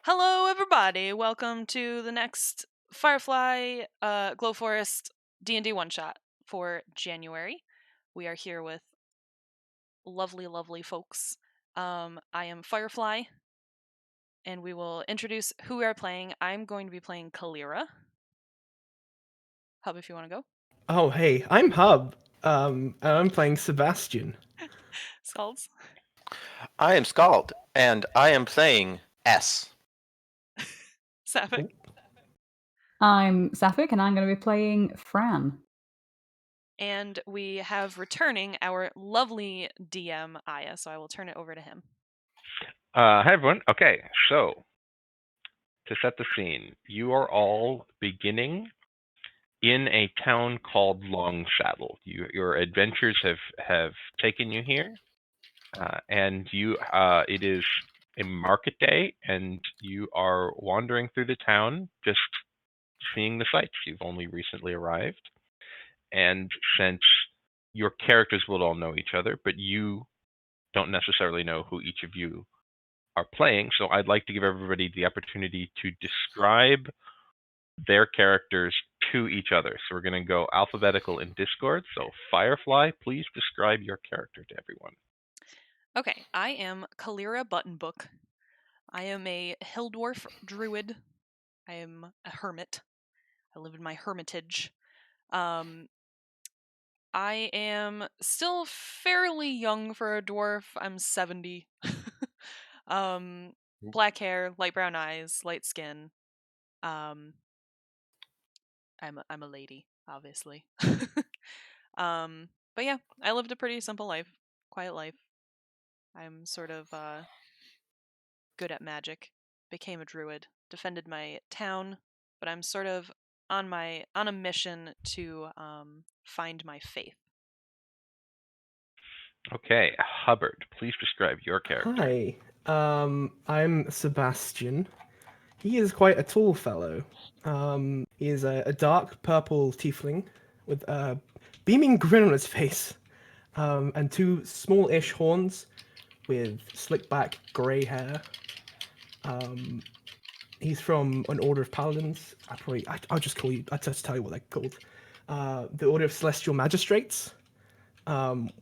Hello, everybody. Welcome to the next Firefly Glow Forest D&D one-shot for January. We are here with lovely, lovely folks. I am Firefly, and we will introduce who we are playing. I'm going to be playing Kalira. Hub, if you want to go. Oh, hey, I'm Hub, and I'm playing Sebastian. Skulls. I am Skald, and I am playing S. Sapphic. I'm Sapphic, and I'm going to be playing Fran. And we have returning our lovely DM, Aaya, so I will turn it over to him. Hi, everyone. Okay, so to set the scene, you are all beginning in a town called Long Saddle. Your adventures have taken you here, and it is a market day, and you are wandering through the town, just seeing the sights. You've only recently arrived, and since your characters will all know each other, but you don't necessarily know who each of you are playing, so I'd like to give everybody the opportunity to describe their characters to each other. So we're going to go alphabetical in Discord. So Firefly, please describe your character to everyone. Okay, I am Kalira Buttonbook. I am a hill dwarf druid. I am a hermit. I live in my hermitage. I am still fairly young for a dwarf. I'm 70. Black hair, light brown eyes, light skin. I'm a lady, obviously. But yeah, I lived a pretty simple life, quiet life. I'm sort of good at magic. Became a druid, defended my town, but I'm sort of on a mission to find my faith. Okay, Hubbard, please describe your character. Hi, I'm Sebastian. He is quite a tall fellow. He is a dark purple tiefling with a beaming grin on his face, and two small-ish horns with slick back grey hair. He's from an order of paladins. I'll just call you. I'll just tell you what they're called. The Order of Celestial Magistrates. And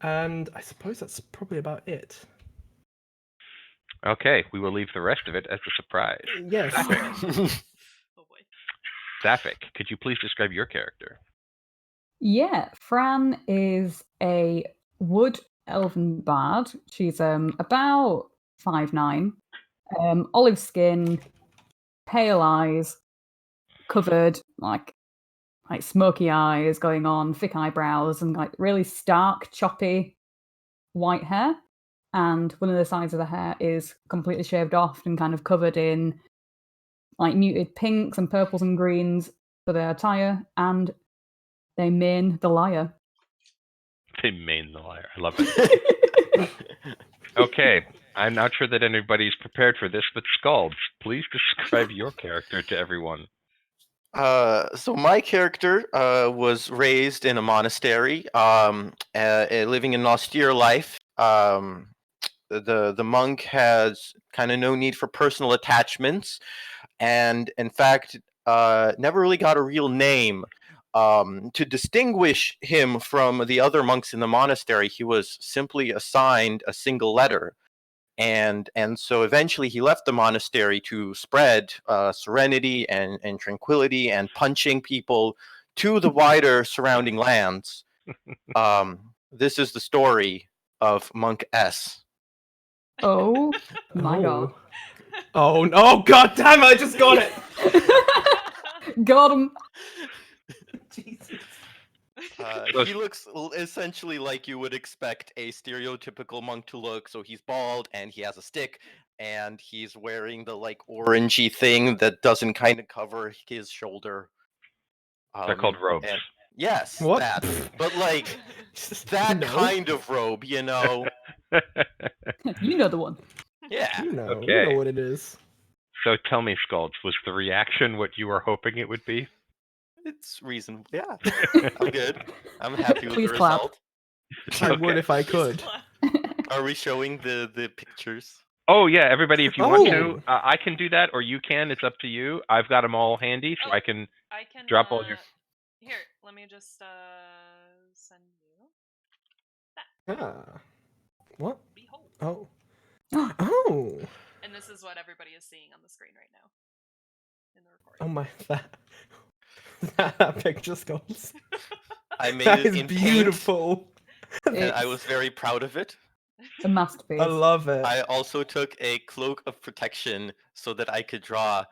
I suppose that's probably about it. Okay, we will leave the rest of it as a surprise. Yes. Oh boy. Sapphic, could you please describe your character? Yeah, Fran is a wood elven bard. She's about 5'9", olive skin, pale eyes, covered like smoky eyes going on, thick eyebrows, and like really stark, choppy white hair. And one of the sides of the hair is completely shaved off and kind of covered in like muted pinks and purples and greens for their attire, and they mane the lyre. They main the liar. I love it. Okay, I'm not sure that anybody's prepared for this, but Skalds, please describe your character to everyone. So my character was raised in a monastery, living an austere life. The monk has kind of no need for personal attachments, and in fact, never really got a real name. To distinguish him from the other monks in the monastery, he was simply assigned a single letter. And so eventually he left the monastery to spread serenity and tranquility and punching people to the wider surrounding lands. This is the story of Monk S. Oh my god. Oh, god damn it, I just got it! Got him. Jesus. He looks essentially like you would expect a stereotypical monk to look. So he's bald and he has a stick and he's wearing the like orangey thing that doesn't kind of cover his shoulder. They're called robes. Yes, What? that. But like that No. kind of robe, you know. You know the one. Yeah. You know Okay. what it is. So tell me, Skalds, was the reaction what you were hoping it would be? It's reasonable. Yeah. I'm good. I'm happy with Please the clap. result. I would if I could. Are we showing the pictures? Oh yeah, everybody, if you want to, Oh. I can do that, or you can. It's up to you. I've got them all handy, so I can drop all your. Here, let me just send you. Ah. What? Behold. Oh. Oh. And this is what everybody is seeing on the screen right now in the recording. Oh my, that picture, Skulls. I made That it is in beautiful. paint, and I It's was very proud of it. a masterpiece. I love it. I also took a cloak of protection so that I could draw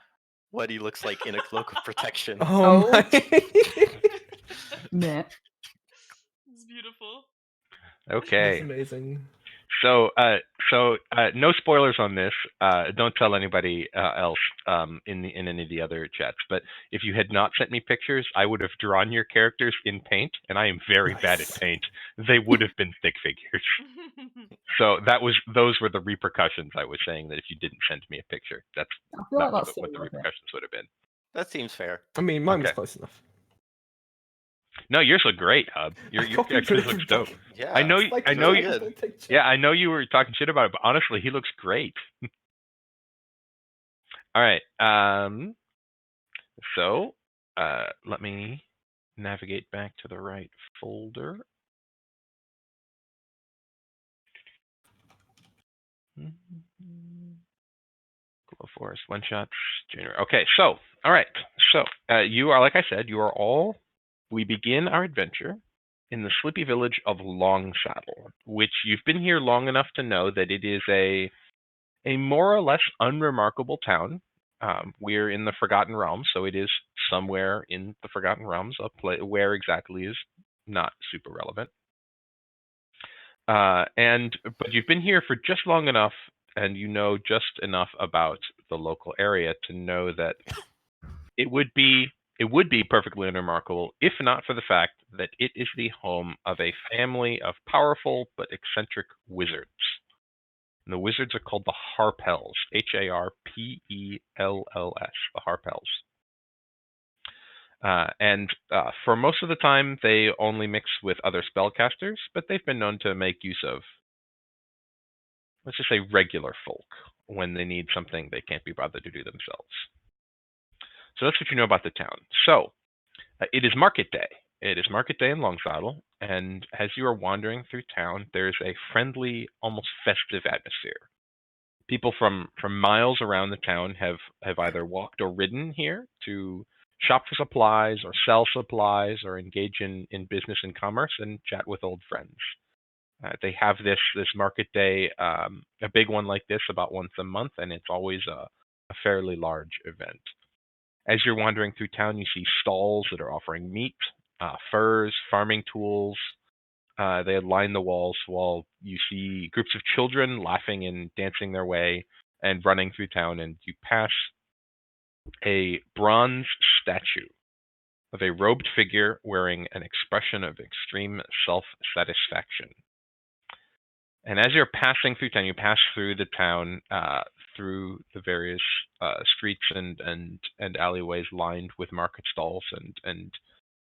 what he looks like in a cloak of protection. Oh, Oh. my. Yeah. It's beautiful. Okay. That's amazing. So, no spoilers on this. Don't tell anybody else in any of the other chats. But if you had not sent me pictures, I would have drawn your characters in paint, and I am very bad at Nice. paint. They would have been thick figures. So those were the repercussions. I was saying that if you didn't send me a picture, I feel like that's what the still worth it. repercussions would have been. That seems fair. I mean, mine was Okay. close enough. No, yours look great, Hub. Your copied character it looks from dope. Doc. Yeah. I know. Like I know really you. good. picture. Yeah, I know you were talking shit about it, but honestly, he looks great. All right. So, let me navigate back to the right folder. Glow Forest one shots January. Okay, so all right. So you are, like I said, you are all. We begin our adventure in the sleepy village of Longsaddle, which you've been here long enough to know that it is a more or less unremarkable town. We're in the Forgotten Realms, so it is somewhere in the Forgotten Realms. Where exactly is not super relevant. But you've been here for just long enough, and you know just enough about the local area to know that it would be perfectly unremarkable if not for the fact that it is the home of a family of powerful but eccentric wizards. And the wizards are called the Harpels, Harpells, the Harpels. And for most of the time, they only mix with other spellcasters, but they've been known to make use of, let's just say, regular folk when they need something they can't be bothered to do themselves. So that's what you know about the town. So it is market day. It is market day in Longsaddle, and as you are wandering through town, there's a friendly, almost festive atmosphere. People from miles around the town have either walked or ridden here to shop for supplies or sell supplies or engage in business and commerce and chat with old friends. They have this market day, a big one like this, about once a month, and it's always a fairly large event. As you're wandering through town, you see stalls that are offering meat, furs, farming tools. They line the walls while you see groups of children laughing and dancing their way and running through town, and you pass a bronze statue of a robed figure wearing an expression of extreme self-satisfaction. And as you're passing through town, you pass through the town, through the various streets and alleyways lined with market stalls and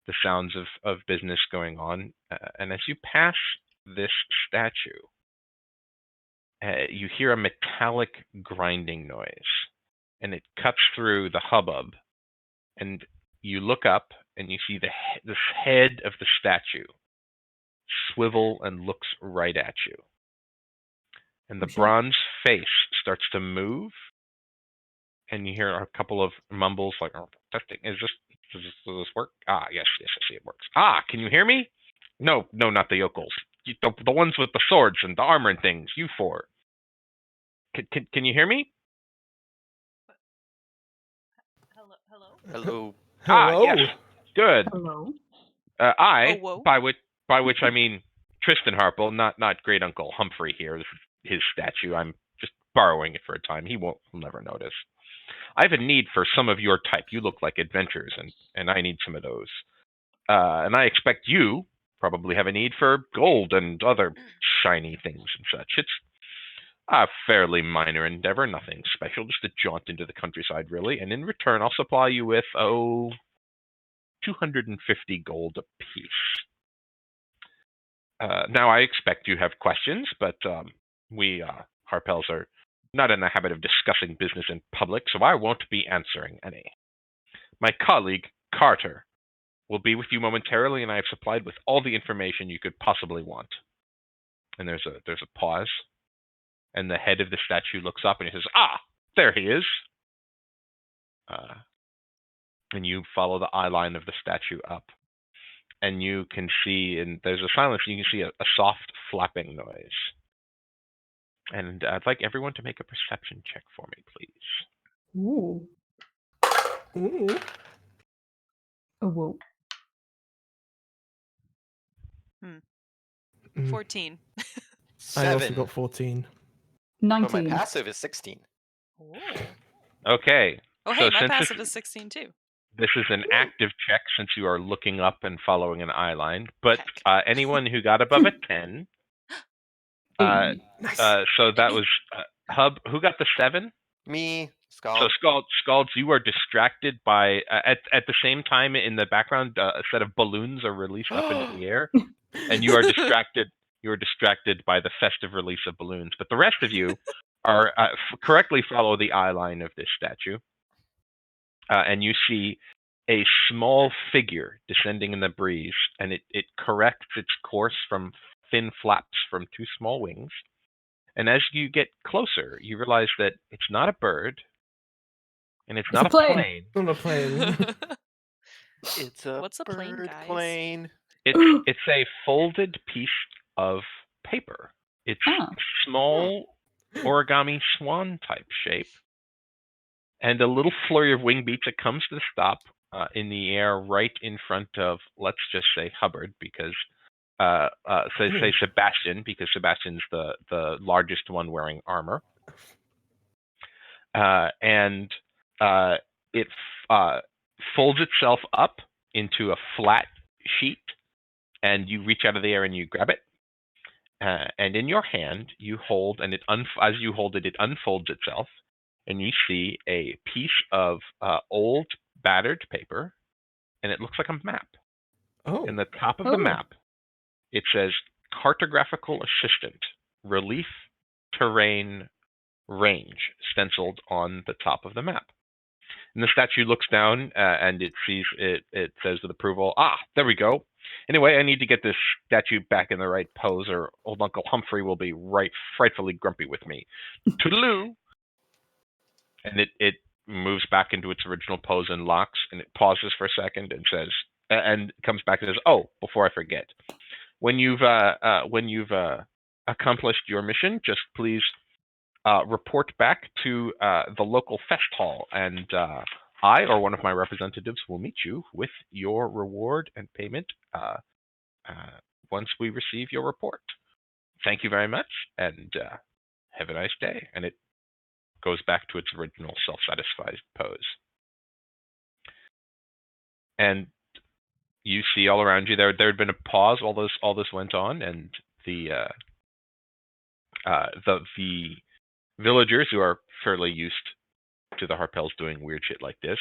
the sounds of business going on. And as you pass this statue, you hear a metallic grinding noise, and it cuts through the hubbub. And you look up, and you see this head of the statue swivel and looks right at you. And the bronze face starts to move, and you hear a couple of mumbles like, "Oh, testing. Does this work? Ah, yes, I see it works. Ah, can you hear me? No, not the yokels. The ones with the swords and the armor and things. You four. Can you hear me? Hello. Ah, Hello. yes. Good. Hello. I, whoa. by which I mean Tristan Harple, not Great Uncle Humphrey here. This is his statue. I'm just borrowing it for a time. He'll never notice. I have a need for some of your type. You look like adventurers, and I need some of those. And I expect you probably have a need for gold and other shiny things and such. It's a fairly minor endeavor, nothing special, just a jaunt into the countryside, really. And in return, I'll supply you with, 250 gold apiece. Now, I expect you have questions, but we Harpels are not in the habit of discussing business in public, so I won't be answering any. My colleague, Carter, will be with you momentarily, and I have supplied with all the information you could possibly want. And there's a pause, and the head of the statue looks up and he says, "Ah, there he is." And you follow the eye line of the statue up, and you can see, and there's a silence, and you can see a soft flapping noise. And I'd like everyone to make a perception check for me, please. Ooh. Ooh. Oh, whoa. 14. I also 7. got 14. But my 19. passive is 16. Oh. Okay. Oh, So hey, my since passive is 16 too. this is an active check, since you are looking up and following an eye line, but Heck. anyone who got above a 10, Hey. Nice. so that was Hub. Who got the 7? Me, So Skald. Scalds, you are distracted by at the same time in the background a set of balloons are released up into the air, and you are distracted. You are distracted by the festive release of balloons. But the rest of you are correctly follow the eye line of this statue, and you see a small figure descending in the breeze, and it corrects its course from thin flaps from 2 small wings. And as you get closer, you realize that it's not a bird, and it's not a a plane. plane. On a plane. It's a What's a plane, bird guys? plane. It's a folded piece of paper. It's Ah. small origami swan type shape, and a little flurry of wing beats. It comes to the stop in the air right in front of, let's just say, Hubbard, because say Sebastian, because Sebastian's the largest one wearing armor, and it folds itself up into a flat sheet, and you reach out of the air and you grab it. And in your hand, you hold, and as you hold it, it unfolds itself, and you see a piece of old, battered paper, and it looks like a map. Oh. In the top of the map, it says Cartographical Assistant, Relief, Terrain, Range, stenciled on the top of the map. And the statue looks down, and it sees it. It says with approval, "Ah, there we go. Anyway, I need to get this statue back in the right pose, or old Uncle Humphrey will be frightfully grumpy with me. Toodaloo!" And it moves back into its original pose and locks, and it pauses for a second and says, and comes back and says, "Oh, before I forget, when you've accomplished your mission, just please report back to the local fest hall, and I or one of my representatives will meet you with your reward and payment once we receive your report. Thank you very much, and have a nice day." And it goes back to its original self-satisfied pose. And you see all around you there had been a pause. All this went on, and the villagers, who are fairly used to the Harpels doing weird shit like this,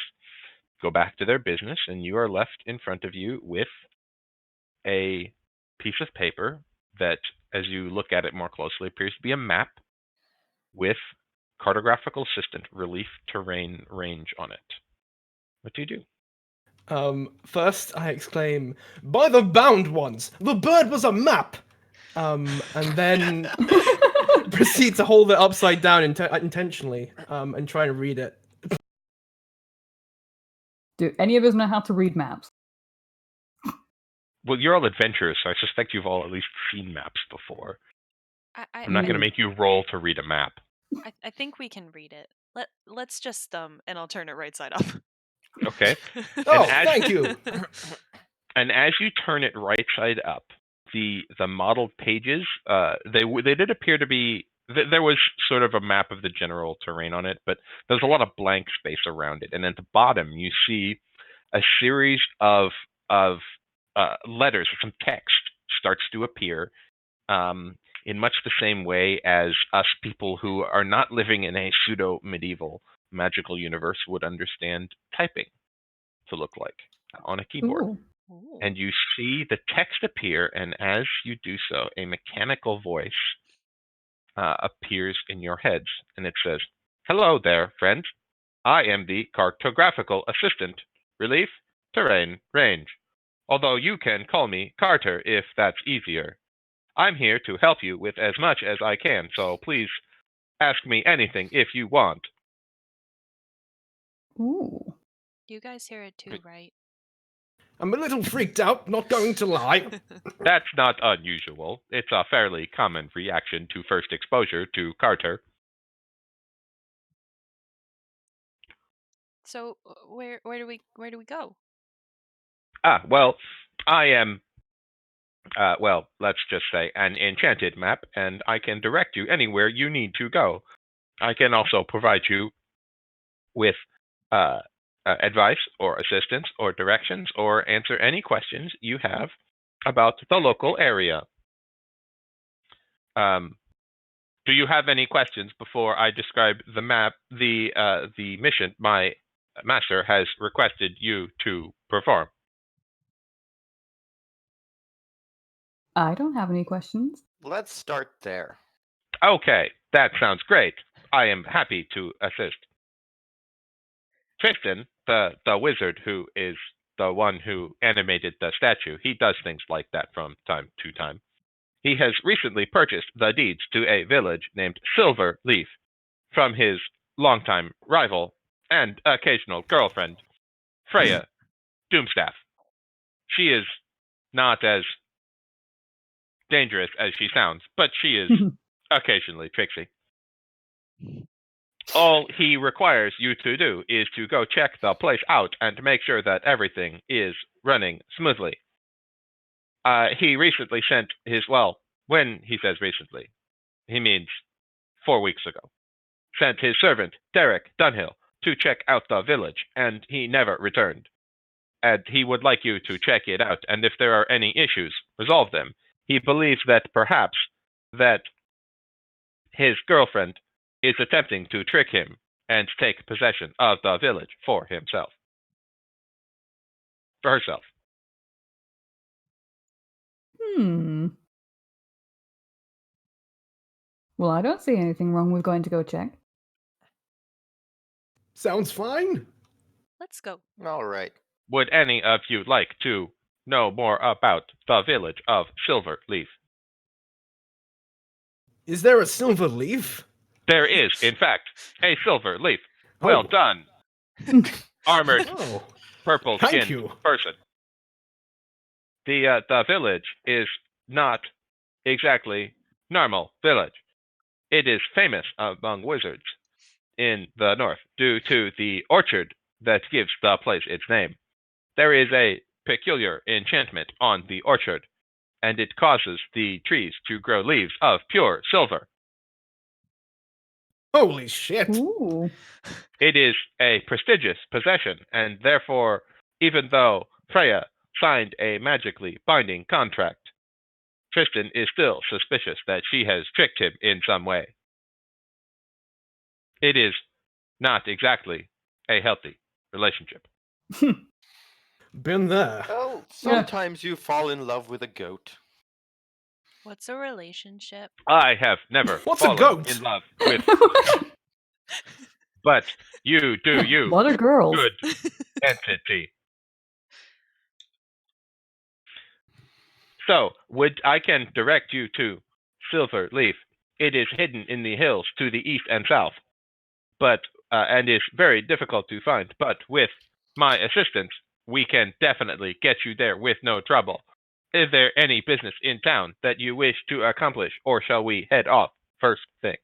go back to their business, and you are left in front of you with a piece of paper that, as you look at it more closely, appears to be a map with Cartographical Assistant, Relief, Terrain, Range on it. What do you do? First, I exclaim, "By the bound ones! The bird was a map!" And then proceed to hold it upside down intentionally, and try and read it. Do any of us know how to read maps? Well, you're all adventurers, so I suspect you've all at least seen maps before. I'm not going to make you roll to read a map. I think we can read it. Let's just and I'll turn it right side up. Okay. Oh, thank you. And as you turn it right side up, the modeled pages, they did appear to be, there was sort of a map of the general terrain on it, but there's a lot of blank space around it. And at the bottom, you see a series of letters, some text starts to appear, in much the same way as us people who are not living in a pseudo-medieval magical universe would understand typing to look like on a keyboard. Ooh. And you see the text appear, and as you do so, a mechanical voice appears in your heads, and it says, "Hello there, friend. I am the cartographical assistant, relief, terrain, range. Although you can call me Carter if that's easier. I'm here to help you with as much as I can, so please ask me anything if you want." Ooh. You guys hear it too, right? I'm a little freaked out, not going to lie. That's not unusual. It's a fairly common reaction to first exposure to Carter. So where do we go? Well, I am, well, let's just say an enchanted map, and I can direct you anywhere you need to go. I can also provide you with advice or assistance or directions or answer any questions you have about the local area. Do you have any questions before I describe the map, the mission my master has requested you to perform? I don't have any questions. Let's start there. Okay, that sounds great. I am happy to assist. Tristan, the wizard who is the one who animated the statue, he does things like that from time to time. He has recently purchased the deeds to a village named Silver Leaf from his longtime rival and occasional girlfriend, Freya Doomstaff. She is not as dangerous as she sounds, but she is occasionally tricksy. All he requires you to do is to go check the place out and make sure that everything is running smoothly. He recently sent his, well, when he says recently, he means 4 weeks ago, sent his servant, Derek Dunhill, to check out the village, and he never returned. And he would like you to check it out, and if there are any issues, resolve them. He believes that perhaps that his girlfriend is attempting to trick him and take possession of the village for himself. For herself. Well, I don't see anything wrong with going to go check. Sounds fine. Let's go. All right. Would any of you like to know more about the village of Silver Leaf? Is there a silver leaf? There is, in fact, a silver leaf. Well Oh. done, armored, Oh, purple-skinned thank you. person. The village is not exactly normal village. It is famous among wizards in the north due to the orchard that gives the place its name. There is a peculiar enchantment on the orchard, and it causes the trees to grow leaves of pure silver. Holy shit. Ooh. It is a prestigious possession, and therefore, even though Freya signed a magically binding contract, Tristan is still suspicious that she has tricked him in some way. It is not exactly a healthy relationship. Been there. Well, sometimes you fall in love with a goat. What's a relationship? I have never What's a fallen goat? in love with, but you do you, What are girls? good entity. So, I can direct you to Silver Leaf. It is hidden in the hills to the east and south, but and is very difficult to find. But with my assistance, we can definitely get you there with no trouble. Is there any business in town that you wish to accomplish, or shall we head off first thing?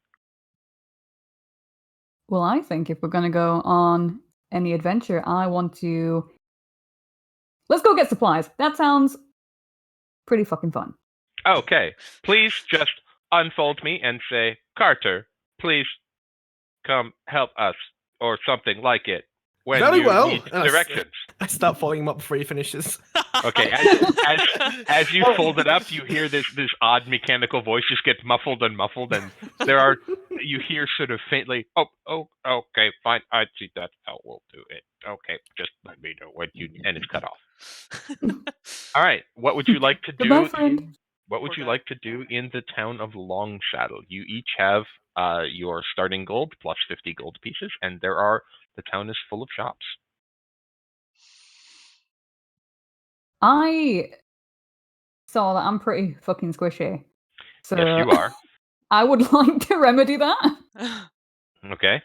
Well, I think if we're going to go on any adventure, I want to... Let's go get supplies. That sounds pretty fucking fun. Okay, please just unfold me and say, Carter, please come help us, or something like it, when Very you well. need And directions. I start following him up before he finishes. Okay, as you fold it up, you hear this odd mechanical voice just get muffled, and you hear sort of faintly, oh, okay, fine, I see that, how we'll do it. Okay, just let me know when and it's cut off. All right, what would you like to do? Goodbye, friend. What would Poor you guy. like to do in the town of Long Shadow? You each have your starting gold plus 50 gold pieces, and the town is full of shops. I saw that I'm pretty fucking squishy. So Yes, you are. I would like to remedy that. Okay.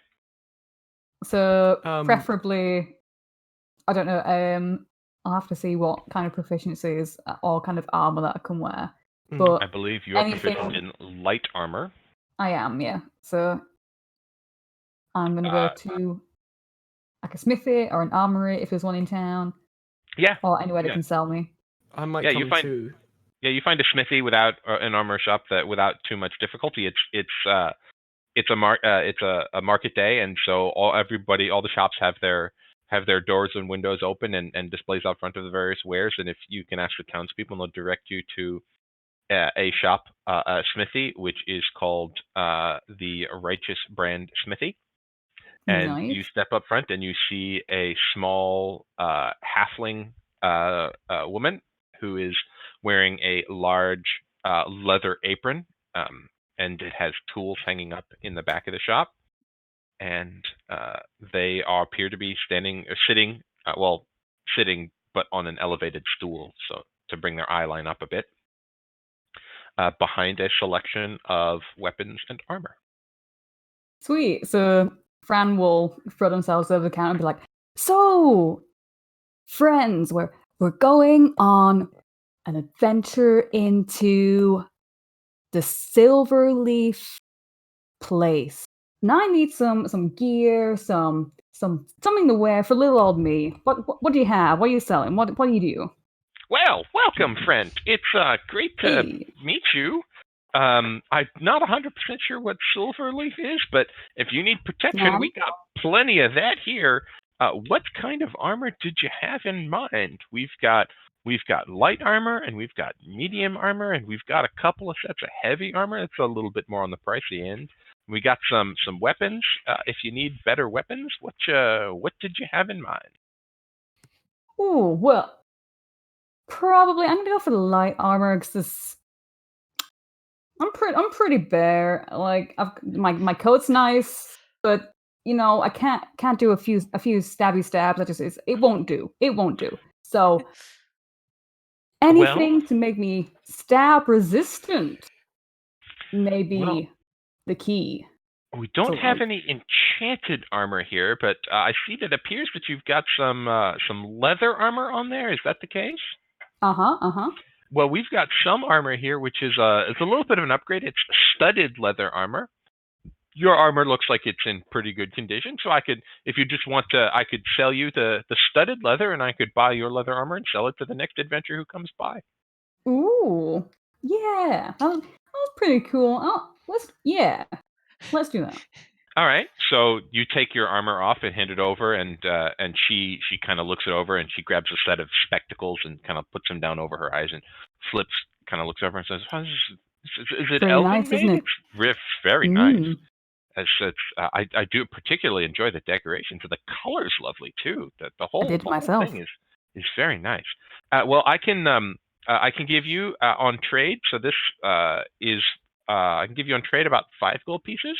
So Um, preferably, I don't know. I'll have to see what kind of proficiencies or kind of armor that I can wear. But I believe you are proficient anything, in light armor. I am, yeah. So I'm gonna go to like a smithy or an armory if there's one in town, Yeah. or anywhere that Yeah. can sell me. I might Yeah, you come find- too. Yeah, you find a smithy without an armor shop that without too much difficulty. It's a market day, and so all the shops have their doors and windows open and displays out front of the various wares. And if you can ask the townspeople, they'll direct you to a shop, a smithy, which is called the Righteous Brand Smithy. And Nice. you step up front and you see a small halfling woman who is wearing a large leather apron, and it has tools hanging up in the back of the shop. And they appear to be sitting, but on an elevated stool, so to bring their eye line up a bit, behind a selection of weapons and armor. Sweet. So Fran will throw themselves over the counter and be like, "So, friends, we're going on an adventure into the Silverleaf place. And I need some gear, something to wear for little old me. What do you have? What are you selling? What do you do?" Well, welcome, friend. It's great to Hey. meet you. I'm not 100% sure what Silverleaf is, but if you need protection, we got plenty of that here. What kind of armor did you have in mind? We've got light armor, and we've got medium armor, and we've got a couple of sets of heavy armor. That's a little bit more on the pricey end. We got some weapons. If you need better weapons, what did you have in mind? Ooh, well, probably I'm gonna go for the light armor because I'm pretty bare. Like my coat's nice, but I can't do a few stabby stabs. It won't do. It won't do. So anything to make me stab resistant may be the key. We don't to have life. any enchanted armor here, but I see that it appears that you've got some leather armor on there. Is that the case? Uh-huh. Well, we've got some armor here, which is it's a little bit of an upgrade. It's studded leather armor. Your armor looks like it's in pretty good condition, so I could, if you just want to, I could sell you the studded leather, and I could buy your leather armor and sell it to the next adventurer who comes by. Ooh. Yeah. That was pretty cool. Let's do that. All right. So you take your armor off and hand it over, and she kind of looks it over, and she grabs a set of spectacles and kind of puts them down over her eyes and flips, kind of looks over and says, oh, "Is it Pretty elven nice, made? isn't it? It's very nice. Mm. I do particularly enjoy the decorations. The color's lovely too. The whole myself. thing is very nice. Well, I can give you on trade. So this is I can give you on trade about 5 gold pieces.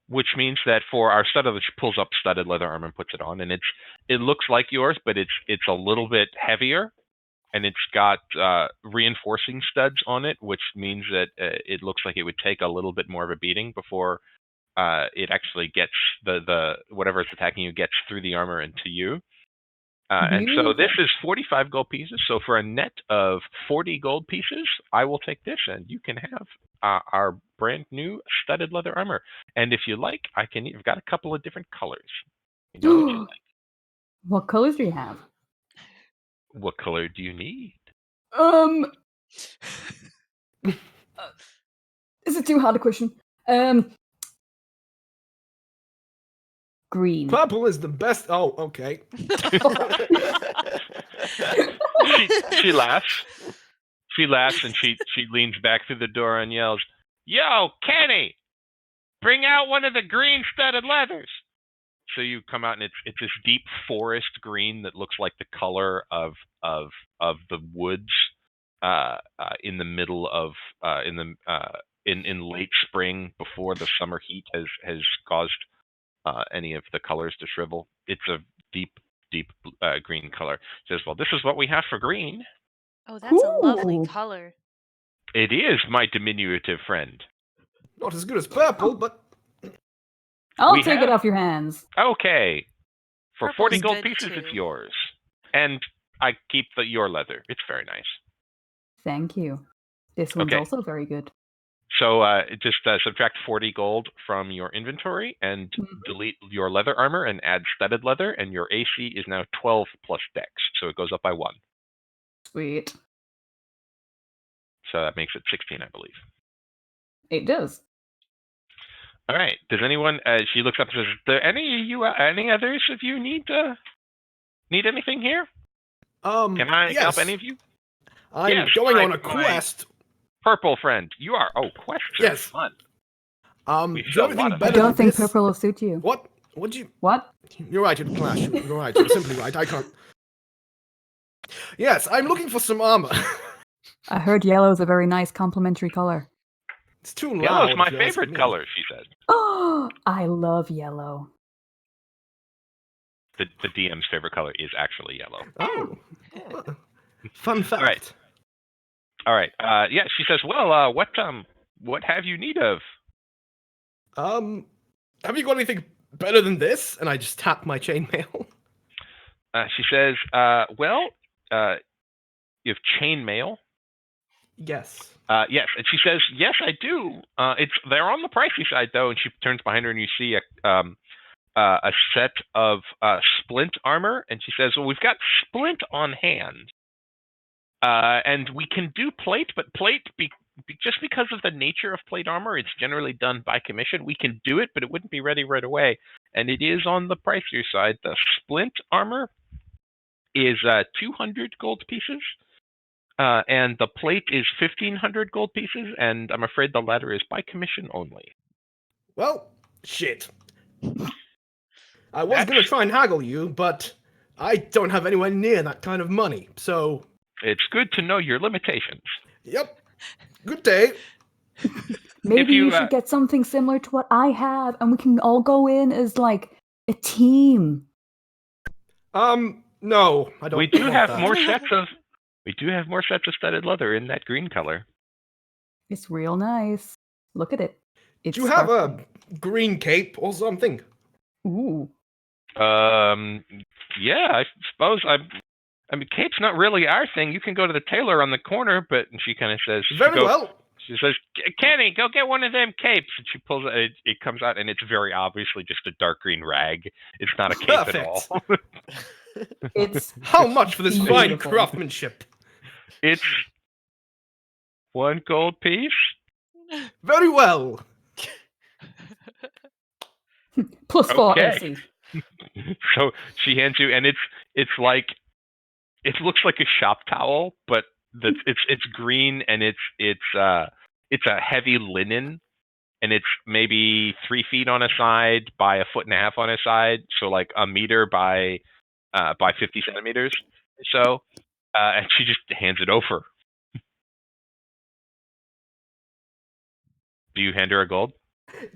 Which means that for our studded, she pulls up studded leather armor and puts it on, and it looks like yours, but it's a little bit heavier, and it's got reinforcing studs on it, which means that it looks like it would take a little bit more of a beating before it actually gets the whatever is attacking you gets through the armor into you. And so this is 45 gold pieces. So for a net of 40 gold pieces, I will take this, and you can have our brand new studded leather armor. And if you like, I've got a couple of different colors. You know what you like. What colors do you have? What color do you need? Is it too hard a question? Green. Purple is the best. Oh, okay. She laughs. She laughs and she leans back through the door and yells, "Yo, Kenny, bring out one of the green studded leathers." So you come out and it's this deep forest green that looks like the color of the woods in the middle of in late spring before the summer heat has caused any of the colors to shrivel. It's a deep green color. It says, well, this is what we have for green. Oh, that's a lovely Ooh. color. It is, my diminutive friend. Not as good as purple, but I'll We take it have- off your hands. Okay. For Purple's 40 gold good, pieces, too. it's yours. And I keep your leather. It's very nice. Thank you. This one's Okay. also very good. So just subtract 40 gold from your inventory and delete your leather armor and add studded leather, and your AC is now 12 plus dex, so it goes up by 1. Sweet. So that makes it 16, I believe. It does. All right. Does anyone? She looks up and says, "Do any others of you need anything here? Can I yes. help any of you?" I'm Yes, going my- on a quest. Purple friend, you are. Oh, quests are Yes. fun. Do We you sell have a lot anything of better I don't than think this? purple will suit you. What? What'd you? What? You're right, you're Clash. You're right. You're simply right. I can't. Yes, I'm looking for some armor. I heard yellow's a very nice complementary color. It's too loud. Yellow's my if you ask favorite me. color, she said. Oh, I love yellow. The DM's favorite color is actually yellow. Oh. Fun fact. All right. Yeah, she says, "Well, what have you need of?" Have you got anything better than this? And I just tap my chainmail. She says, "Well, you have chainmail." Yes. Yes, and she says, "Yes, I do. They're on the pricey side though." And she turns behind her, and you see a set of splint armor, and she says, "Well, we've got splint on hand, and we can do plate, but plate just because of the nature of plate armor, it's generally done by commission. We can do it, but it wouldn't be ready right away, and it is on the pricier side. The splint armor is 200 gold pieces." And the plate is 1,500 gold pieces, and I'm afraid the latter is by commission only. Well, shit. I was going to try and haggle you, but I don't have anywhere near that kind of money, so... It's good to know your limitations. Yep. Good day. Maybe you, you should get something similar to what I have, and we can all go in as like a team. No, I don't. We do want have that. more sets of studded leather in that green color. It's real nice. Look at it. It's Do you have sparkling. a green cape or something? Ooh. Yeah, I suppose I mean, cape's not really our thing. You can go to the tailor on the corner, but and she kind of says, Very well. She says, "Kenny, go get one of them capes." And she pulls it. It comes out, and it's very obviously just a dark green rag. It's not a cape at all. It's How much for this fine beautiful. craftsmanship? It's 1 gold piece. Very well. +4 Okay. AC. So she hands you, and it's like it looks like a shop towel, but it's green, and it's a heavy linen, and it's maybe 3 feet on a side by 1.5 feet on a side, so like a meter by 50 centimeters or so, and she just hands it over. Do you hand her a gold?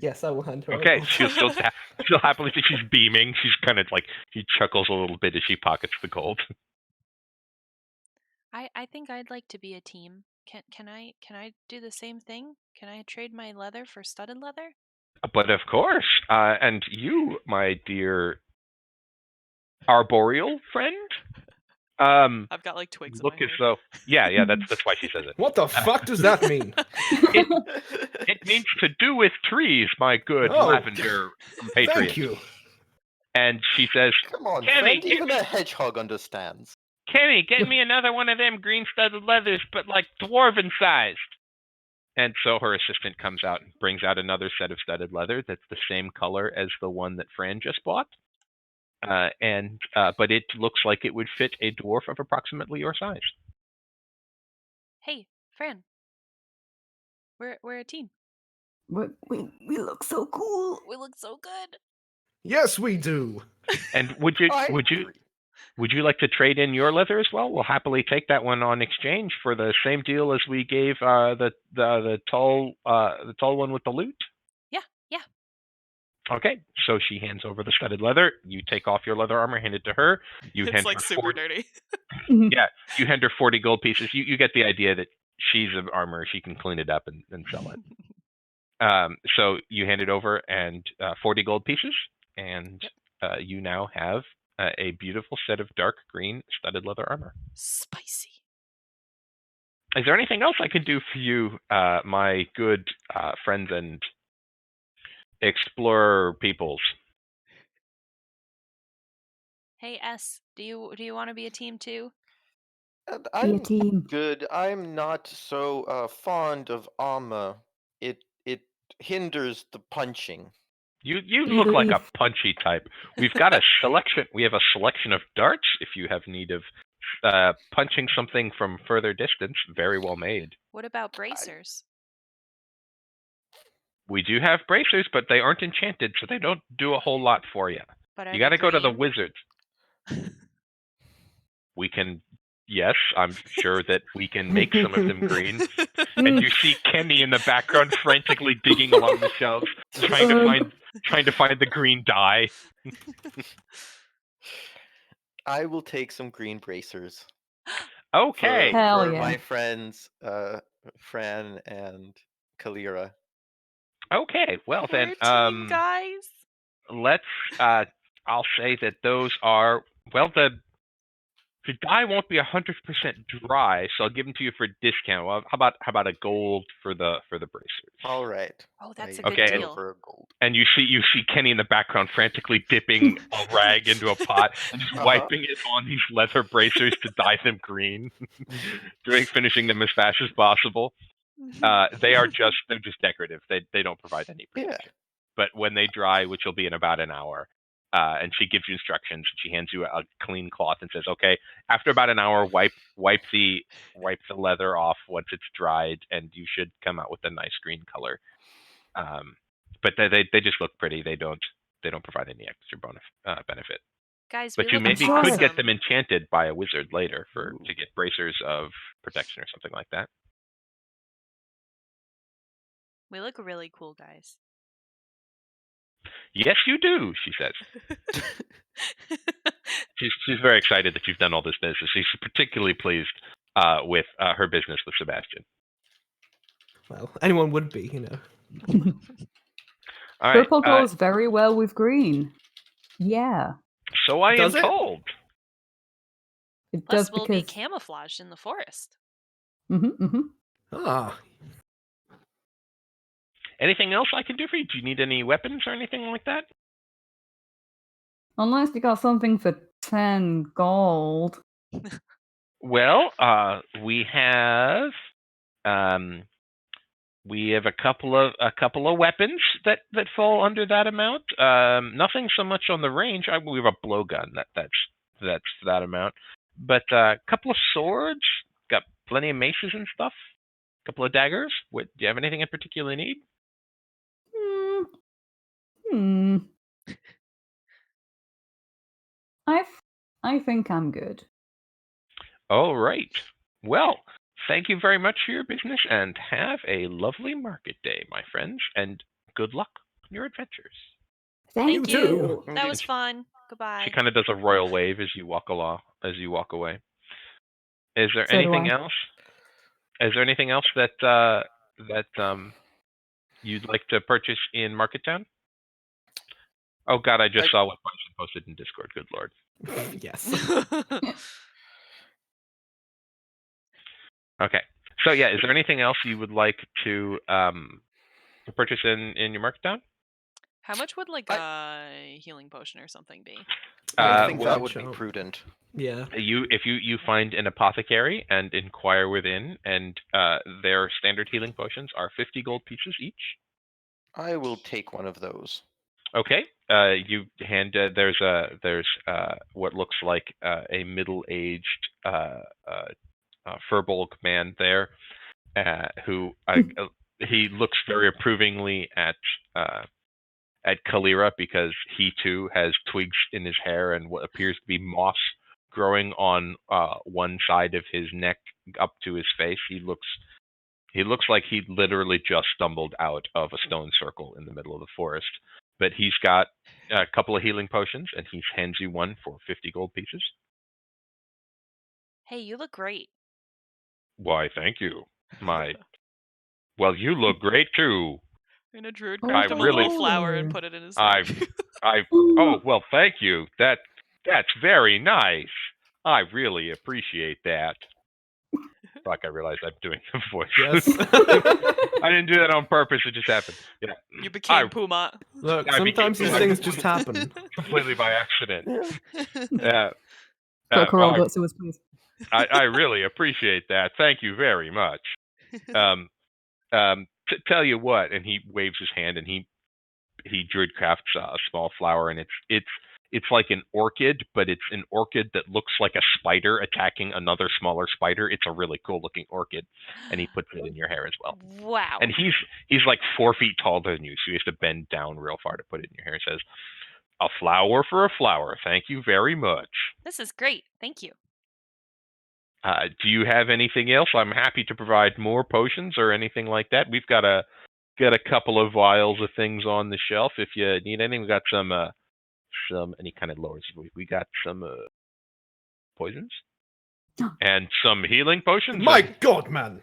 Yes, I will hand her. Okay, a she'll happily. She's beaming. She's kind of like she chuckles a little bit as she pockets the gold. I think I'd like to be a team. Can I do the same thing? Can I trade my leather for studded leather? But of course, and you, my dear arboreal friend, I've got like twigs look in my as hair. though yeah, that's why she says it. What the fuck does that mean? It means to do with trees, my good Oh, lavender compatriot. Thank you. And she says, Come on, Kenny, friend. Even a hedgehog understands. "Kenny, get me another one of them green studded leathers, but like dwarven sized." And so her assistant comes out and brings out another set of studded leather that's the same color as the one that Fran just bought. But it looks like it would fit a dwarf of approximately your size. Hey, Fran. We're a team. We look so cool. We look so good. Yes, we do. And would you I agree. Would you like to trade in your leather as well? We'll happily take that one on exchange for the same deal as we gave the tall one with the loot. Yeah. Okay, so she hands over the studded leather. You take off your leather armor, hand it to her. You It's hand like her super dirty. Yeah, you hand her 40 gold pieces. You get the idea that she's an armor. She can clean it up and sell it. So you hand it over and 40 gold pieces, and Yep. you now have a beautiful set of dark green studded leather armor. Spicy. Is there anything else I can do for you, my good friends and explorer peoples? Hey S, do you want to be a team too? And Be a I'm team. good. I'm not so fond of armor. It hinders the punching. You You look like a leave. punchy type. We've got a selection. We have a selection of darts if you have need of punching something from further distance. Very well made. What about bracers? We do have bracers, but they aren't enchanted, so they don't do a whole lot for you. But are You they got to go to the green? wizards. We can. Yes, I'm sure that we can make some of them green. And you see Kenny in the background frantically digging along the shelves, trying to find the green dye. I will take some green bracers. Okay. Hell for yeah. my friends, Fran and Kalira. Okay. Well We're then, a team, guys. let's. I'll say that those are the dye won't be 100% dry, so I'll give them to you for a discount. Well, how about a gold for the bracers? All right. Oh, that's I a good Okay, deal. For a gold. And you see Kenny in the background frantically dipping a rag into a pot and just wiping it on these leather bracers to dye them green, finishing them as fast as possible. They're just decorative. They don't provide any protection. But when they dry, which will be in about an hour, and she gives you instructions. She hands you a clean cloth and says, "Okay, after about an hour, wipe the leather off once it's dried, and you should come out with a nice green color." But they just look pretty. They don't provide any extra bonus benefit. Guys, But we you look maybe awesome. could get them enchanted by a wizard later to get bracers of protection or something like that. We look really cool, guys. Yes, you do, she says. She's very excited that you've done all this business. She's particularly pleased with her business with Sebastian. Well, anyone would be, you know. All right. Purple goes very well with green. Yeah. So I Does am it? told. It Plus, does we'll be because. camouflaged in the forest. Ah, Anything else I can do for you? Do you need any weapons or anything like that? Unless you got something for 10 gold. Well, we have a couple of weapons that fall under that amount. Nothing so much on the range. We have a blowgun that's that amount. But a couple of swords, got plenty of maces and stuff. A couple of daggers. Do you have anything in particular you need? I think I'm good. All right. Well, thank you very much for your business, and have a lovely market day, my friends, and good luck on your adventures. Thank you you. too. That was fun. Goodbye. She kind of does a royal wave as you walk away. Is there So do anything I. else? Is there anything else that you'd like to purchase in Market Town? Oh God, I just saw what Bunsen posted in Discord. Good Lord. Yes. Okay. So yeah, is there anything else you would like to purchase in your Market Town? How much would like a healing potion or something be? I think well, that would be prudent. Yeah. If you find an apothecary and inquire within, and their standard healing potions are 50 gold pieces each. I will take one of those. Okay. You hand there's what looks like a middle-aged furbolg man there, who he looks very approvingly at Kalira, because he too has twigs in his hair and what appears to be moss growing on one side of his neck up to his face. He looks like he literally just stumbled out of a stone circle in the middle of the forest. But he's got a couple of healing potions, and he hands you one for 50 gold pieces. Hey, you look great. Why, thank you. Well, you look great too. And a druid Oh, grabbed him a really- little flower and put it in his I- neck. Oh, well, thank you. That's very nice. I really appreciate that. Fuck, I realized I'm doing a voice. Yes. I didn't do that on purpose. It just happened. Yeah. You became Puma. Look, I became sometimes these like- things just happen. Completely by accident. Yeah. Quick Well, roll Gutsuas, please. I really appreciate that. Thank you very much. Tell you what, and he waves his hand, and he druid crafts a small flower, and it's like an orchid, but it's an orchid that looks like a spider attacking another smaller spider. It's a really cool looking orchid, and he puts it in your hair as well. Wow. And he's like 4 feet taller than you, so he has to bend down real far to put it in your hair. He says, "A flower for a flower. Thank you very much." This is great. Thank you. Do you have anything else? I'm happy to provide more potions or anything like that. We've got a couple of vials of things on the shelf if you need anything. We got some any kind of lowers. We got some poisons and some healing potions. My God, man!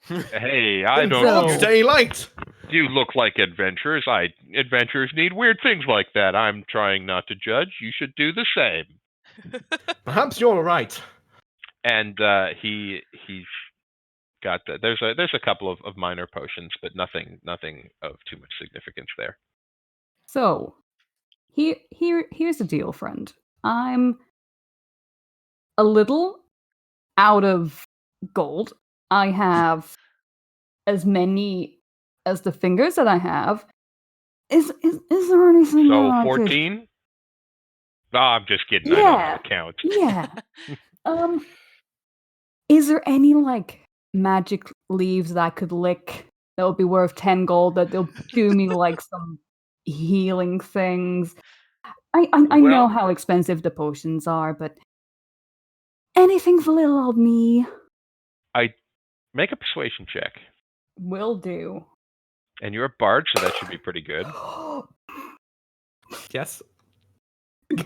Hey, I In don't. broad know. daylight. You look like adventurers. Adventurers need weird things like that. I'm trying not to judge. You should do the same. Perhaps you're right. And he's got there's a couple of minor potions, but nothing of too much significance there. So, here's the deal, friend. I'm a little out of gold. I have as many as the fingers that I have. Is there anything So that I could- 14. No, I'm just kidding. I don't know how to count. Yeah. Is there any like magic leaves that I could lick that would be worth 10 gold that they'll do me like some healing things? I know Well- how expensive the potions are, but anything for little old me Make a persuasion check. will do. And you're a bard, so that should be pretty good. Yes.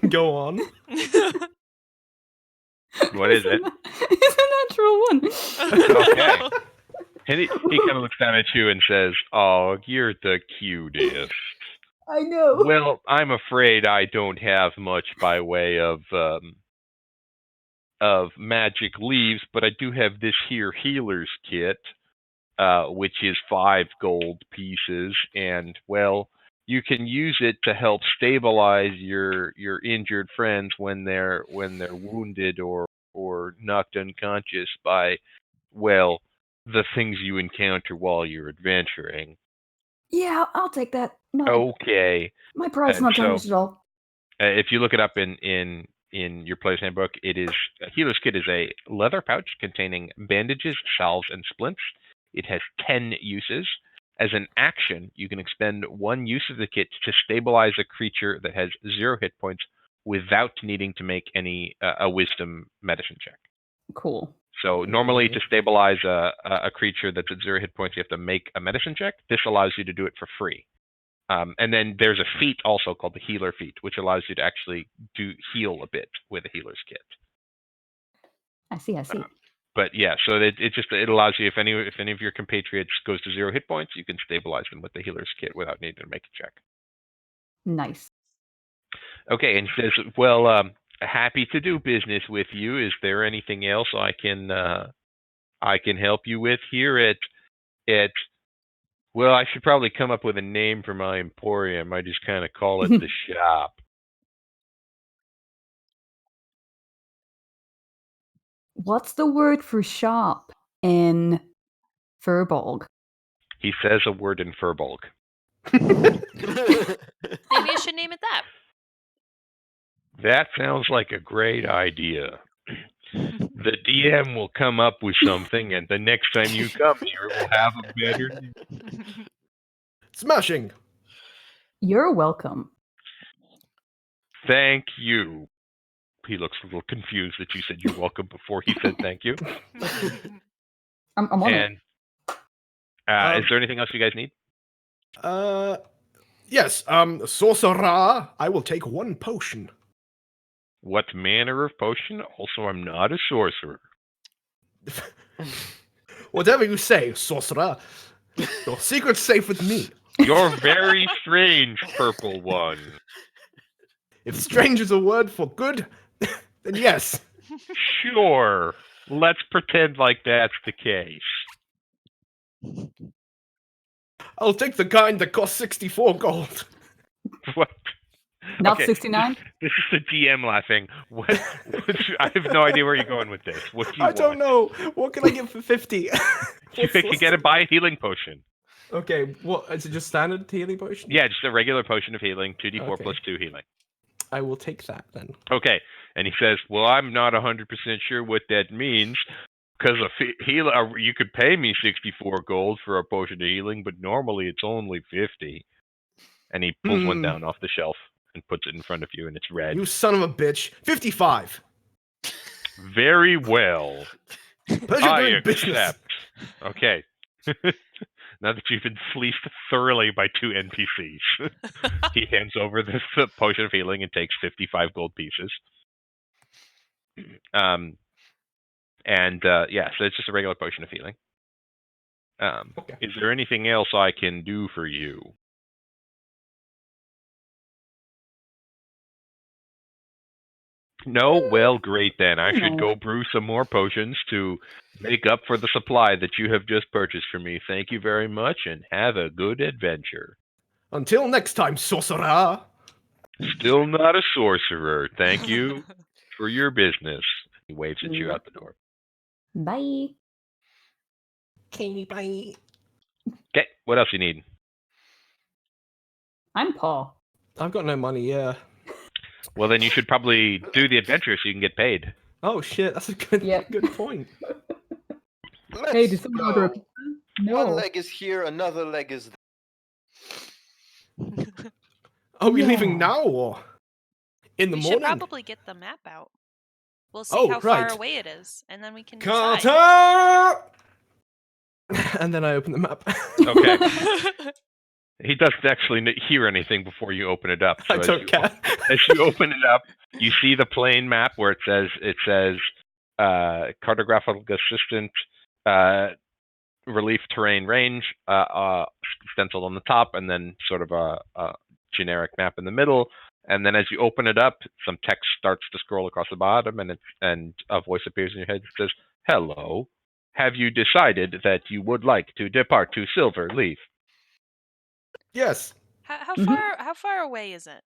Go on. What is it? It's a natural one. Okay. And he kind of looks down at you and says, "Oh, you're the cutest." I know. Well, I'm afraid I don't have much by way of magic leaves, but I do have this here healer's kit, which is 5 gold pieces, and well, you can use it to help stabilize your injured friends when they're wounded or knocked unconscious by, well, the things you encounter while you're adventuring. Yeah, I'll take that. No, Okay. my pride's and not so- damaged at all. If you look it up in your player's handbook, it is a healer's kit is a leather pouch containing bandages, salves, and splints. It has 10 uses. As an action, you can expend 1 use of the kit to stabilize a creature that has 0 hit points without needing to make any a wisdom medicine check. Cool. So normally to stabilize a creature that's at 0 hit points, you have to make a medicine check. This allows you to do it for free. And then there's a feat also called the healer feat, which allows you to actually heal a bit with a healer's kit. I see. But yeah, so it allows you, if any of your compatriots goes to 0 hit points, you can stabilize them with the healer's kit without needing to make a check. Nice. Okay, and he says, "Well, happy to do business with you. Is there anything else I can help you with here at well, I should probably come up with a name for my emporium. I just kind of call it the shop." What's the word for shop in Furbolg? He says a word in Furbolg. Maybe you should name it that. That sounds like a great idea. The DM will come up with something, and the next time you come here, we'll have a better name. Smashing. You're welcome. Thank you. He looks a little confused that you said you're welcome before he said thank you. I'm on it. And is there anything else you guys need? Yes. Sorcerer, I will take 1 potion. What manner of potion? Also, I'm not a sorcerer. Whatever you say, sorcerer. Your secret's safe with me. You're very strange, purple one. If strange is a word for good, then yes. Sure. Let's pretend like that's the case. I'll take the kind that costs 64 gold. What? Not Okay, 69? This is the GM laughing. What? I have no idea where you're going with this. What do you I want? don't know. What can I get for 50? You can get a buy a healing potion. Okay, what is it? Just standard healing potion? Yeah, just a regular potion of healing, 2d4 Okay. plus 2 healing. I will take that then. Okay, and he says, "Well, I'm not 100% sure what that means, because you could pay me 64 gold for a potion of healing, but normally it's only 50." And he pulls one down off the shelf and puts it in front of you, and it's red. You son of a bitch. 55. Very well. Pleasure I doing business. accept. Okay. Now that you've been fleeced thoroughly by 2 NPCs, he hands over this potion of healing and takes 55 gold pieces. So it's just a regular potion of healing. Okay. Is there anything else I can do for you? No? Well, great then. I should go brew some more potions to make up for the supply that you have just purchased for me. Thank you very much, and have a good adventure. Until next time, sorcerer. Still not a sorcerer. Thank you for your business. He waves at you out the door. Bye. Okay, bye. Okay, what else you need? I'm Paul. I've got no money, yeah. Well, then you should probably do the adventure so you can get paid. Oh shit, that's a good point. Let's Hey, did someone order a go. pizza? No. One leg is here, another leg is there. Are we Yeah. leaving now or in the We morning? should probably get the map out. We'll see Oh, how far right. away it is, and then we can decide. Carter! And then I open the map. Okay. He doesn't actually hear anything before you open it up. So I don't care. As you open it up, you see the plane map where it says cartographical assistant, relief terrain range, stenciled on the top, and then sort of a generic map in the middle. And then as you open it up, some text starts to scroll across the bottom, and a voice appears in your head that says, "Hello. Have you decided that you would like to depart to Silver Leaf?" Yes. How far away is it?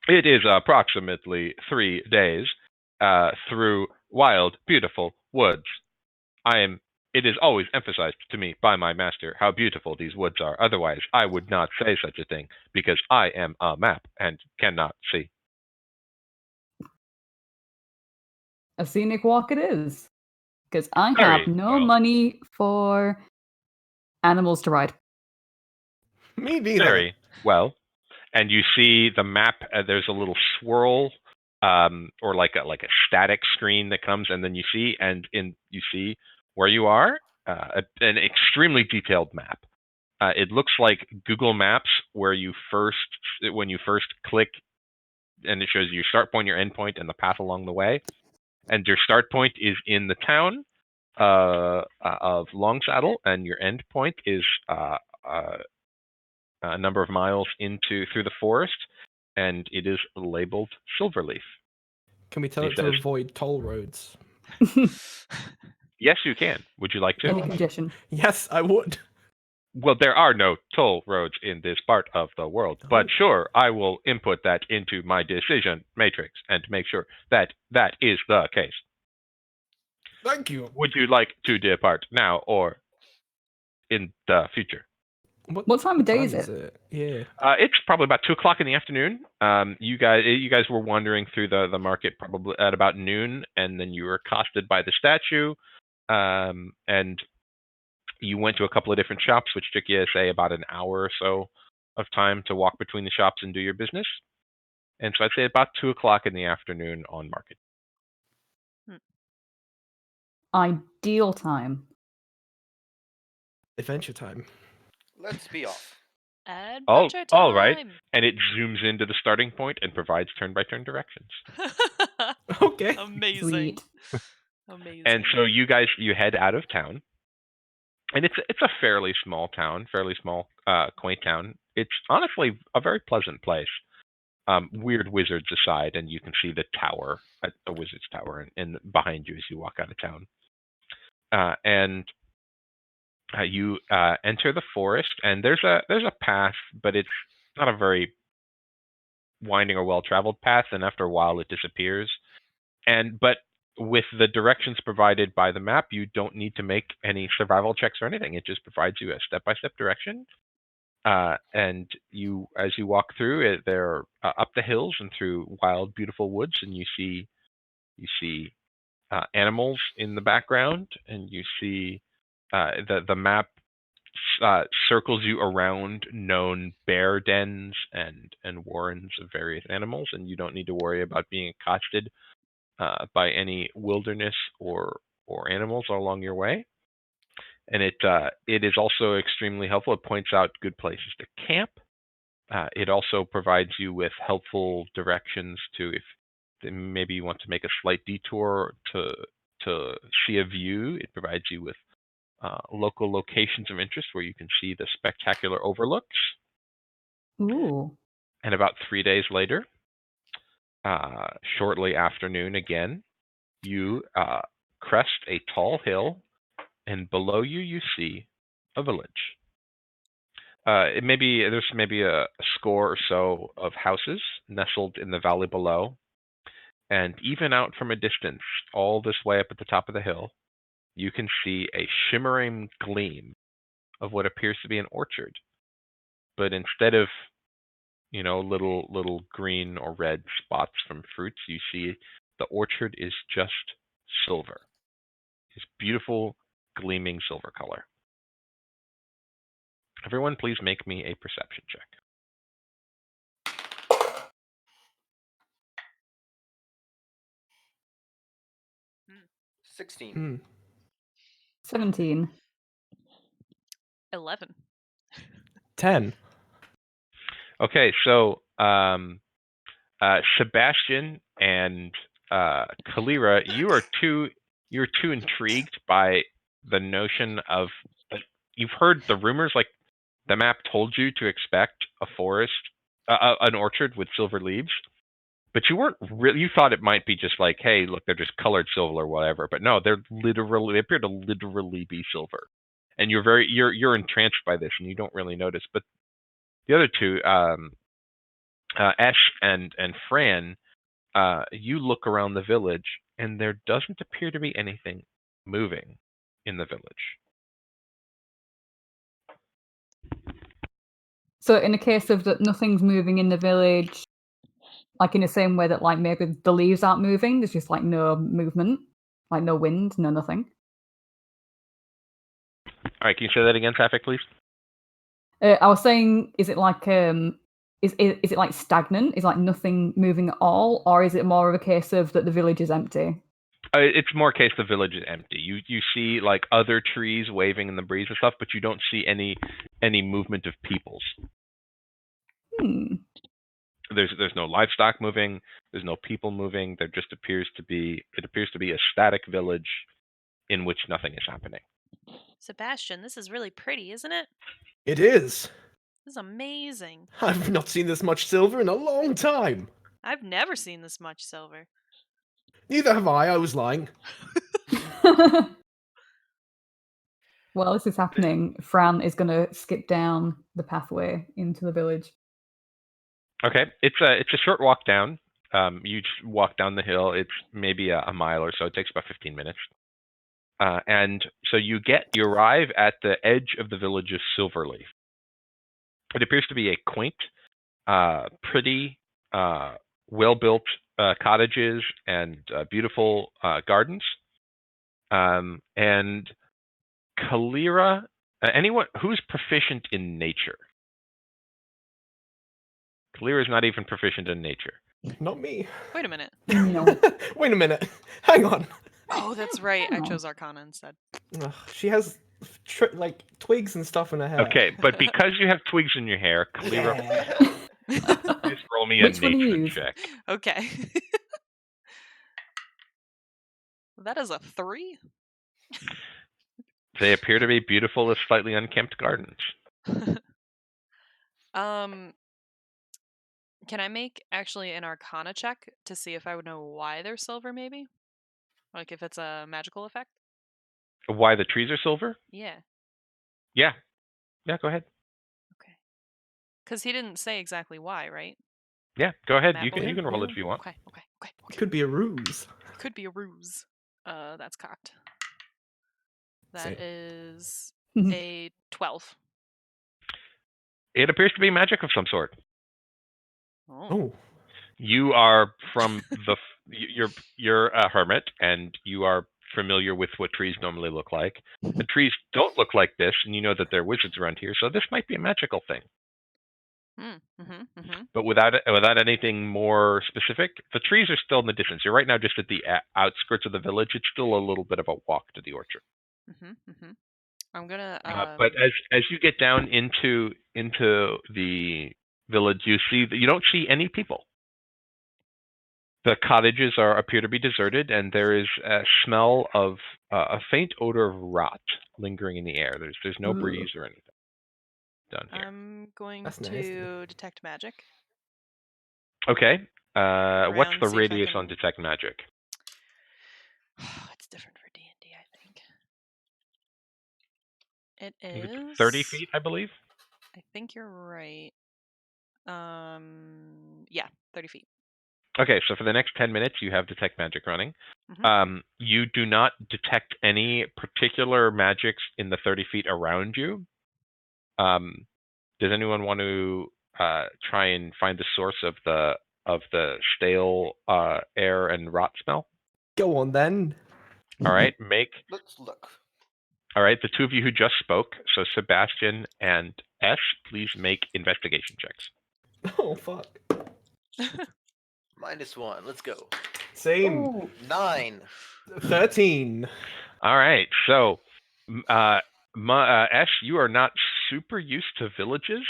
It is approximately 3 days through wild, beautiful woods. It is always emphasized to me by my master how beautiful these woods are. Otherwise, I would not say such a thing, because I am a map and cannot see. A scenic walk it is. Because I Very have no well. money for animals to ride. Me neither. Very well. And you see the map, there's a little swirl, or like a static screen that comes, and then you see where you are, an extremely detailed map. It looks like Google Maps, where when you first click, and it shows you your start point, your end point, and the path along the way. And your start point is in the town of Longsaddle, and your end point is a number of miles through the forest, and it is labeled Silverleaf. Can we tell He it to says- avoid toll roads? Yes, you can. Would you like to? Any condition. Yes, I would. Well, there are no toll roads in this part of the world, but sure, I will input that into my decision matrix and make sure that that is the case. Thank you. Would you like to depart now or in the future? What time of day is it? Yeah. It's probably about 2:00 in the afternoon. You guys were wandering through the market probably at about noon, and then you were accosted by the statue, and you went to a couple of different shops, which took you, say, about an hour or so of time to walk between the shops and do your business. And so I'd say about 2 o'clock in the afternoon on market. Ideal time. Adventure time. Let's be off. Adventure time. All right. And it zooms into the starting point and provides turn-by-turn directions. Okay. Amazing. Sweet. Amazing. And so you guys, you head out of town. And it's a fairly small town, quaint town. It's honestly a very pleasant place. Weird wizards aside, and you can see the tower, the wizard's tower, and behind you as you walk out of town. And you enter the forest, and there's a path, but it's not a very winding or well-traveled path. And after a while, it disappears. But with the directions provided by the map, you don't need to make any survival checks or anything. It just provides you a step-by-step direction. And you, as you walk through it, they're up the hills and through wild, beautiful woods, and you see animals in the background, and you see the map circles you around known bear dens and warrens of various animals, and you don't need to worry about being accosted by any wilderness or animals along your way. And it is also extremely helpful. It points out good places to camp. It also provides you with helpful directions to if maybe you want to make a slight detour to see a view. It provides you with local locations of interest where you can see the spectacular overlooks. Ooh. And about 3 days later, shortly after noon again, you crest a tall hill, and below you see a village. There's maybe a score or so of houses nestled in the valley below, and even out from a distance, all this way up at the top of the hill, you can see a shimmering gleam of what appears to be an orchard. But instead of little green or red spots from fruits, you see the orchard is just silver. It's beautiful, gleaming silver color. Everyone, please make me a perception check. 16. 17. 11. 10. Okay, so Sebastian and Kalira, you're too intrigued by the notion of you've heard the rumors, like the map told you to expect a forest, an orchard with silver leaves, but you weren't really. You thought it might be just like, hey, look, they're just colored silver or whatever. But no, they appear to literally be silver, and you're entranced by this, and you don't really notice. But the other two, Esh and Fran, you look around the village, and there doesn't appear to be anything moving in the village. So in a case of that nothing's moving in the village, like in the same way that like maybe the leaves aren't moving, there's just like no movement, like no wind, no nothing. All right, can you say that again, Safik, please? I was saying, is it like is it like stagnant? Is like nothing moving at all, or is it more of a case of that the village is empty? It's more case the village is empty. You see like other trees waving in the breeze and stuff, but you don't see any movement of peoples. There's no livestock moving. There's no people moving. There just appears to be a static village in which nothing is happening. Sebastian, this is really pretty, isn't it? It is. This is amazing. I've not seen this much silver in a long time. I've never seen this much silver. Neither have I was lying. While this is happening, Fran is going to skip down the pathway into the village. Okay, it's a short walk down. You just walk down the hill. It's maybe a mile or so. It takes about 15 minutes. And so you arrive at the edge of the village of Silverleaf. It appears to be a quaint, pretty, well-built cottages and beautiful gardens. And Kalira, anyone who's proficient in nature? Kalira's not even proficient in nature. Not me. Wait a minute. No. Wait a minute. Hang on. Oh, that's right. I Oh. chose Arcana instead. Ugh, she has like twigs and stuff in her hair. Okay, but because you have twigs in your hair, Kalira, Yeah. please roll me a Which one do you nature use? check. Okay. That is a 3. They appear to be beautiful as slightly unkempt gardens. Can I make actually an Arcana check to see if I would know why they're silver? Maybe, like if it's a magical effect. Why the trees are silver? Yeah. Yeah. Yeah, go ahead. Okay. Because he didn't say exactly why, right? Yeah, go ahead. Map You can builder? roll it if you want. Okay. Could be a ruse. Could be a ruse. That's cocked. That Same. is a 12. It appears to be magic of some sort. Oh. You are from the you're a hermit and you are familiar with what trees normally look like. The trees don't look like this, and you know that there are wizards around here, so this might be a magical thing. But without anything more specific, the trees are still in the distance. You're right now just at the outskirts of the village. It's still a little bit of a walk to the orchard. I'm gonna. But as you get down into the village, you see that you don't see any people. The cottages appear to be deserted, and there is a smell of a faint odor of rot lingering in the air. There's no breeze or anything down here. I'm going That's to nasty. detect magic. Okay. What's Around, the see if I radius can- on detect magic? It's different for D&D, I think. It I think is it's 30 feet, I believe. I think you're right. Yeah, 30 feet. Okay, so for the next 10 minutes, you have detect magic running. You do not detect any particular magics in the 30 feet around you. Does anyone want to try and find the source of the stale air and rot smell? Go on then. All right, Let's look. All right, the two of you who just spoke, so Sebastian and Esh, please make investigation checks. Oh fuck. -1. Let's go. Same. Ooh. 9. 13. All right, so Esh, you are not super used to villages,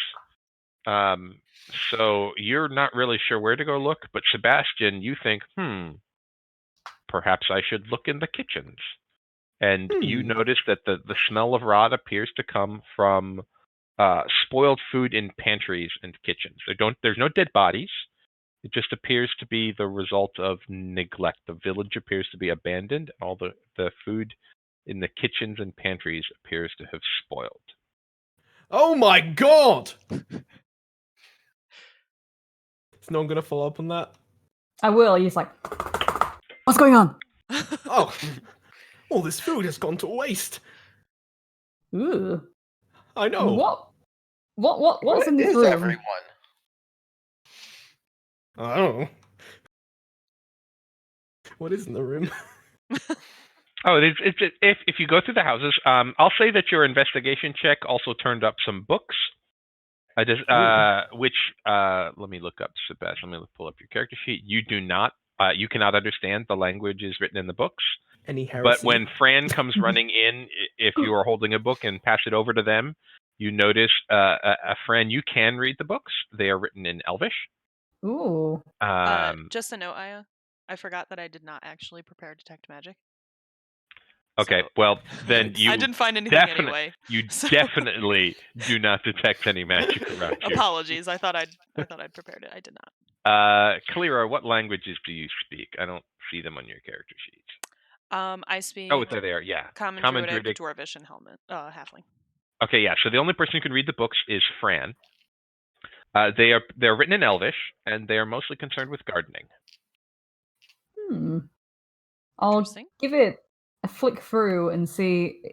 so you're not really sure where to go look. But Sebastian, you think, perhaps I should look in the kitchens. And you notice that the smell of rot appears to come from spoiled food in pantries and kitchens. There's no dead bodies. It just appears to be the result of neglect. The village appears to be abandoned. All the food in the kitchens and pantries appears to have spoiled. Oh my god! Is no one gonna follow up on that? I will. He's like, what's going on? Oh, all this food has gone to waste. Ooh. I know. What's in this is room? everyone? I don't know. What is in the room? Oh, if you go through the houses, I'll say that your investigation check also turned up some books. Let me look up, Sebastian. Let me pull up your character sheet. You do not. You cannot understand the languages written in the books. Any heresy? But when Fran comes running in, if you are holding a book and pass it over to them, you notice, Fran, you can read the books. They are written in Elvish. Ooh. Just a note, Aaya. I forgot that I did not actually prepare detect magic. Okay, So, well then you I didn't find anything anyway. You definitely do not detect any magic around you. Apologies. I thought I'd prepared it. I did not. Kalira, what languages do you speak? I don't see them on your character sheets. I speak. Oh, there they are. Yeah, Common, Druidic, Dwarvish, and Halfling. Okay, yeah. So the only person who can read the books is Fran. They're written in Elvish, and they are mostly concerned with gardening. I'll give it a flick through and see.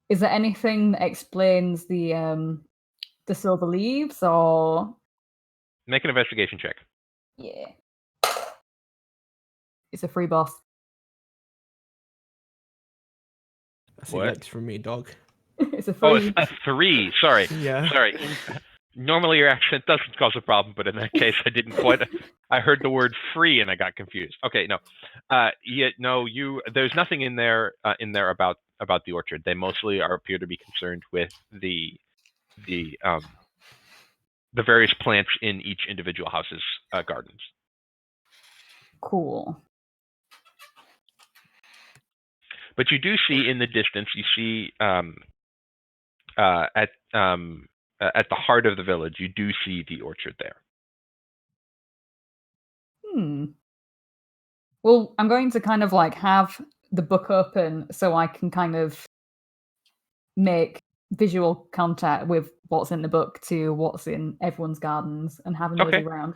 Is there anything that explains the silver leaves, or make an investigation check? Yeah, it's a free boss. I see legs from me, dog. It's a free. Oh, it's a 3. Sorry. Yeah. Sorry. Normally your accent doesn't cause a problem, but in that case, I didn't quite. I heard the word free and I got confused. Okay, no, there's nothing in there about the orchard. They mostly appear to be concerned with the various plants in each individual house's gardens. Cool. But you do see in the distance, you see at the heart of the village, you do see the orchard there. Well, I'm going to kind of like have the book open so I can kind of make visual contact with what's in the book to what's in everyone's gardens and have a nosy Okay. around.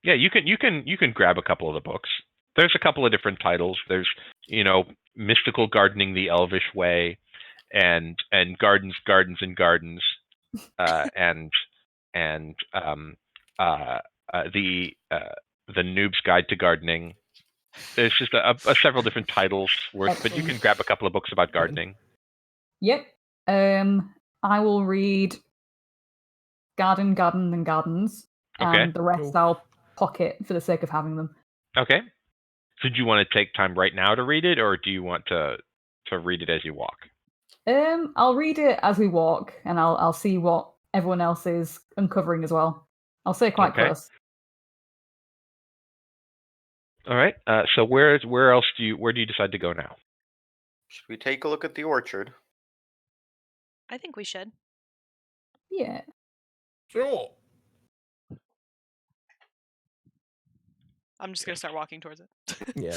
Yeah, you can grab a couple of the books. There's a couple of different titles. There's Mystical Gardening the Elvish Way, and Gardens and Gardens, and the Noob's Guide to Gardening. There's just several different titles worth, but you can grab a couple of books about gardening. Yep. I will read Garden, and Gardens, Okay. and the rest I'll pocket for the sake of having them. Okay. So do you want to take time right now to read it, or do you want to read it as you walk? I'll read it as we walk, and I'll see what everyone else is uncovering as well. I'll stay quite close. All right. So where do you decide to go now? Should we take a look at the orchard? I think we should. Yeah. Sure. I'm just gonna start walking towards it. Yeah.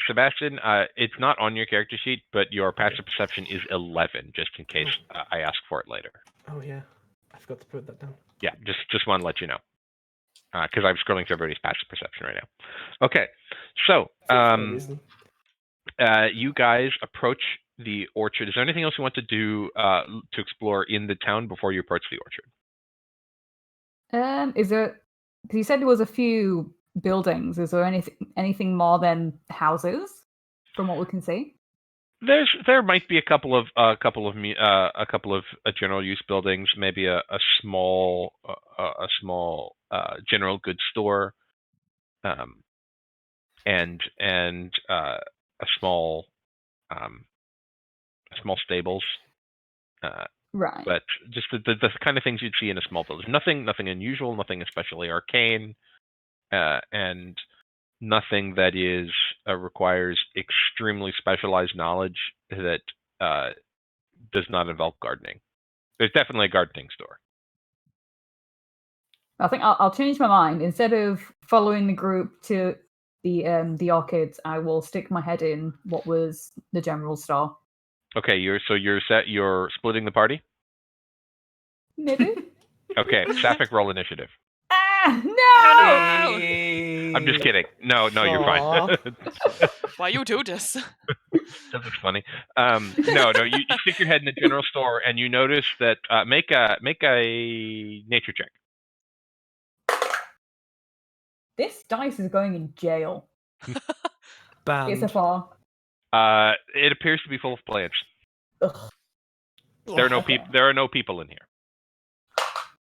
Sebastian, it's not on your character sheet, but your passive perception is 11, just in case I ask for it later. Oh yeah, I forgot to put that down. Yeah, just want to let you know, because I'm scrolling through everybody's passive perception right now. Okay, so you guys approach the orchard. Is there anything else you want to do to explore in the town before you approach the orchard? Is there? Because you said there was a few buildings. Is there anything more than houses, from what we can see? There might be a couple of general use buildings, maybe a small general goods store, and a small stables. Right. But just the kind of things you'd see in a small village. Nothing unusual, nothing especially arcane, and nothing that requires extremely specialized knowledge that does not involve gardening. There's definitely a gardening store. I think I'll change my mind. Instead of following the group to the orchids, I will stick my head in what was the general store. Okay, you're splitting the party? Maybe. Okay, Sapphic, roll initiative. No! I'm just kidding. No, you're fine. Why you do this? That was funny. No, you stick your head in the general store and you notice that make a nature check. This dice is going in jail. Banned. It's a 4. It appears to be full of plants. Ugh. There are no people in here.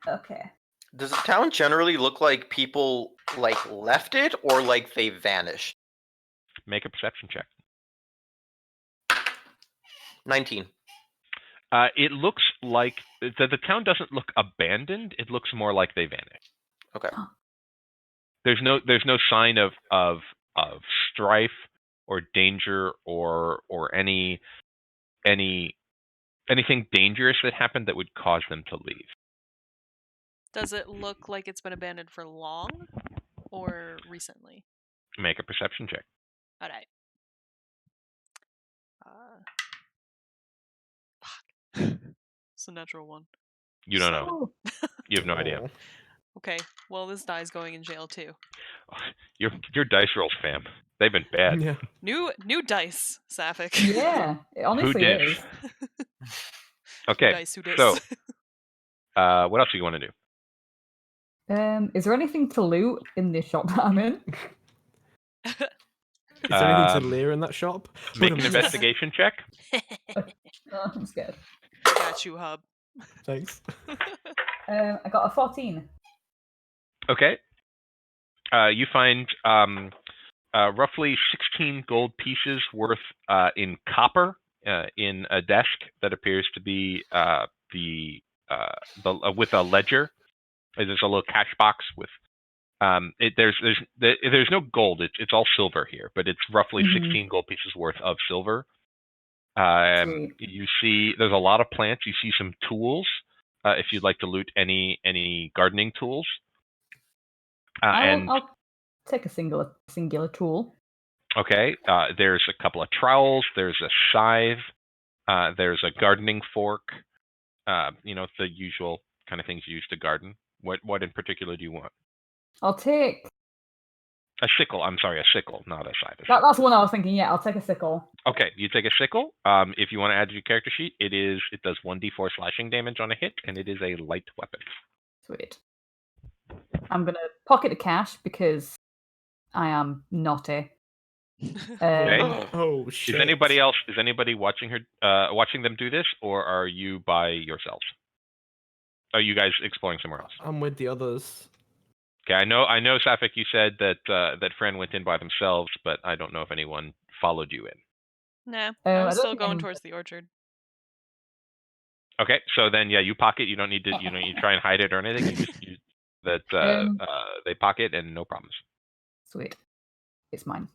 Okay. Does the town generally look like people left it or like they vanished? Make a perception check. 19. It looks like the town doesn't look abandoned. It looks more like they vanished. Okay. There's no sign of strife or danger or anything dangerous that happened that would cause them to leave. Does it look like it's been abandoned for long or recently? Make a perception check. All right. Fuck. It's a natural one. You don't know. You have no idea. Okay. Well, this die's going in jail too. Your dice rolls, fam. They've been bad. Yeah. New dice, Sapphic. Yeah, it honestly is. Okay. Dice, who dis? So, what else do you want to do? Is there anything to loot in this shop that I'm in? Is there anything to leer in that shop? Make an investigation check. Oh, I'm scared. Got you, Hub. Thanks. I got a 14. Okay. You find roughly 16 gold pieces worth in copper in a desk that appears to be with a ledger. There's a little cash box with there's no gold. It's all silver here, but it's roughly 16 gold pieces worth of silver. Sweet. You see, there's a lot of plants. You see some tools. If you'd like to loot any gardening tools. I'll take a singular tool. Okay, there's a couple of trowels. There's a scythe. There's a gardening fork. The usual kind of things used to garden. What in particular do you want? I'll take... A sickle. I'm sorry, a sickle, not a scythe. That's the one I was thinking. Yeah, I'll take a sickle. Okay, you take a sickle. If you want to add to your character sheet, it does 1d4 slashing damage on a hit, and it is a light weapon. Sweet. I'm gonna pocket the cash because I am naughty. Okay. Oh shit! Is anybody watching them do this, or are you by yourselves? Are you guys exploring somewhere else? I'm with the others. Okay, I know, Safik, you said that Fran went in by themselves, but I don't know if anyone followed you in. Nah, I I'm don't still think going anyone- towards the orchard. Okay, so then you pocket. You don't need to try and hide it or anything. You just use that they pocket and no problems. Sweet. It's mine.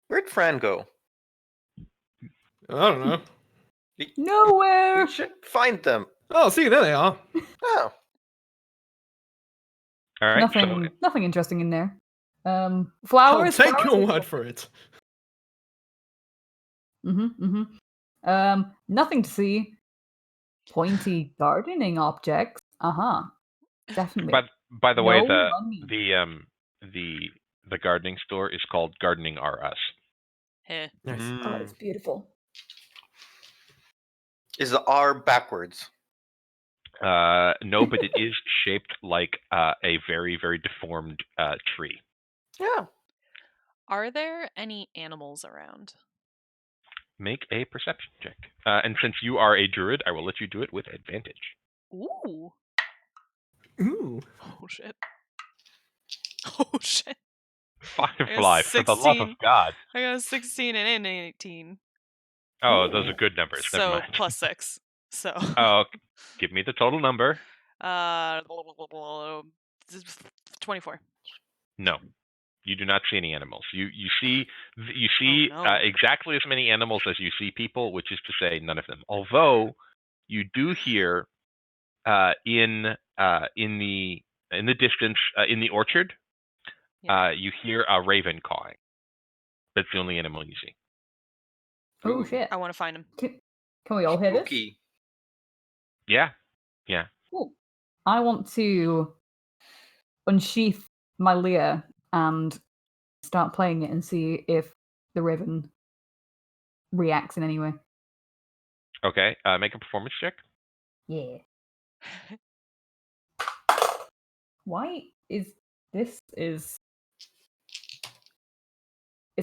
Where'd Fran go? I don't know. Nowhere. You should find them. Oh, see, there they are. Oh. All right. Nothing interesting in there. I'll Flowers. take your word for it. Nothing to see. Pointy gardening objects. Definitely. But by the way, No money. the gardening store is called Gardening R Us. Heh. Nice. Oh, it's beautiful. Is the R backwards? No, but it is shaped like a very, very deformed tree. Yeah. Are there any animals around? Make a perception check. And since you are a druid, I will let you do it with advantage. Ooh. Ooh. Oh shit. Oh shit. Firefly, for the love of God. I got a 16 and an 18. Oh, those are good numbers. Never So mind. plus 6. So. Oh, give me the total number. 24. No, you do not see any animals. You see exactly as many animals as you see people, which is to say, none of them. Although you do hear in the distance in the orchard, you hear a raven cawing. That's the only animal you see. Oh shit! I want to find him. Can we all hear this? Spooky. Yeah. Cool. I want to unsheath my lyre and start playing it and see if the raven reacts in any way. Okay. Make a performance check. Yeah. Why is this? It's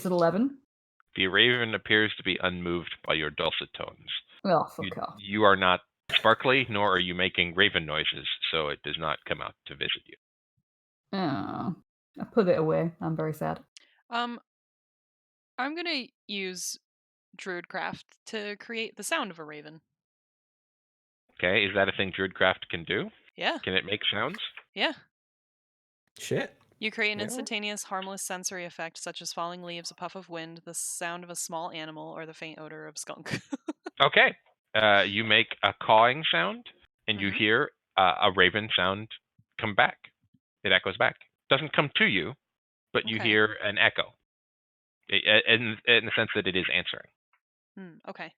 an 11. The raven appears to be unmoved by your dulcet tones. Oh, fuck off. You are not sparkly, nor are you making raven noises, so it does not come out to visit you. Oh, I put it away. I'm very sad. I'm gonna use Druidcraft to create the sound of a raven. Okay, is that a thing Druidcraft can do? Yeah. Can it make sounds? Yeah. Shit. You create an Yeah. instantaneous, harmless sensory effect such as falling leaves, a puff of wind, the sound of a small animal, or the faint odor of skunk. Okay. You make a cawing sound, and you hear a raven sound come back. It echoes back. Doesn't come to you, but you hear an echo. In the sense that it is answering. Okay.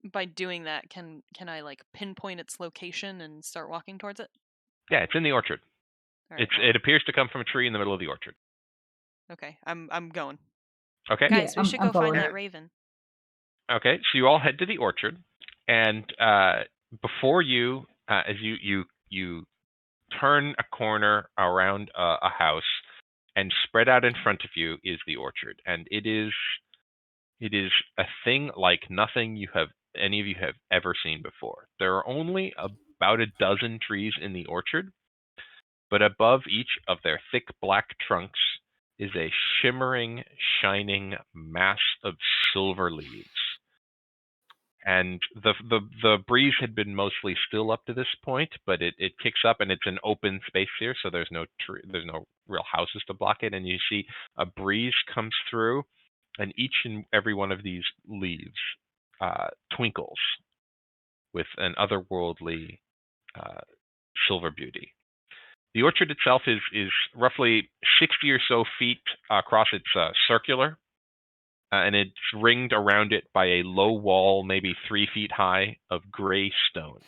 By doing that, can I like pinpoint its location and start walking towards it? Yeah, it's in the orchard. Right, It appears to come from a tree in the middle of the orchard. Okay, I'm going. Okay. Guys, Yeah, we should I'm go find following. that raven. Okay, so you all head to the orchard, and before you, as you turn a corner around a house, and spread out in front of you is the orchard, and it is It is a thing like nothing any of you have ever seen before. There are only about a dozen trees in the orchard, but above each of their thick black trunks is a shimmering, shining mass of silver leaves. And the breeze had been mostly still up to this point, but it kicks up, and it's an open space here, so there's no real houses to block it. And you see a breeze comes through, and each and every one of these leaves twinkles with an otherworldly silver beauty. The orchard itself is roughly 60 or so feet across. It's circular, and it's ringed around it by a low wall, maybe 3 feet high, of gray stone.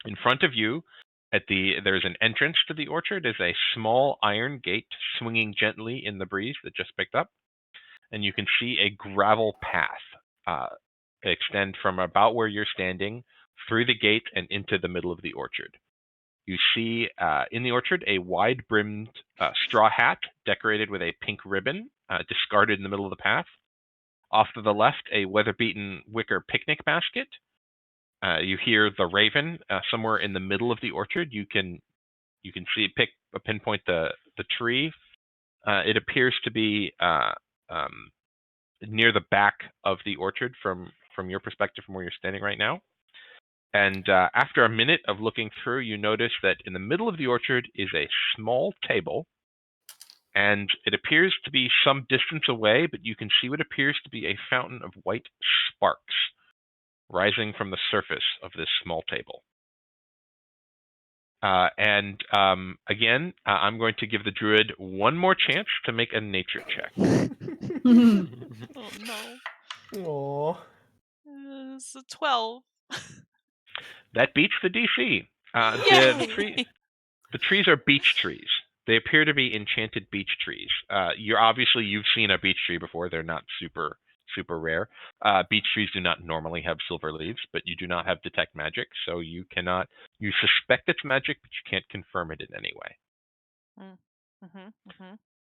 In front of you, there's an entrance to the orchard, is a small iron gate swinging gently in the breeze that just picked up, and you can see a gravel path extend from about where you're standing through the gate and into the middle of the orchard. You see in the orchard a wide-brimmed straw hat decorated with a pink ribbon discarded in the middle of the path. Off to the left, a weather-beaten wicker picnic basket. You hear the raven somewhere in the middle of the orchard. You can pinpoint the tree. It appears to be near the back of the orchard from your perspective, from where you're standing right now. And after a minute of looking through, you notice that in the middle of the orchard is a small table, and it appears to be some distance away, but you can see what appears to be a fountain of white sparks rising from the surface of this small table. Again, I'm going to give the druid one more chance to make a nature check. Oh no. Aww. It's a 12. That beats the DC. Yay! The trees are beech trees. They appear to be enchanted beech trees. You've seen a beech tree before. They're not super rare. Beech trees do not normally have silver leaves, but you do not have detect magic, so you suspect it's magic, but you can't confirm it in any way.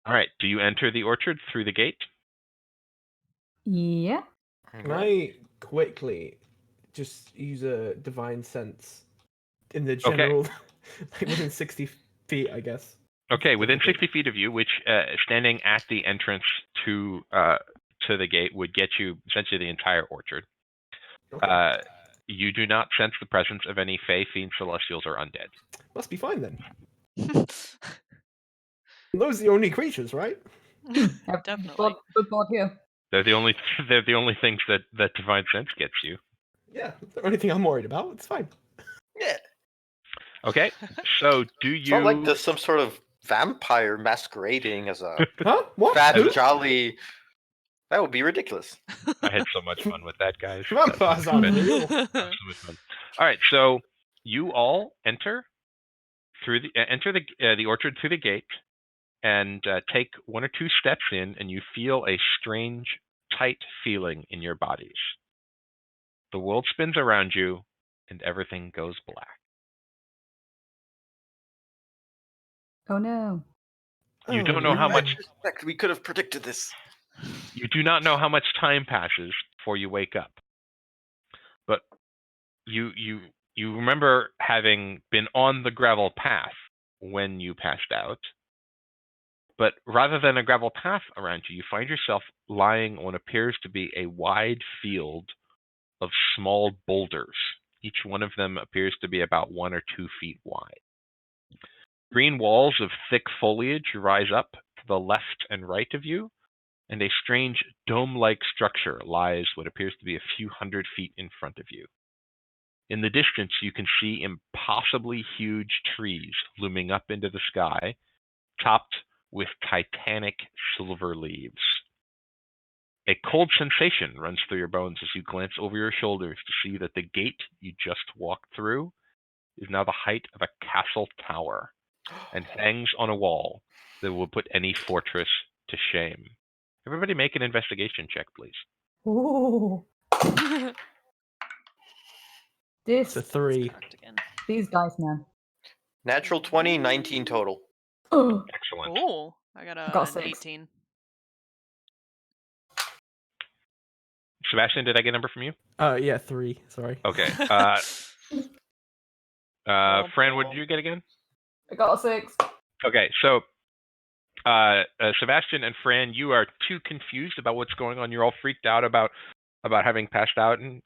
All right. Do you enter the orchard through the gate? Yeah. Can I quickly just use a divine sense in the general, like within 60 feet, I guess? Okay, within 60 feet of you, which standing at the entrance to the gate would get you essentially the entire orchard. Okay. You do not sense the presence of any fae, fiends, celestials, or undead. Must be fine then. Those are the only creatures, right? Definitely. Good board here. They're the only things that divine sense gets you. Yeah, the only thing I'm worried about. It's fine. Yeah. Okay, so do you? It's not like there's some sort of vampire masquerading as a What? fat, jolly. That would be ridiculous. I had so much fun with that, guys. Vampires aren't real. So much fun. All right, so you all enter the orchard through the gate, and take 1 or 2 steps in, and you feel a strange, tight feeling in your bodies. The world spins around you, and everything goes black. Oh no. You don't know how much. We could have predicted this. You do not know how much time passes before you wake up. But you remember having been on the gravel path when you passed out. But rather than a gravel path around you, you find yourself lying on what appears to be a wide field of small boulders. Each one of them appears to be about 1 or 2 feet wide. Green walls of thick foliage rise up to the left and right of you, and a strange dome-like structure lies what appears to be a few hundred feet in front of you. In the distance, you can see impossibly huge trees looming up into the sky, topped with titanic silver leaves. A cold sensation runs through your bones as you glance over your shoulders to see that the gate you just walked through is now the height of a castle tower and hangs on a wall that will put any fortress to shame. Everybody make an investigation check, please. Ooh. It's a 3. These dice, man. Natural 20, 19 total. Oh. Excellent. Oh, I got Got an 6. 18. Sebastian, did I get a number from you? Yeah, 3. Sorry. Okay. Fran, what did you get again? I got a 6. Okay, so Sebastian and Fran, you are too confused about what's going on. You're all freaked out about having passed out, and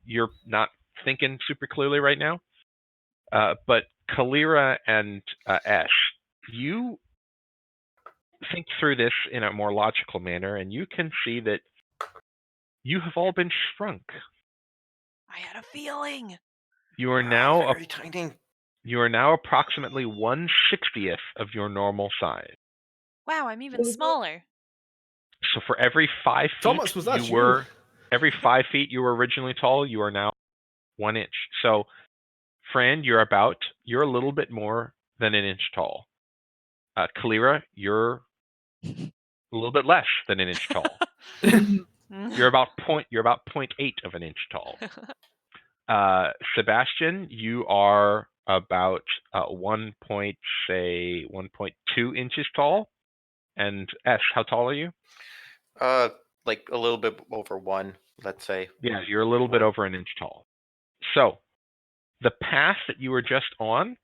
you're not thinking super clearly right now. But Kalira and Esh, you think through this in a more logical manner, and you can see that you have all been shrunk. I had a feeling. You are now very tiny. You are now approximately 1/60th of your normal size. Wow, I'm even smaller. So for every 5 feet Thomas, was that you? every 5 feet you were originally tall, you are now 1 inch. So, Fran, you're a little bit more than an inch tall. Kalira, you're a little bit less than an inch tall. You're about 0.8 of an inch tall. Sebastian, you are about 1.2 inches tall. And Esh, how tall are you? Like a little bit over 1, let's say. Yeah, you're a little bit over an inch tall. So, the path that you were just on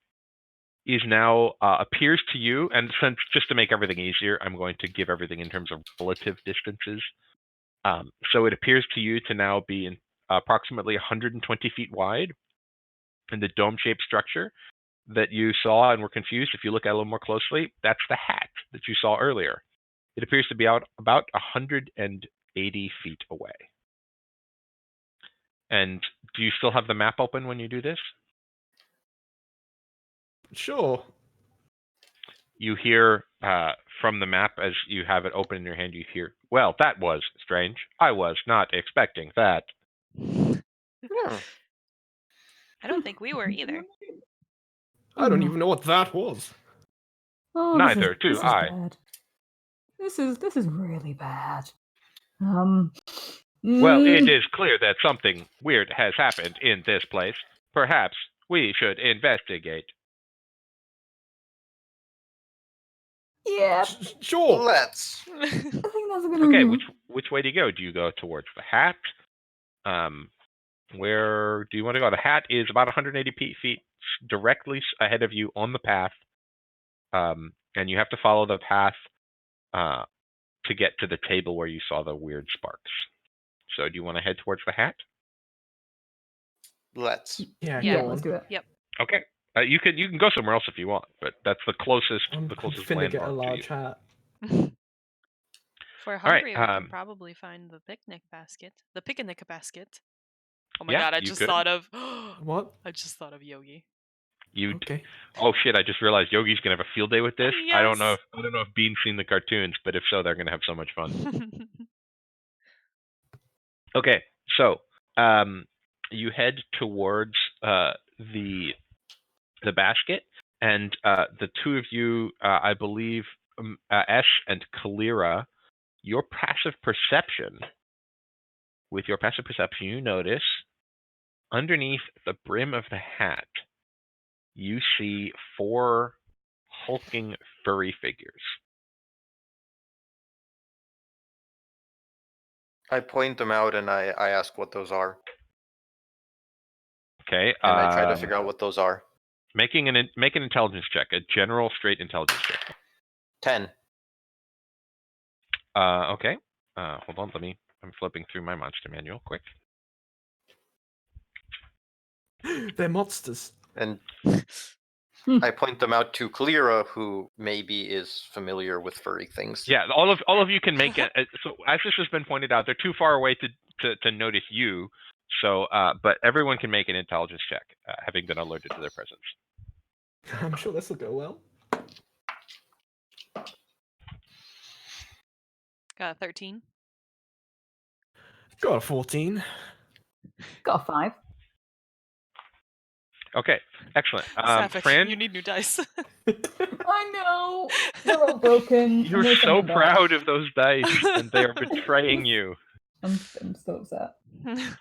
is now appears to you, and since just to make everything easier, I'm going to give everything in terms of relative distances. So it appears to you to now be in approximately 120 feet wide, and the dome-shaped structure that you saw and were confused, if you look at it a little more closely, that's the hat that you saw earlier. It appears to be out about 180 feet away. And do you still have the map open when you do this? Sure. You hear from the map as you have it open in your hand, you hear, well, that was strange. I was not expecting that. I don't think we were either. I don't even know what that was. Oh, Neither do this is I. bad. This is really bad. Well, it is clear that something weird has happened in this place. Perhaps we should investigate. Yeah, Sure. Let's. I think that's a good Okay, idea. which way do you go? Do you go towards the hat? Where do you want to go? The hat is about 180 feet directly ahead of you on the path, and you have to follow the path to get to the table where you saw the weird sparks. So do you want to head towards the hat? Let's. Yeah, Yeah, go let's on. do it. Yep. Okay. You can go somewhere else if you want, but that's the closest I'm finna get a landmark to you. large hat. If we're All right, hungry, we can probably find the picnic basket. The picnic basket. Oh my Yeah, god, I you just could. thought of What? I just thought of Yogi. Okay. Oh shit! I just realized Yogi's gonna have a field day with this. Yes. I don't know if Bean's seen the cartoons, but if so, they're gonna have so much fun. Okay, so you head towards the basket, and the two of you, I believe, Esh and Kalira, with your passive perception, you notice underneath the brim of the hat, you see 4 hulking furry figures. I point them out and I ask what those are. Okay. And I try to figure out what those are. Make an intelligence check, a general straight intelligence check. 10. Okay. Hold on, I'm flipping through my monster manual quick. They're monsters. And I point them out to Kalira, who maybe is familiar with furry things. Yeah, all of you can make it. So as this has been pointed out, they're too far away to notice you. So, but everyone can make an intelligence check, having been alerted to their presence. I'm sure this will go well. Got a 13. Got a 14. Got a 5. Okay, excellent. Sapphic, Fran, you need new dice. I know. They're all broken. you're I'm gonna send so them back. proud of those dice, and they are betraying you. I'm so upset.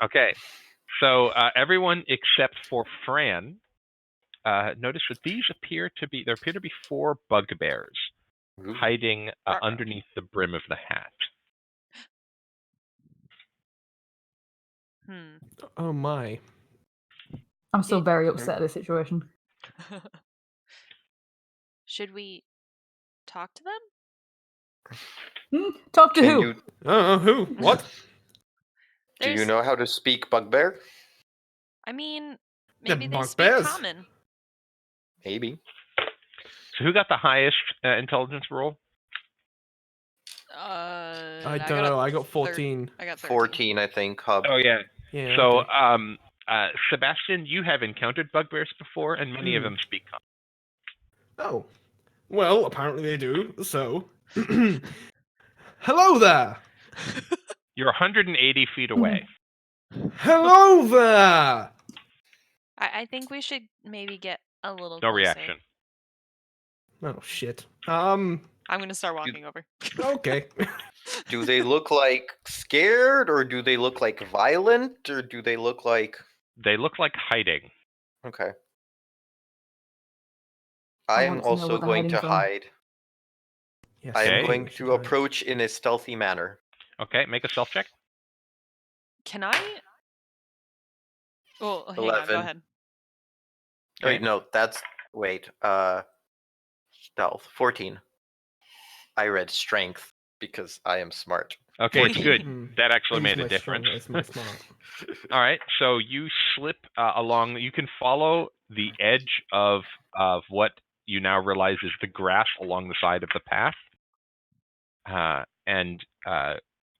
Okay, so everyone except for Fran, notice that there appear to be 4 bugbears hiding underneath the brim of the hat. Oh my. I'm still very upset at this situation. Should we talk to them? Talk to Can who? you Who? What? do you There's- know how to speak bugbear? I mean, The maybe they speak bugbears? common. Maybe. So who got the highest intelligence roll? I don't know. I got 14. I got 13. 14, I think. Hub. Oh yeah. Yeah. So okay. Sebastian, you have encountered bugbears before, and many of them speak common. Oh. Well, apparently they do. So. Hello there. You're 180 feet away. Hello there. I think we should maybe get a little No closer. reaction. Oh shit. I'm gonna start walking over. Okay. Do they look like scared, or do they look like violent, or do they look like... They look like hiding. Okay. I I'm want to know also what they're going hiding to from. hide. Yes, I am Okay. going we should to hide. approach in a stealthy manner. Okay, make a stealth check. Can I? Oh, hang on. 11. Go ahead. Wait, no, that's... Wait, stealth. 14. I read strength, because I am smart. Okay, 14. good. Hmm. That actually He's made my a difference. It's my smart. All right, so you slip along. You can follow the edge of what you now realize is the grass along the side of the path, and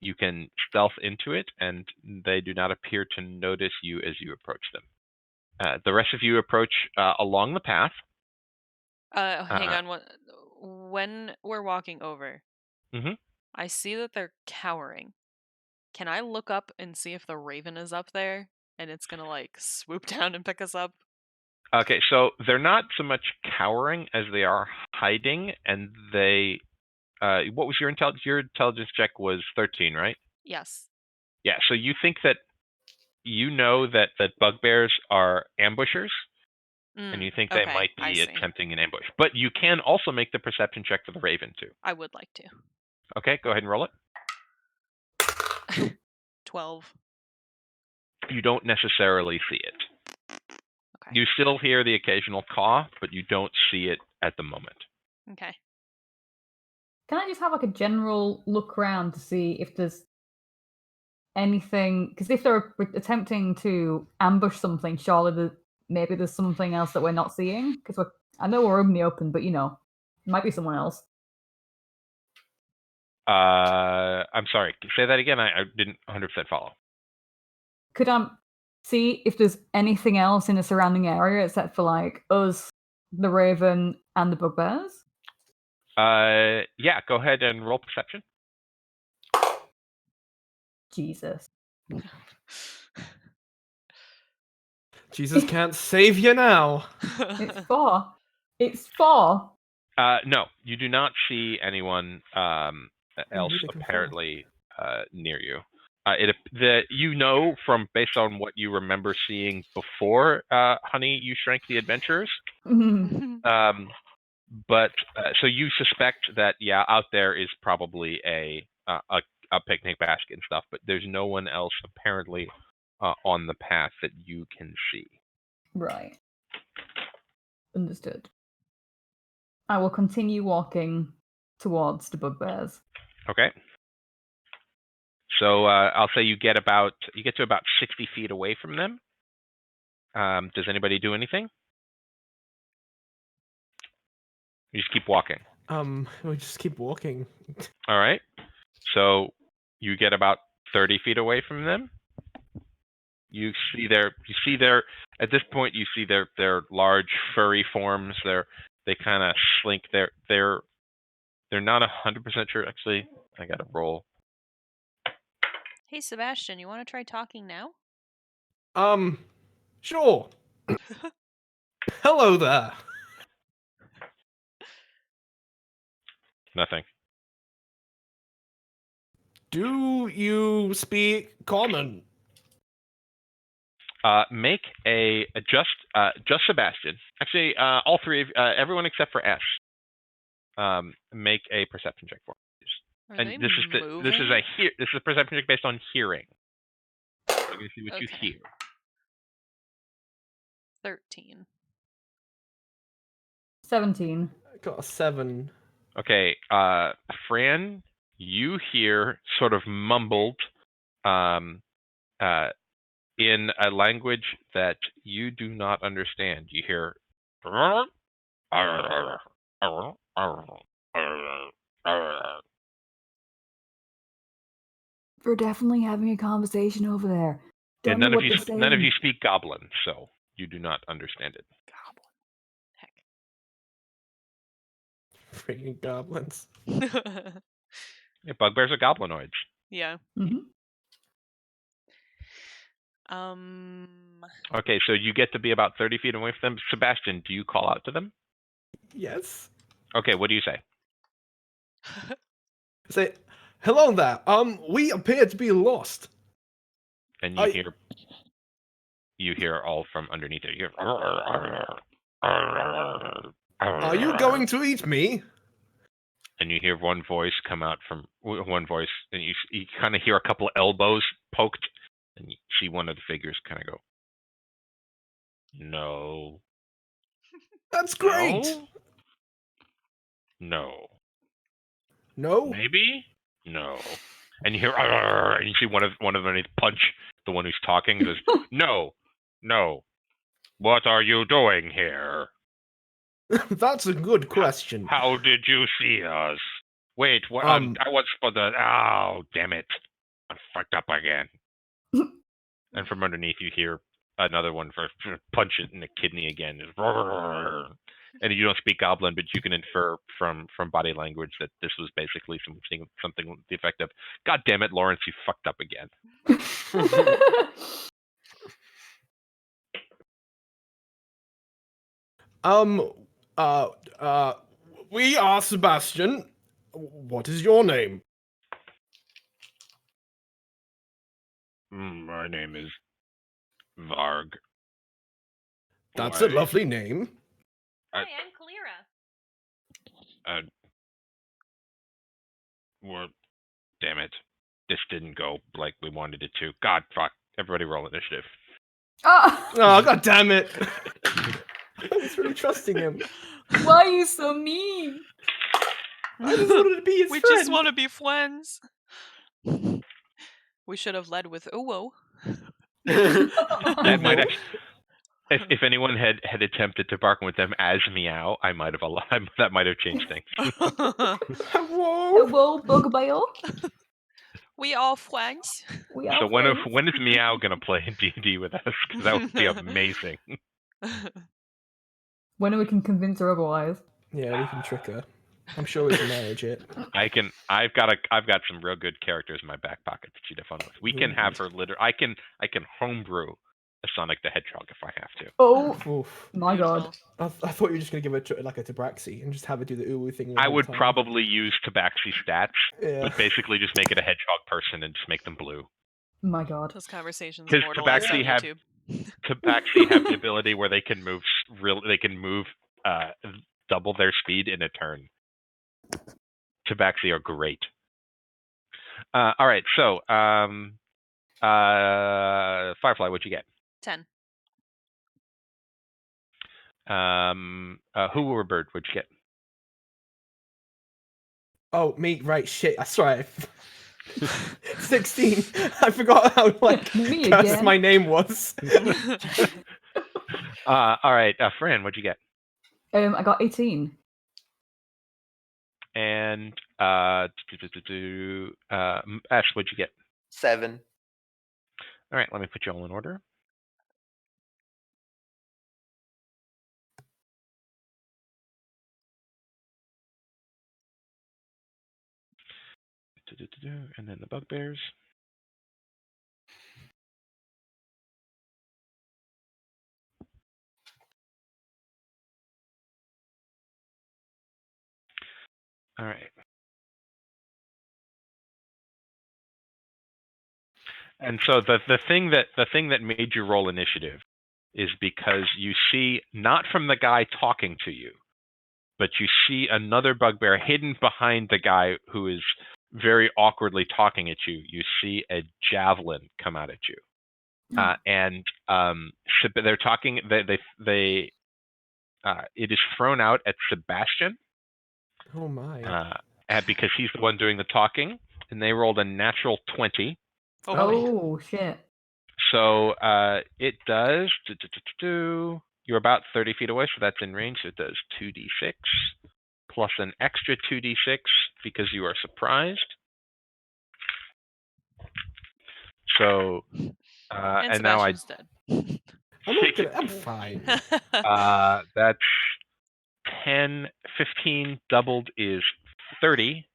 you can stealth into it, and they do not appear to notice you as you approach them. The rest of you approach along the path. Hang on. When we're walking over, Mhm. I see that they're cowering. Can I look up and see if the raven is up there and it's gonna like swoop down and pick us up? Okay, so they're not so much cowering as they are hiding, and they. What was your intelligence? Your intelligence check was 13, right? Yes. Yeah. So you think that you know that bugbears are ambushers, and you think they Okay, might I be see. attempting an ambush. But you can also make the perception check for the raven too. I would like to. Okay, go ahead and roll it. 12. You don't necessarily see it. Okay. You still hear the occasional caw, but you don't see it at the moment. Okay. Can I just have like a general look around to see if there's anything? Because if they're attempting to ambush something, surely maybe there's something else that we're not seeing. Because I know we're in the open, but it might be someone else. I'm sorry. Say that again. I didn't 100% follow. Could I see if there's anything else in the surrounding area except for like us, the raven, and the bugbears? Yeah, go ahead and roll perception. Jesus. Jesus can't save you now. It's 4. It's 4. No, you do not see anyone else neither can apparently near you. You know from based on what you remember seeing before, Honey, you shrank the adventurers. But so you suspect that out there is probably a picnic basket and stuff, but there's no one else apparently on the path that you can see. Right. Understood. I will continue walking towards the bugbears. Okay. So I'll say you get to about 60 feet away from them. Does anybody do anything? You just keep walking. We just keep walking. All right. So you get about 30 feet away from them. You see their at this point you see their large furry forms. They kind of slink. They're not 100% sure. Actually, I got to roll. Hey, Sebastian, you want to try talking now? Sure. Hello there. Nothing. Do you speak common? Make just Sebastian. Actually, all three of everyone except for S. Make a perception check for me. Are And they this is moving? a perception check based on hearing. We're gonna see what you Okay. hear. 13. 17. I got a 7. Okay, Fran, you hear sort of mumbled in a language that you do not understand. You hear We're definitely having a conversation over there. and none of you speak Goblin, so you do not understand it. Freaking goblins. Goblin. Yeah, bugbears are goblinoids. Yeah. Mm-hmm. Okay, so you get to be about 30 feet away from them. Sebastian, do you call out to them? Yes. Okay, what do you say? Say, hello there. We appear to be lost. And I- you hear all from underneath it. You hear, Are you going to eat me? and you hear one voice come out from one voice, and you kind of hear a couple of elbows poked, and you see one of the figures kind of go, "No, That's great. no, No. maybe, no." And you hear, and you see one of them punch the one who's talking. Says, "No, no, what are you doing here? That's a good question. How did you see us? Wait, what? I was for the. Oh, damn it! I'm fucked up again." And from underneath, you hear another one for punch it in the kidney again. And you don't speak Goblin, but you can infer from body language that this was basically something with the effect of, "God damn it, Lawrence, you fucked up again." We are Sebastian. What is your name? My name is Varg. That's a lovely name. Hi, I'm Kalira. Well, damn it. This didn't go like we wanted it to. God, fuck. Everybody roll initiative. Oh, God damn it. I was really trusting him. why are you so mean? I just wanted to be his We friend. just want to be friends. We should have led with Uwo. That might if anyone had attempted to bargain with them as Meow, I might have that might have changed things. Whoa. Hello, Bugbear. We all friends. We are So friends. when is Meow gonna play D&D with us? Because that would be amazing. When we can convince her otherwise. Yeah, we can trick her. I'm sure we can manage it. I've got some real good characters in my back pocket that she'd have fun with. We can have her I can homebrew a Sonic the Hedgehog if I have to. Oh, Oof. my God. I thought you were just gonna give her like a Tabraxi and just have her do the uwu thing. The I whole would time. probably use Tabaxi stats, Yeah. but basically just make it a hedgehog person and just make them blue. My God. Those conversations 'Cause immortalized on Tabaxi have- YouTube. Tabaxi have the ability where they can move double their speed in a turn. Tabaxi are great. All right, so Firefly, what'd you get? 10. Hooverbird, what'd you get? Oh, me, right, shit, that's right. 16. I forgot how, like, Me cursed again. my name was. All right, Fran, what'd you get? I got 18. And Ash, what'd you get? 7. All right, let me put you all in order. And then the bugbears. All right. And so the thing that made you roll initiative is because you see, not from the guy talking to you, but you see another bugbear hidden behind the guy who is very awkwardly talking at you. You see a javelin come out at you. and they're talking. They it is thrown out at Sebastian. Oh my. Because he's the one doing the talking, and they rolled a natural 20. Oh shit. So it does. You're about 30 feet away, so that's in range. So it does 2d6 plus an extra 2d6 because you are surprised. So and now Sebastian's dead. I'm fine. That's 10, 15 doubled is 30.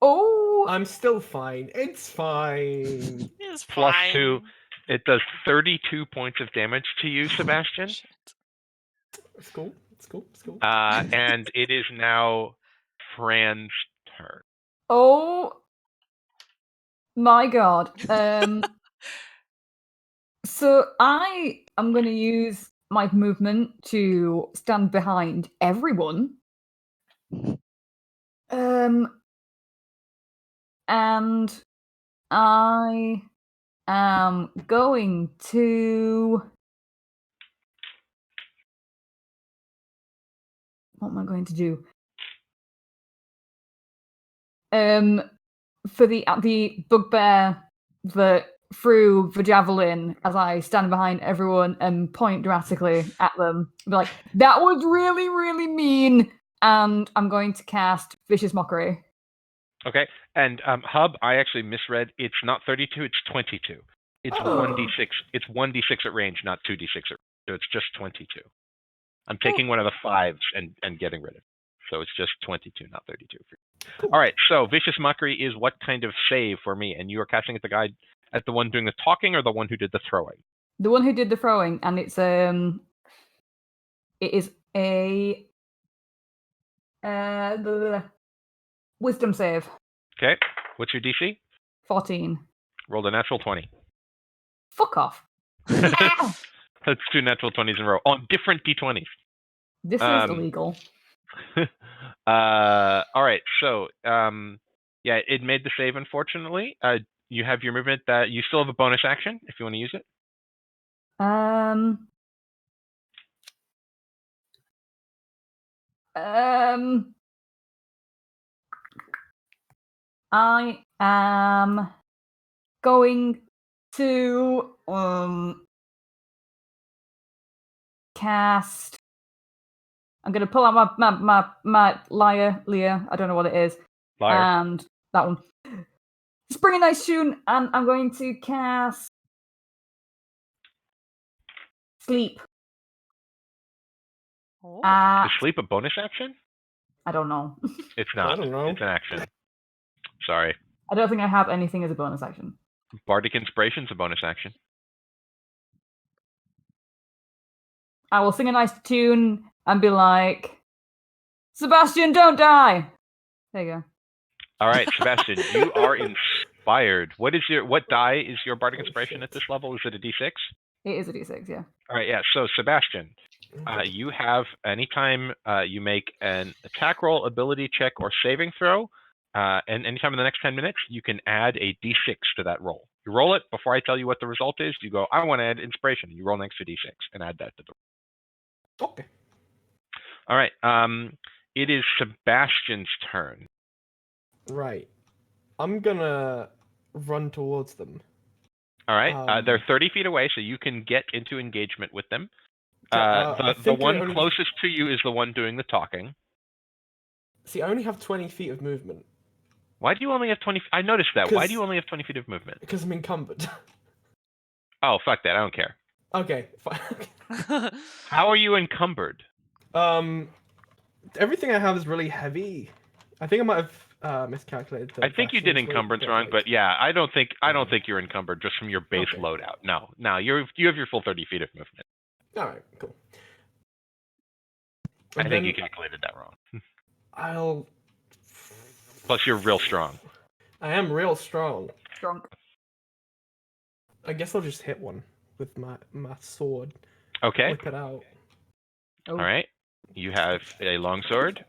Oh. I'm still fine. It's fine. It's Plus fine. 2. It does 32 points of damage to you, Sebastian. Shit. It's cool. It's cool. It's cool. And it is now Fran's turn. Oh my god. So I am going to use my movement to stand behind everyone. And I am going to. What am I going to do? For the bugbear that threw the javelin, as I stand behind everyone and point dramatically at them, be like, "That was really, really mean." And I'm going to cast Vicious Mockery. Okay, and Hub, I actually misread. It's not 32. It's 22. It's 1d6. It's 1d6 at range, not 2d6 at range. So it's just 22. I'm taking one of the 5s and getting rid of it. So it's just 22, not 32. All right, so Vicious Mockery is what kind of save for me? And you are casting at the guy, at the one doing the talking, or the one who did the throwing? The one who did the throwing, and it is a wisdom save. Okay, what's your DC? 14. Rolled a natural 20. Fuck off. That's 2 natural 20s in a row on different d20s. This is illegal. All right, so yeah, it made the save. Unfortunately, you have your movement. That you still have a bonus action if you want to use it. I am going to cast. I'm going to pull out my Leah. I don't know what it is. Liar. And that one. Spring a nice tune, and I'm going to cast Sleep. Oh. Is sleep a bonus action? I don't know. It's not. I don't know. It's an action. Sorry. I don't think I have anything as a bonus action. Bardic Inspiration's a bonus action. I will sing a nice tune and be like, Sebastian, don't die. There you go. All right, Sebastian, you are inspired. What die is your Bardic Inspiration at this level? Is it a D6? It is a D6, yeah. All right, yeah. So Sebastian, you have anytime you make an attack roll, ability check, or saving throw, and anytime in the next 10 minutes, you can add a D6 to that roll. You roll it before I tell you what the result is. You go, I want to add inspiration. You roll an extra D6 and add that to the roll. Okay. All right. It is Sebastian's turn. Right. I'm gonna run towards them. All right. They're 30 feet away, so you can get into engagement with them. I The think I one only- closest to you is the one doing the talking. See, I only have 20 feet of movement Why do you only have 20? I noticed that. Why 'Cause- do you only have 20 feet of movement? because I'm encumbered. Oh, fuck that. I don't care. Okay, fine. How are you encumbered? Everything I have is really heavy. I think I might have miscalculated. I think you did encumbrance wrong, but yeah, I don't think you're encumbered just from your base Okay. loadout. No, you have your full 30 feet of movement. All right, cool. I And think you then calculated that wrong. I'll. Plus, you're real strong. I am real strong. Drunk. I guess I'll just hit one with my sword. Okay. Whip it out. Oh. All right. You have a longsword,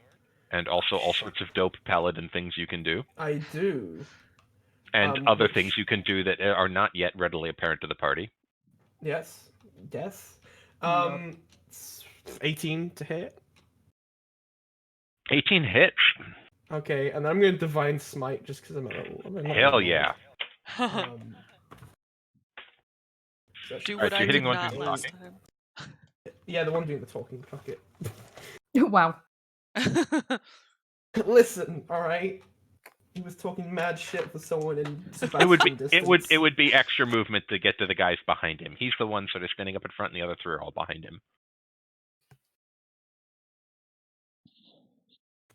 and also all sorts of dope paladin things you can do, I do. and other which- things you can do that are not yet readily apparent to the party. Yes. Yes. Yep. 18 to hit. 18 hits. Okay, and then I'm going to Divine Smite just because I'm not Hell annoyed. yeah. So Do Alright, what so I you're hitting did one not doing last talking. time. yeah, the one doing the talking. Fuck it. Wow. Listen, all right. He was talking mad shit for someone in It Sebastian distance. would be extra movement to get to the guys behind him. He's the one sort of standing up in front, and the other three are all behind him.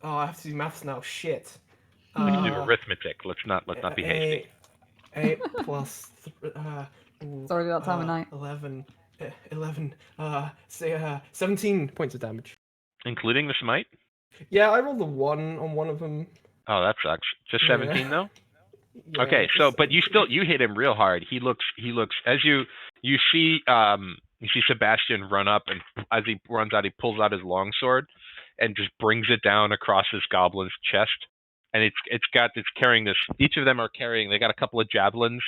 Oh, I have to do maths now. Shit. We can do arithmetic. Let's not be hasty. 8 plus It's already that time of night. 11, 17 points of damage. Including the smite? Yeah, I rolled a 1 on one of them. Oh, that sucks. Just Yeah. 17 though? Yeah, Okay, just so but you 17. hit him real hard. He looks as you see Sebastian run up, and as he runs out, he pulls out his longsword and just brings it down across this goblin's chest. And it's carrying this. Each of them are carrying. They got a couple of javelins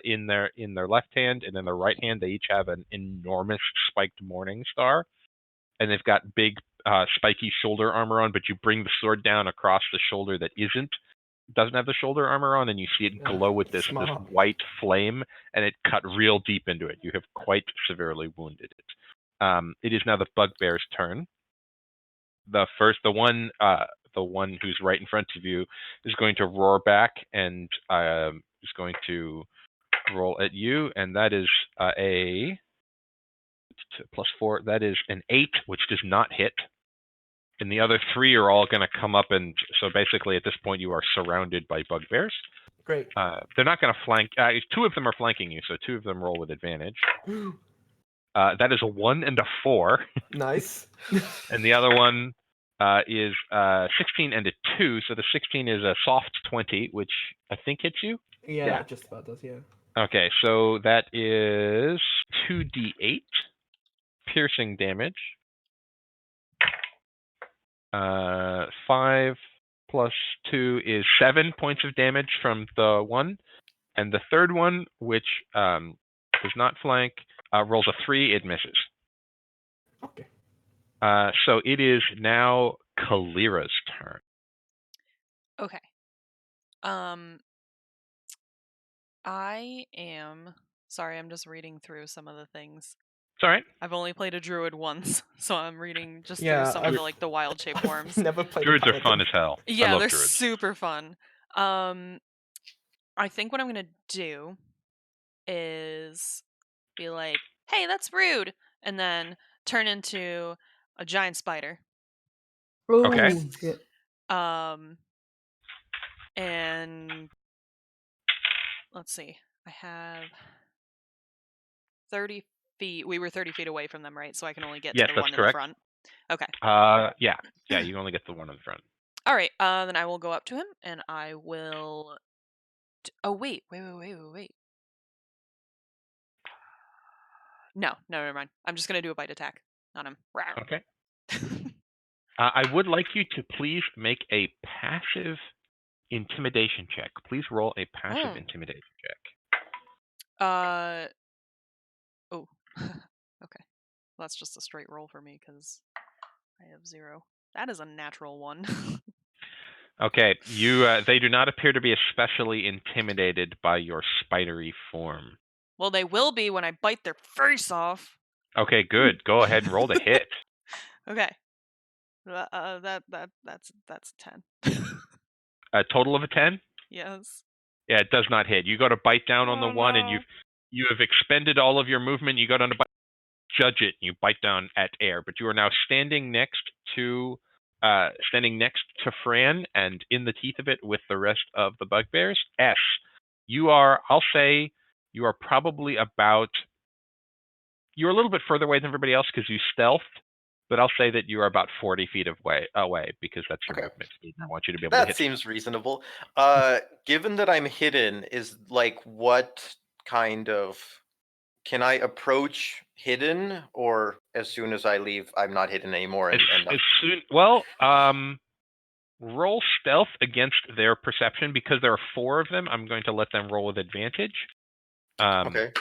in their left hand, and in their right hand they each have an enormous spiked morning star, and they've got big spiky shoulder armor on. But you bring the sword down across the shoulder that doesn't have the shoulder armor on, and you see it glow with this white flame, and it cut real deep into it. You have quite severely wounded it. It is now the bugbear's turn. The one who's right in front of you is going to roar back and is going to roll at you, and that is a +4. That is an 8, which does not hit. And the other 3 are all going to come up, and so basically at this point you are surrounded by bugbears. Great. They're not going to flank. 2 of them are flanking you, so 2 of them roll with advantage. That is a 1 and a 4. Nice. And the other one is 16 and a 2, so the 16 is a soft 20, which I think hits you. Yeah, that just about does, yeah. Okay, so that is 2d8 piercing damage. 5 plus 2 is 7 points of damage from the one. And the third one, which does not flank, rolls a 3, it misses. Okay. So it is now Kalira's turn. Okay. I am sorry, I'm just reading through some of the things. It's all right. I've only played a druid once, so I'm reading just Yeah, through some of the the wild shape forms. I've never played Druids a are fun as hell. I Yeah, love they're druids. super fun. I think what I'm gonna do is be like, "Hey, that's rude," and then turn into a giant spider. Okay. Ooh, shit. And let's see. I have 30 feet. We were 30 feet away from them, right? So I can only get Yes, to the that's one in the correct. front. Okay. Yeah, you can only get the one in front. All right. Then I will go up to him and I will. Oh wait. No, never mind. I'm just gonna do a bite attack on him. Okay. I would like you to please make a passive intimidation check. Please roll a passive intimidation check. Oh. Okay. Well, that's just a straight roll for me because I have 0. That is a natural 1. Okay, they do not appear to be especially intimidated by your spidery form. Well, they will be when I bite their face off. Okay, good. Go ahead and roll the hit. Okay. That's 10. A total of a 10? Yes. Yeah, it does not hit. You go to bite down on the one, and you have expended all of your movement. You go down to judge it, and you bite down at air. But you are now standing next to Fran, and in the teeth of it with the rest of the bugbears. I'll say you are probably you're a little bit further away than everybody else because you stealthed, but I'll say that you are about 40 feet away because that's your movement speed. I want you to be able to hit. That seems reasonable. Given that I'm hidden, is what kind of... Can I approach hidden, or as soon as I leave, I'm not hidden anymore? Roll stealth against their perception. Because there are 4 of them, I'm going to let them roll with advantage. Okay.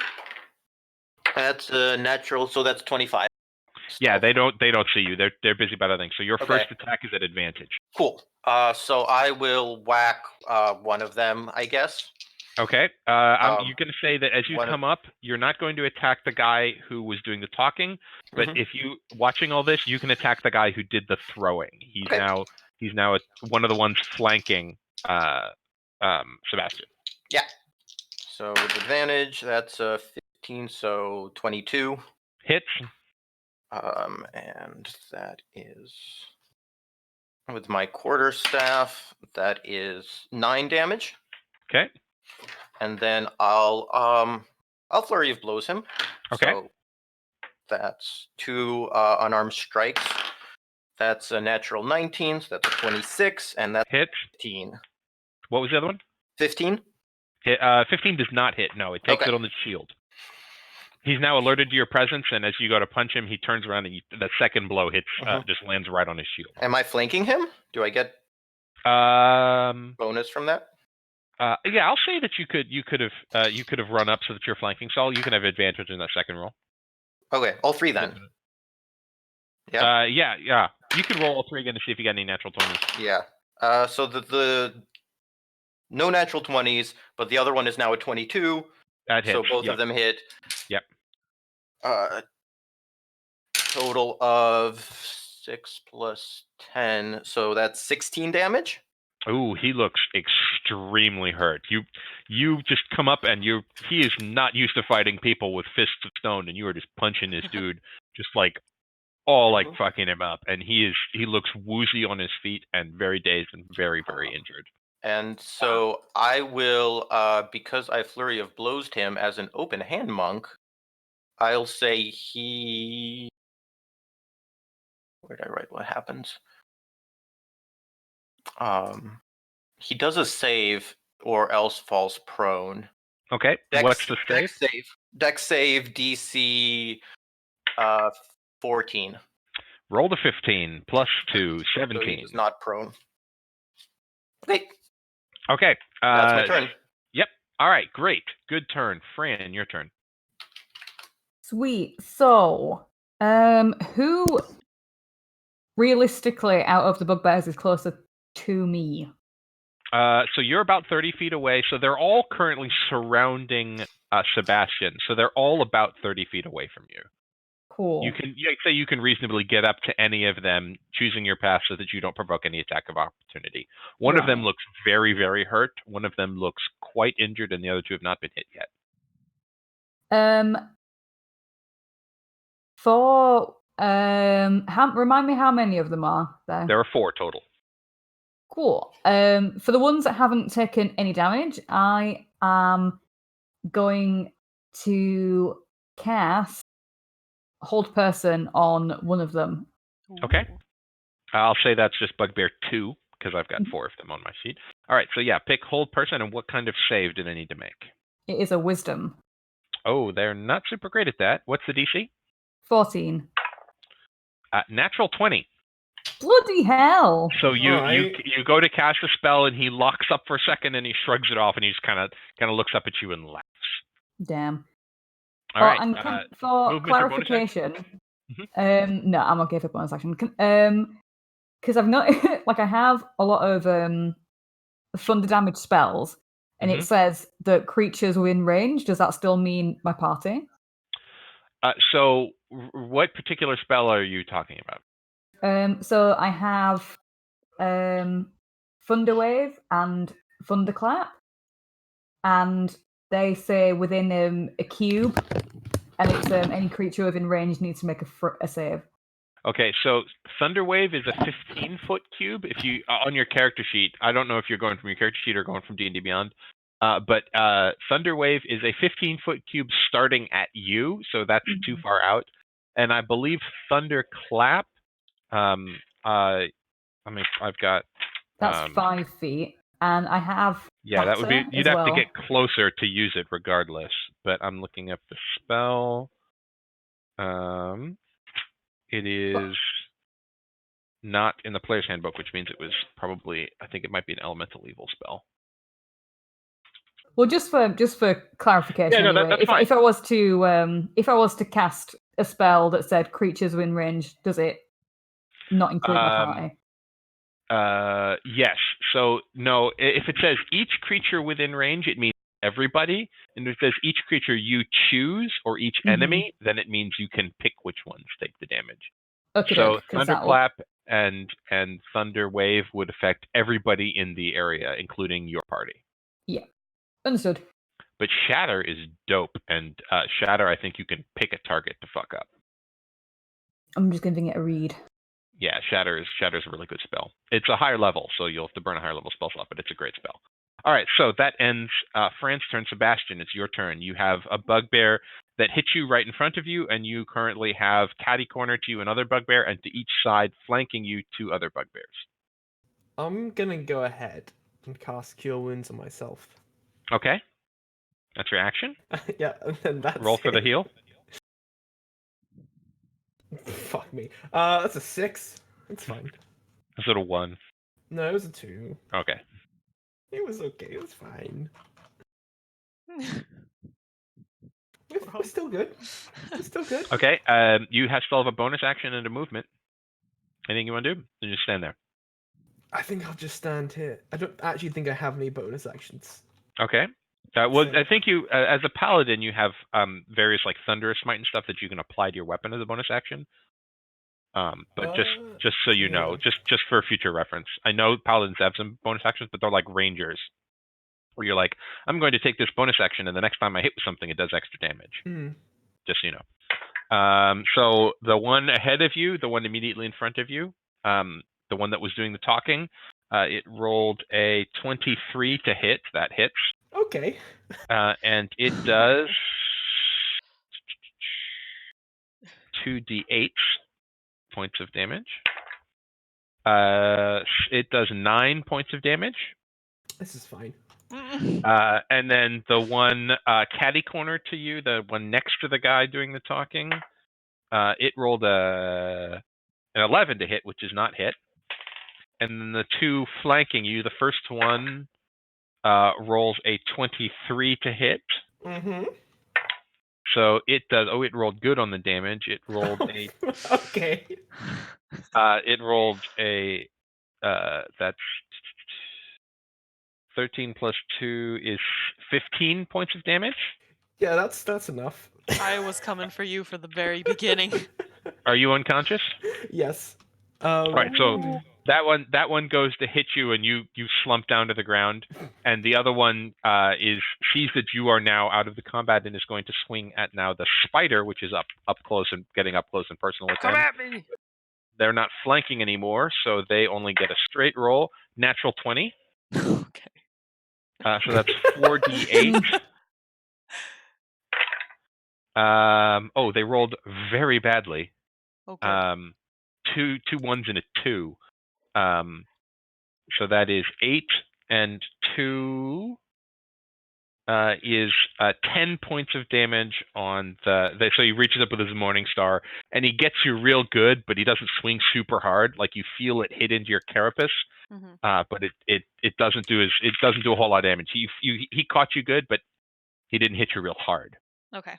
That's natural, so that's 25. Yeah, Stealth. they don't see you. They're busy about other things. So your Okay. first attack is at advantage. Cool. So I will whack one of them, I guess. Okay. You're going to say that as you one of- come up, you're not going to attack the guy who was doing the talking, but if you watching all this, you can attack the guy who did the throwing. He's Okay. now one of the ones flanking Sebastian. Yeah. So with advantage, that's 15, so 22. Hits. And that is with my quarterstaff, that is 9 damage. Okay. And then I'll flurry of blows him. Okay. So that's 2 unarmed strikes. That's a natural 19, so that's a 26, and that's Hits. 15. What was the other one? 15? 15 does not hit. No, it takes Okay. it on the shield. He's now alerted to your presence, and as you go to punch him, he turns around and the second blow hits, just lands right on his shield. Am I flanking him? Do I get bonus from that? Yeah, I'll say that you could have run up so that you're flanking, so you can have advantage in that second roll. Okay, all 3 then. Yeah. Yeah. You can roll all 3 again to see if you got any natural 20s. Yeah. So the no natural 20s, but the other one is now a 22. That hits. So both of them hit. Yep. Total of 6 plus 10, so that's 16 damage. Ooh, he looks extremely hurt. You just come up and he is not used to fighting people with fists of stone, and you are just punching this dude, just like fucking him up, and he looks woozy on his feet and very dazed and very, very injured. And so I will, because I flurry of blows him as an open hand monk, I'll say he. Where did I write what happens? He does a save or else falls prone. Okay. What's the save? Dex save DC 14. Roll the 15 plus 2, 17. So he is not prone. Okay. Okay. That's my turn. Yep. All right. Great. Good turn. Fran, your turn. Sweet. So, who realistically out of the bugbears is closer to me? So you're about 30 feet away. So they're all currently surrounding Sebastian. So they're all about 30 feet away from you. Cool. You can reasonably get up to any of them, choosing your path so that you don't provoke any attack of opportunity. One of them looks very, very hurt. One of them looks quite injured, and the other 2 have not been hit yet. Remind me how many of them are there? There are 4 total. Cool. For the ones that haven't taken any damage, I am going to cast Hold Person on one of them. Okay. I'll say that's just Bugbear 2, because I've got 4 of them on my sheet. All right, so yeah, pick Hold Person, and what kind of save do they need to make? It is a Wisdom. Oh, they're not super great at that. What's the DC? 14. Natural 20. Bloody hell! So you go to cast a spell, and he locks up for a second, and he shrugs it off, and he just kind of looks up at you and laughs. Damn. All right. And for clarification, no, I'm okay for bonus action. Because I've not like I have a lot of thunder damage spells, and it says that creatures within range. Does that still mean my party? So what particular spell are you talking about? So I have Thunder Wave and Thunderclap, and they say within a cube, and it's any creature within range needs to make a save. Okay, so Thunderwave is a 15-foot cube. If you on your character sheet, I don't know if you're going from your character sheet or going from D&D Beyond, but Thunderwave is a 15-foot cube starting at you, so that's too far out. And I believe Thunderclap. I've got. That's 5 feet, and I have. Yeah, that would be. You'd have to get closer to use it, regardless. But I'm looking up the spell. It is not in the player's handbook, which means it was probably. I think it might be an elemental evil spell. Well, just for clarification, Yeah, no, anyway, that's fine. if I was to cast a spell that said creatures within range, does it not include my party? Yes. So no, if it says each creature within range, it means everybody. And if it says each creature you choose or each enemy, then it means you can pick which ones take the damage. Okay, So because that'll. Thunderclap and Thunder Wave would affect everybody in the area, including your party. Yeah, understood. But Shatter is dope, and Shatter, I think you can pick a target to fuck up. I'm just giving it a read. Yeah, Shatter's a really good spell. It's a higher level, so you'll have to burn a higher level spell slot, but it's a great spell. All right, so that ends Fran's turn. Sebastian, it's your turn. You have a bugbear that hits you right in front of you, and you currently have catty corner to you another bugbear, and to each side, flanking you, 2 other bugbears. I'm gonna go ahead and cast Cure Wounds on myself. Okay, that's your action. Yeah, and then that's Roll for the heal. Fuck me. That's a 6. It's fine. Is it a 1? No, it was a 2. Okay. It was okay. It was fine. We're still good. We're still good. Okay, you still have a bonus action and a movement. Anything you want to do? Then just stand there. I think I'll just stand here. I don't actually think I have any bonus actions. Okay. Well, I think you, as a paladin, you have various like thunderous smite and stuff that you can apply to your weapon as a bonus action. But just so you know, just for future reference, I know paladins have some bonus actions, but they're like rangers, where you're like, I'm going to take this bonus action, and the next time I hit with something, it does extra damage. Just so you know. So the one ahead of you, the one immediately in front of you, the one that was doing the talking, it rolled a 23 to hit. That hits. Okay. And it does 2d8 points of damage. It does 9 points of damage. This is fine. And then the one catty corner to you, the one next to the guy doing the talking, it rolled an 11 to hit, which is not hit. And then the 2 flanking you, the first one rolls a 23 to hit. So it does. Oh, it rolled good on the damage. It rolled a. Okay. It rolled a. That's 13 plus 2 is 15 points of damage. Yeah, that's enough. I was coming for you for the very beginning. Are you unconscious? Yes. Right. So that one goes to hit you, and you slump down to the ground. And the other one sees that you are now out of the combat and is going to swing at now the spider, which is up close and getting up close and personal with them. Come at me! They're not flanking anymore, so they only get a straight roll. Natural 20. Okay. So that's 4d8. They rolled very badly. Okay. 2 1s and a 2. So that is 8 and 2 is 10 points of damage on so he reaches up with his Morning Star, and he gets you real good, but he doesn't swing super hard. Like, you feel it hit into your carapace, but it doesn't do a whole lot of damage. He caught you good, but he didn't hit you real hard. Okay.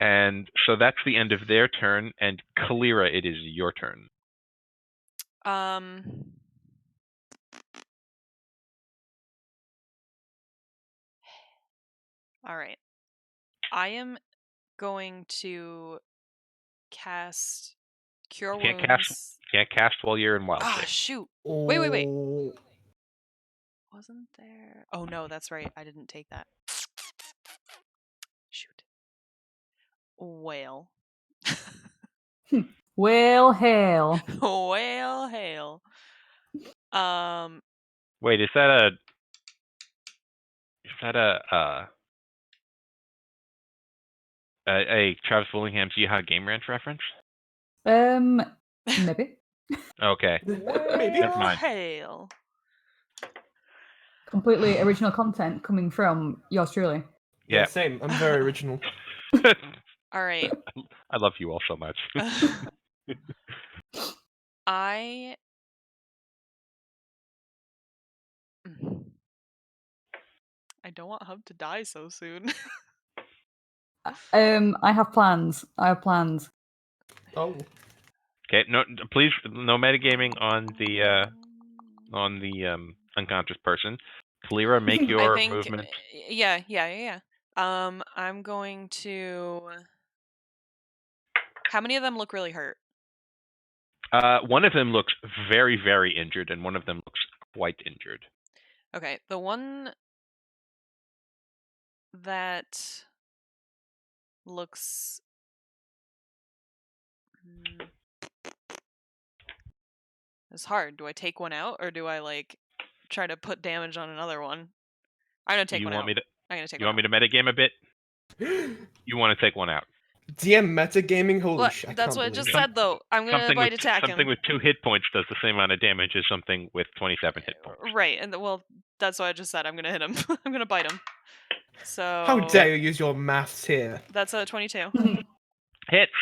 And so that's the end of their turn. And Kalira, it is your turn. All right. I am going to cast Cure Wounds. Can't cast while you're in wild shape. Ah, shoot. Wait. Wasn't there? Oh, no, that's right. I didn't take that. Shoot. Whale. Well, hail. Whale hail. Wait, is that a Travis Willingham's Yeehaw Game Ranch reference? Maybe. Okay. Maybe. Never mind. Hail. Completely original content coming from yours truly. Yeah, same. I'm very original. All right. I love you all so much. I I don't want Hub to die so soon. I have plans. Oh. Okay, no, please, no metagaming on the unconscious person. Kalira, make I your think. movement. Yeah. I'm going to. How many of them look really hurt? One of them looks very, very injured, and one of them looks quite injured. Okay, the one that looks. It's hard. Do I take one out or do I like try to put damage on another one? I'm gonna take You one want out. me to? I'm gonna take You one want me to metagame a bit? You want to take one out? DM metagaming, holy Well, shit, I that's can't what I believe just it. said though. I'm gonna Something bite with attack something him. with 2 hit points does the same amount of damage as something with 27 hit points. Right, and well, that's what I just said. I'm gonna hit him. I'm gonna bite him. So. How dare you use your maths here? That's a 22. Hits.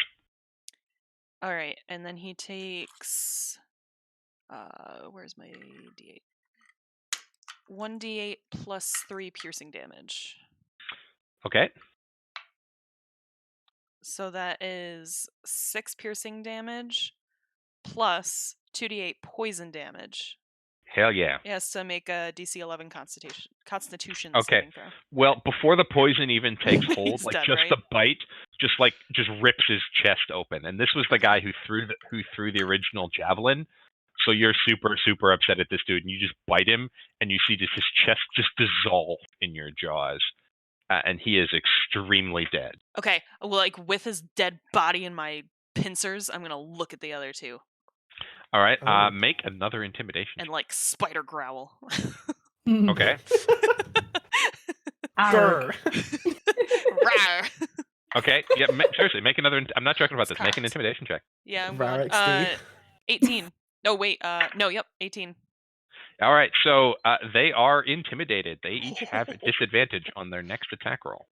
All right, and then he takes. Where's my d8? 1d8 plus 3 piercing damage. Okay. So that is 6 piercing damage plus 2d8 poison damage. Hell yeah. He has to make a DC 11 Constitution Okay. saving throw. Well, before the poison even takes hold, He's like dead, just right? the bite, just rips his chest open. And this was the guy who threw the original javelin. So you're super, super upset at this dude, and you just bite him, and you see just his chest just dissolve in your jaws, and he is extremely dead. Okay, well, like with his dead body in my pincers, I'm gonna look at the other two All right, Oh. make another intimidation. and like spider growl. Okay. Grr. Rawr. Okay. Yeah. Seriously, make another. I'm not joking about this. Make an Cocked. intimidation check. Yeah, I'm Rar going. XD. 18. No, wait. No, yep, 18. All right. So they are intimidated. They each have a disadvantage on their next attack roll.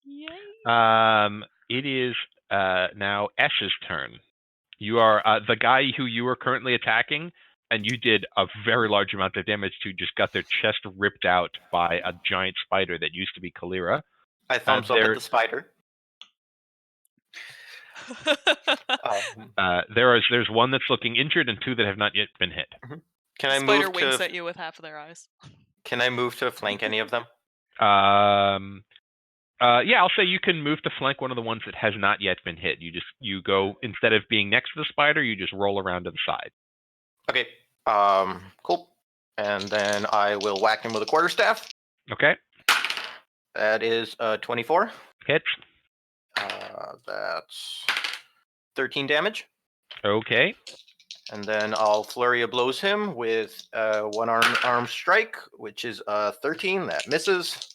Yay. It is now Esh's turn. You are the guy who you are currently attacking, and you did a very large amount of damage to. Just got their chest ripped out by a giant spider that used to be Kalira. I thumbs up at the spider. There's one that's looking injured and 2 that have not yet been hit. Can I Spider move winks to? at you with half of their eyes. Can I move to flank any of them? Yeah, I'll say you can move to flank one of the ones that has not yet been hit. You go, instead of being next to the spider, you just roll around to the side. Okay. Cool. And then I will whack him with a quarterstaff. Okay. That is 24. Hits. That's 13 damage. Okay. And then I'll flurry of blows him with one arm strike, which is 13. That misses.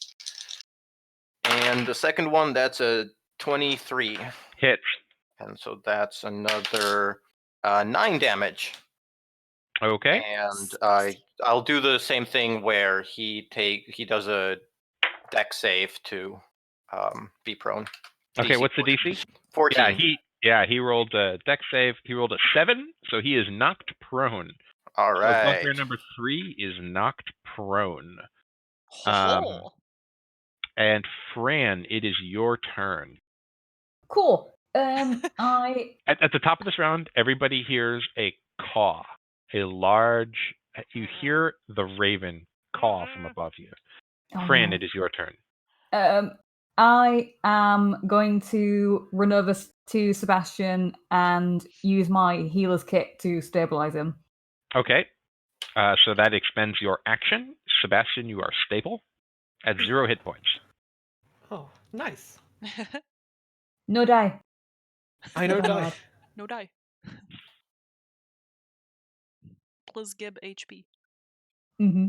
And the second one, that's a 23. Hits. And so that's another 9 damage. Okay. And I'll do the same thing where he does a dex save to be prone. Okay, DC what's the DC? 14. He rolled a dex save. He rolled a 7, so he is knocked prone. All So right. bugbear number 3 is knocked prone. Ho-ho. And Fran, it is your turn. Cool. At the top of this round, everybody hears a caw. You hear the raven caw from above you. Fran, it is your turn. I am going to run over to Sebastian and use my healer's kit to stabilize him. Okay. So that expends your action. Sebastian, you are stable at 0 hit points. Oh, nice. No die. I know die. No die. Plus Gib HP. Mm-hmm.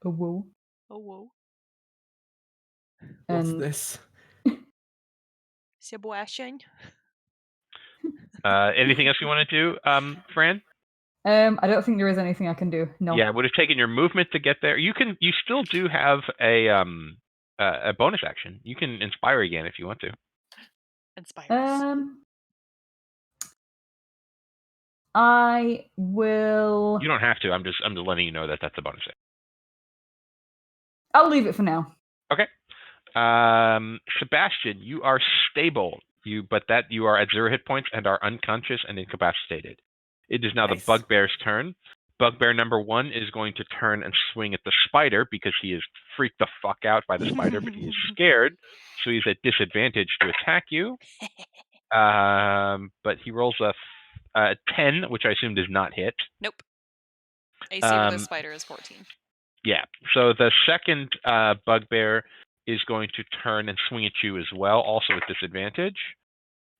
Oh, whoa. Oh, whoa. What's And this? Sebastian. Anything else you want to do, Fran? I don't think there is anything I can do. No. Yeah, it would have taken your movement to get there. You still do have a bonus action. You can inspire again if you want to. Inspire us. I will. You don't have to. I'm just letting you know that that's a bonus save. I'll leave it for now. Okay. Sebastian, you are stable. You are at 0 hit points and are unconscious and incapacitated. It is now Nice. the bugbear's turn. Bugbear number 1 is going to turn and swing at the spider because he is freaked the fuck out by the spider, but he is scared, so he's at disadvantage to attack you. But he rolls a 10, which I assume does not hit. Nope. AC for the spider is 14. Yeah. So the second bugbear is going to turn and swing at you as well, also at disadvantage.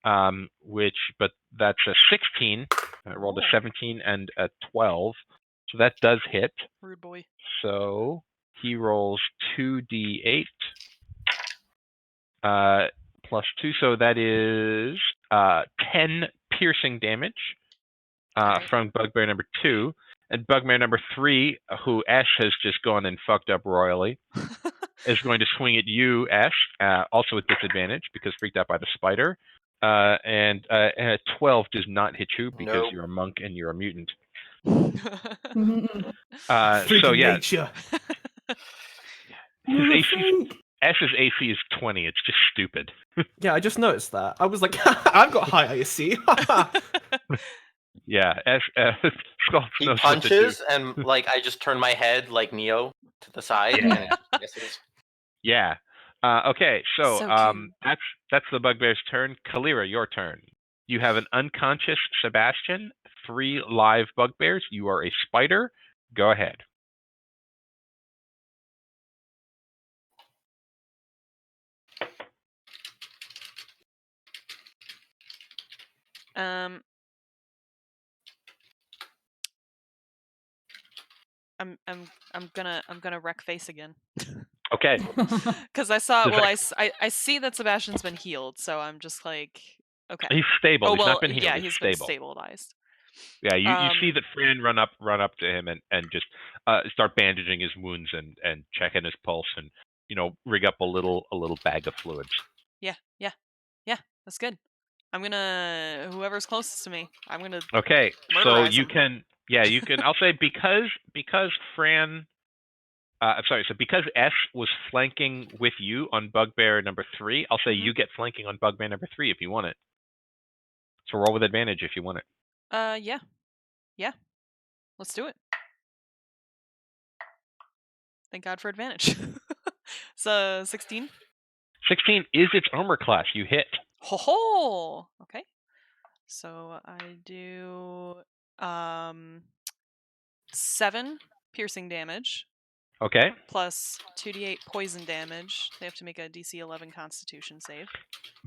But that's a 16. I rolled a 17 and a 12. So that does hit. Rude boy. So he rolls 2d8 plus 2. So that is 10 piercing damage from bugbear number 2. And bugbear number 3, who Ash has just gone and fucked up royally, is going to swing at you, Ash, also with disadvantage because freaked out by the spider. And 12 does not hit you because you're a monk and you're a mutant. So yeah, nature. Ash's AC is 20. It's just stupid. Yeah, I just noticed that. I was like, I've got high AC. Yeah, Ash. He punches and like I just turn my head like Neo to the side. Yeah. And I guess it is. Yeah. Okay, so cute. that's the bugbear's turn. Kalira, your turn. You have an unconscious Sebastian, 3 live bugbears. You are a spider. Go ahead. I'm gonna wreck face again. Okay. Because I saw. Well, I see that Sebastian's been healed, so I'm just like, okay. He's stable. Oh, He's well, not been healed. yeah, he's been stable. stabilized. Yeah, you see that Fran run up to him and just start bandaging his wounds and checking his pulse and rig up a little bag of fluids. Yeah, that's good. I'm gonna whoever's closest to me. I'm gonna. Okay, so you him. can. I'll say because Fran. So because S was flanking with you on bugbear number 3, I'll say you get flanking on bugbear number 3 if you want it. So roll with advantage if you want it. Yeah. Let's do it. Thank God for advantage. So 16. 16 is its armor class. You hit. Ho! Okay. So I do 7 piercing damage. Okay. Plus 2d8 poison damage. They have to make a DC 11 Constitution save.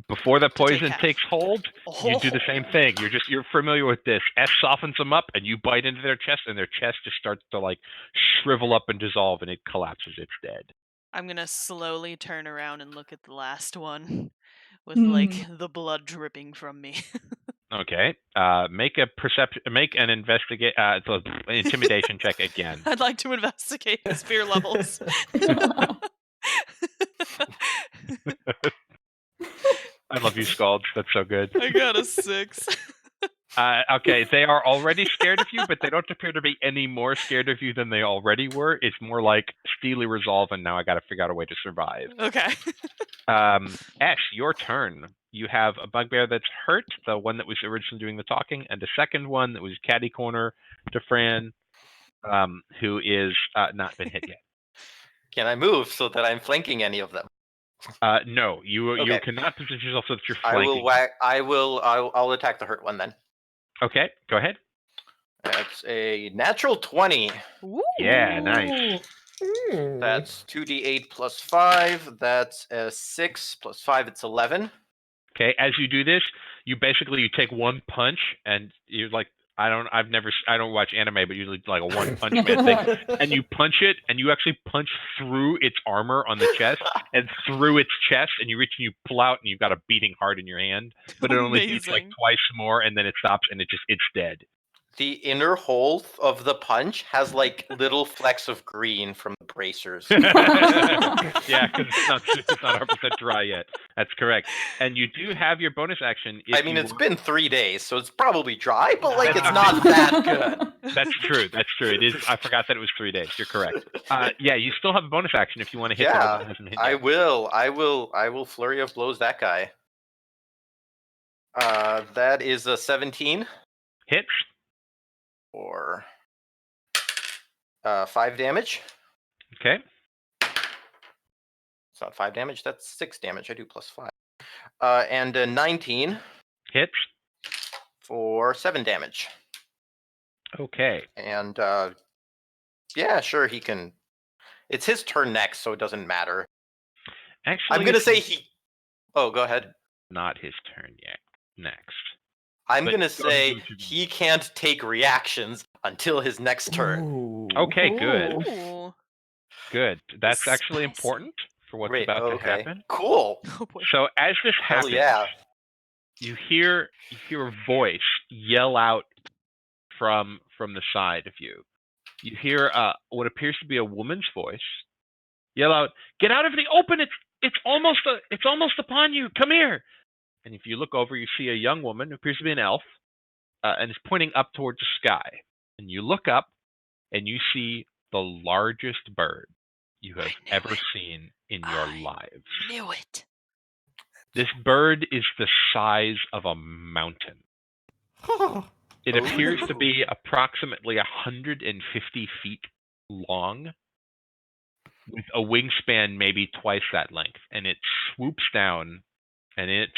Before the poison takes hold, you do the same thing. You're familiar with this. S softens them up, and you bite into their chest, and their chest just starts to like shrivel up and dissolve, and it collapses. It's dead. I'm gonna slowly turn around and look at the last one, with like the blood dripping from me. Okay. Make an intimidation check again. I'd like to investigate his fear levels. I love you, Scalds. That's so good. I got a 6. Okay, they are already scared of you, but they don't appear to be any more scared of you than they already were. It's more like steely resolve, and now I got to figure out a way to survive. Okay. Ash, your turn. You have a bugbear that's hurt, the one that was originally doing the talking, and a second one that was catty corner to Fran, who is not been hit yet. Can I move so that I'm flanking any of them? No, you cannot position yourself so that you're flanking. I'll attack the hurt one then. Okay, go ahead. That's a natural 20. Ooh. Yeah, nice. That's 2d8 plus 5. That's a 6 plus 5. It's 11. Okay, as you do this, you take one punch, and you're like, I don't watch anime, but usually like a one punch man thing, and you punch it, and you actually punch through its armor on the chest, and through its chest, and you reach and you pull out, and you've got a beating heart in your hand, but it only beats like twice more, and then it stops, and it's dead. the inner hole of the punch has like little flecks of green from the bracers. Yeah, because it's not 100% dry yet. That's correct. And you do have your bonus action. I mean, it's been 3 days, so it's probably dry, but like it's not that good. That's true. It is. I forgot that it was 3 days. You're correct. Yeah, you still have a bonus action if you want to hit the one that hasn't hit I yet. will flurry of blows that guy. That is a 17. Hits. For 5 damage. Okay. It's not 5 damage, that's 6 damage. I do +5. And a 19. Hits. For 7 damage. Okay. And yeah, sure, he can. It's his turn next, so it doesn't matter. Actually, I'm gonna say he. Oh, go ahead. Not his turn yet. Next. I'm But gonna go ahead say and do what you do. he can't take reactions until his next turn. Ooh. Okay, good. Ooh. Good. That's actually Spicy. important for what's Great. about to Okay. happen. Cool. Oh boy. So as this Hell happens, yeah. you hear a voice yell out from the side of you. You hear what appears to be a woman's voice yell out, "Get out of the open! It's almost upon you! Come here!" And if you look over, you see a young woman who appears to be an elf, and is pointing up towards the sky. And you look up, and you see the largest bird you have ever seen in your lives. Knew it. This bird is the size of a mountain. It appears to be approximately 150 feet long, with a wingspan maybe twice that length. And it swoops down, and it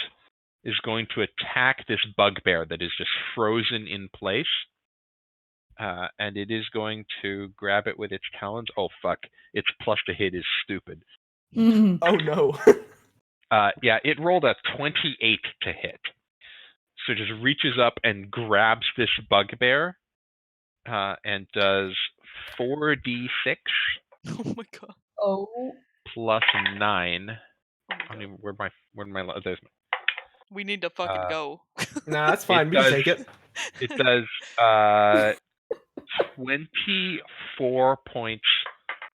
is going to attack this bugbear that is just frozen in place. And it is going to grab it with its talons. Oh, fuck. Its plus to hit is stupid. Mm. Oh no. Yeah, it rolled a 28 to hit. So it just reaches up and grabs this bugbear and does 4d6 Oh my god. Oh. plus 9. Oh my I don't god. even, where's my there's We need to fucking go. Nah, that's fine. We can take it. It does 24 points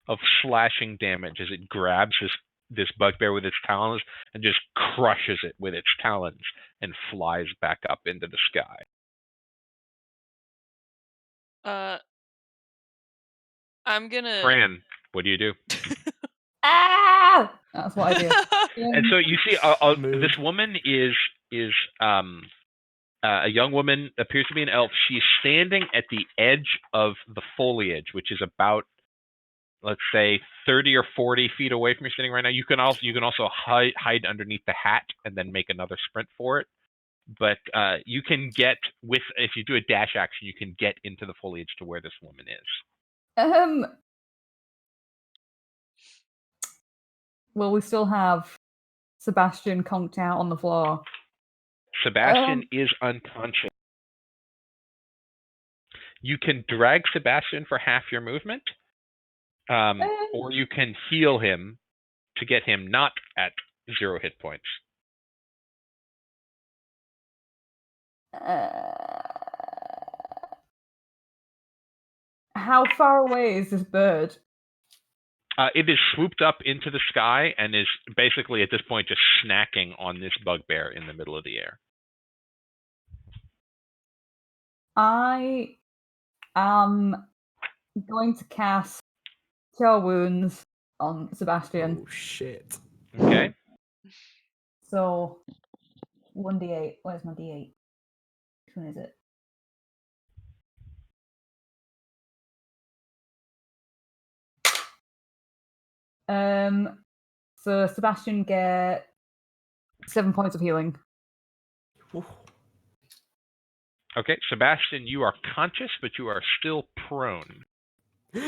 of slashing damage as it grabs this bugbear with its talons and just crushes it with its talons and flies back up into the sky. I'm gonna. Fran, what do you do? Ah! That's what I do. And so you see, Mood. this woman is a young woman, appears to be an elf. She's standing at the edge of the foliage, which is about, let's say, 30 or 40 feet away from you sitting right now. You can also hide underneath the hat and then make another sprint for it. But you can get if you do a dash action, you can get into the foliage to where this woman is. Well, we still have Sebastian conked out on the floor. Sebastian is unconscious. You can drag Sebastian for half your movement, or you can heal him to get him not at 0 hit points. How far away is this bird? It is swooped up into the sky and is basically at this point just snacking on this bugbear in the middle of the air. I am going to cast Cure Wounds on Sebastian. Oh shit. Okay. So 1d8. Where's my d8? Which one is it? So Sebastian get 7 points of healing. Ooh. Okay, Sebastian, you are conscious, but you are still prone. But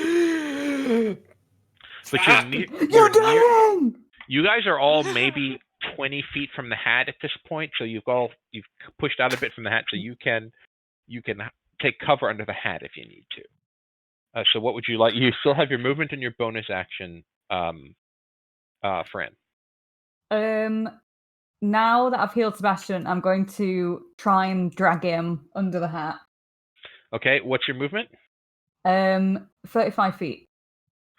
you're near. You're dying! You guys are all maybe 20 feet from the hat at this point, so you've pushed out a bit from the hat, so you can take cover under the hat if you need to. So what would you like? You still have your movement and your bonus action, Fran. Now that I've healed Sebastian, I'm going to try and drag him under the hat. Okay, what's your movement? 35 feet.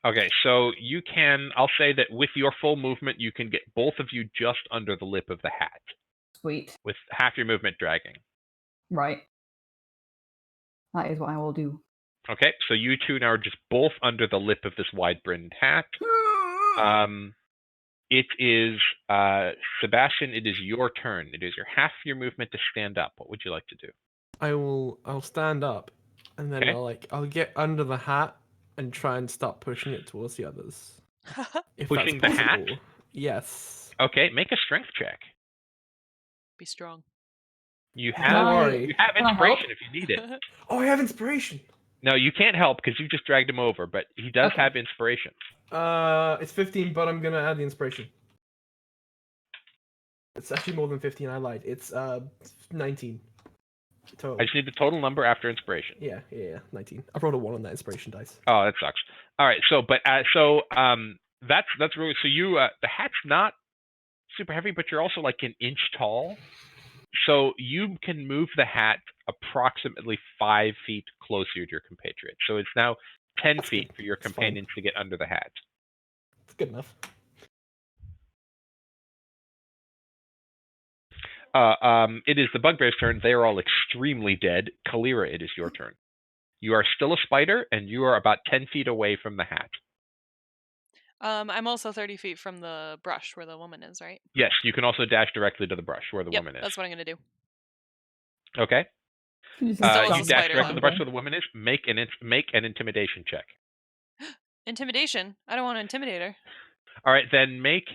Okay, so you can, I'll say that with your full movement, you can get both of you just under the lip of the hat, Sweet. with half your movement dragging. Right. That is what I will do. Okay, so you two now are just both under the lip of this wide-brimmed hat. It is, Sebastian, it is your turn. It is your half your movement to stand up. What would you like to do? I'll stand up, and then Okay. I'll get under the hat and try and start pushing it towards the others. If Pushing the that's hat? possible. Yes. Okay, make a strength check. Be strong. You Don't have worry. you have Can I help? inspiration if you need it. Oh, I have inspiration. No, you can't help because you just dragged him over, but he does Okay. have inspiration. It's 15, but I'm gonna add the inspiration. It's actually more than 15. I lied. It's 19 total. I just need the total number after inspiration. Yeah, 19. I rolled a 1 on that inspiration dice. Oh, that sucks. All right, so that's really so you the hat's not super heavy, but you're also like an inch tall, so you can move the hat approximately 5 feet closer to your compatriot. So it's now 10 That's feet good. for your That's fine. companions to get under the hat. It's good enough. It is the bugbear's turn. They are all extremely dead. Kalira, it is your turn. You are still a spider, and you are about 10 feet away from the hat. I'm also 30 feet from the brush where the woman is, right? Yes, you can also dash directly to the brush where the Yep, woman is. that's what I'm gonna do. Okay. You Still as a You dash spider, directly to though. the brush where the woman is. Make an intimidation check. Intimidation. I don't want to intimidate her. All right, then make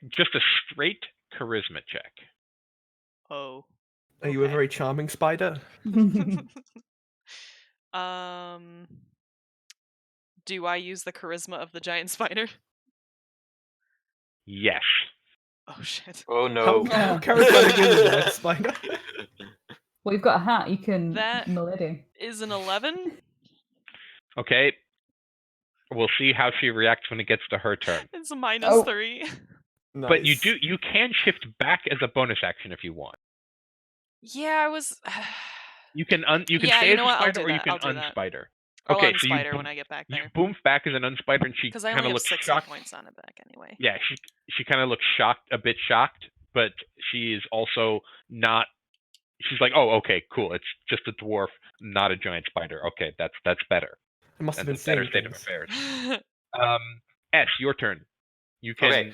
just a straight charisma check. Oh. Are you a Okay. very charming spider? Do I use the charisma of the giant spider? Yes. Oh shit. Oh no. How charismatic is a giant spider? Well, you've got a hat. You can That- milady. Is an 11? Okay. We'll see how she reacts when it gets to her turn. It's a minus Oh. 3. Nice. But you can shift back as a bonus action if you want. Yeah, I was. You can Yeah, stay you as know a what? I'll spider do or you that. can I'll do that. unspider. I'll Okay, so you unspider when I get back you there. boom back as an unspider, and she Because I kind only of have looks 6 hit shocked. points on it back anyway. Yeah, she kind of looks a bit shocked, but she is also not. She's like, oh, okay, cool. It's just a dwarf, not a giant spider. Okay, that's better. I must have been That's a better seeing state of things. affairs. S, your turn. You can Okay.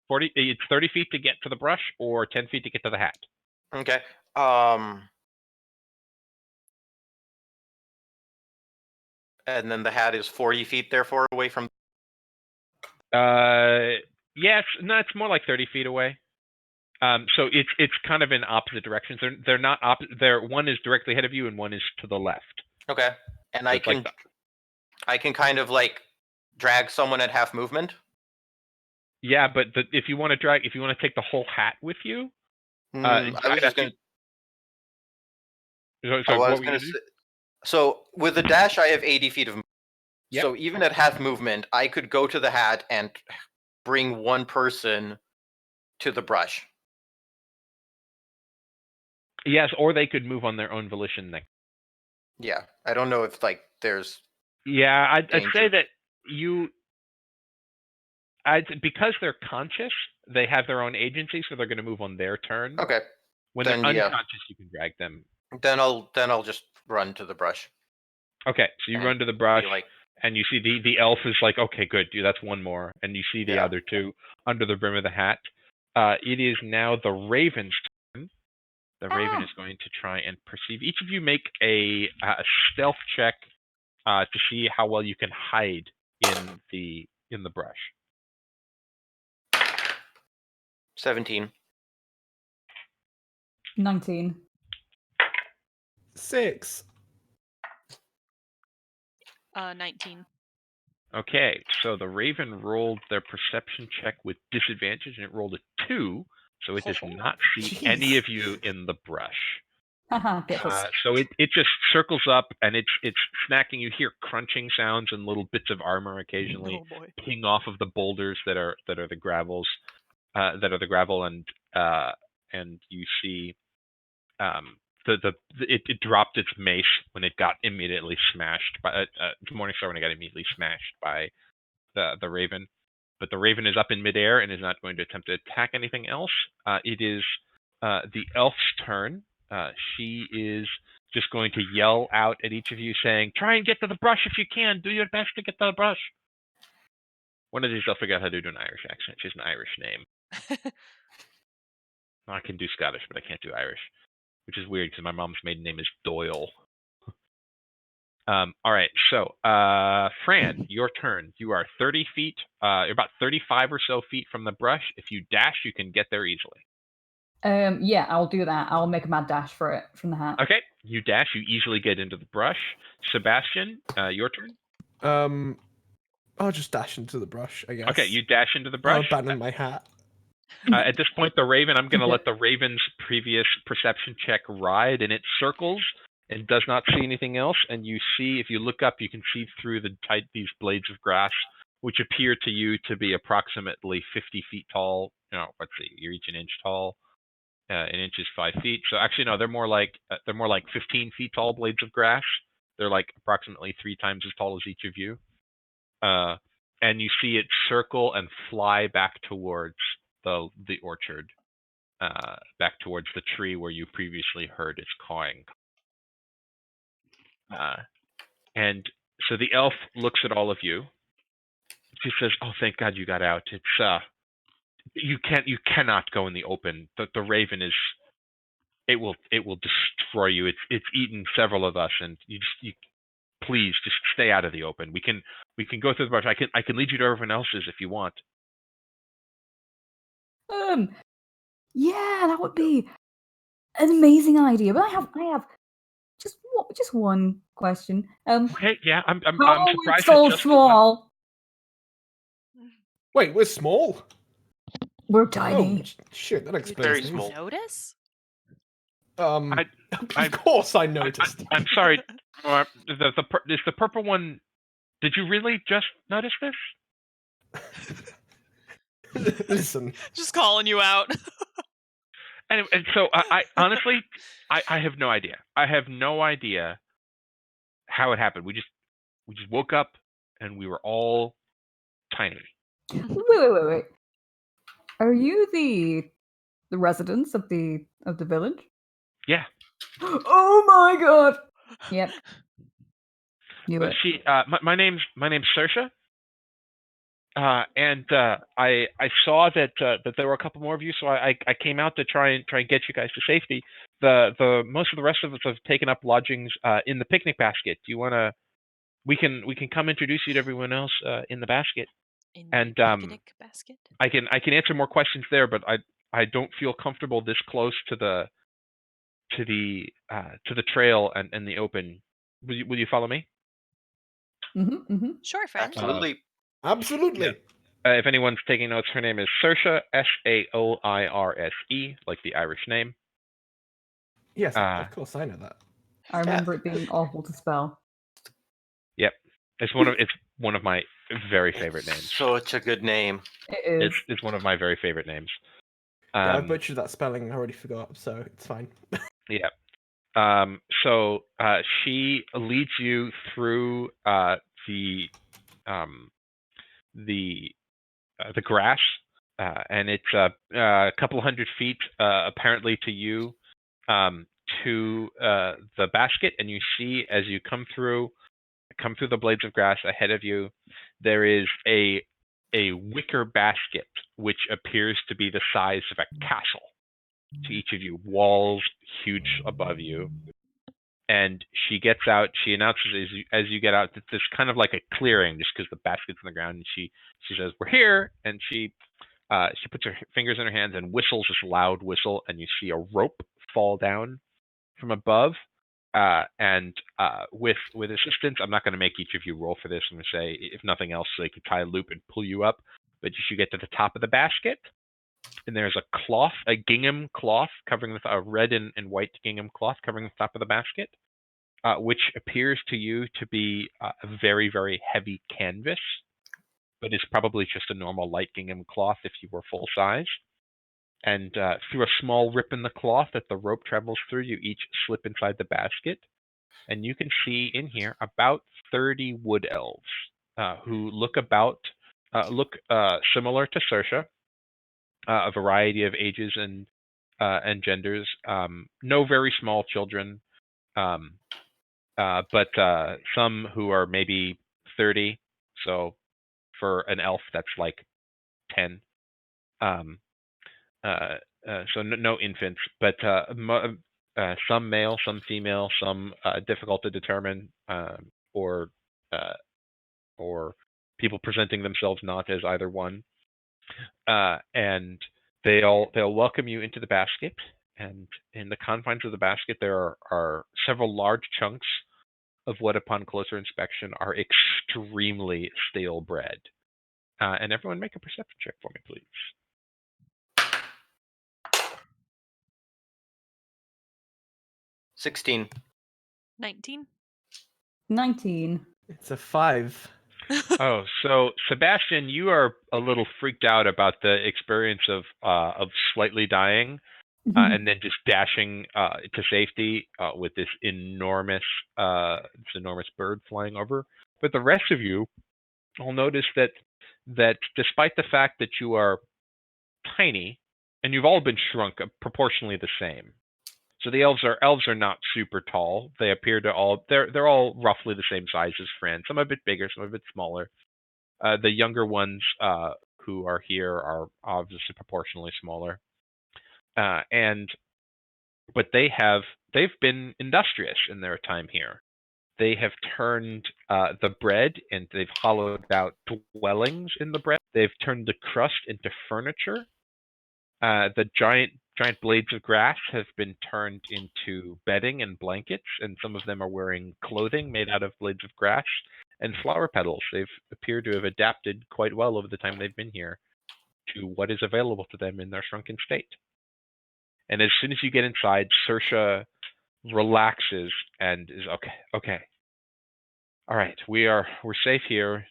40. It's 30 feet to get to the brush, or 10 feet to get to the hat. Okay. And then the hat is 40 feet, therefore, away from. Yes, no, it's more like 30 feet away. So it's kind of in opposite directions. They're not opposite. One is directly ahead of you, and one is to the left. Okay. And So I it's like can, I can kind of like drag someone at half movement. Yeah, but if you want to take the whole hat with you, I was just gonna. So I what was were you gonna gonna do? say. So with the dash, I have 80 feet of movement. Yep. So even at half movement, I could go to the hat and bring one person to the brush. Yes, or they could move on their own volition next. Yeah, I don't know if like there's. Yeah, I'd Danger. say that because they're conscious, they have their own agency, so they're going to move on their turn. Okay. When Then, they're yeah. unconscious, you can drag them. Then I'll just run to the brush. Okay, so you And run to the brush, Be like, and you see the elf is like, okay, good, dude, that's one more, and you see the Yeah. other two under the brim of the hat. It is now the raven's turn. The raven is going to try and perceive. Each of you make a stealth check to see how well you can hide in the brush. 17. 19. 6. 19. Okay, so the raven rolled their perception check with disadvantage, and it rolled a 2, so it does not see Jeez. any of you in the brush. Haha, get us. So it just circles up, and it's snacking. You hear crunching sounds and little bits of armor occasionally Oh boy. ping off of the boulders that are the gravels, that are the gravel, and you see it dropped its mace when it got immediately smashed by Morningstar when it got immediately smashed by the raven. But the raven is up in midair and is not going to attempt to attack anything else. It is the elf's turn. She is just going to yell out at each of you, saying, "Try and get to the brush if you can. Do your best to get to the brush." One of these, I'll figure out how to do an Irish accent. She's an Irish name. I can do Scottish, but I can't do Irish, which is weird because my mom's maiden name is Doyle. All right, so Fran, your turn. You are 30 feet, you're about 35 or so feet from the brush. If you dash, you can get there easily. Yeah, I'll do that. I'll make a mad dash for it from the hat. Okay, you dash, you easily get into the brush. Sebastian, your turn. I'll just dash into the brush, I guess. Okay, you dash into the I'll brush. abandon my hat. At this point, the raven, I'm going to let the raven's previous perception check ride, and it circles and does not see anything else. And you see, if you look up, you can see through these blades of grass, which appear to you to be approximately 50 feet tall. Let's see, you're each an inch tall. An inch is 5 feet. So actually, no, they're more like 15 feet tall blades of grass. They're like approximately 3 times as tall as each of you. And you see it circle and fly back towards the orchard, back towards the tree where you previously heard its cawing. And so the elf looks at all of you. She says, "Oh, thank God you got out. It's you cannot go in the open. The raven is it will destroy you. It's eaten several of us, and you please just stay out of the open. We can go through the brush. I can lead you to everyone else's if you want." Yeah, that would be an amazing idea. But I have just one question. Okay, yeah, I'm how surprised it's so it's just the one. small? Wait, we're small? We're Oh, tiny. shit, that explains Very things. small. Notice? Of course I noticed. I'm sorry. Is the purple one? Did you really just notice this? Listen. Just calling you out. And so I honestly, I have no idea. I have no idea how it happened. We just woke up and we were all tiny. Wait. Are you the residents of the village? Yeah. Oh my god! Yep. Knew But it. my name's Saoirse. And I saw that there were a couple more of you, so I came out to try and get you guys to safety. The most of the rest of us have taken up lodgings in the picnic basket. Do you want to? We can come introduce you to everyone else in the basket. In And the picnic basket? I can answer more questions there, but I don't feel comfortable this close to the trail and the open. Will you follow me? Sure, friend. Absolutely. Yeah. If anyone's taking notes, her name is Saoirse, Saoirse, like the Irish name. Yes, of course I know that. I remember it being awful to spell. Yep, it's one of my very favorite names. Such a good name. It is. It's one of my very favorite names. Yeah, I butchered that spelling. I already forgot, so it's fine. Yeah. So she leads you through the grass, and it's a couple hundred feet apparently to you to the basket, and you see as you come through the blades of grass ahead of you, there is a wicker basket which appears to be the size of a castle to each of you, walls huge above you. And she gets out, she announces as you get out that there's kind of like a clearing just because the basket's on the ground, and she says, "We're here," and she puts her fingers in her hands and whistles this loud whistle, and you see a rope fall down from above. And with assistance, I'm not going to make each of you roll for this. I'm going to say, if nothing else, so they can tie a loop and pull you up. But you get to the top of the basket, and there's a gingham cloth covering a red and white gingham cloth covering the top of the basket, which appears to you to be a very, very heavy canvas, but is probably just a normal light gingham cloth if you were full size. And through a small rip in the cloth that the rope travels through, you each slip inside the basket. And you can see in here about 30 wood elves who look similar to Saoirse, a variety of ages and genders. No very small children, but some who are maybe 30. So for an elf, that's like 10. So no infants, but some male, some female, some difficult to determine, or people presenting themselves not as either one. And they'll welcome you into the basket. And in the confines of the basket, there are several large chunks of what, upon closer inspection, are extremely stale bread. And everyone make a perception check for me, please. 16. 19. 19. It's a 5. Oh, so Sebastian, you are a little freaked out about the experience of slightly dying, and then just dashing to safety with this enormous bird flying over. But the rest of you will notice that despite the fact that you are tiny, and you've all been shrunk proportionally the same. So the elves are not super tall. They appear to they're all roughly the same size as Fran. Some a bit bigger, some a bit smaller. The younger ones who are here are obviously proportionally smaller. But they've been industrious in their time here. They have turned the bread, and they've hollowed out dwellings in the bread. They've turned the crust into furniture. The giant blades of grass have been turned into bedding and blankets, and some of them are wearing clothing made out of blades of grass and flower petals. They've appeared to have adapted quite well over the time they've been here to what is available to them in their shrunken state. And as soon as you get inside, Saoirse relaxes and is okay. All right, we're safe here.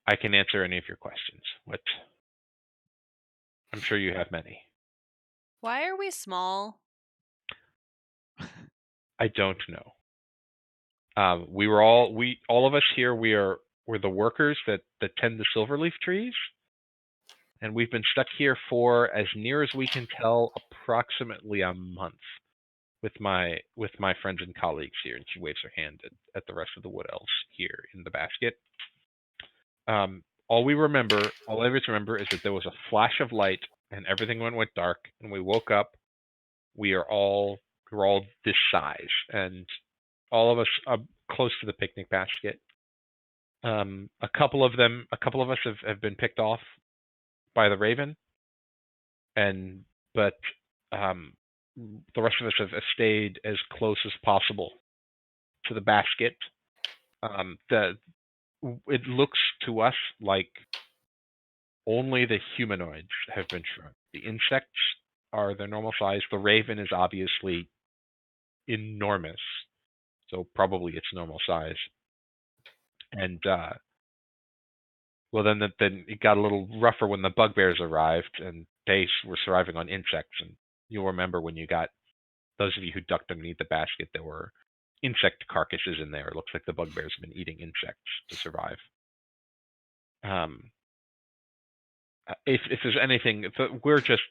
I can answer any of your questions. What? I'm sure you have many. Why are we small? I don't know. All of us here, we're the workers that tend the silverleaf trees, and we've been stuck here for, as near as we can tell, approximately a month with my friends and colleagues here. And she waves her hand at the rest of the wood elves here in the basket. All I remember is that there was a flash of light and everything went dark, and we woke up. We're all this size, and all of us are close to the picnic basket. A couple of us have been picked off by the raven, but the rest of us have stayed as close as possible to the basket. It looks to us like only the humanoids have been shrunk. The insects are their normal size. The raven is obviously enormous, so probably its normal size. And then it got a little rougher when the bugbears arrived, and they were surviving on insects. And you'll remember when those of you who ducked underneath the basket, there were insect carcasses in there. It looks like the bugbears have been eating insects to survive. If there's anything, we're just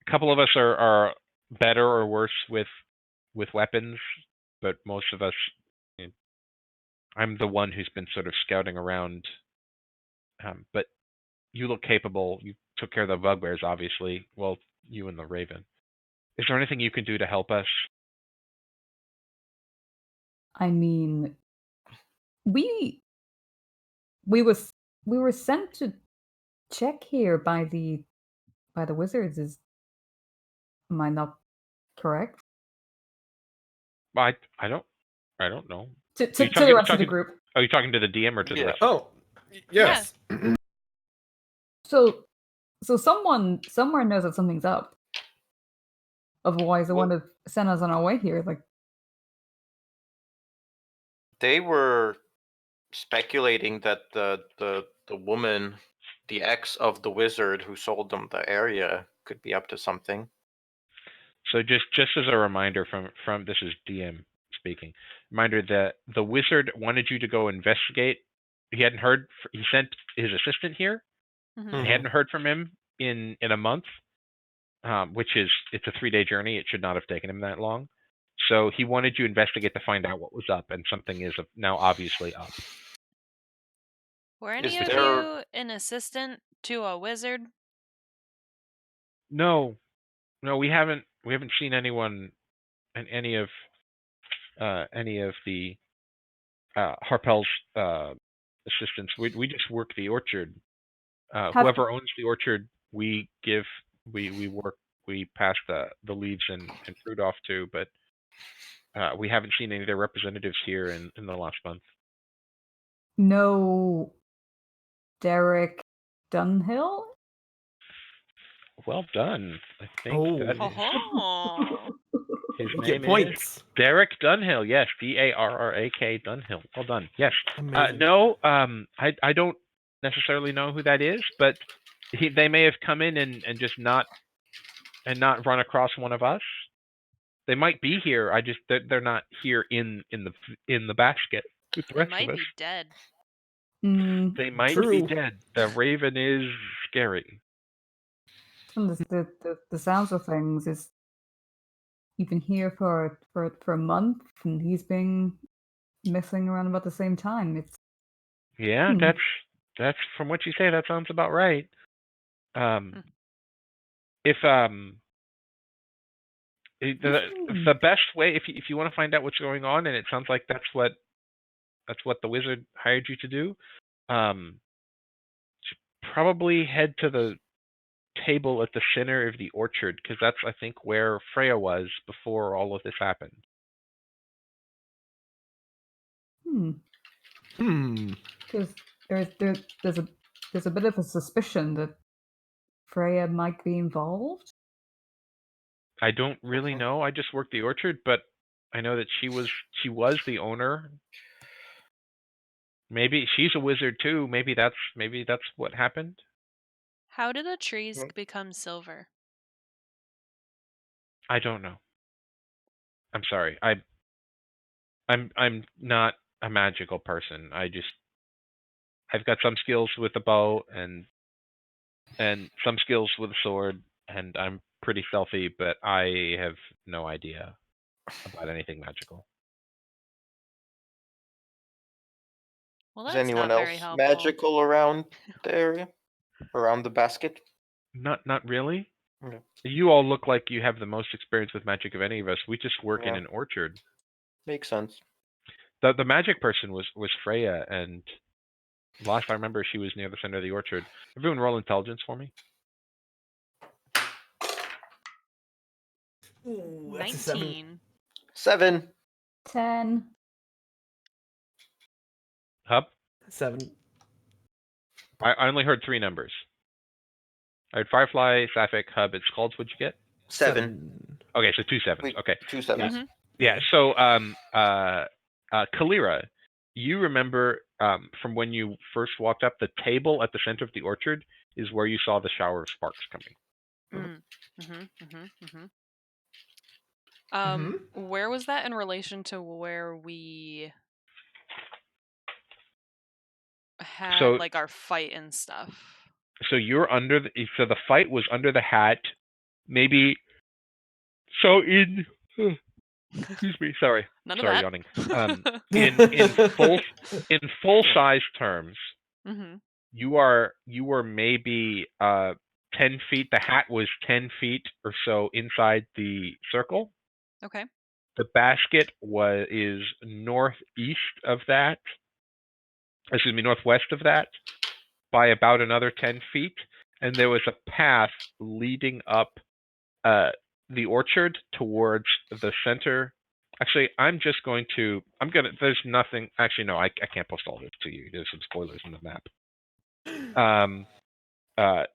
a couple of us are better or worse with weapons, but most of us, I'm the one who's been sort of scouting around. But you look capable. You took care of the bugbears, obviously. Well, you and the raven. Is there anything you can do to help us? I mean, we were sent to check here by the wizards. Am I not correct? I don't know. To the rest of the group. Are you talking to the DM or to the rest? Oh, yes. So someone somewhere knows that something's up. Otherwise, they wouldn't have sent us on our way here. Like, they were speculating that the woman the ex of the wizard who sold them the area could be up to something. So just as a reminder from this is DM speaking. Reminder that the wizard wanted you to go investigate. He hadn't heard. He sent his assistant here. Mhm. He hadn't heard from him in a month, which is it's a 3-day journey. It should not have taken him that long. So he wanted you to investigate to find out what was up, and something is now obviously up. Were any Is of there- you an assistant to a wizard? No, we haven't seen anyone in any of the Harpel's assistants. We just work the orchard. Whoever owns the orchard, we pass the leaves and fruit off to, but we haven't seen any of their representatives here in the last month. No, Derek Dunhill? Well done. I think Oh. that Oh. his You name get points. is Derek Dunhill. Yes, Darrak Dunhill. Well done. Yes. Amazing. No, I don't necessarily know who that is, but they may have come in and just not run across one of us. They might be here. They're not here in the basket with the They rest might of us. be dead. Mm, They might True. be dead. The Raven is scary. from the sounds of things, is you've been here for a month, and he's been missing around about the same time. It's Yeah, that's from what you say. That sounds about right. If the best way, if you want to find out what's going on, and it sounds like that's what the wizard hired you to do, should probably head to the table at the center of the orchard, because that's, I think, where Freya was before all of this happened. because there's a bit of a suspicion that Freya might be involved. I don't really know. I just worked the orchard, but I know that she was the owner. Maybe she's a wizard too. Maybe that's what happened. How do the trees become silver? I don't know. I'm sorry. I'm not a magical person. I've got some skills with the bow and some skills with a sword, and I'm pretty stealthy, but I have no idea about anything magical. Well, Is that's anyone not very else helpful. magical around the area? Around the basket? Not really. Okay. You all look like you have the most experience with magic of any of us. We just work in Yeah. an orchard. Makes sense. The magic person was Freya, and last I remember, she was near the center of the orchard. Everyone roll intelligence for me. Ooh, that's a 7. 19. 7. 10. Hub? 7. I only heard 3 numbers. I heard Firefly, Sapphic, Hub, and Skalds. What'd you get? 7. Okay, so 2 sevens. Wait, Okay. 2 sevens. Mhm. Yeah. So, Kalira, you remember from when you first walked up, the table at the center of the orchard is where you saw the shower of sparks coming. Where was that in relation to where we had So- like our fight and stuff? So you're under so the fight was under the hat, maybe. So in excuse me, sorry, None of sorry, that. yawning. In full size terms, Mhm. you were maybe 10 feet. The hat was 10 feet or so inside the circle. Okay. The basket is northeast of that. Excuse me, northwest of that by about another 10 feet, and there was a path leading up the orchard towards the center. Actually, there's nothing. Actually, no, I can't post all this to you. There's some spoilers in the map.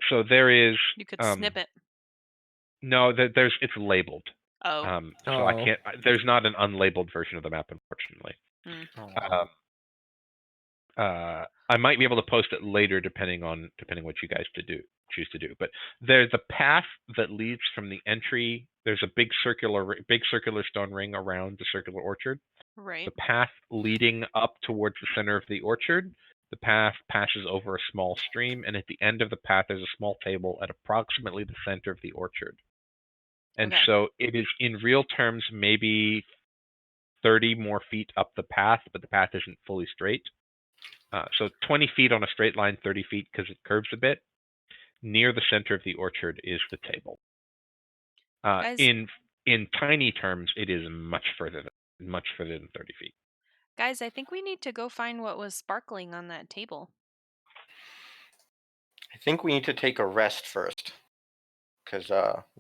So there is. You could snip it. No, it's labeled. Oh. So I can't. There's not an unlabeled version of the map, unfortunately. I might be able to post it later, depending what you guys choose to do. But there's a path that leads from the entry. There's a big circular stone ring around the circular orchard. Right. The path leading up towards the center of the orchard. The path passes over a small stream, and at the end of the path, there's a small table at approximately the center of the orchard. And Okay. so it is, in real terms, maybe 30 more feet up the path, but the path isn't fully straight. So 20 feet on a straight line, 30 feet because it curves a bit. Near the center of the orchard is the table. Guys, In tiny terms, it is much further than 30 feet. guys, I think we need to go find what was sparkling on that table. I think we need to take a rest first, because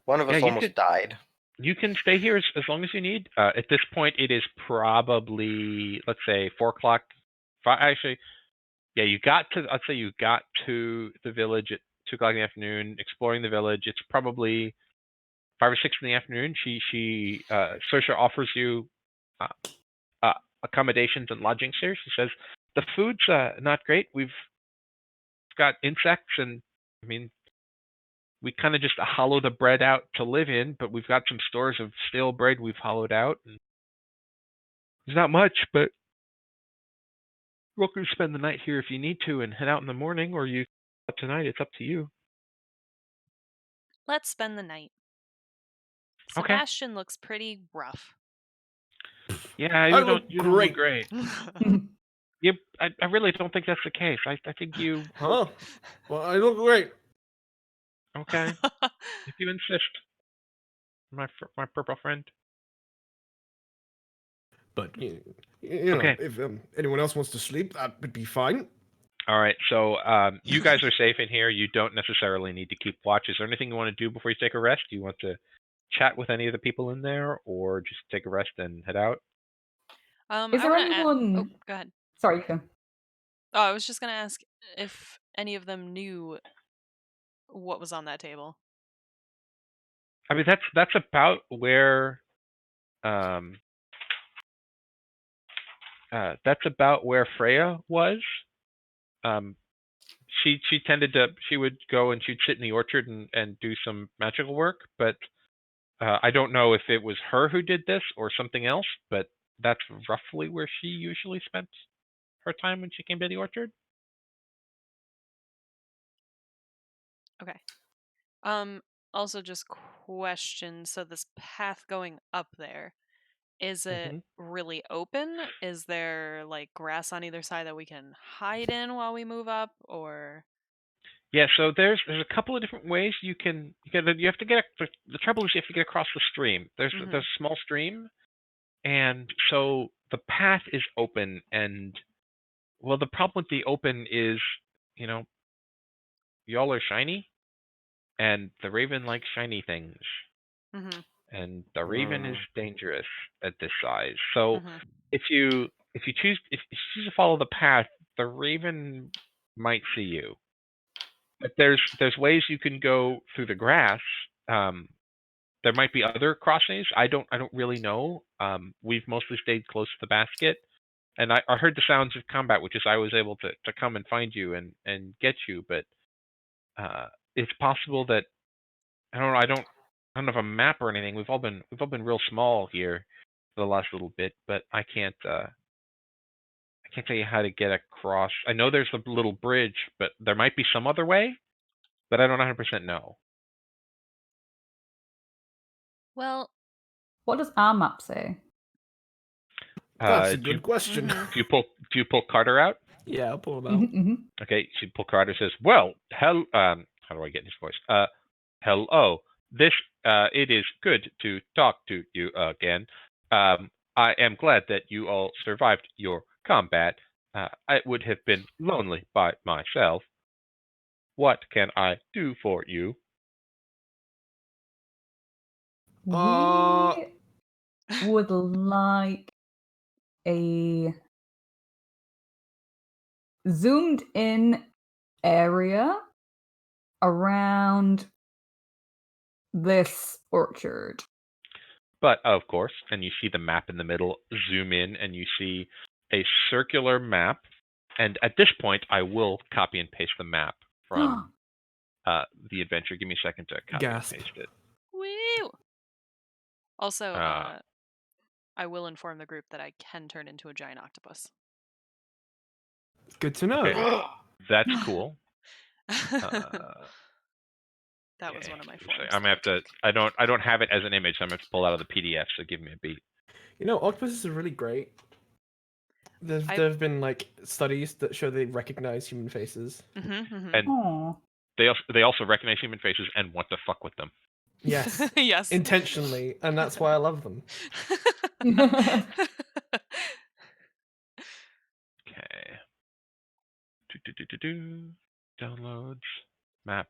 one of us Yeah, almost died. You can stay here as long as you need. At this point, it is probably, let's say, 4 o'clock. Actually, yeah, I'd say you got to the village at 2 o'clock in the afternoon, exploring the village. It's probably 5 or 6 in the afternoon. Saoirse offers you accommodations and lodgings here. She says, the food's not great. We've got insects, and I mean, we kind of just hollow the bread out to live in, but we've got some stores of stale bread we've hollowed out. And there's not much, but you're welcome to spend the night here if you need to and head out in the morning, or you tonight. It's up to you. Let's spend the night. Okay. Sebastian looks pretty rough. Yeah, you don't look great. I really don't think that's the case. I think you. Huh? Well, I look great. Okay. If you insist, my purple friend. But you know, Okay. if anyone else wants to sleep, that would be fine. All right. So you guys are safe in here. You don't necessarily need to keep watch. Is there anything you want to do before you take a rest? Do you want to chat with any of the people in there, or just take a rest and head out? Is there anyone? Oh, go ahead. Sorry, you can. Oh, I was just gonna ask if any of them knew what was on that table. I mean, that's about where Freya was. She would go and she'd sit in the orchard and do some magical work, but I don't know if it was her who did this or something else, but that's roughly where she usually spent her time when she came to the orchard. Okay. Also just question, so this path going up there, is it really open? Is there like grass on either side that we can hide in while we move up, or? Yeah, so there's a couple of different ways you have to get. The trouble is you have to get across the stream. There's a small stream, and so the path is open. And well, the problem with the open is, y'all are shiny, and the raven likes shiny things. Mm-hmm. And the raven is dangerous at this size. So if you choose to follow the path, the raven might see you. But there's ways you can go through the grass. There might be other crossways. I don't really know. We've mostly stayed close to the basket, and I heard the sounds of combat, which is I was able to come and find you and get you. But it's possible that I don't have a map or anything. We've all been real small here for the last little bit, but I can't tell you how to get across. I know there's a little bridge, but there might be some other way, but I don't 100% know. Well, what does our map say? That's a good question. Do you pull Carter out? Yeah, I'll pull him out. Okay, so you pull Carter. Says, "Well, how do I get in his voice? Hello. This it is good to talk to you again. I am glad that you all survived your combat. I would have been lonely by myself. What can I do for you?" We would like a zoomed in area around this orchard. But of course, and you see the map in the middle, zoom in, and you see a circular map And at this point, I will copy and paste the map from the adventure. Give me a second to copy Gasp. and paste it. Woo! Also, Uh, I will inform the group that I can turn into a giant octopus. Good to know. Okay. That's cool. That was one of my forms. I'm gonna have to. I don't have it as an image. So I'm gonna have to pull out of the PDF. So give me a beat. You know, octopuses are really great. There have been like studies that show they recognize human faces. And Aw. they also recognize human faces and want to fuck with them. Yes, yes. intentionally, and that's why I love them. Okay. Downloads map.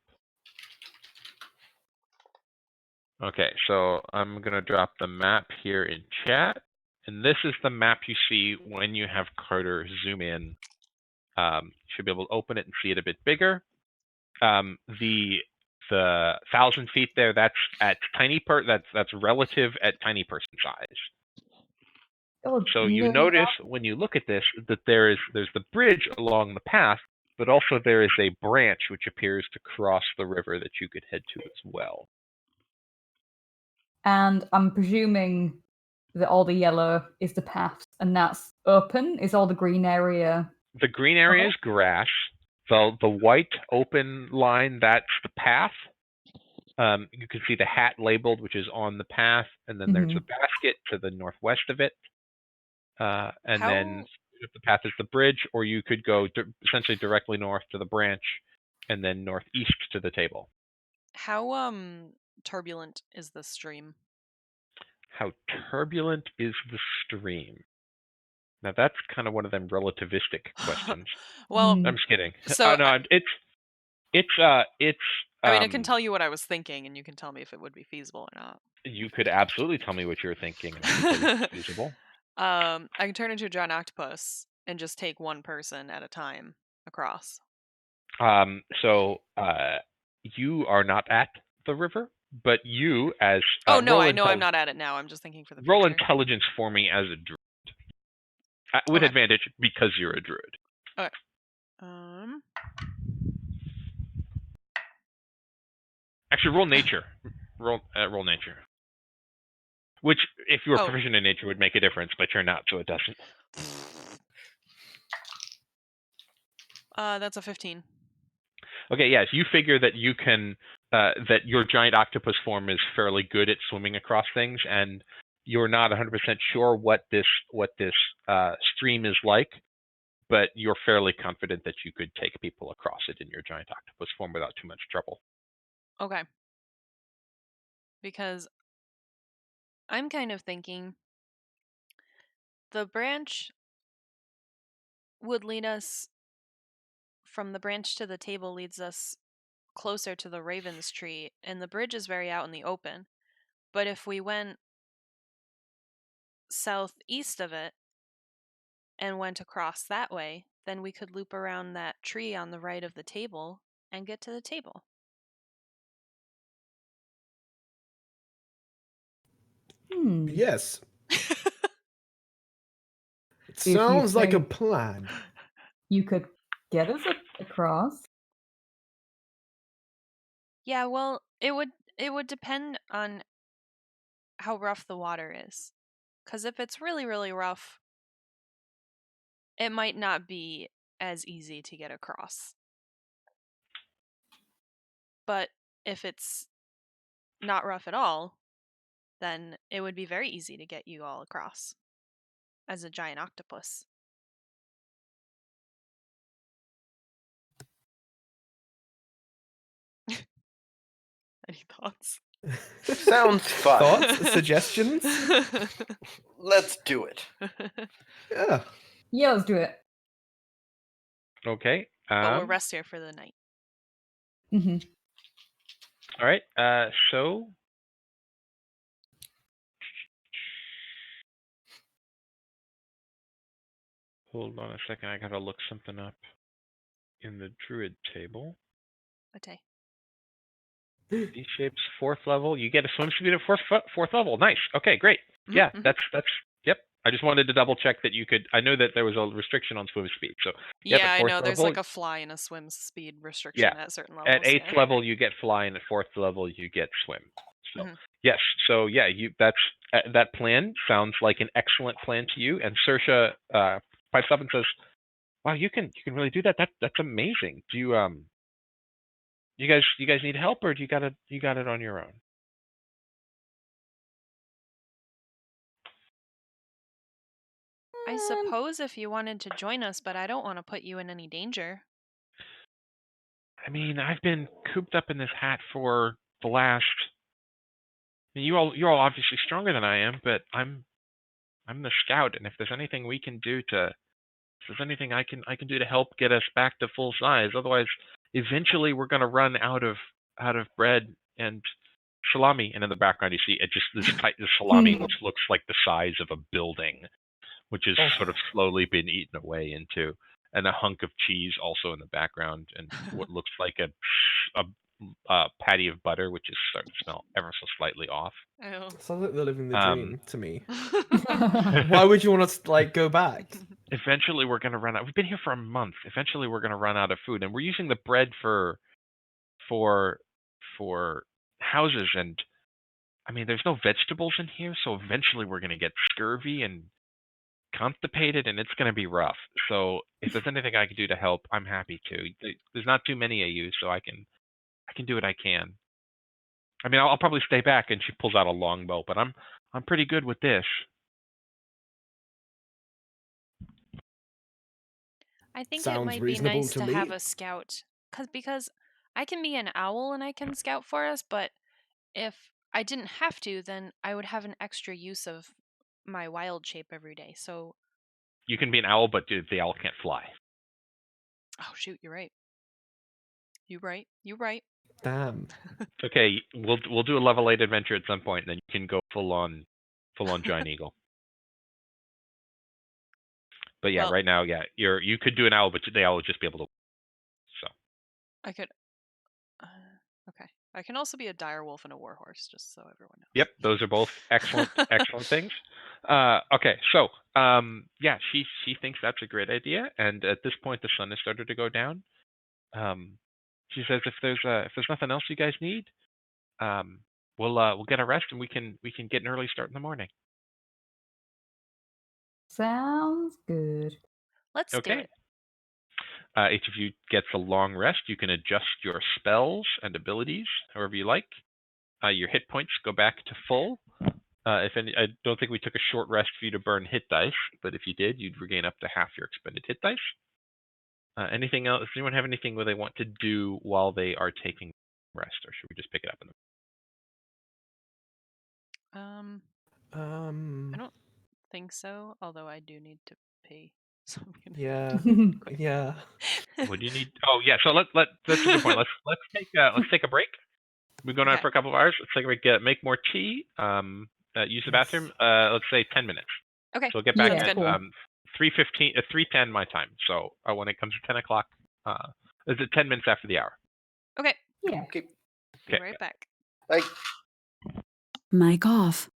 Okay, so I'm gonna drop the map here in chat, and this is the map you see when you have Carter zoom in. You should be able to open it and see it a bit bigger. The 1,000 feet there, that's at that's relative at tiny person size. Oh, So you no. notice when you look at this that there's the bridge along the path, but also there is a branch which appears to cross the river that you could head to as well. And I'm presuming that all the yellow is the path, and that's open. Is all the green area? The green area is grass. The white open line, that's the path. You can see the hat labeled, which is on the path, and then there's a basket to the northwest of it. And then if the path is the bridge, or you could go essentially directly north to the branch, and then northeast to the table. How turbulent is the stream? How turbulent is the stream? Now that's kind of one of them relativistic questions. Well, I'm just kidding. So no, it's. I mean, I can tell you what I was thinking, and you can tell me if it would be feasible or not. You could absolutely tell me what you're thinking. And I can tell you if it's feasible. I can turn into a giant octopus and just take one person at a time across. So you are not at the river, but you as oh no, I know I'm not at it now. I'm just thinking for the future. Roll intelligence for me as a druid with advantage because you're a druid. Okay. Actually, roll nature. roll nature. Which, if you were proficient in nature, would make a difference, but you're not, so it doesn't. That's a 15. Okay, yes, you figure that you can, that your giant octopus form is fairly good at swimming across things, and you're not 100% sure what this stream is like, but you're fairly confident that you could take people across it in your giant octopus form without too much trouble. Okay. Because I'm kind of thinking the branch would lead us from the branch to the table leads us closer to the Raven's tree, and the bridge is very out in the open. But if we went southeast of it and went across that way, then we could loop around that tree on the right of the table and get to the table. Yes. It sounds like a plan. You could get us across. Yeah, well, it would depend on how rough the water is. 'Cause if it's really, really rough, it might not be as easy to get across. But if it's not rough at all, then it would be very easy to get you all across as a giant octopus. Any thoughts? Sounds fun. Thoughts? Suggestions? Let's do it. Yeah. Yeah, let's do it. Okay. But we'll rest here for the night. All right. So hold on a second. I gotta look something up in the druid table. Okay. D shapes 4th level. You get a swim speed of 4th level. Nice. Okay, great. Yeah, that's yep. I just wanted to double check that you could. I know that there was a restriction on swim speed, so yep, Yeah, at I fourth know. There's level, like a fly and a swim speed restriction yeah. at certain At levels. 8th Yeah. level you get fly, and at 4th level you get swim. So Mhm. yes, so yeah, that plan sounds like an excellent plan to you. And Saoirse pipes up and says, "Wow, you can really do that. That's amazing. Do you guys need help, or do you got it on your own?" I suppose if you wanted to join us, but I don't want to put you in any danger. I mean, I've been cooped up in this hat for the last. I mean, you're all obviously stronger than I am, but I'm the scout, and if there's anything we can do to, if there's anything I can do to help get us back to full size, otherwise, eventually we're gonna run out of bread and salami. And in the background, you see it just this salami, which looks like the size of a building, which is Oh. sort of slowly been eaten away into, and a hunk of cheese also in the background, and what looks like a patty of butter, which is starting to smell ever so slightly off. Oh. Sounds like they're living the Um, dream to me. Why would you want us to like go back? Eventually, we're going to run out. We've been here for a month. Eventually, we're going to run out of food, and we're using the bread for houses. And I mean, there's no vegetables in here, so eventually we're going to get scurvy and constipated, and it's going to be rough. So if there's anything I can do to help, I'm happy to. There's not too many of you, so I can do what I can. I mean, I'll probably stay back. And she pulls out a longbow, but I'm pretty good with this. I think it Sounds might be reasonable nice to to me. have a scout, because I can be an owl and I can scout for us, but if I didn't have to, then I would have an extra use of my wild shape every day. So, You can be an owl, but the owl can't fly. oh shoot, you're right. You're right. You're right. Damn. Okay, we'll do a level 8 adventure at some point, and then you can go full on giant eagle. But yeah, Well, right now, yeah, you could do an owl, but the owl would just be able to. So I could. Okay. I can also be a dire wolf and a warhorse, just so everyone knows. yep, those are both excellent things. Okay, so yeah, she thinks that's a great idea, and at this point, the sun has started to go down. She says if there's nothing else you guys need, we'll get a rest, and we can get an early start in the morning. Sounds good. Let's do Okay. it. Each of you gets a long rest. You can adjust your spells and abilities however you like. Your hit points go back to full. I don't think we took a short rest for you to burn hit dice, but if you did, you'd regain up to half your expended hit dice. Anything else? Does anyone have anything where they want to do while they are taking rest, or should we just pick it up in the? I don't think so. Although I do need to pay. So I'm gonna. Yeah. Yeah. What do you need? Oh yeah, so that's a good point. Let's take a break. We've been going on Okay. for a couple of hours. Let's take a break. Make more tea. Use the bathroom. Let's say 10 minutes. Okay. So we'll get back Yeah, at cool. 3:15, 3:10 my time. So when it comes to 10 o'clock, is it 10 minutes after the hour? Okay. Yeah. Okay. Be right back. Like. Mic off.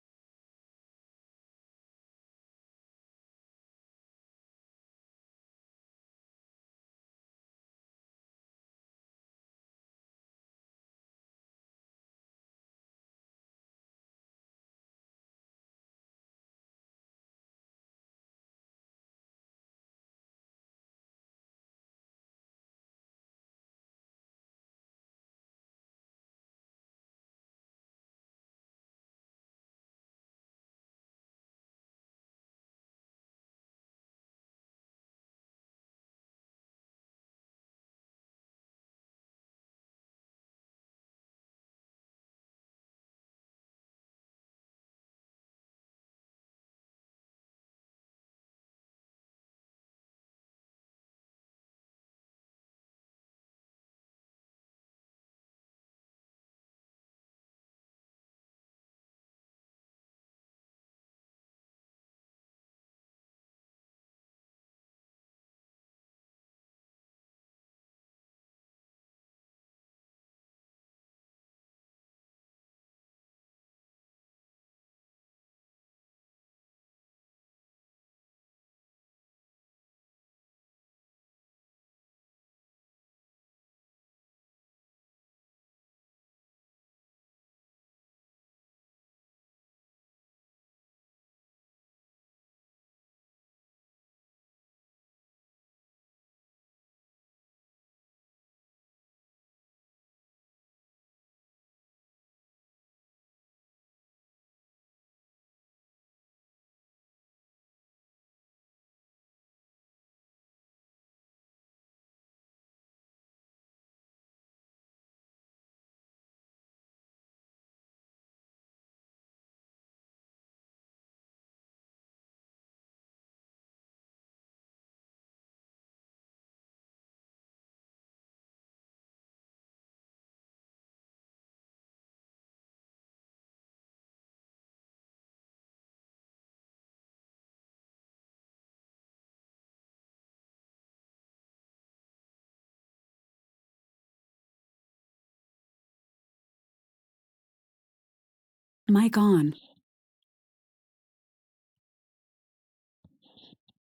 Mic on.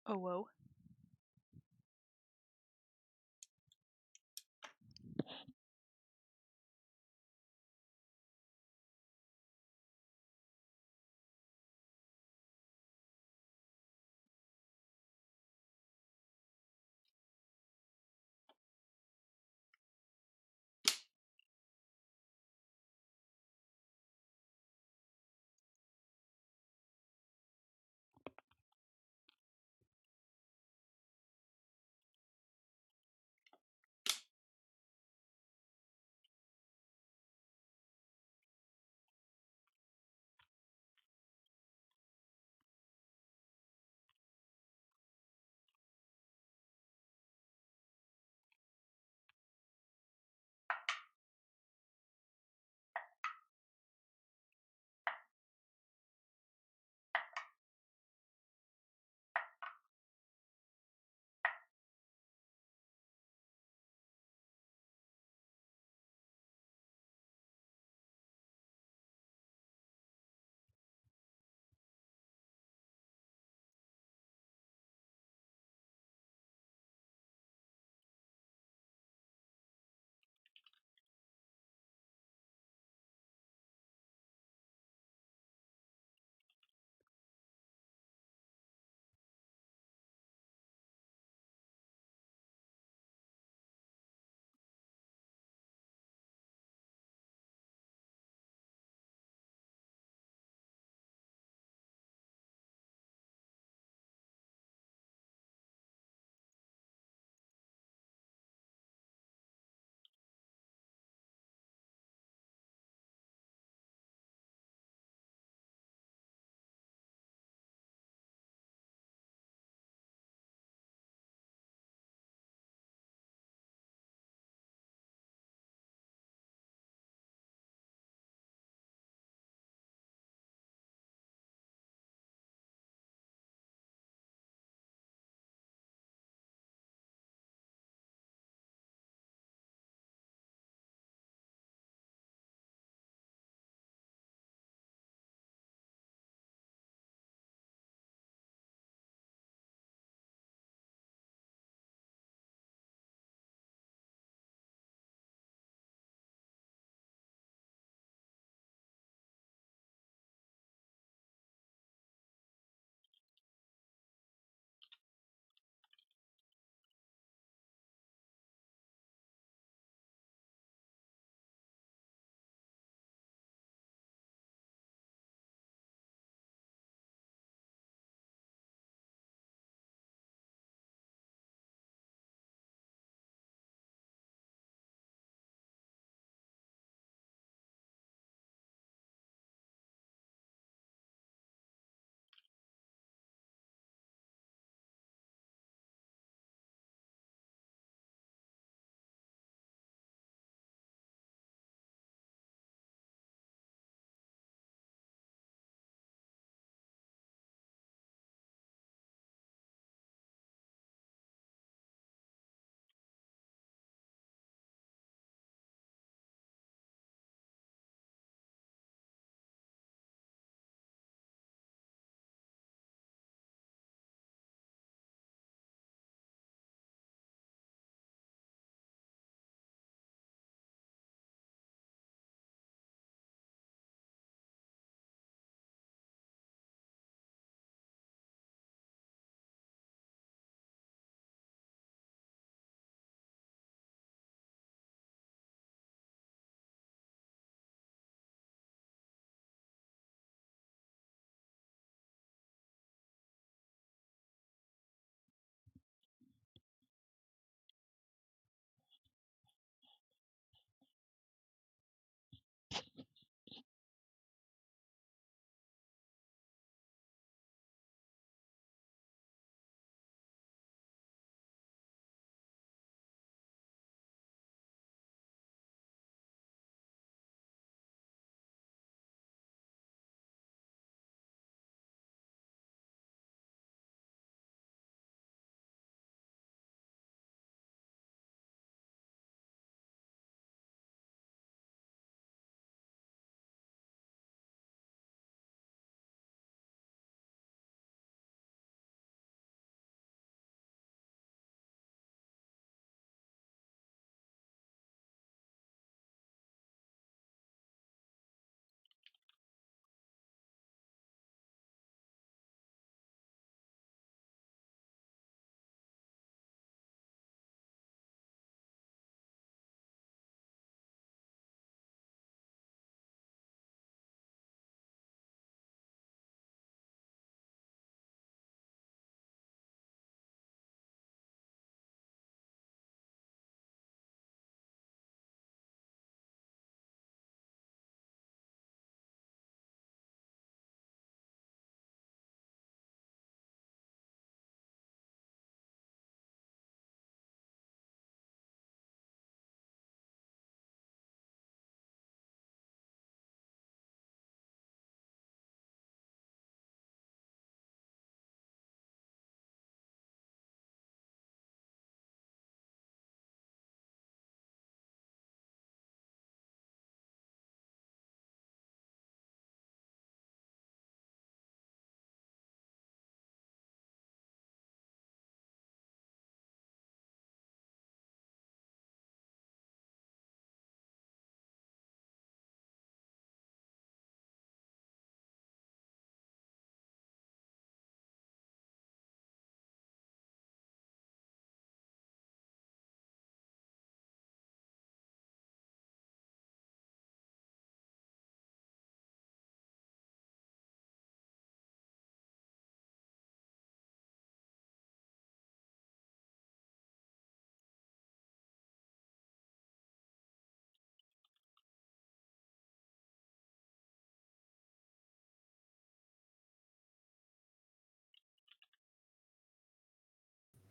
Oh, whoa.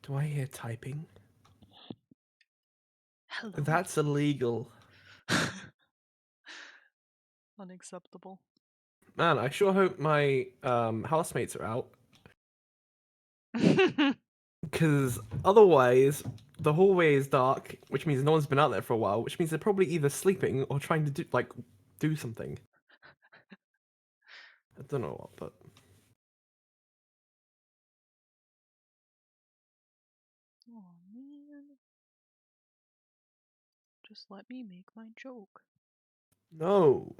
Do I hear typing? Hello. That's illegal. Unacceptable. Man, I sure hope my housemates are out. Because otherwise, the hallway is dark, which means no one's been out there for a while, which means they're probably either sleeping or trying to do something. I don't know what, but Oh man. Just let me make my joke. no,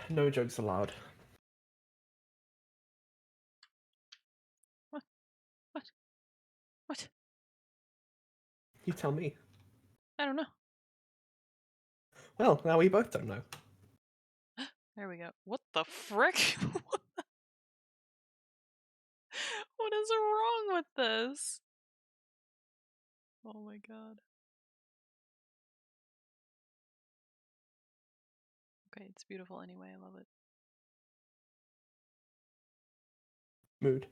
no jokes allowed. What? You tell me. I don't know. Well, now we both don't know. There we go. What the frick? What is wrong with this? Oh my god. Okay, it's beautiful anyway. I love it. Mood.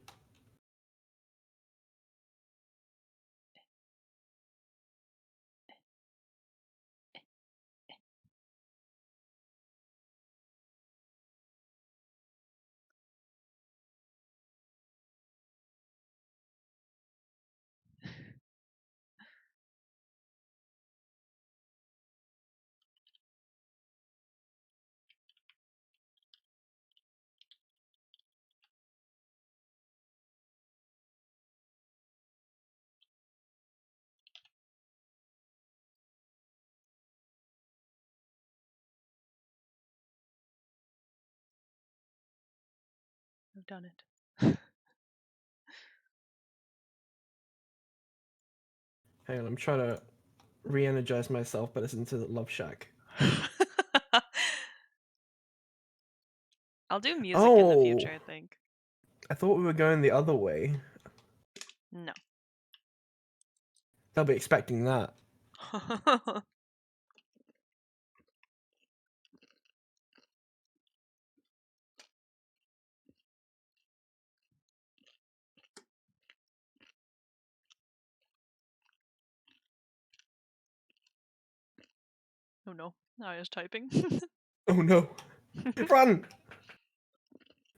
I've done it. Hang on, I'm trying to re-energize myself, but it's into the Love Shack. I'll do music in the future, Oh. I think. I thought we were going the other way. No. They'll be expecting that. Oh no. Now I was typing. Oh no. Run!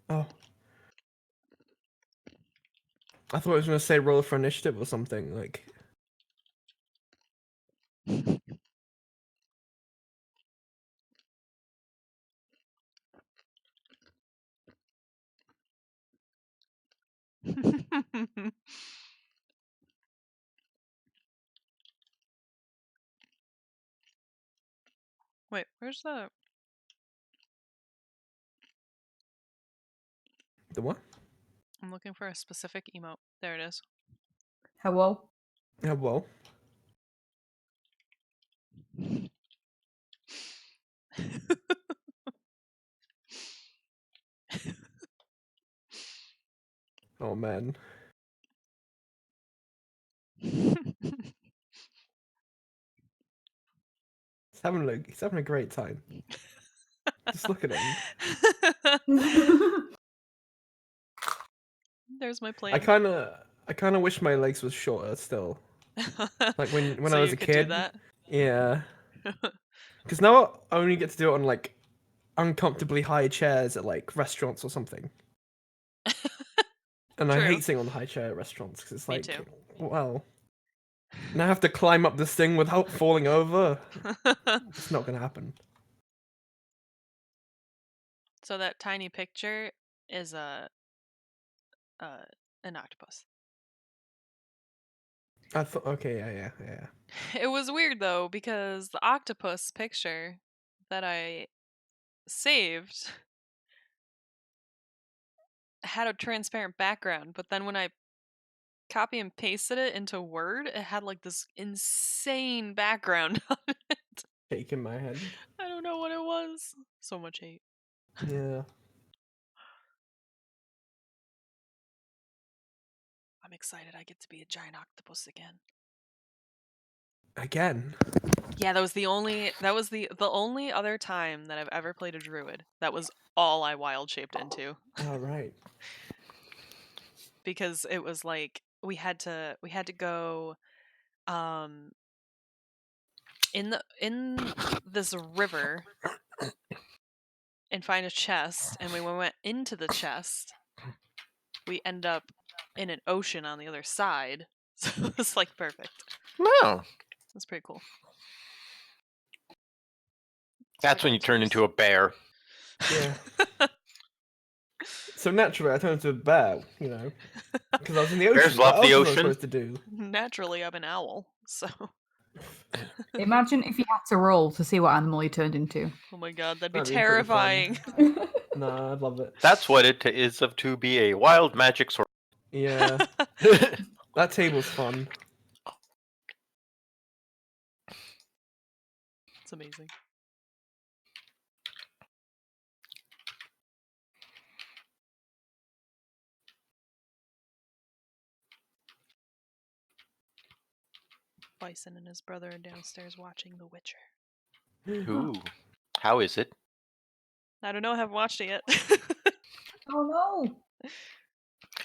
Oh. I thought I was going to say roll for initiative or something. Like, Wait, where's the... the what? I'm looking for a specific emote. There it is. Hello? Yeah, well. Oh man. He's having a great time. Just look at him. There's my I plan. kind of wish my legs was shorter still. Like when So I was you a could kid. do that? Yeah. Because now I only get to do it on like uncomfortably high chairs at like restaurants or something. And I True. hate sitting on the high chair at restaurants because it's Me like, too. well, now I have to climb up this thing without falling over. It's not gonna happen. So that tiny picture is an octopus. I thought, okay, yeah. It was weird though because the octopus picture that I saved had a transparent background, but then when I copy and pasted it into Word, it had like this insane background on it. Shaking my head. I don't know what it was. So much hate. Yeah. I'm excited I get to be a giant octopus again. Again. Yeah, that was the only other time that I've ever played a druid. That was all I wild shaped into. All right. because it was like we had to go in this river and find a chest, and when we went into the chest, we end up in an ocean on the other side. So it was like perfect. No. That's pretty cool. That's when you turn into a bear. Yeah. So naturally, I turned into a bear, you know, because I was in the ocean. Bears love what the else was I ocean. supposed to do? Naturally, I'm an owl, so. Imagine if you had to roll to see what animal you turned into. Oh my god, that'd be That'd be pretty fun. terrifying. Nah, I'd love it. That's what it is of to be a wild magic sword. Yeah, that table's fun. It's amazing. Bison and his brother are downstairs watching The Witcher. Ooh. How is it? I don't know, I haven't watched it yet. Oh no!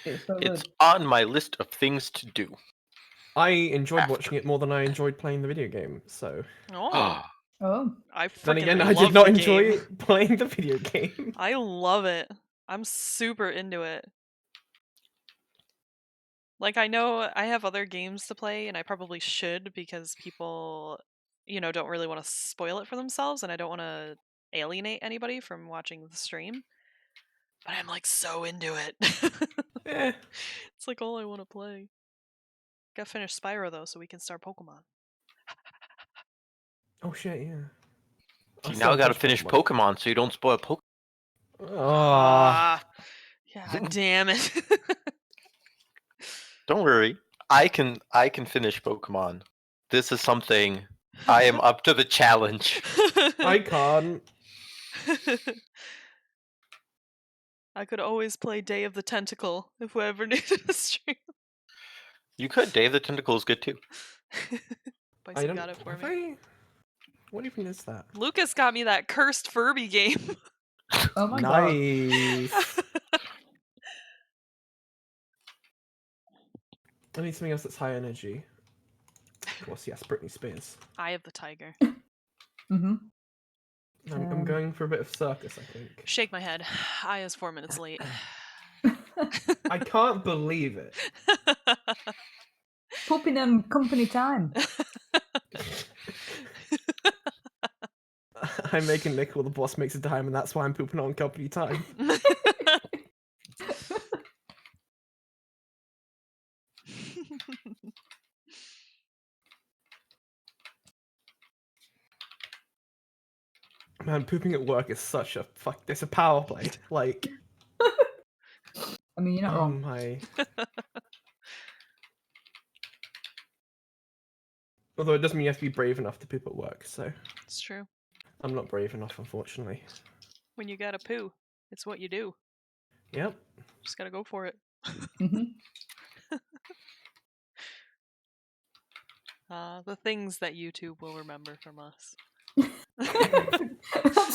It's so It's good. on my list of things to do. I enjoyed After. watching it more than I enjoyed playing the video game. So Oh, Oh. I then freaking again, I love did not the enjoy game. playing the video game. I love it. I'm super into it. Like, I know I have other games to play, and I probably should because people, don't really want to spoil it for themselves, and I don't want to alienate anybody from watching the stream. But I'm like so into it. Eh. It's like all I want to play. Gotta finish Spyro though, so we can start Pokemon. Oh shit, yeah. I You still now got to touch finish Pokemon so you don't spoil Pokemon. Ah, God damn it. Don't worry, I can finish Pokemon. This is something I am up to the challenge. I can't. I could always play Day of the Tentacle if we ever needed a stream. You could. Day of the Tentacle is good too. I Bison don't. got it for have me. What even is that? Lucas got me that cursed Furby game. Oh my god. Nice. I need something else that's high energy. Of course, yes, Britney Spears. Eye of the Tiger. Mm-hmm. I'm going for a bit of circus, I think. Shake my head. Aya's 4 minutes late. I can't believe it. Pooping on company time. I'm making a nickel, the boss makes a dime, and that's why I'm pooping on company time. Man, pooping at work is such a it's a power play. Like, I mean, you're not oh wrong. my. Although it doesn't mean you have to be brave enough to poop at work, so It's true. I'm not brave enough, unfortunately. When you gotta poo, it's what you do. Yep. Just gotta go for it. Mm-hmm. The things that YouTube will remember from us.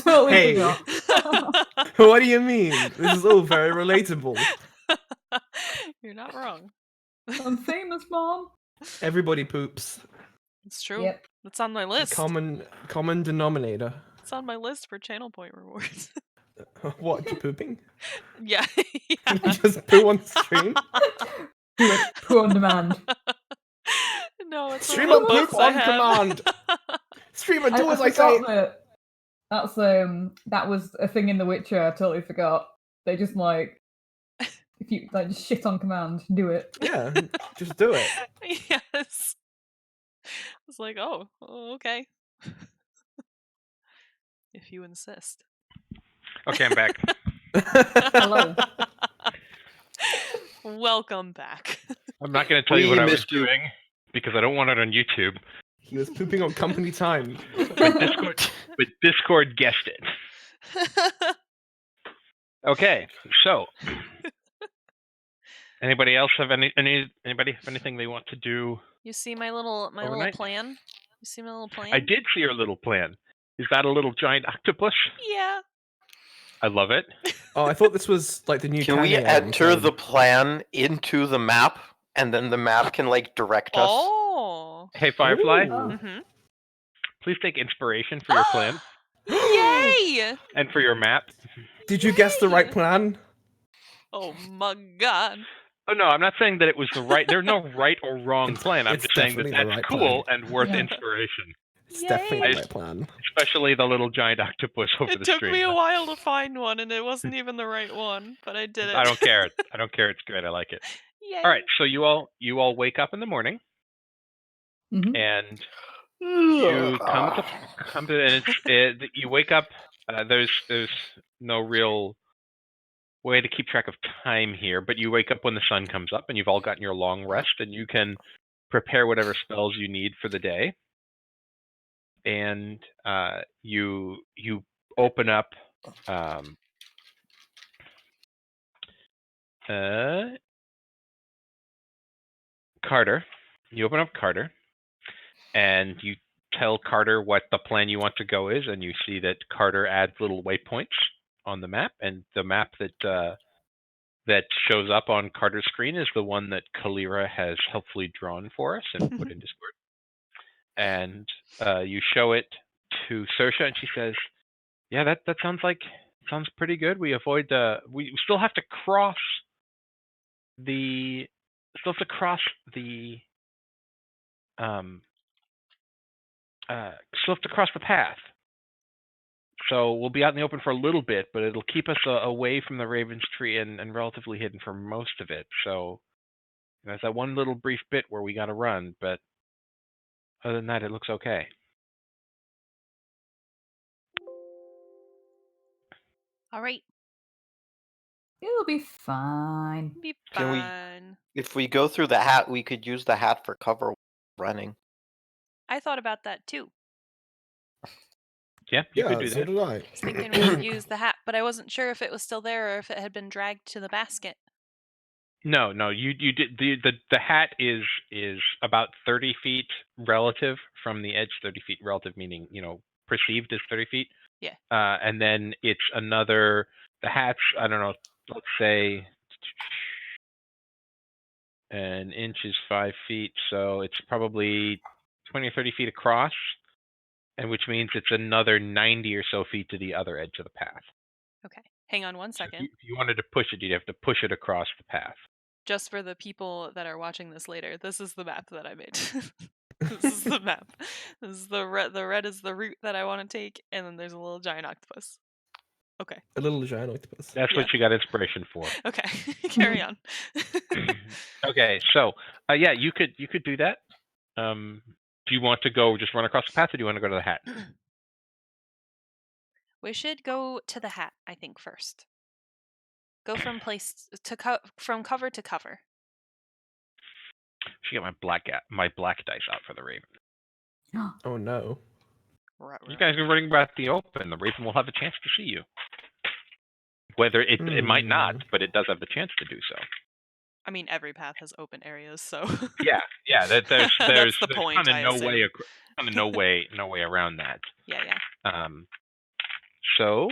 Totally Hey. forgot. What do you mean? This is all very relatable. You're not wrong. I'm famous, Mom. Everybody poops. It's true. Yep. It's on my list. Common denominator. It's on my list for channel point rewards. What, pooping? Yeah. You just poo on stream? Poo on demand. No, it's Streamer one of the books poop I on have. command. Streamer, do as I say. forgot that was a thing in The Witcher. I totally forgot. They just if you just shit on command, do it. Yeah, just do it. Yes. It's like, oh, okay. If you insist. Okay, I'm back. Hello. Welcome back. I'm not going to tell you We what I was missed you. doing because I don't want it on YouTube. He was pooping on company time. But Discord guessed it. Okay, so anybody else have anybody have anything they want to do? You see my little Overnight? plan? You see my little plan? I did see your little plan. Is that a little giant octopus? Yeah. I love it. Oh, I thought this was like the new. Can we Tanya enter zone. the plan into the map, and then the map can like direct us? Oh. Hey, Firefly, Ooh. Mm-hmm. please take inspiration for your plan Yay! and for your map. Did you guess the right Yay! plan? Oh my god. Oh no, I'm not saying that it was the right. There's no right or wrong plan. I'm it's just saying that definitely the that's right cool plan. and worth Yeah. inspiration. It's definitely Yay. the right plan. Especially the little giant octopus over It the took stream. me a while to find one, and it wasn't even the right one, but I did it. I don't care. I don't care. It's great. I like it. Yay. All right. So you all wake up in the morning Mhm. and you come to and you wake up. There's no real way to keep track of time here, but you wake up when the sun comes up and you've all gotten your long rest and you can prepare whatever spells you need for the day. And you open up Carter. You open up Carter and you tell Carter what the plan you want to go is, and you see that Carter adds little waypoints on the map, and the map that shows up on Carter's screen is the one that Kalira has helpfully drawn for us and put in Discord. And you show it to Saoirse, and she says, "Yeah, that sounds pretty good. We still have to cross the path. So we'll be out in the open for a little bit, but it'll keep us away from the Raven's Tree and relatively hidden for most of it. So there's that one little brief bit where we got to run, but other than that, it looks okay." All right. It'll be fine. Be Can we- fun. If we go through the hat, we could use the hat for cover running. I thought about that too. Yeah, you could do so that. did I. I was thinking we could use the hat, but I wasn't sure if it was still there or if it had been dragged to the basket. No, you did the hat is about 30 feet relative from the edge. 30 feet relative meaning perceived as 30 feet. Yeah. And then it's another. The hat's, I don't know. Let's say an inch is 5 feet, so it's probably 20 or 30 feet across, and which means it's another 90 or so feet to the other edge of the path. Okay. Hang on one So second. if you wanted to push it, you'd have to push it across the path. Just for the people that are watching this later, this is the map that I made. This is the map. This is the red. The red is the route that I want to take, and then there's a little giant octopus. Okay. A little giant octopus. That's what you got inspiration for. Okay. Carry on. Okay, so yeah, you could do that. Do you want to go just run across the path, or do you want to go to the hat? We should go to the hat, I think, first. Go from from cover to cover. Should get my black dice out for the Raven. Oh no. You guys are running about the open. The Raven will have a chance to see you. Whether it might not, but it does have the chance to do so. I mean, every path has open areas, so. Yeah. There's That's the point. kind of no way around that. Yeah. So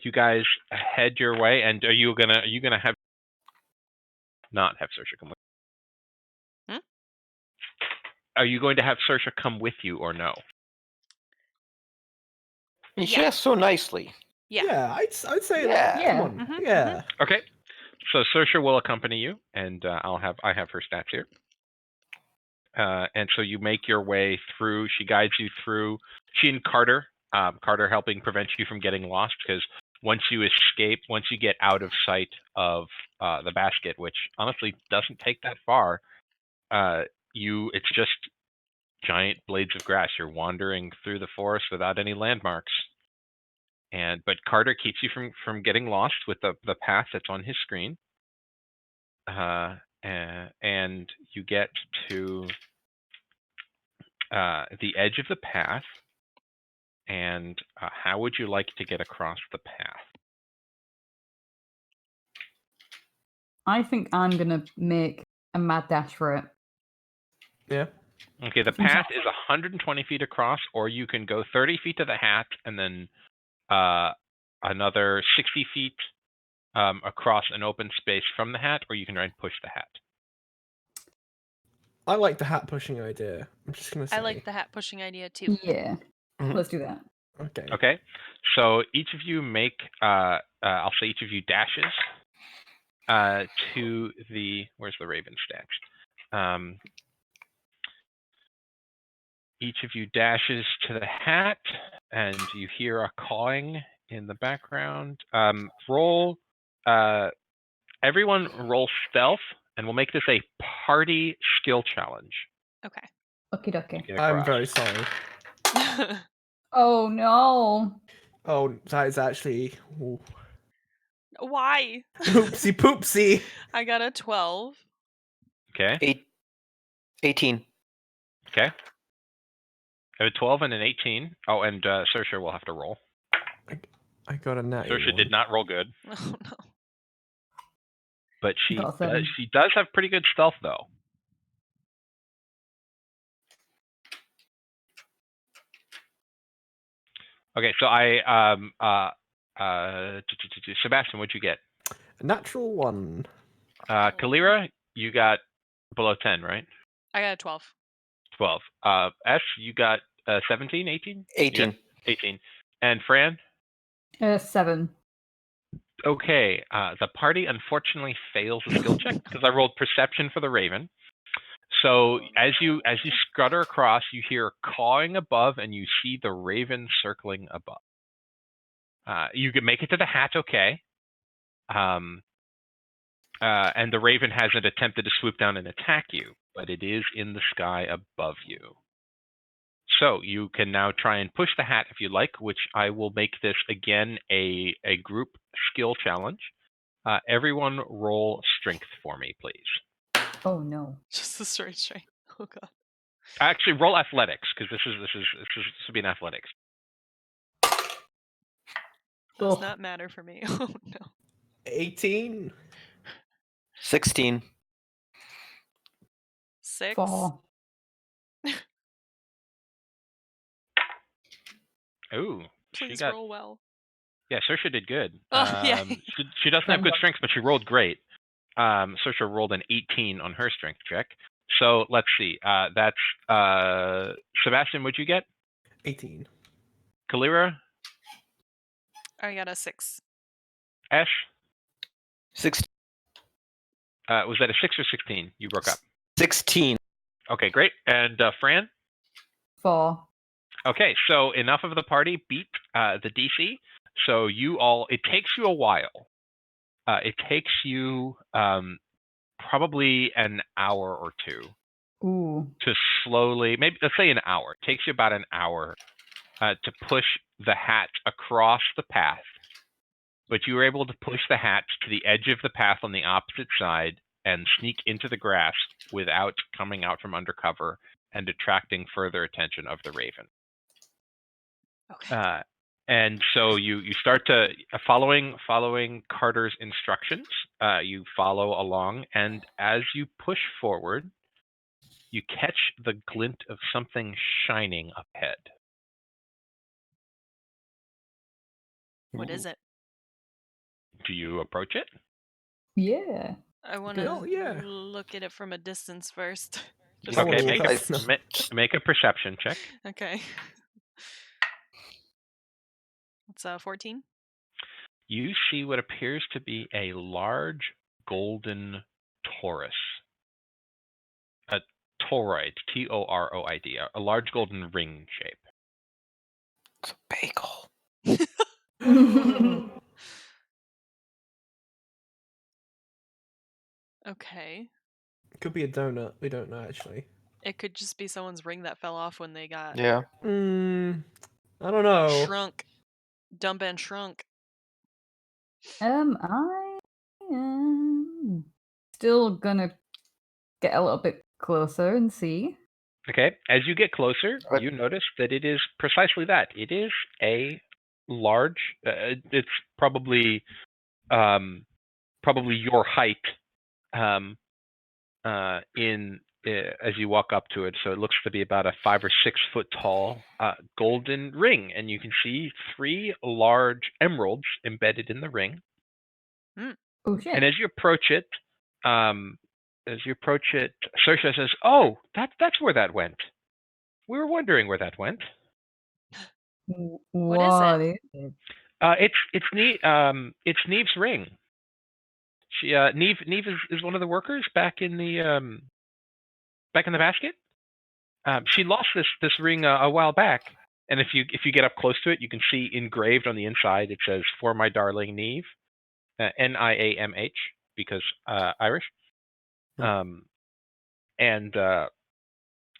you guys head your way, and are you gonna have not have Saoirse come with? Are you going to have Saoirse come with you or no? And she asked so nicely. Yeah. I'd say Yeah. that. Come on. Mhm, Yeah. Okay. So Saoirse will accompany you, and I have her stats here. And so you make your way through. She guides you through. She and Carter. Carter helping prevent you from getting lost, because once you get out of sight of the basket, which honestly doesn't take that far, it's just giant blades of grass. You're wandering through the forest without any landmarks. But Carter keeps you from getting lost with the path that's on his screen. And you get to the edge of the path. And how would you like to get across the path? I think I'm gonna make a mad dash for it. Yeah. Okay, the path is 120 feet across, or you can go 30 feet to the hat and then another 60 feet across an open space from the hat, or you can try and push the hat. I like the hat pushing idea. I'm just gonna say. I like the hat pushing idea too. Yeah. Mhm. Let's do that. Okay. Okay, so each of you make, I'll say each of you dashes to the, where's the raven stats? Each of you dashes to the hat, and you hear a cawing in the background. Roll, everyone roll stealth, and we'll make this a party skill challenge. Okay. Okie dokie. Get I'm across. very sorry. Oh no. Oh, that is actually ooh. Why? Oopsie poopsie. I got a 12. Okay. 18. Okay. I have a 12 and an 18. Oh, and Saoirse will have to roll. I got a natty Saoirse one. did not roll good, Oh no. but she Got a 7. she does have pretty good stealth though. Okay, so Sebastian, what'd you get? A natural one. Kalira, you got below 10, right? I got a 12. 12. Ash, you got 17, 18? 18. 18. And Fran? 7. Okay, the party unfortunately fails a skill check because I rolled perception for the raven. So as you scudder across, you hear cawing above, and you see the raven circling above. You can make it to the hat, okay. And the raven hasn't attempted to swoop down and attack you, but it is in the sky above you. So you can now try and push the hat if you like, which I will make this again a group skill challenge. Everyone roll strength for me, please. Oh no. Just the straight strength. Oh god. Actually, roll athletics because this will be an athletics. Does Ugh. not matter for me. Oh no. 18. 16. 6. 4. Ooh, Please she got, roll well. yeah, Saoirse did good. Oh, yay. She doesn't have good strength, but she rolled great. Saoirse rolled an 18 on her strength check. So let's see. That's Sebastian. What'd you get? 18. Kalira, I got a 6. Ash. 16. Was that a 6 or 16? You broke up. 16. Okay, great. And Fran. 4. Okay, so enough of the party beat the DC. So you all, it takes you a while. It takes you probably an hour or two Ooh. to slowly, maybe let's say an hour. It takes you about an hour to push the hat across the path. But you were able to push the hat to the edge of the path on the opposite side and sneak into the grass without coming out from under cover and attracting further attention of the raven. Okay. And so you start to following Carter's instructions. You follow along, and as you push forward, you catch the glint of something shining up ahead. What is it? Do you approach it? Yeah. I want Oh, to yeah. look at it from a distance first. Just Okay, in Okay, case. make a perception check. Okay. It's 14. You see what appears to be a large golden torus. A toroid, Toroid, a large golden ring shape. It's a bagel. Okay. Could be a donut. We don't know actually. It could just be someone's ring that fell off when they got Yeah. I don't know. shrunk. Dump and shrunk. I am still gonna get a little bit closer and see. Okay, as you get closer, Right. you notice that it is precisely that. It is a large. It's probably your height in as you walk up to it. So it looks to be about a 5 or 6 foot tall golden ring, and you can see 3 large emeralds embedded in the ring. Oh shit. And as you approach it, Saoirse says, "Oh, that's where that went. We were wondering where that went." What is it? Is it? It's Neve's ring. Neve is one of the workers back in the basket. She lost this ring a while back, and if you get up close to it, you can see engraved on the inside. It says, "For my darling Neve," Niamh, because Irish. And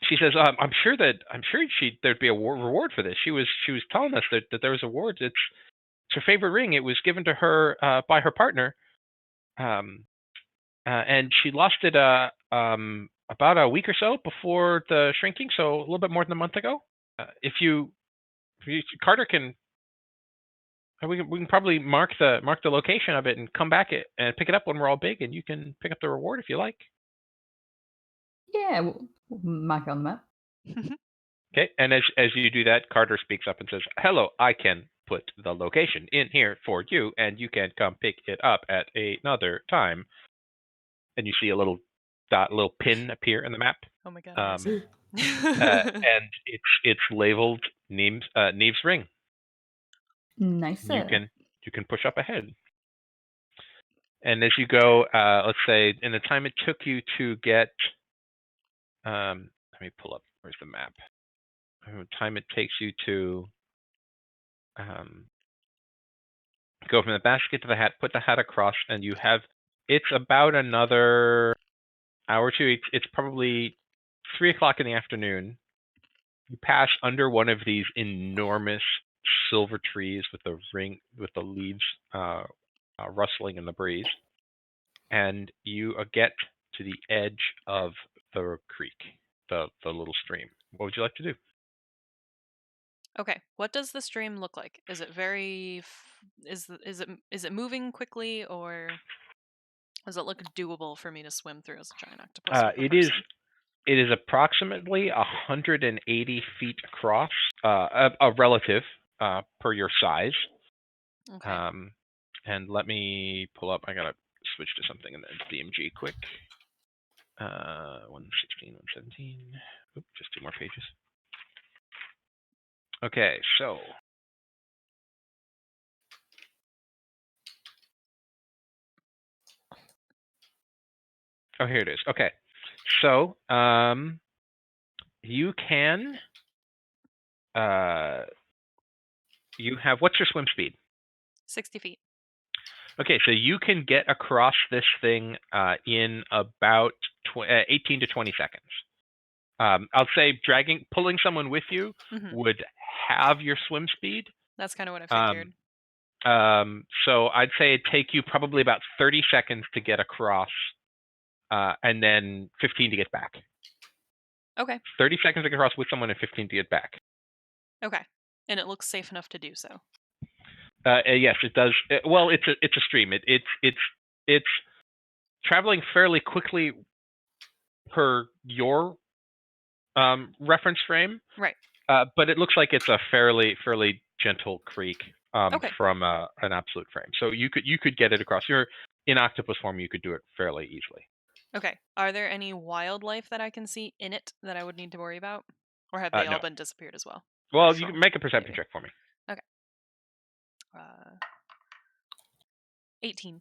she says, "I'm sure there'd be a reward for this." She was telling us that there was awards. It's her favorite ring. It was given to her by her partner, and she lost it about a week or so before the shrinking, so a little bit more than a month ago. If you Carter can, we can probably mark the location of it and come back and pick it up when we're all big, and you can pick up the reward if you like. Yeah, we'll mark it on the map. Okay, and as you do that, Carter speaks up and says, "Hello, I can put the location in here for you, and you can come pick it up at another time." And you see a little pin appear in the map. Oh my god. And it's labeled Neve's ring. Nice. You can push up ahead. And as you go, let's say in the time it took you to get, let me pull up, where's the map? The time it takes you to go from the basket to the hat, put the hat across, and you have, it's about another hour or two. It's probably 3 o'clock in the afternoon. You pass under one of these enormous silver trees with the leaves rustling in the breeze, and you get to the edge of the creek, the little stream. What would you like to do? Okay, what does the stream look like? Is it is it moving quickly, or does it look doable for me to swim through as a giant octopus with a person? It is approximately 180 feet across, a relative per your size. Okay. And let me pull up. I gotta switch to something in the DMG quick. 116, 117. Oops, just 2 more pages. Okay, so here it is. Okay, so you can you have, what's your swim speed? 60 feet. Okay, so you can get across this thing in about 18 to 20 seconds. I'll say pulling someone with you would have your swim speed. That's kind of what I figured. So I'd say it'd take you probably about 30 seconds to get across, and then 15 to get back. Okay. 30 seconds to get across with someone and 15 to get back. Okay. And it looks safe enough to do so. Yes, it does. Well, it's a stream. It's traveling fairly quickly per your reference frame. Right. But it looks like it's a fairly gentle creek Okay. from an absolute frame. So you could get it across. You're in octopus form. You could do it fairly easily. Okay. Are there any wildlife that I can see in it that I would need to worry about, or have they all No. been disappeared as well? Well, you can make a perception check for me. Okay. 18.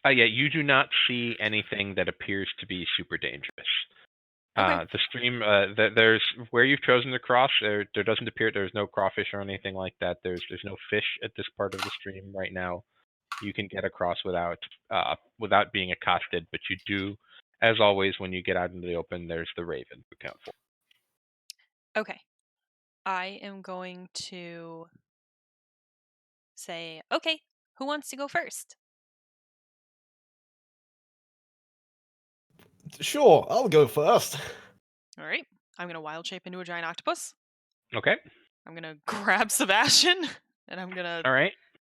Yeah, you do not see anything that appears to be super dangerous. Okay. The stream, there's where you've chosen to cross. There doesn't appear there's no crawfish or anything like that. There's no fish at this part of the stream right now. You can get across without being accosted, but you do, as always, when you get out into the open, there's the raven to account for. Okay. I am going to say, okay, who wants to go first? Sure, I'll go first. All right. I'm going to wild shape into a giant octopus. Okay. I'm going to grab Sebastian, and I'm going to All right.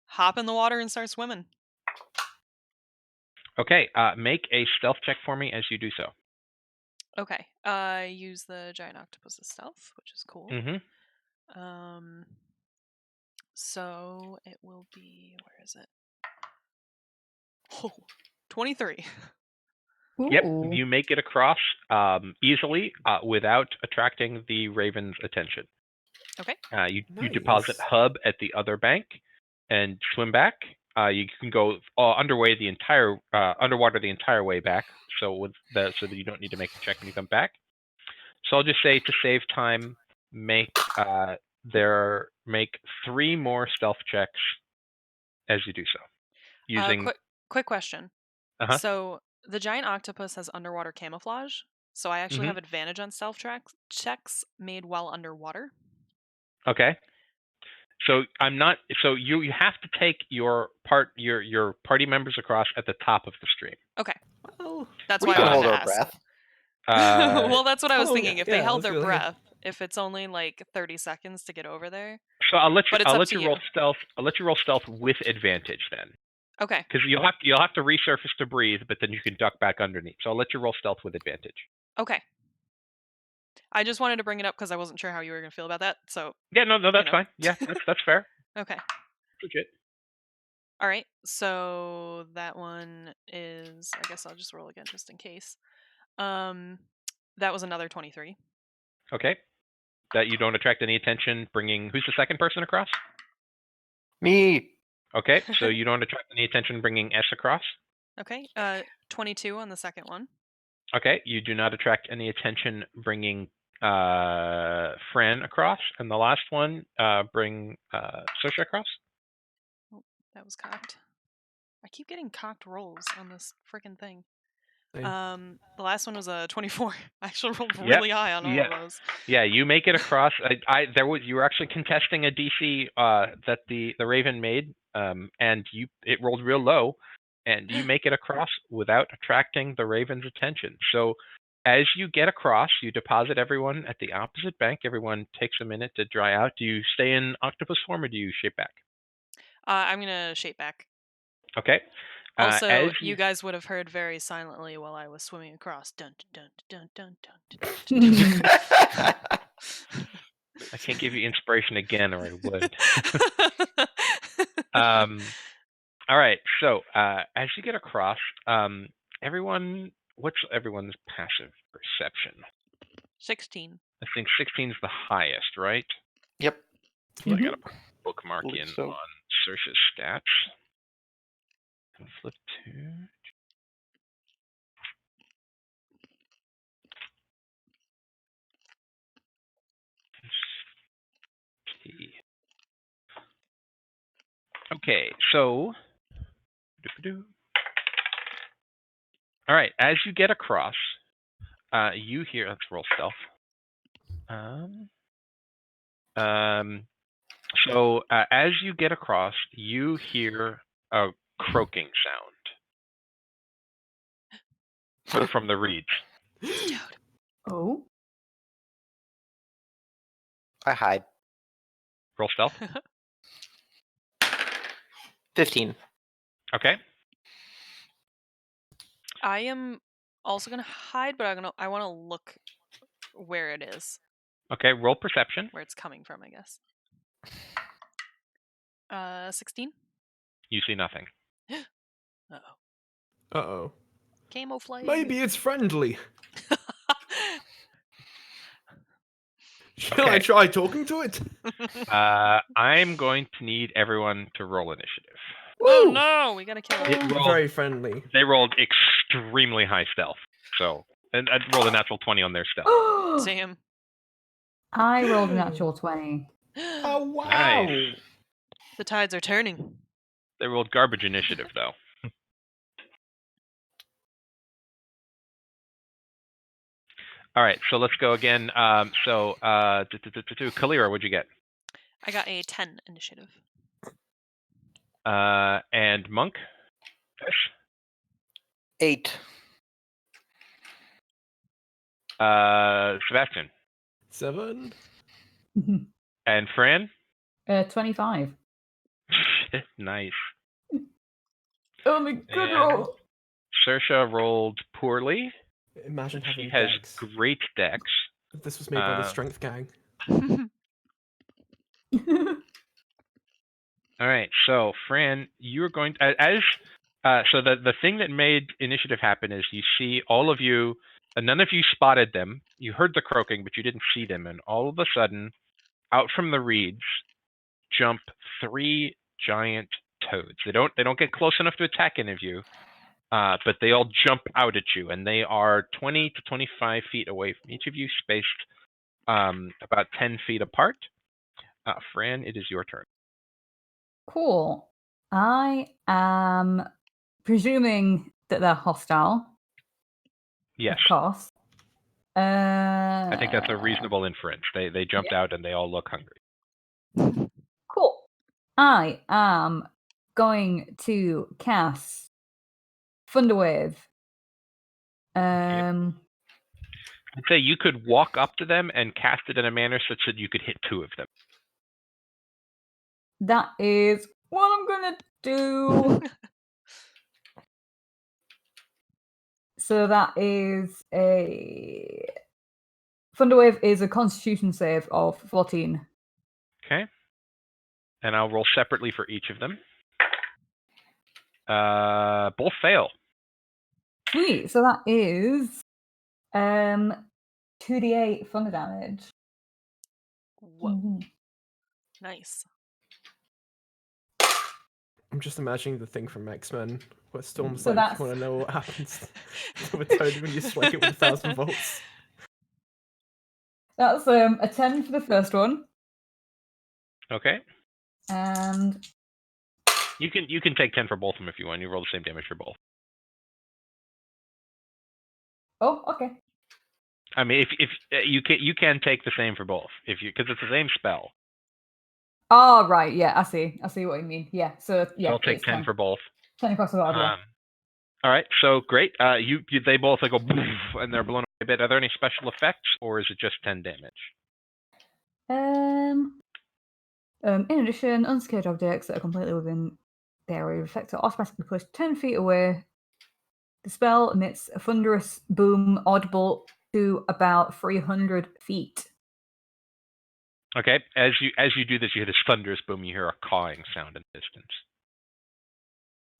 hop in the water and start swimming. Okay. Make a stealth check for me as you do so. Okay. I use the giant octopus's stealth, which is cool. Mm-hmm. So it will be, where is it? Oh, 23. Yep, Ooh. you make it across easily without attracting the raven's attention. Okay. You deposit Nice. hub at the other bank and swim back. You can go underwater the entire way back, so that you don't need to make a check when you come back. So I'll just say, to save time, make 3 more stealth checks as you do so. Using Quick question. Uh-huh. So the giant octopus has underwater camouflage, so I actually have advantage on stealth checks made while underwater. Okay. So I'm not. So you have to take your party members across at the top of the stream. Okay. Well, That's We why I can wanted hold to our ask. breath. Well, that's what I was Oh, thinking. If they yeah, held let's their go ahead. breath, if it's only like 30 seconds to get over there. So I'll let But it's up you to roll you. stealth. I'll let you roll stealth with advantage then, Okay. because you'll have to resurface to breathe, but then you can duck back underneath. So I'll let you roll stealth with advantage. Okay. I just wanted to bring it up because I wasn't sure how you were going to feel about that. So Yeah, no, that's fine. Yeah, that's fair. Okay. Legit. All right. So that one is, I guess I'll just roll again just in case. That was another 23. Okay. That you don't attract any attention. Who's the second person across? Me. Okay, so you don't attract any attention bringing S across. Okay. 22 on the second one. Okay, you do not attract any attention bringing Fran across, and the last one bring Sosha across. Oh, that was cocked. I keep getting cocked rolls on this freaking thing. Same. The last one was a 24. I actually rolled really high on all of those. Yeah, you make it across. You were actually contesting a DC that the Raven made, and it rolled real low, and you make it across without attracting the Raven's attention. So as you get across, you deposit everyone at the opposite bank. Everyone takes a minute to dry out. Do you stay in octopus form or do you shape back? I'm gonna shape back. Okay. Also, as you guys would have heard very silently while I was swimming across. Dun dun dun dun dun dun. dun, dun. I can't give you inspiration again, or I would. All right. So as you get across, what's everyone's passive perception? 16. I think 16 is the highest, right? Yep. So I got a bookmark Believe in so. on Saoirse's stats. And flip to. Okay, so. All right, as you get across, you hear. Let's roll stealth. So as you get across, you hear a croaking sound from the reeds. It's a toad. Oh. I hide. Roll stealth. 15. Okay. I am also gonna hide, but I want to look where it is, Okay. Roll perception. where it's coming from, I guess. 16. You see nothing. Uh-oh. Uh-oh. Camouflage. Maybe it's friendly. Shall Okay. I try talking to it? I'm going to need everyone to roll initiative. Oh Woo! no, we gotta kill it. Very friendly. They rolled extremely high stealth. So, and I rolled a natural 20 on their stealth. Damn. I rolled a natural 20. Oh, wow! Nice. The tides are turning. They rolled garbage initiative, though. All right, so let's go again. Kalira, what'd you get? I got a 10 initiative. And Monk? 8. Sebastian? 7. And Fran? 25. Nice. Only good And roll. Saoirse rolled poorly. Imagine She having has Dex. great dex. This was made by the Strength Gang. All right, so Fran, you're going to, so the thing that made initiative happen is you see all of you, none of you spotted them. You heard the croaking, but you didn't see them, and all of a sudden, out from the reeds, jump 3 giant toads. They don't get close enough to attack any of you, but they all jump out at you, and they are 20 to 25 feet away from each of you, spaced about 10 feet apart. Fran, it is your turn. Cool. I am presuming that they're hostile. Yes, Of course. I think that's a reasonable inference. They jumped out and they all look hungry. Cool. I am going to cast Thunderwave. I'd say you could walk up to them and cast it in a manner such that you could hit 2 of them. That is what I'm gonna do. So that is a Thunderwave is a Constitution save of 14. Okay. And I'll roll separately for each of them. Both fail. Sweet. So that is 2d8 thunder damage. Whoa. Mm-hmm. Nice. I'm just imagining the thing from X-Men where Storm's So like, that's- you want to know what happens to a toad when you strike it with 1,000 volts? That's a 10 for the first one. Okay. And You can take 10 for both of them if you want. You roll the same damage for both. oh, okay. I mean, if you can take the same for both because it's the same spell. Oh, right. Yeah, I see. I see what you mean. Yeah. So yeah, So I'll take it's 10 for both. 10 across the board. Yeah. All right. So great. They both go and they're blown away a bit. Are there any special effects, or is it just 10 damage? In addition, unscathed objects that are completely within the area of effect are automatically pushed 10 feet away. The spell emits a thunderous boom audible to about 300 feet. Okay. As you do this, you hear this thunderous boom. You hear a cawing sound in the distance.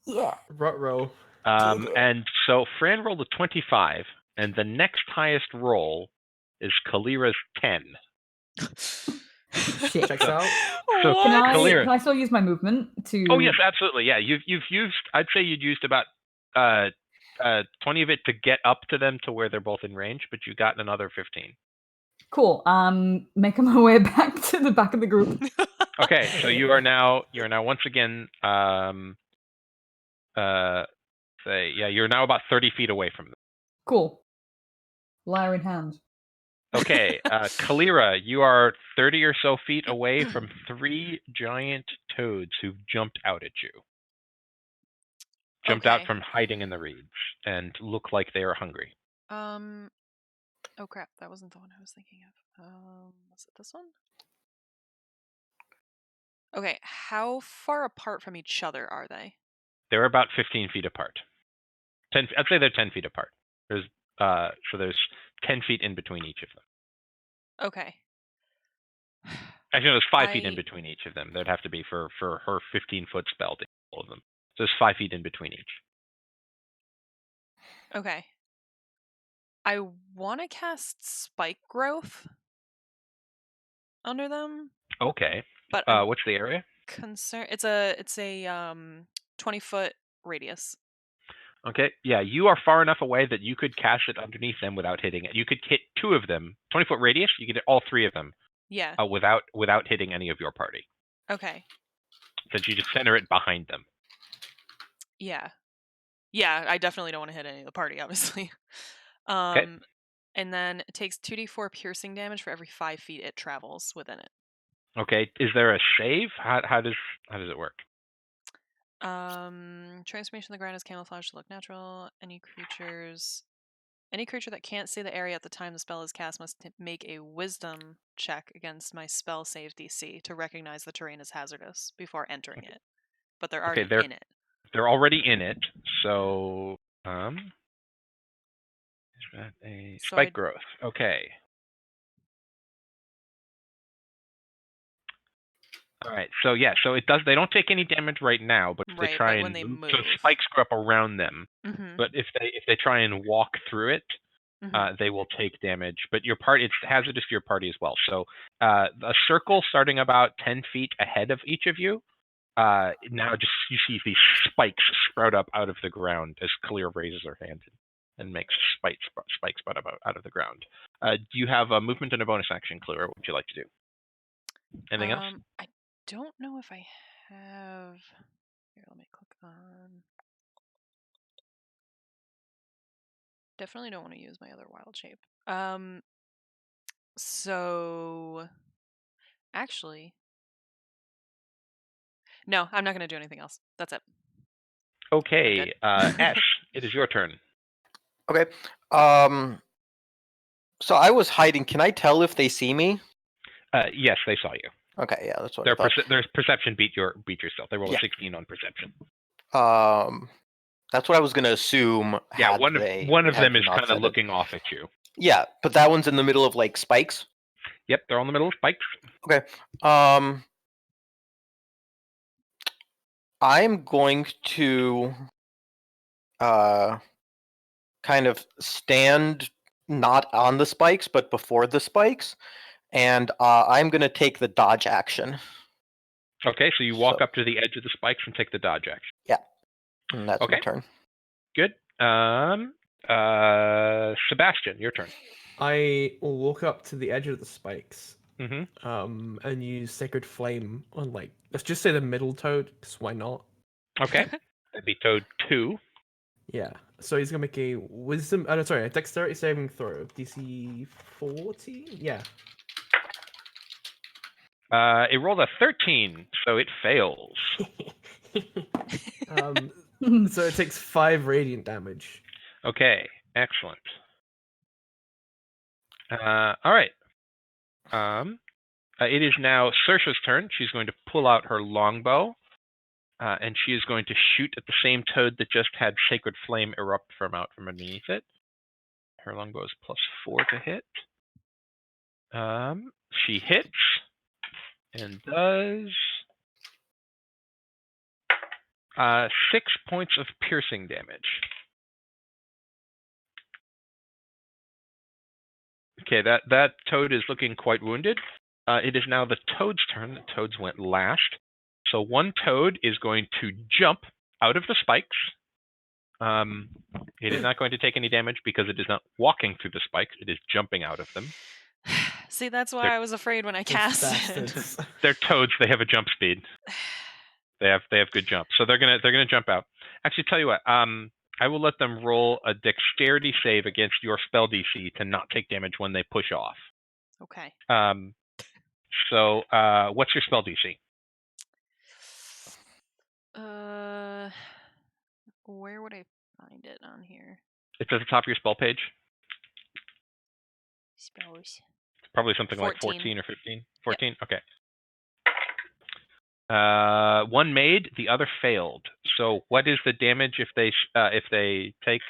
Yeah. Ruh-roh. And so Fran rolled a 25, and the next highest roll is Kalira's 10. Shit. Checks out. So Can Kalira. I still use my movement to? Oh yes, absolutely. Yeah, you've used. I'd say you'd used about 20 of it to get up to them to where they're both in range, but you got another 15. Cool. Making my way back to the back of the group. Okay, so you're now once again you're now about 30 feet away from them. Cool. Lyre in hand. Okay, Kalira, you are 30 or so feet away from 3 giant toads who've jumped out at you. Jumped out from hiding in the reeds and look like they are hungry. Oh crap, that wasn't the one I was thinking of. Was it this one? Okay, how far apart from each other are they? They're about 15 feet apart. I'd say they're 10 feet apart. There's 10 feet in between each of them. Okay. Actually, no, there's 5 feet in between each of them. There'd have to be for her 15-foot spell to hit all of them. So there's 5 feet in between each. Okay. I want to cast Spike Growth under them. Okay. But what's the area? It's a 20-foot radius. Okay. Yeah, you are far enough away that you could cast it underneath them without hitting it. You could hit 2 of them. 20-foot radius. You could hit all 3 of them. Yeah. Without hitting any of your party. Okay. Since you just center it behind them. Yeah. Yeah, I definitely don't want to hit any of the party, obviously. Okay. And then it takes 2d4 piercing damage for every 5 feet it travels within it. Okay. Is there a save? How does it work? Transformation of the ground is camouflaged to look natural. Any creature that can't see the area at the time the spell is cast must make a wisdom check against my spell save DC to recognize the terrain as hazardous before entering it. But they're already in it. They're already in it. So That a So spike growth. Okay. All right. So yeah. So it does. They don't take any damage right now, but if they Right, try but when and they move, move. so spikes grow up around them. Mm-hmm. But if they try and walk through it, Mm-hmm. they will take damage. But your part, it's hazardous to your party as well. So a circle starting about 10 feet ahead of each of you. Now just you see these spikes sprout up out of the ground as Kalir raises her hand and makes spikes sprout up out of the ground. Do you have a movement and a bonus action, Kalir? What would you like to do? Anything else? I don't know if I have. Here, let me click on. Definitely don't want to use my other wild shape. So actually, no, I'm not going to do anything else. That's it. Okay, Ash, it is your turn. Okay. So I was hiding. Can I tell if they see me? Yes, they saw you. Okay, yeah, that's what I thought. Their perception beat your stealth. They rolled Yeah. a 16 on perception. That's what I was gonna assume. Yeah, one of them is kind of looking off at you. Yeah, but that one's in the middle of like spikes. Yep, they're all in the middle of spikes. Okay. I'm going to kind of stand not on the spikes but before the spikes, and I'm going to take the dodge action. Okay, so you walk up to the edge of the spikes and take the dodge action. Yeah, and that's my turn. Good. Sebastian, your turn. I will walk up to the edge of the spikes. Mm-hmm. And use Sacred Flame on, like, let's just say the middle toad, because why not? Okay. That'd be Toad 2. Yeah. So he's gonna make a wisdom. A dexterity saving throw. DC 14. Yeah. It rolled a 13, so it fails. So it takes 5 radiant damage. Okay, excellent. All right. It is now Saoirse's turn. She's going to pull out her longbow, and she is going to shoot at the same toad that just had Sacred Flame erupt from underneath it. Her longbow is +4 to hit. She hits and does 6 points of piercing damage. Okay, that toad is looking quite wounded. It is now the toad's turn. The toads went last. So one toad is going to jump out of the spikes. It is not going to take any damage because it is not walking through the spikes. It is jumping out of them. See, that's why I was afraid when I cast it. They're toads. They have a jump speed. They have good jump. So they're gonna jump out. Actually, tell you what. I will let them roll a dexterity save against your spell DC to not take damage when they push off. Okay. So what's your spell DC? Where would I find it on here? It's at the top of your spell page. Spells. Probably something 14. like 14 or 15. 14? Yep. Okay. One made, the other failed. So what is the damage if they take?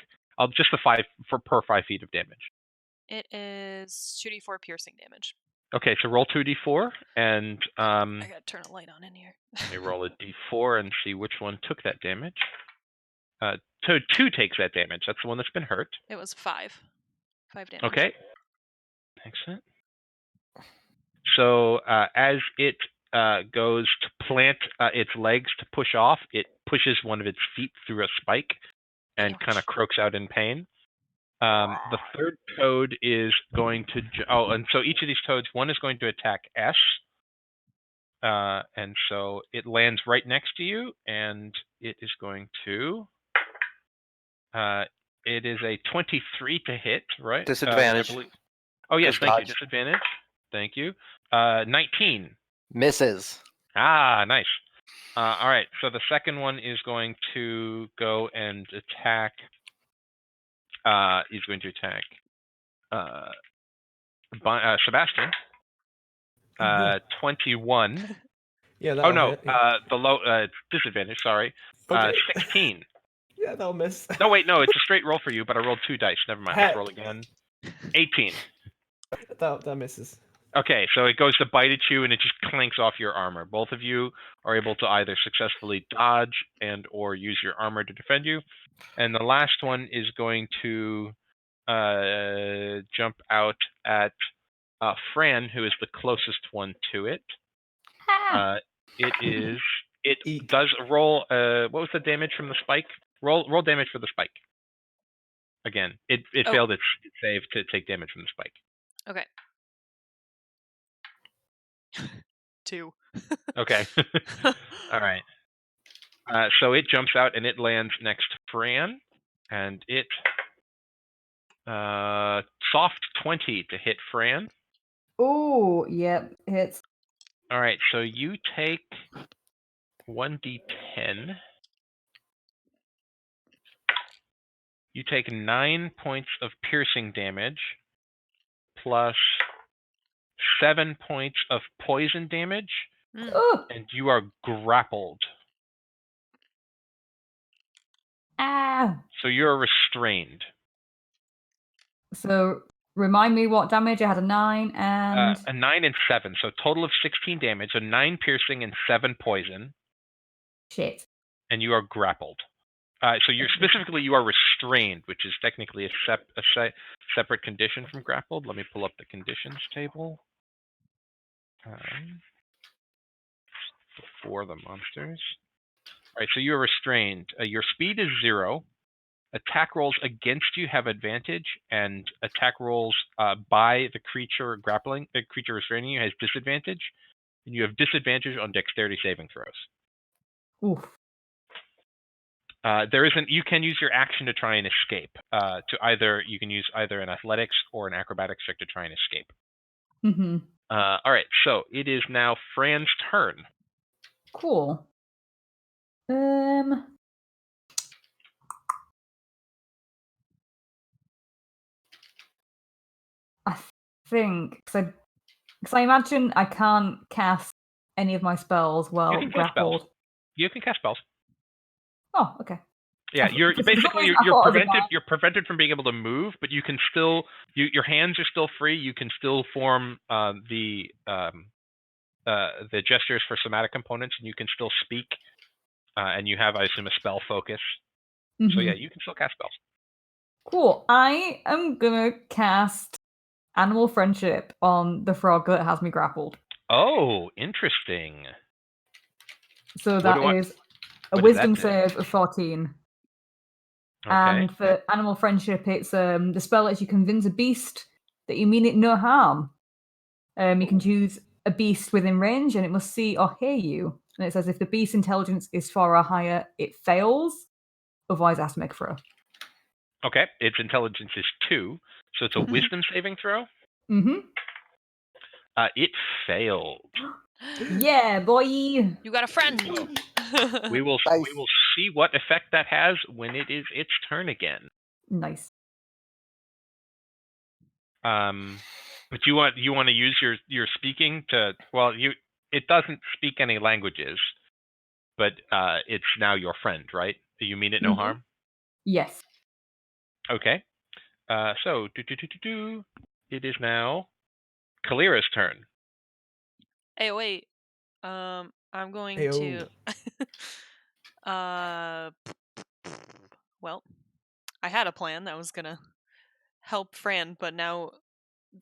Just the 5 per 5 feet of damage. It is 2d4 piercing damage. Okay, so roll 2d4 and I gotta turn a light on in here. let me roll a d4 and see which one took that damage. Toad 2 takes that damage. That's the one that's been hurt. It was 5. 5 damage. Okay. Excellent. So as it goes to plant its legs to push off, it pushes one of its feet through a spike and kind of croaks out in pain. The third toad is going to... and so each of these toads, one is going to attack S. And so it lands right next to you, and it is going to... it is a 23 to hit, right? Disadvantage. Oh, yes, thank you. Dodge. Disadvantage. Thank you. 19. Misses. Ah, nice. All right, so the second one is going to go and attack... he's going to attack Sebastian. 21. Yeah, Oh, no, hit, yeah. the low disadvantage, sorry. Okay. 16. Yeah, that'll miss. No, wait, no, it's a straight roll for you, but I rolled 2 dice. Never mind. Let's roll again. 18. That misses. Okay, so it goes to bite at you, and it just clanks off your armor. Both of you are able to either successfully dodge and or use your armor to defend you. And the last one is going to jump out at Fran, who is the closest one to it. It Eek. does roll. What was the damage from the spike? Roll damage for the spike. Again, it failed its save to take damage from the spike. Okay. 2. Okay. All right. So it jumps out and it lands next to Fran, and it soft 20 to hit Fran. Oh, yep, hits. All right, so you take 1d10. You take 9 points of piercing damage plus 7 points of poison damage, Oh, and you are grappled. So you're restrained. So remind me what damage. I had a 9 and A 9 and 7, so total of 16 damage, a 9 piercing and 7 poison. shit. And you are grappled. So you're specifically you are restrained, which is technically a separate condition from grappled. Let me pull up the conditions table for the monsters. All right, so you're restrained. Your speed is 0. Attack rolls against you have advantage, and attack rolls by the creature restraining you has disadvantage, and you have disadvantage on dexterity saving throws. Oof. You can use your action to try and escape. You can use either an athletics or an acrobatics check to try and escape. Mm-hmm. All right, so it is now Fran's turn. Cool. I think because I imagine I can't cast any of my spells You while can cast spells. grappled. You can cast spells. Oh, okay. Yeah, For some reason I thought it was a you're prevented from being able to move, but you can still your hands are still free. You can still form the gestures for somatic components, and you can still speak. And you have, I assume, a spell focus. So yeah, you can still cast spells. Cool. I am gonna cast Animal Friendship on the frog that has me grappled. Oh, interesting. So that is a what does that Wisdom do? save of 14. Okay. And for Animal Friendship, it's the spell lets you convince a beast that you mean it no harm. You can choose a beast within range, and it must see or hear you. And it says if the beast's intelligence is 4 or higher, it fails. Otherwise, it has to make a throw. Okay, its intelligence is 2, so it's a Wisdom saving throw. Mm-hmm. It failed. Yeah, boy. You got a friend. We will see what effect that has when it is its turn again. Nice. But you want to use your speaking to it doesn't speak any languages, but it's now your friend, right? You mean it no harm? Yes. Okay. So it is now Kalira's turn. Hey, wait. I'm going Ayo. to. Well, I had a plan that was gonna help Fran, but now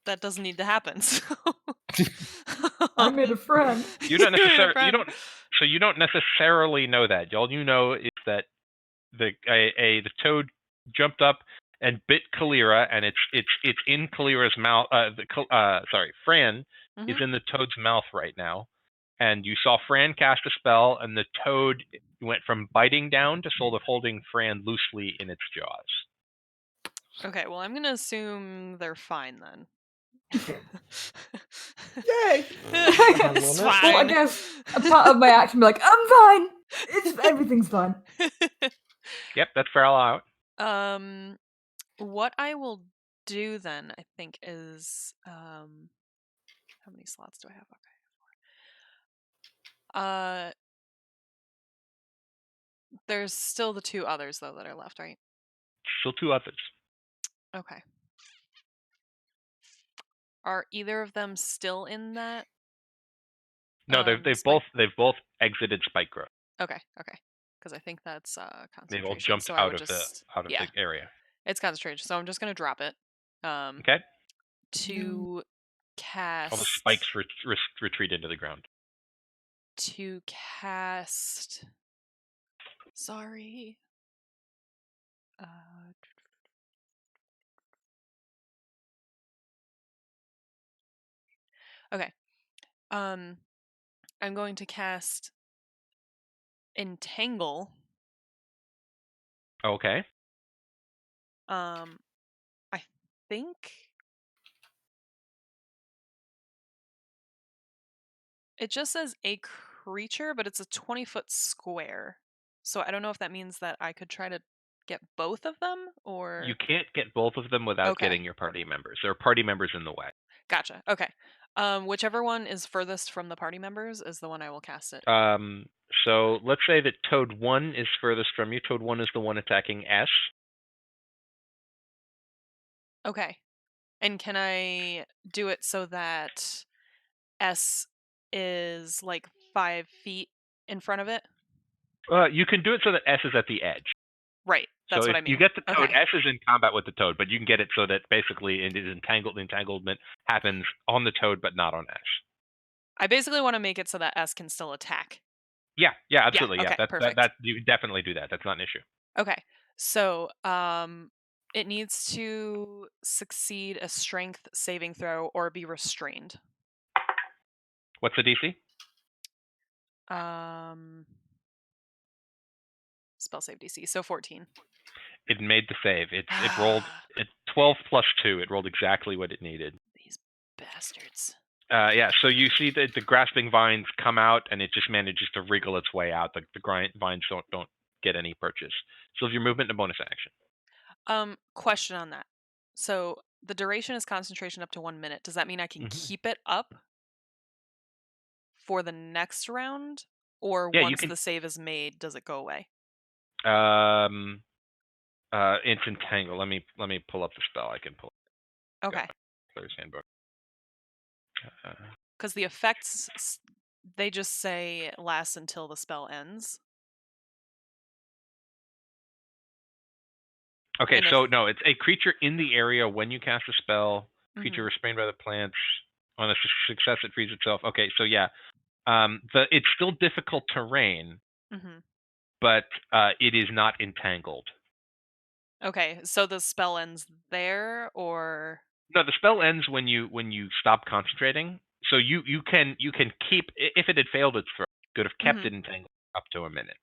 that doesn't need to happen. So. I made a friend. You don't necessarily know that. All you know is that the toad jumped up and bit Kalira, and it's in Kalira's mouth. Fran is in the toad's mouth right now, and you saw Fran cast a spell, and the toad went from biting down to sort of holding Fran loosely in its jaws. Okay, well, I'm gonna assume they're fine then. Yay! It's fine. Well, I guess a part of my action be like, I'm fine. Everything's fine. Yep, that's fair out. What I will do then, I think, is how many slots do I have? Okay. There's still the 2 others though that are left, right? Still 2 others. Okay. Are either of them still in that? No, they've spike? both exited spike growth. Okay. Because I think that's They've all concentration. jumped So I out would of just the area. it's concentration. So I'm just gonna drop it. Okay. To cast. All the spikes retreat into the ground. To cast. Sorry. Okay. I'm going to cast Entangle. Okay. I think it just says a creature, but it's a 20-foot square. So I don't know if that means that I could try to get both of them, or You can't get both of them without Okay. getting your party members. There are party members in the way. Gotcha. Okay. Whichever one is furthest from the party members is the one I will cast it. So let's say that Toad 1 is furthest from you. Toad 1 is the one attacking S. Okay. And can I do it so that S is like 5 feet in front of it? You can do it so that S is at the edge. Right. That's so what if I mean. you get the Toad, Okay. S is in combat with the Toad, but you can get it so that basically it is entangled. Entanglement happens on the Toad, but not on S. I basically want to make it so that S can still attack. Yeah, absolutely. okay, perfect. That you can definitely do that. That's not an issue. Okay. So, it needs to succeed a strength saving throw or be restrained. What's the DC? Spell save DC. So 14. It made the save. It rolled 12 plus 2. It rolled exactly what it needed. These bastards. So you see the grasping vines come out, and it just manages to wriggle its way out. The vines don't get any purchase. So if your movement and a bonus action. Question on that. So the duration is concentration up to 1 minute. Does that mean I can keep it up for the next round, or once the save is made, does it go away? It's entangled. Let me pull up the spell. I can pull. Okay. Player's handbook. Because the effects, they just say it lasts until the spell ends. Okay, so no, it's a creature in the area when you cast a spell. Creature restrained by the plants. On a success, it frees itself. Okay, so yeah, it's still difficult terrain, but it is not entangled. Okay, so the spell ends there, or no? The spell ends when you stop concentrating. So you can keep, if it had failed its throw, you could have kept it entangled up to a minute.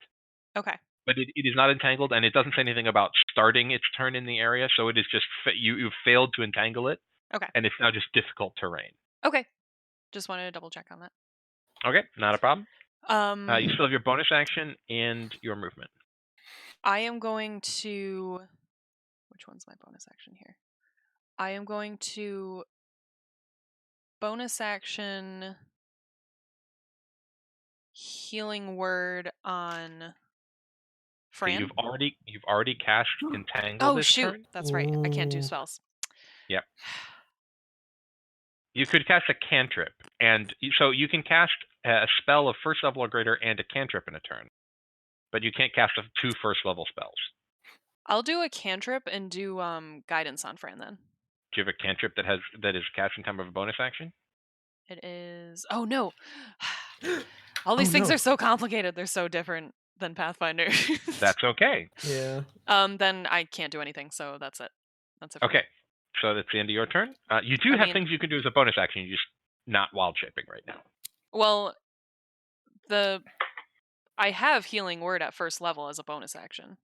Okay. But it is not entangled, and it doesn't say anything about starting its turn in the area. So it is just you've failed to entangle it. Okay. And it's now just difficult terrain. Okay. Just wanted to double check on that. Okay, not a problem. You still have your bonus action and your movement. I am going to. Which one's my bonus action here? I am going to bonus action healing word on Fran. Okay, you've already cast entangle. Oh shoot, turn? that's right. I can't do spells. Yep. You could cast a cantrip, and so you can cast a spell of first level or greater and a cantrip in a turn, but you can't cast 2 first level spells. I'll do a cantrip and do guidance on Fran then. Do you have a cantrip that is casting time of a bonus action? It is. Oh no! All these things are so complicated. They're so different than Pathfinder. That's okay. Yeah. Then I can't do anything, so that's it. That's it. Okay. So that's the end of your turn. You do have things you can do as a bonus action. You're just not wild shaping right now. Well, I have healing word at first level as a bonus action.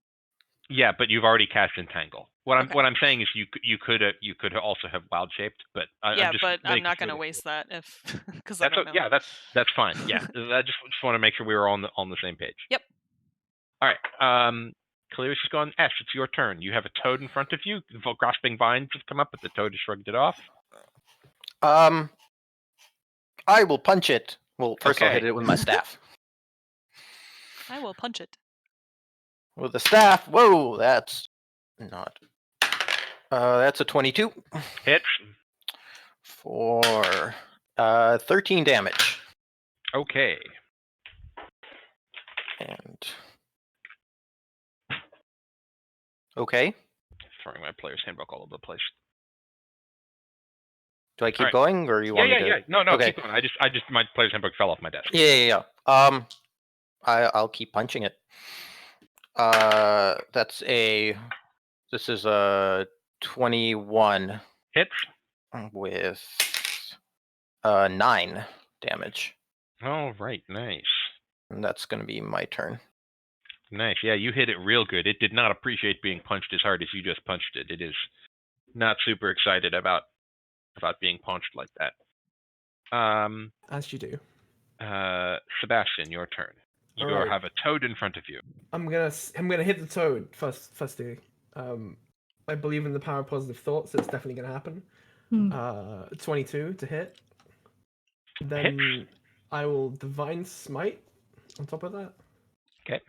Yeah, but you've already cast entangle. What I'm saying is you could also have wild shaped, but I'm not going to waste that because that's that's fine. Yeah, I just want to make sure we were on the same page. Yep. All right. Clear's just gone. Ash, it's your turn. You have a toad in front of you. The grasping vines have come up, but the toad has shrugged it off. I will punch it. Well, first I'll hit it with my staff. I will punch it. with the staff. Whoa, that's not. That's a 22 Hits. for 13 damage. Okay. And okay, Throwing my player's handbook all over the place. do I keep Alright. going, or you want me to? Yeah. No, Okay. keep going. I just my player's handbook fell off my desk. Yeah. I'll keep punching it. This is a 21 Hits. with 9 damage, All right, nice. and that's going to be my turn. Nice. Yeah, you hit it real good. It did not appreciate being punched as hard as you just punched it. It is not super excited about being punched like that. As you do. Sebastian, your turn. You All right. have a toad in front of you. I'm gonna hit the toad firstly. I believe in the power of positive thoughts, so it's definitely gonna happen. 22 to hit. Then Hits. I will divine smite on top of that. Okay.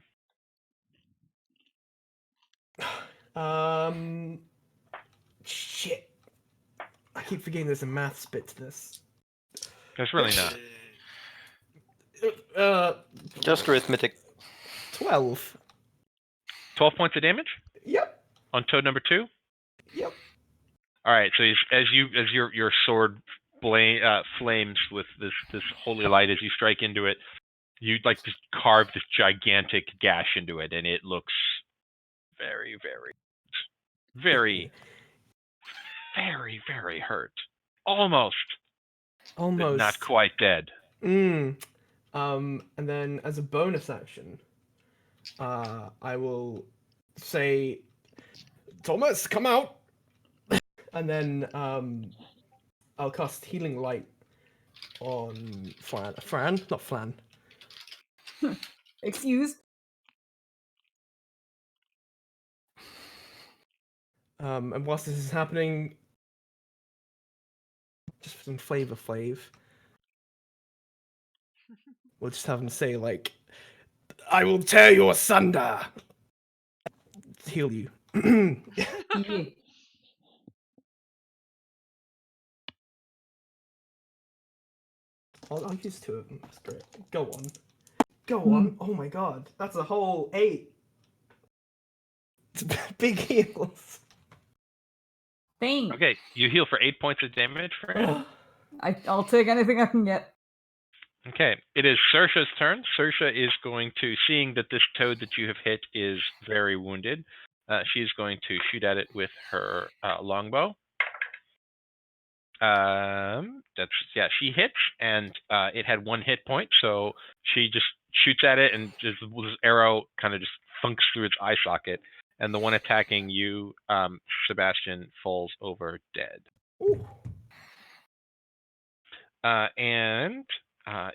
Shit. I keep forgetting there's a maths bit to this. There's really not. Just arithmetic. 12. 12 points of damage Yep. on toad number 2. Yep. All right. So as your sword flames with this holy light as you strike into it, you like just carve this gigantic gash into it, and it looks very, very, very, very, very hurt. Almost. But not quite dead. And then as a bonus action, I will say, Thomas, come out. And then I'll cast Healing Light on Fran, not Flan. Excuse. And whilst this is happening, just for some flavor flav, we'll just have him say, like, I will tear you asunder. Heal you. Yeah. I'll use 2 of them. That's great. Go on. Go on. Oh my god. That's a whole 8. Big heals. Thanks. Okay, you heal for 8 points of damage, Fran. I'll take anything I can get. Okay, it is Saoirse's turn. Saoirse is going to, seeing that this toad that you have hit is very wounded, she is going to shoot at it with her longbow. She hits, and it had 1 hit point, so she just shoots at it, and just this arrow kind of just thunks through its eye socket, and the one attacking you, Sebastian, falls over dead.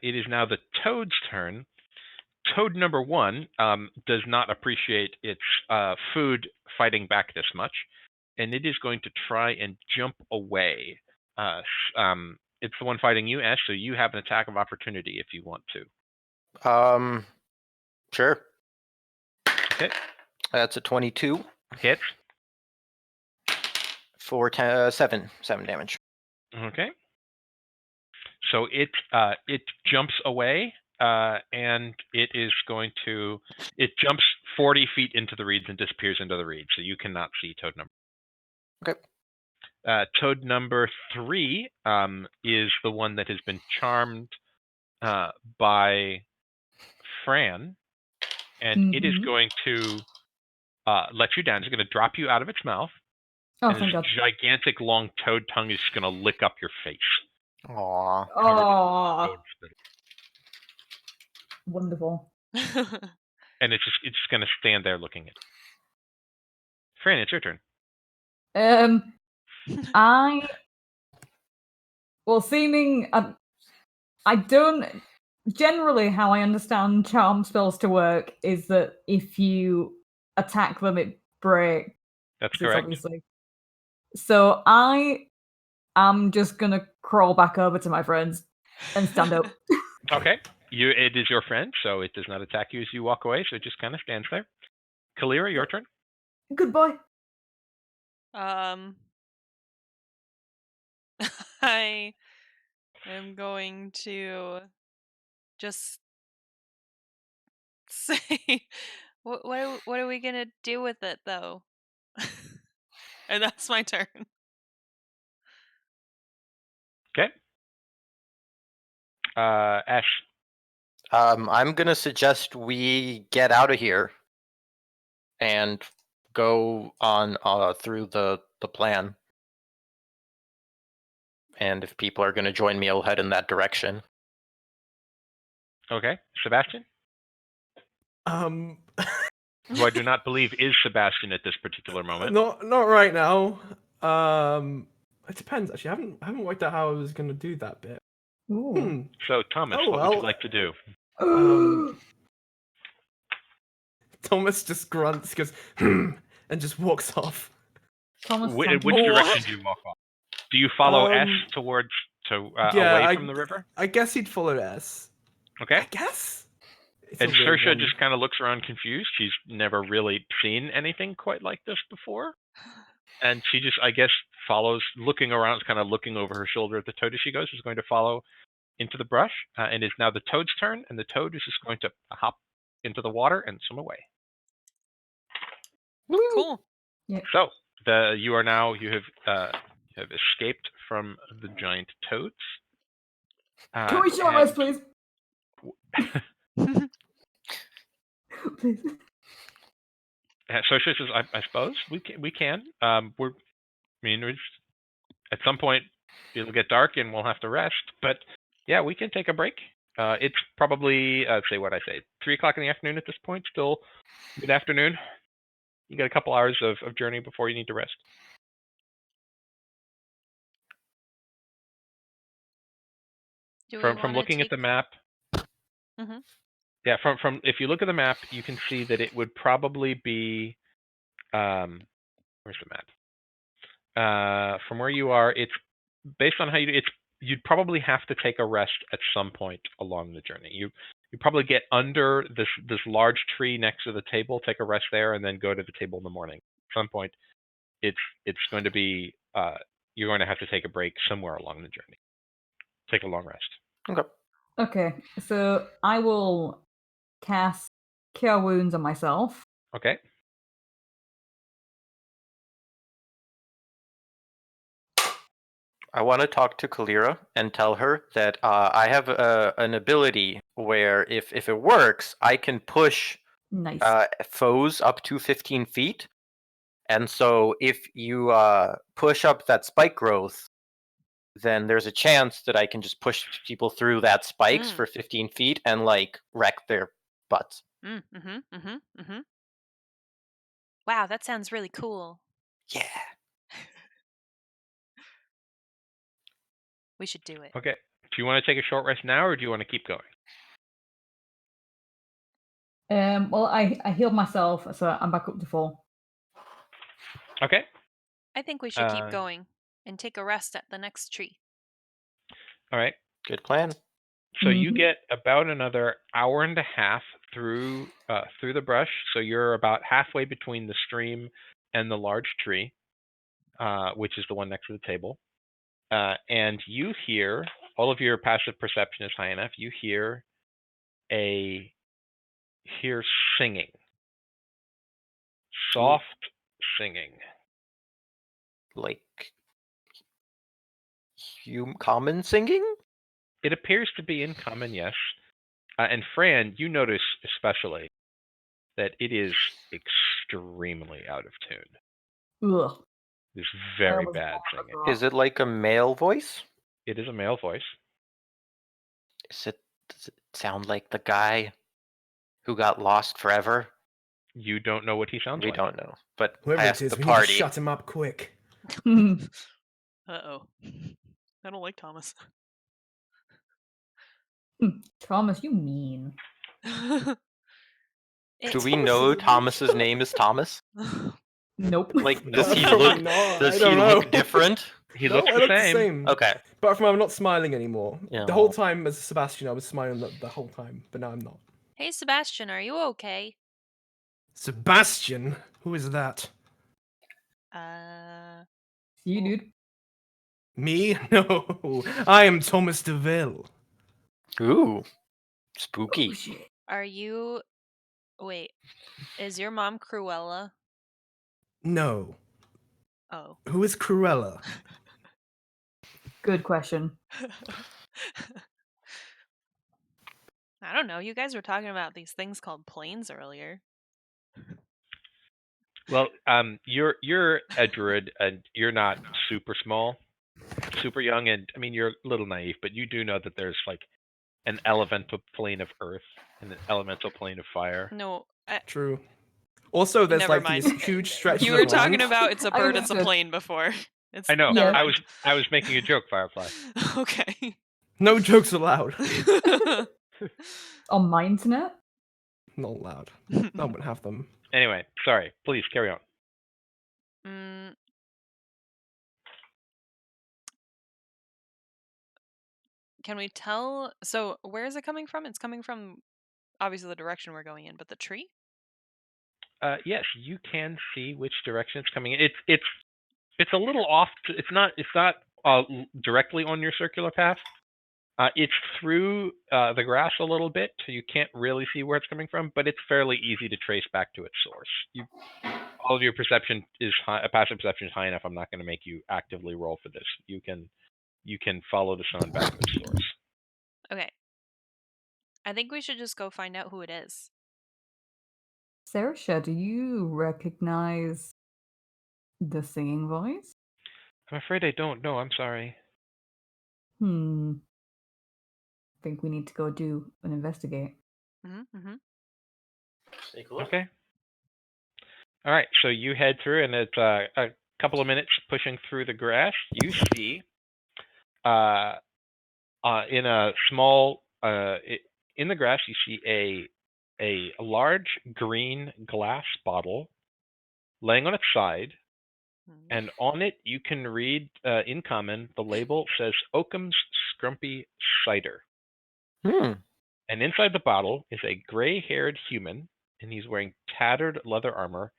It is now the toad's turn. Toad number 1 does not appreciate its food fighting back this much, and it is going to try and jump away. It's the one fighting you, Ash, so you have an attack of opportunity if you want to. Sure. Okay. That's a 22. Hit. For 7 damage. Okay. So it jumps away, and it jumps 40 feet into the reeds and disappears into the reeds, so you cannot see toad number. Okay. Toad number 3 is the one that has been charmed by Fran, and it is going to let you down. It's going to drop you out of its mouth. Oh, and thank its God. gigantic long toad tongue is just going to lick up your face. Aww. Oh, wonderful. And it's just going to stand there looking at it. Fran, it's your turn. I don't. Generally, how I understand charm spells to work is that if you attack them, it breaks. That's correct. Obviously. So I am just gonna crawl back over to my friends and stand up. Okay. It is your friend, so it does not attack you as you walk away, so it just kind of stands there. Kalira, your turn. Goodbye. I am going to just say, what are we gonna do with it though? And that's my turn. Okay. Ash. I'm gonna suggest we get out of here and go on through the plan. And if people are gonna join me, I'll head in that direction. Okay. Sebastian, who I do not believe is Sebastian at this particular moment. not right now. It depends actually. I haven't worked out how I was gonna do that bit. Ooh. So, Thomas, Oh, what would you well. like to do? Thomas just grunts, goes and just walks off. Thomas. Which Thompson. direction do you walk off? Do you follow S towards away from the river? I guess he'd follow S. Okay. I guess. It's And a weird Saoirse one. just kind of looks around confused. She's never really seen anything quite like this before. And she just, I guess, follows, looking around, kind of looking over her shoulder at the toad as she goes. She's going to follow into the brush. And it's now the toad's turn. And the toad is just going to hop into the water and swim away. Cool. So, you have escaped from the giant toads. Can we short rest, please? Please. So she says, I suppose we can. At some point it'll get dark and we'll have to rest. But yeah, we can take a break. It's probably 3 o'clock in the afternoon at this point. Still mid-afternoon. You got a couple hours of journey before you need to rest. From looking at the map. Mm-hmm. Yeah, from if you look at the map, you can see that it would probably be where's the map? From where you are, it's based on how you'd probably have to take a rest at some point along the journey. You probably get under this large tree next to the table, take a rest there, and then go to the table in the morning. At some point, it's going to be you're going to have to take a break somewhere along the journey. Take a long rest. Okay. Okay, so I will cast Cure Wounds on myself. Okay. I want to talk to Kalira and tell her that I have an ability where if it works, I can push Nice. foes up to 15 feet. And so if you push up that spike growth, then there's a chance that I can just push people through that spikes for 15 feet and wreck their butts. Wow, that sounds really cool. Yeah. We should do it. Okay. Do you want to take a short rest now, or do you want to keep going? Well, I healed myself, so I'm back up to 4. Okay. I think we should keep going and take a rest at the next tree. All right. Good plan. So you get about another hour and a half through the brush. So you're about halfway between the stream and the large tree, which is the one next to the table. And you hear, all of your passive perception is high enough, you hear singing. Soft singing. Like common singing? It appears to be in common, yes. And Fran, you notice especially that it is extremely out of tune. Ugh. It's very bad singing. Is it like a male voice? It is a male voice. Does it sound like the guy who got lost forever? You don't know what he sounds like. We don't know, but Whoever I it asked is, the we need to party. shut him up quick. Uh-oh. I don't like Thomas. Thomas, you mean. Do we know Thomas's name is Thomas? Nope. Like, does he Probably look? not. Does I he don't know. look different? He No, looks I the look same. the same. Okay. Apart from I'm not smiling anymore. Yeah. The whole time as Sebastian, I was smiling the whole time, but now I'm not. Hey, Sebastian, are you okay? Sebastian? Who is that? You, dude. Me? No, I am Thomas DeVille. Ooh, Oh, spooky. shit. Are you? Wait, is your mom Cruella? No. Oh. Who is Cruella? Good question. I don't know. You guys were talking about these things called planes earlier. Well, you're a druid, and you're not super small, super young, and I mean you're a little naive, but you do know that there's like an elemental plane of earth and an elemental plane of fire. No, True. Also, there's never like mind. these huge stretches You were of talking land. about it's a I bird, it's a understood. plane before. It's I know. never Yeah. mind. I was making a joke, Firefly. Okay. No jokes allowed. On my internet? Not allowed. I wouldn't have them. Anyway, sorry. Please carry on. Mm. Can we tell? So, where is it coming from? It's coming from obviously the direction we're going in, but the tree? Yes, you can see which direction it's coming in. It's a little off. It's not directly on your circular path. It's through the grass a little bit, so you can't really see where it's coming from, but it's fairly easy to trace back to its source. All of your perception is high, passive perception is high enough. I'm not going to make you actively roll for this. You can follow the sound back to its source. Okay. I think we should just go find out who it is. Saoirse, do you recognize the singing voice? I'm afraid I don't know. I'm sorry. Think we need to go do an investigate. Mm-hmm. Take a look. Okay. All right. So you head through, and it's a couple of minutes pushing through the grass. You see, in a small, in the grass, you see a large green glass bottle laying on its side, and on it you can read in common the label says Oakham's Scrumpy Cider. And inside the bottle is a gray-haired human, and he's wearing tattered leather armor,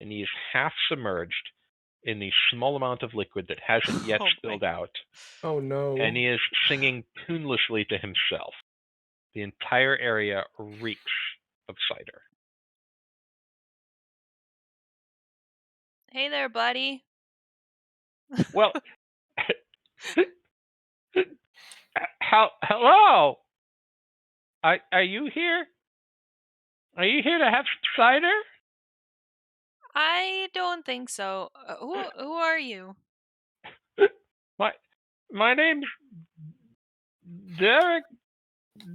and he is half submerged in the small amount of liquid that hasn't yet spilled out, Oh no. and he is singing tunelessly to himself. The entire area reeks of cider. Hey there, buddy. Well, hello. Are you here? Are you here to have some cider? I don't think so. Who are you? My name's Derek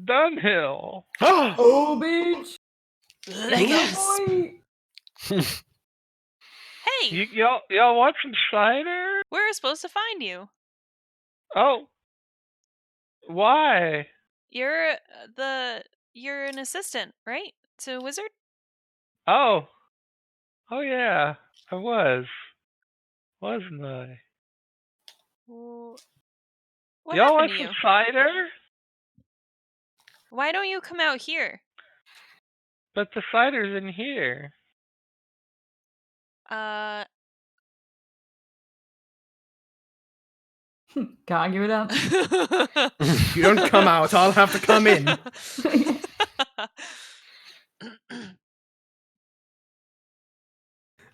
Dunhill. Oh, bitch! Legas. Hey, Y'all want some cider? we're supposed to find you. Oh, why? You're you're an assistant, right? To a wizard? Oh yeah, I was, wasn't I? Well, what Y'all happened want to some you? cider? Why don't you come out here? But the cider's in here. Uh, Can't argue with that. If you don't come out, I'll have to come in.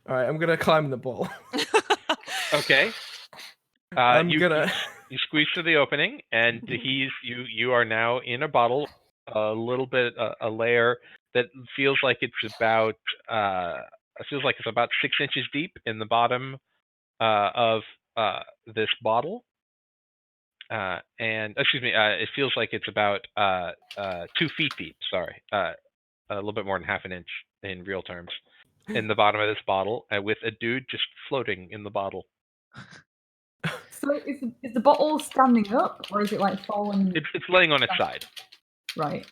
Alright, I'm gonna climb the ball. Okay. You squeeze through the opening, and you are now in a bottle, a little bit a layer that feels like it's about 6 inches deep in the bottom of this bottle, and excuse me, it feels like it's about 2 feet deep. Sorry, a little bit more than half an inch in real terms in the bottom of this bottle, with a dude just floating in the bottle. So is the bottle standing up, or is it like falling? It's laying on its side. Right.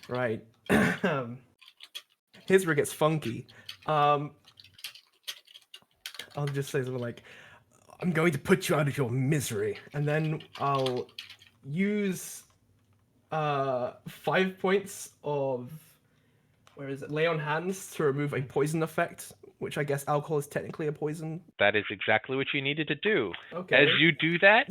Right. Here's where it gets funky. I'll just say something like, I'm going to put you out of your misery. And then I'll use 5 points of Where is it? Lay on hands to remove a poison effect, which I guess alcohol is technically a poison. That is exactly what you needed to do. Okay. As you do that,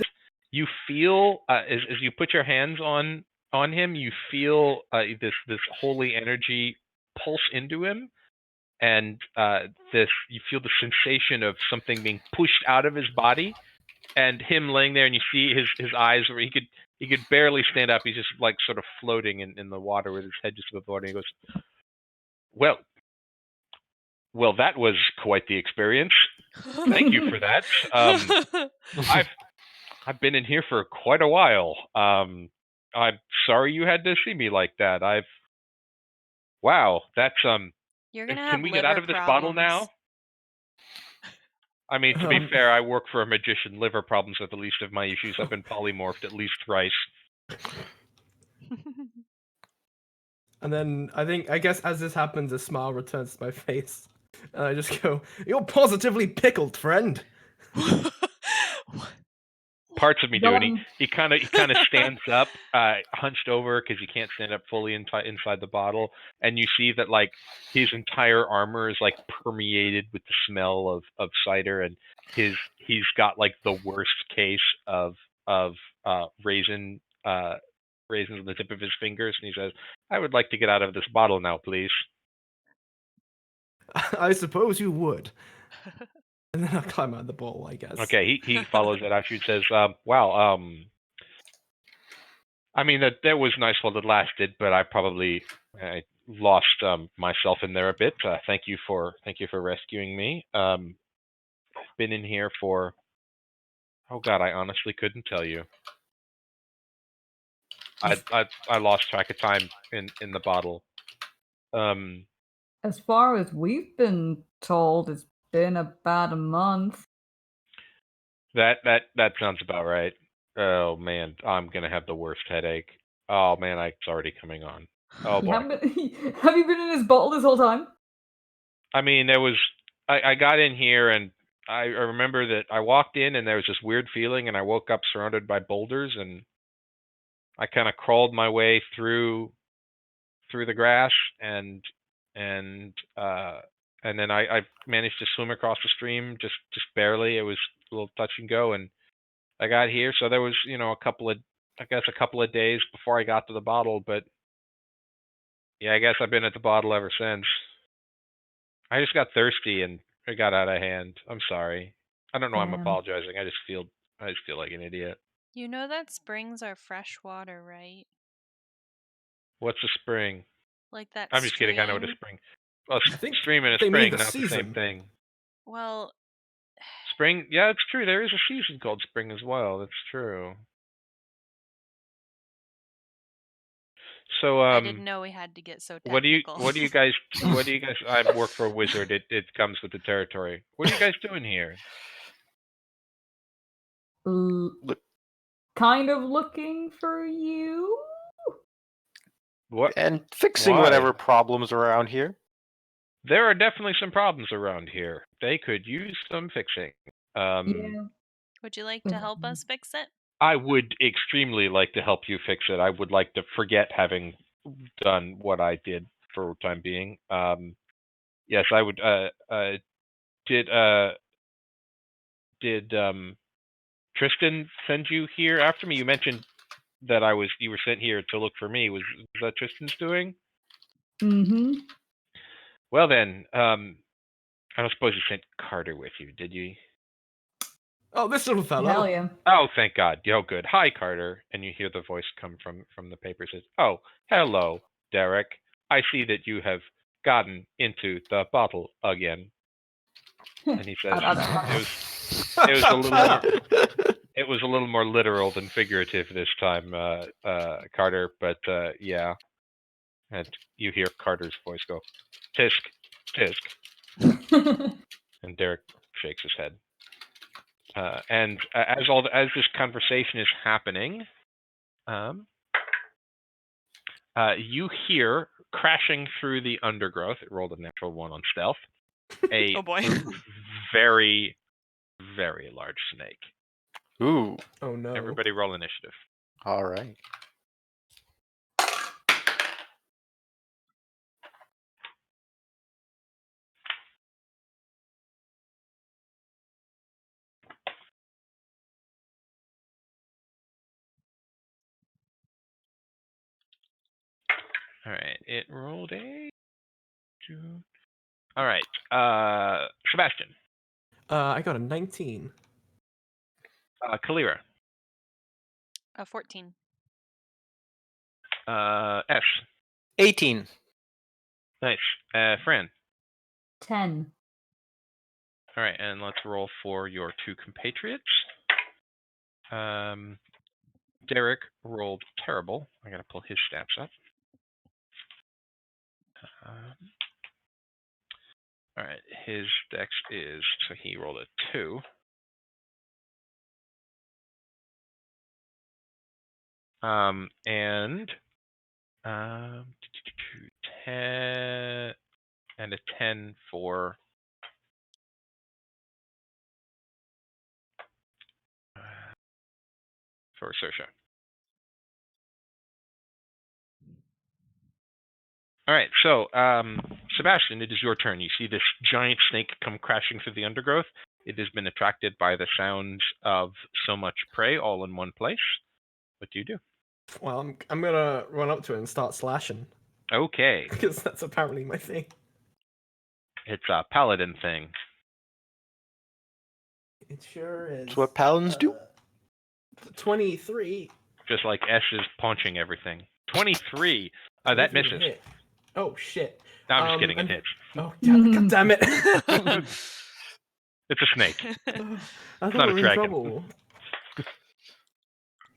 you feel as you put your hands on him, you feel this holy energy pulse into him, and you feel the sensation of something being pushed out of his body, and him laying there, and you see his eyes where he could barely stand up. He's just like sort of floating in the water with his head just above the water. And he goes, well, that was quite the experience. Thank you for that. I've been in here for quite a while. I'm sorry you had to see me like that. Wow, that's You're gonna Can have we get liver out of this bottle now? problems. I mean, to be fair, I work for a magician. Liver problems are the least of my issues. I've been polymorphed at least thrice. And then I guess as this happens, a smile returns to my face, and I just go, "You're positively pickled, friend." Parts of me Go do, and on. he kind of stands up, hunched over because he can't stand up fully inside the bottle, and you see that like his entire armor is like permeated with the smell of cider, and he's got like the worst case of raisins on the tip of his fingers, and he says, "I would like to get out of this bottle now, please." I suppose you would. And then I climb out of the bowl, I guess. Okay, he follows that after. He says, "Wow, I mean that was nice while it lasted, but I lost myself in there a bit. Thank you for rescuing me. I've been in here for, oh God, I honestly couldn't tell you. I lost track of time in the bottle. As far as we've been told, it's been about a month. That sounds about right. Oh man, I'm gonna have the worst headache. Oh man, it's already coming on. Oh You boy. haven't been, have you been in this bottle this whole time? I mean, I got in here and I remember that I walked in and there was this weird feeling, and I woke up surrounded by boulders, and I kind of crawled my way through the grass, and and uh and then I managed to swim across the stream just barely. It was a little touch and go, and I got here. So there was, a couple of days before I got to the bottle, but yeah, I guess I've been at the bottle ever since. I just got thirsty and it got out of hand. I'm sorry. I don't know why I'm apologizing. I just feel like an idiot. You know that springs are fresh water, right? What's a spring? Like that I'm just kidding. I know what a stream. spring. Well, I think stream and a they mean spring, the not the same season. thing. Well, Spring, yeah, it's true. There is a season called spring as well. That's true. So, I didn't know we had to get so technical. what do you guys? I work for a wizard. It comes with the territory. What are you guys doing here? Kind of looking for you. What? And fixing Why? whatever problems around here. There are definitely some problems around here. They could use some fixing. Yeah. Would you like to help us fix it? I would extremely like to help you fix it. I would like to forget having done what I did for the time being. Yes, I would. Did Tristan send you here after me? You mentioned that you were sent here to look for me. Was that Tristan's doing? Mm-hmm. Well then, I don't suppose you sent Carter with you, did you? Oh, this little fellow. Hell yeah. Oh, thank God. Oh, good. Hi, Carter. And you hear the voice come from the paper. It says, "Oh, hello, Derek. I see that you have gotten into the bottle again." And he says, it was a little more literal than figurative this time, Carter. But yeah. And you hear Carter's voice go, "Tisk, tisk." And Derek shakes his head. And as this conversation is happening, you hear crashing through the undergrowth. It rolled a natural 1 on stealth. A Oh boy. very, very large snake. Ooh. Oh no. Everybody roll initiative. All right. All right, it rolled a 2. All right, Sebastian. I got a 19. Kalira. 14. Ash. 18. Nice. Fran. 10. All right, and let's roll for your 2 compatriots. Derek rolled terrible. I gotta pull his stats up. All right, his dex is, so he rolled a 2. And 10 and a 10 for Saoirse. All right, so Sebastian, it is your turn. You see this giant snake come crashing through the undergrowth. It has been attracted by the sounds of so much prey all in one place. What do you do? Well, I'm gonna run up to it and start slashing Okay, because that's apparently my thing. it's a paladin thing. It sure is. That's what paladins do. 23. Just like Esh is punching everything. 23. That 23 to misses. hit. Oh shit. No, I'm just kidding. It and- hits. Oh god damn it! It's a snake. I thought not we a were in dragon. trouble.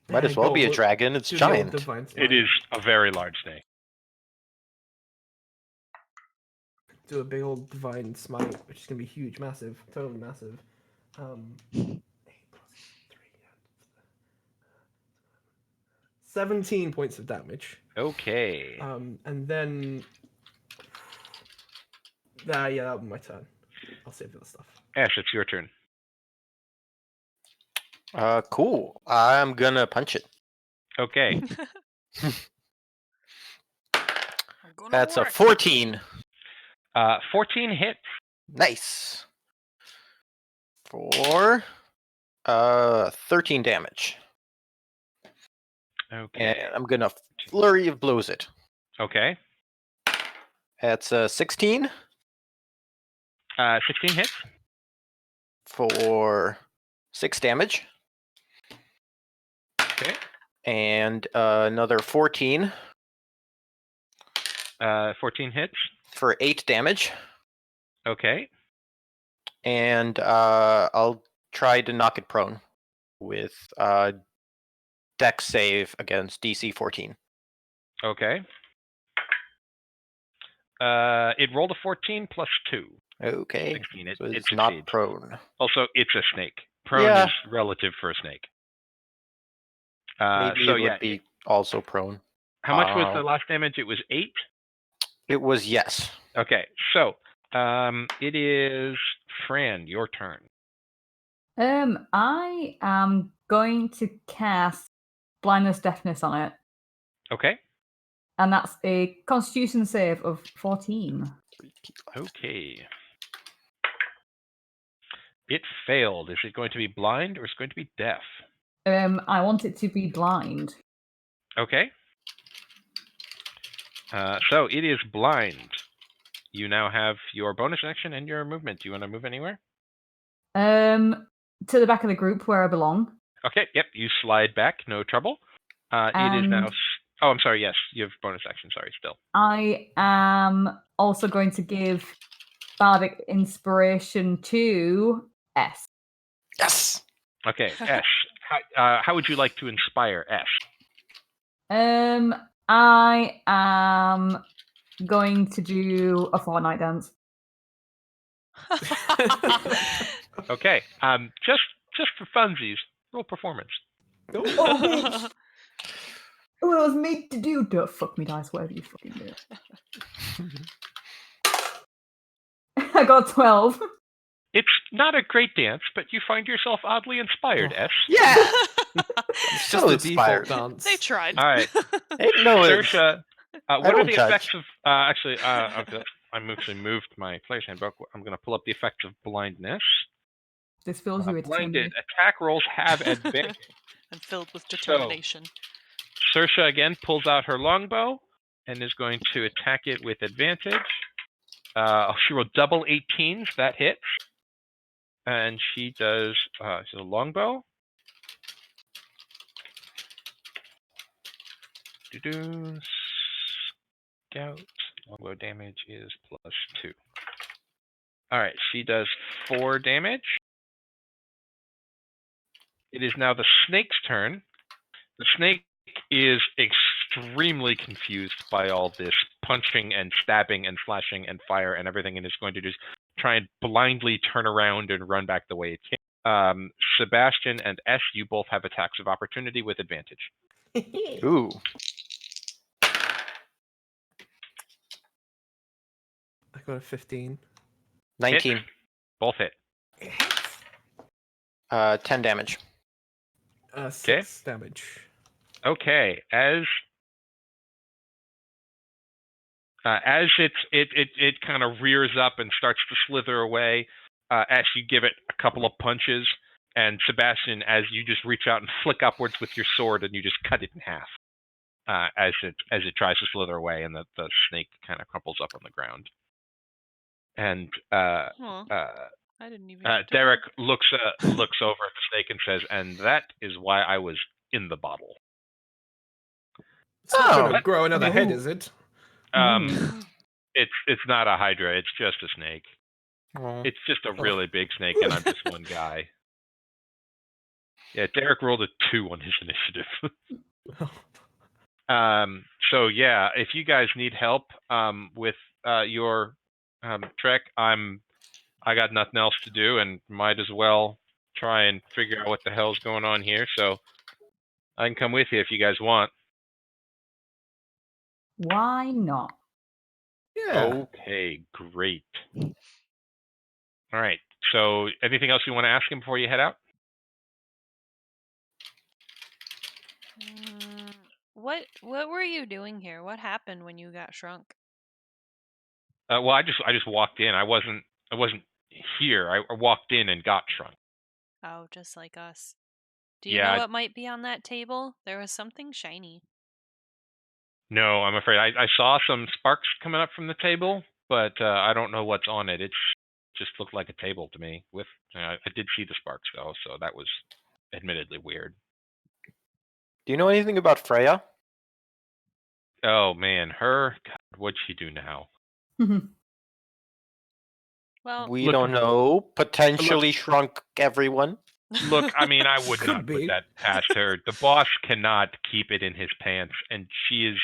Might as well be a dragon. It's Do the old giant. divine It smite. is a very large snake. Do a big old divine smite, which is gonna be huge, massive, totally massive. 8 plus 3, 17 points of damage. Okay. And then yeah, that'll be my turn. I'll save the other stuff. Ash, it's your turn. Cool. I'm gonna punch it. Okay. That's a 14. 14 hits. Nice. For 13 damage. Okay. And I'm gonna flurry of blows it. Okay. That's 16 16 hits. for 6 damage. Okay. And another 14 14 hits. for 8 damage. Okay. And I'll try to knock it prone with Dex save against DC 14. Okay. It rolled a 14 plus 2. Okay. 16. So It it's not succeeds. prone. Also, it's a snake. Prone Yeah. is relative for a snake. Maybe so it would be also prone. How much was the last damage? It was 8? It was yes. Okay, so it is Fran, your turn. I am going to cast blindness deafness on it, Okay. and that's a Constitution save of 14. Okay. It failed. Is it going to be blind or is it going to be deaf? I want it to be blind. Okay. So it is blind. You now have your bonus action and your movement. Do you want to move anywhere? To the back of the group where I belong. Okay. Yep. You slide back. No trouble. It is now. And Oh, I'm sorry. Yes, you have bonus action. Sorry. Still. I am also going to give bardic inspiration to S. Yes. Okay. Ash. How would you like to inspire Ash? I am going to do a Fortnite dance. Okay. Just for funsies, roll performance. Oh, bitch! Oh, it was made to do. Don't fuck me, dice. Whatever you fucking do. I got 12. It's not a great dance, but you find yourself oddly inspired, Ash. Yeah. It's So just the default inspired. dance. They tried. All right. Hey, no, it's, Saoirse, what are don't the judge. effects of? Actually, I've actually moved my player's handbook. I'm going to pull up the effects of blindness. This fills you with Blinded attack rolls have advantage. And filled with determination. Saoirse again pulls out her longbow. and is going to attack it with advantage. She rolled double 18s. That hits. And she does she's a longbow. Scout. Longbow damage is +2. All right, she does 4 damage. It is now the snake's turn. The snake is extremely confused by all this punching and stabbing and slashing and fire and everything, and is going to just try and blindly turn around and run back the way it came. Sebastian and S, you both have attacks of opportunity with advantage. Ooh. I got a 15. 19. Hit. Both hit. 10 damage. 6 damage. Okay, as it kind of rears up and starts to slither away, as you give it a couple of punches, and Sebastian, as you just reach out and flick upwards with your sword, and you just cut it in half, as it tries to slither away, and the snake kind of crumples up on the ground. And I didn't even. Derek looks over at the snake and says, "And that is why I was in the bottle." It's not going to grow another head, is it? It's not a hydra. It's just a snake. Oh. It's just a really big snake, and I'm just one guy. Yeah, Derek rolled a 2 on his initiative. So yeah, if you guys need help with your trek, I got nothing else to do, and might as well try and figure out what the hell's going on here. So I can come with you if you guys want. Why not? Yeah. Okay, great. All right. So anything else you want to ask him before you head out? What were you doing here? What happened when you got shrunk? Well, I just walked in. I wasn't here. I walked in and got shrunk. Oh, just like us. Do you know what might be on that table? There was something shiny. No, I'm afraid I saw some sparks coming up from the table, but I don't know what's on it. It just looked like a table to me. With I did see the sparks though, so that was admittedly weird. Do you know anything about Freya? Oh man, God, what'd she do now? Well, We don't know. Potentially shrunk everyone. Look, I mean, I would Could not be. put that past her. The boss cannot keep it in his pants, and she is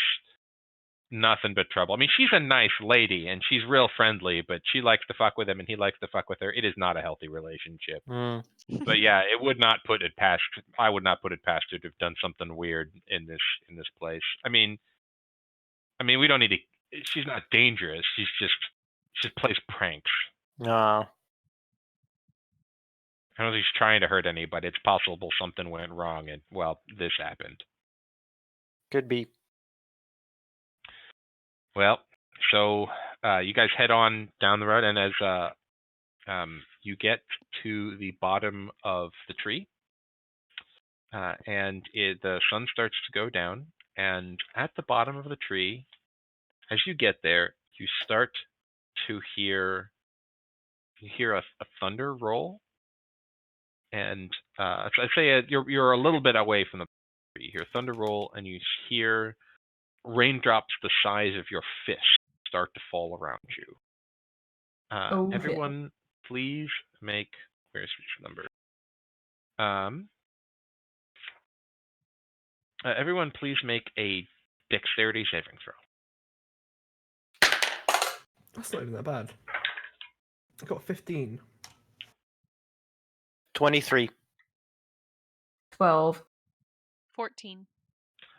nothing but trouble. I mean, she's a nice lady, and she's real friendly, but she likes to fuck with him, and he likes to fuck with her. It is not a healthy relationship. But yeah, it would not put it past. I would not put it past her to have done something weird in this place. I mean, we don't need to. She's not dangerous. She just plays pranks. No. I don't think she's trying to hurt anybody. It's possible something went wrong, and well, this happened. Could be. Well, so you guys head on down the road, and as you get to the bottom of the tree, and the sun starts to go down, and at the bottom of the tree, as you get there, you start to hear a thunder roll, and I'd say you're a little bit away from the tree. You hear thunder roll, and you hear raindrops the size of your fist start to fall around you. Everyone, please make where's which number? Everyone, please make a dexterity saving throw. That's not even that bad. I got 15. 23. 12. 14.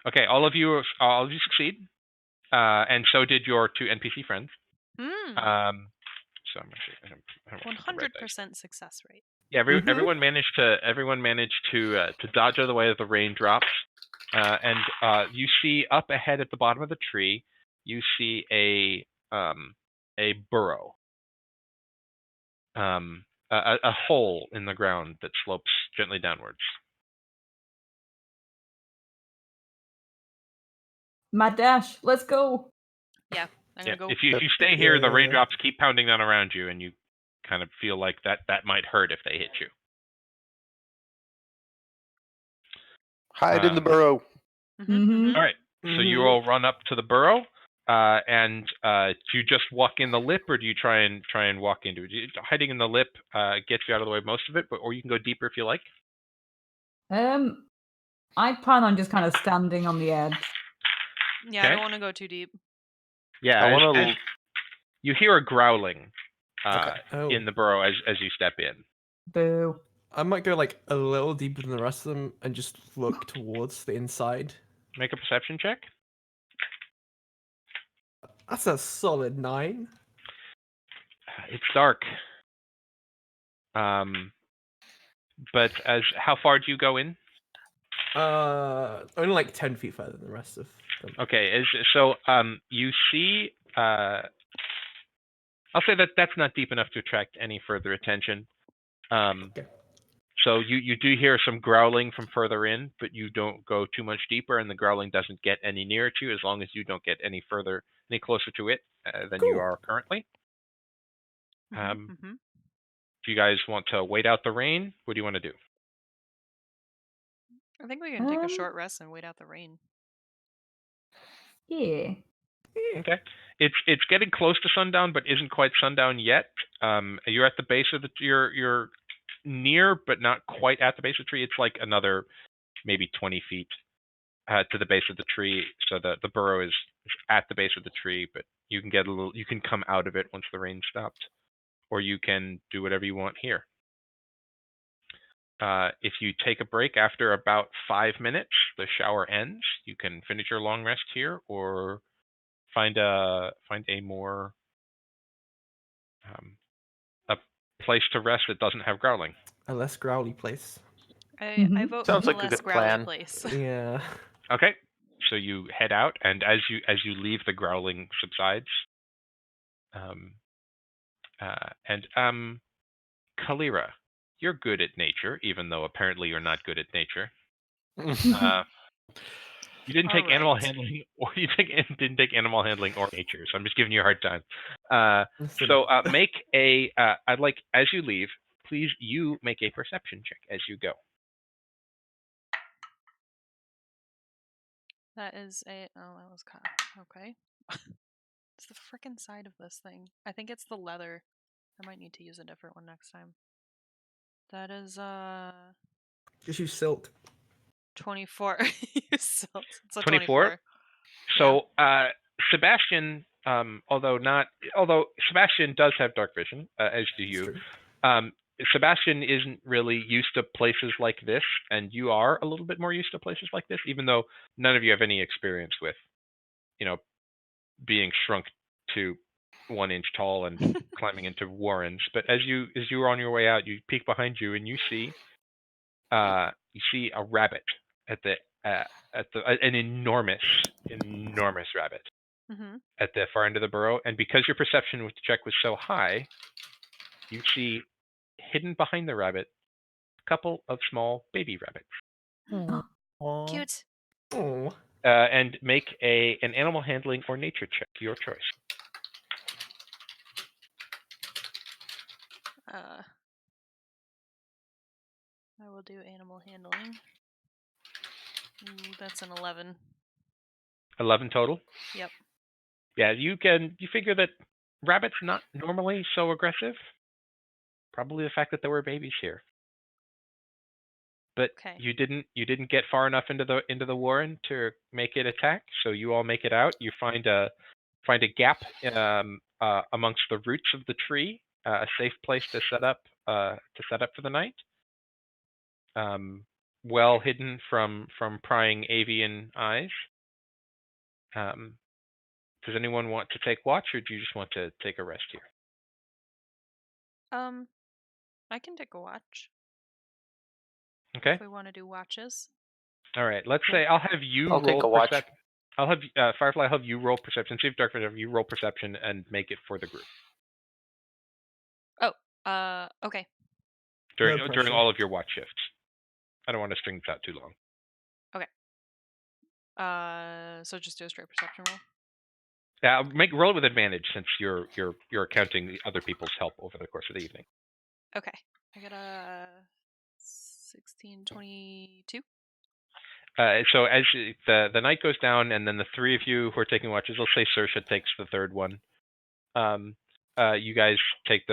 Okay, all of you succeed, and so did your 2 NPC friends. So I'm gonna see. 100% success rate. Yeah, everyone managed to dodge out of the way of the raindrops, and you see up ahead at the bottom of the tree, you see a burrow, a hole in the ground that slopes gently downwards. Mad dash, let's go. Yeah, I'm gonna go. If you stay here, the Yeah. raindrops keep pounding down around you, and you kind of feel like that might hurt if they hit you. Hide in the burrow. All right, so you Mhm. all run up to the burrow, and do you just walk in the lip, or do you try and walk into it? Hiding in the lip gets you out of the way of most of it, or you can go deeper if you like. I plan on just kind of standing on the edge. Yeah, I Okay. don't want to go too deep. Yeah, I as want to. you hear a growling Okay. Oh. in the burrow as you step in. Boo. I might go like a little deeper than the rest of them and just look towards the inside. Make a perception check. That's a solid 9. It's dark. But how far do you go in? Only like 10 feet further than the rest of them. Okay, you see. I'll say that's not deep enough to attract any further attention. Okay. So you do hear some growling from further in, but you don't go too much deeper, and the growling doesn't get any nearer to you as long as you don't get any closer to it than you Cool. are currently. Mhm. Do you guys want to wait out the rain? What do you want to do? I think we can take a short rest and wait out the rain. Yeah. Okay. It's getting close to sundown, but isn't quite sundown yet. You're at the base of you're near, but not quite at the base of the tree. It's like another maybe 20 feet to the base of the tree. So the burrow is at the base of the tree, but you can come out of it once the rain stopped, or you can do whatever you want here. If you take a break after about 5 minutes, the shower ends. You can finish your long rest here, or find a more a place to rest that doesn't have growling. A less growly place. I vote Sounds for like the a less good growly plan. place. Yeah. Okay, so you head out, and as you leave, the growling subsides. Kalira, you're good at nature, even though apparently you're not good at nature. You didn't take animal handling, or didn't take animal handling or nature. So I'm just giving you a hard time. Make a. I'd like as you leave, please you make a perception check as you go. That is a. Oh, that was okay. It's the frickin' side of this thing. I think it's the leather. I might need to use a different one next time. That is Just use silk. 24. It's a 24. 24. So Sebastian, although Sebastian does have dark vision, as do you. Sebastian isn't really used to places like this, and you are a little bit more used to places like this, even though none of you have any experience with, being shrunk to 1 inch tall and climbing into warrens. But as you are on your way out, you peek behind you and you see a rabbit at an enormous rabbit at the far end of the burrow. And because your perception check was so high, you see hidden behind the rabbit a couple of small baby rabbits. Cute. Oh. And make an animal handling or nature check, your choice. I will do animal handling. Ooh, that's an 11. 11 total? Yep. Yeah, you figure that rabbits not normally so aggressive. Probably the fact that there were babies here. But Okay. you didn't get far enough into the warren to make it attack, so you all make it out. You find a gap amongst the roots of the tree, a safe place to set up for the night. Well hidden from prying avian eyes. Does anyone want to take watch, or do you just want to take a rest here? I can take a watch. Okay. If we want to do watches. All right. Let's say I'll have you I'll roll take a watch. perception. I'll have Firefly. I'll have you roll perception. See if Dark Vision, you roll perception and make it for the group Okay. during all of your watch shifts. I don't want to string this out too long. Okay. So just do a straight perception roll. Roll it with advantage since you're counting other people's help over the course of the evening. Okay. I got a 16, 22. So as the night goes down, and then the three of you who are taking watches, let's say Saoirse takes the third one. You guys take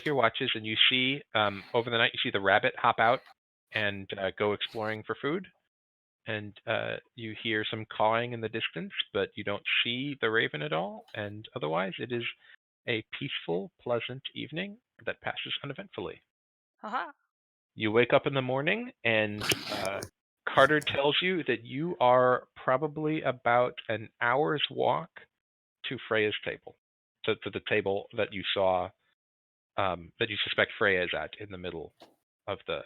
your watches, and you see over the night you see the rabbit hop out and go exploring for food, and you hear some cawing in the distance, but you don't see the raven at all. And otherwise, it is a peaceful, pleasant evening that passes uneventfully. Haha. You wake up in the morning, and Carter tells you that you are probably about an hour's walk to Freya's table, to the table that you saw, that you suspect Freya is at in the middle of the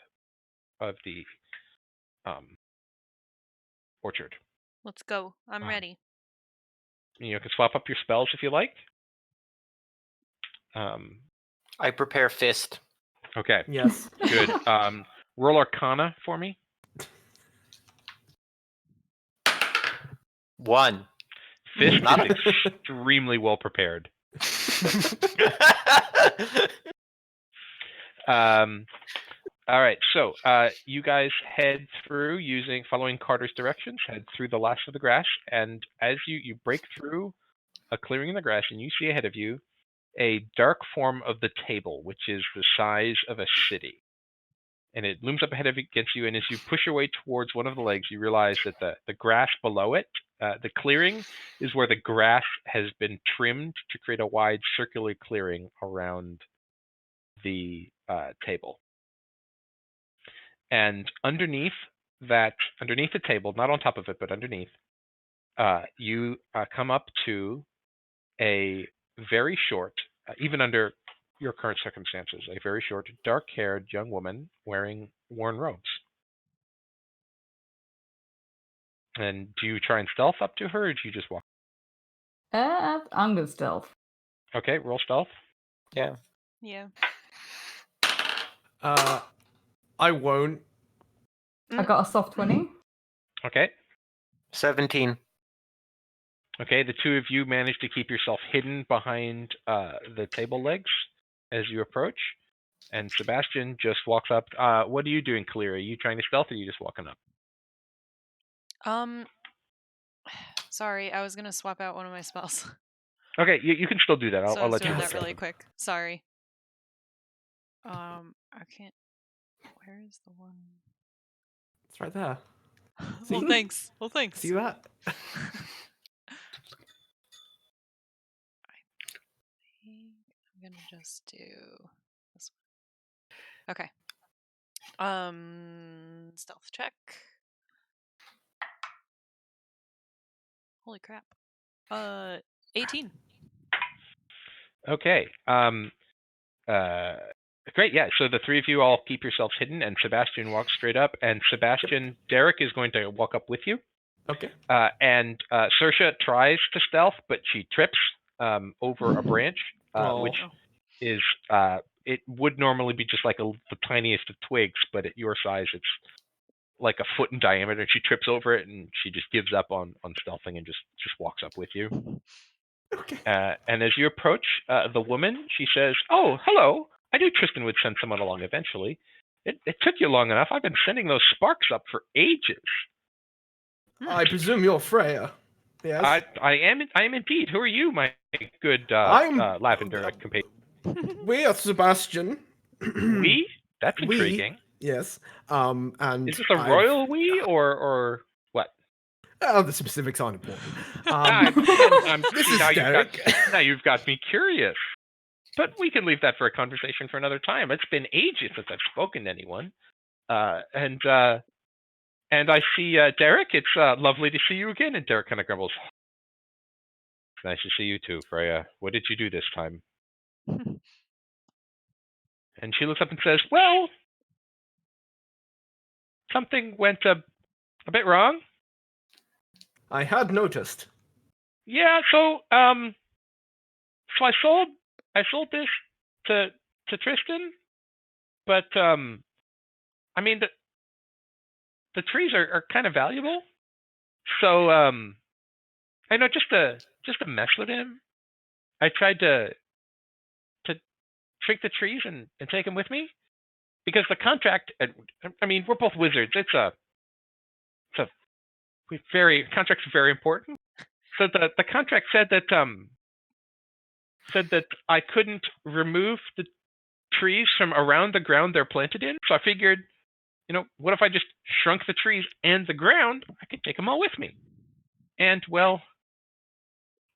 orchard. Let's go. I'm ready. You can swap up your spells if you like. I prepare fist. Okay. Yes. Good. Roll Arcana for me. 1. Fist is extremely well prepared. All right, so you guys head through following Carter's directions, head through the last of the grass, and as you break through a clearing in the grass, and you see ahead of you a dark form of the table, which is the size of a city. And it looms up ahead of against you, and as you push your way towards one of the legs, you realize that the grass below it, the clearing, is where the grass has been trimmed to create a wide circular clearing around the table. And underneath the table, not on top of it, but underneath, you come up to a very short, even under your current circumstances, a very short, dark-haired young woman wearing worn robes. And do you try and stealth up to her, or do you just walk? I'm gonna stealth. Okay, roll stealth. Yeah. Yeah. I won't. I got a soft 20. Okay. 17. Okay, the two of you manage to keep yourself hidden behind the table legs as you approach. And Sebastian just walks up. What are you doing, Kalir? Are you trying to stealth, or are you just walking up? Sorry, I was gonna swap out one of my spells. Okay, you can still do that. So I I'll was let you doing do that really quick. Sorry. I can't. Where is the one? It's right there. Well, See? thanks. Well, thanks. See that? I think I'm gonna just do this one. Okay. Stealth check. Holy crap. 18. Okay. Great. Yeah. So the three of you all keep yourselves hidden, and Sebastian walks straight up. And Sebastian, Derek is going to walk up with you. Okay. And Saoirse tries to stealth, but she trips over a branch, which is it would normally be just like the tiniest of twigs, but at your size, it's like a foot in diameter. And she trips over it, and she just gives up on stealthing and just walks up with you. Okay. And as you approach the woman, she says, "Oh, hello. I knew Tristan would send someone along eventually. It took you long enough. I've been sending those sparks up for ages." I presume you're Freya. Yes. I am indeed. Who are you, my good I'm lavender companion? We are Sebastian. We? That's intriguing. Yes. And is this a royal we or what? Oh, the specifics aren't important. This is Derek. Now you've got me curious. But we can leave that for a conversation for another time. It's been ages since I've spoken to anyone. And I see Derek. It's lovely to see you again. And Derek kind of grumbles. It's nice to see you too, Freya. What did you do this time? And she looks up and says, "Well, something went a bit wrong." I had noticed. Yeah, so I sold this to Tristan, but I mean the trees are kind of valuable, so I know, just to mess with him, I tried to trick the trees and take them with me, because the contract. I mean, we're both wizards. It's a contract's very important. So the contract said that I couldn't remove the trees from around the ground they're planted in. So I figured, what if I just shrunk the trees and the ground? I could take them all with me. And well,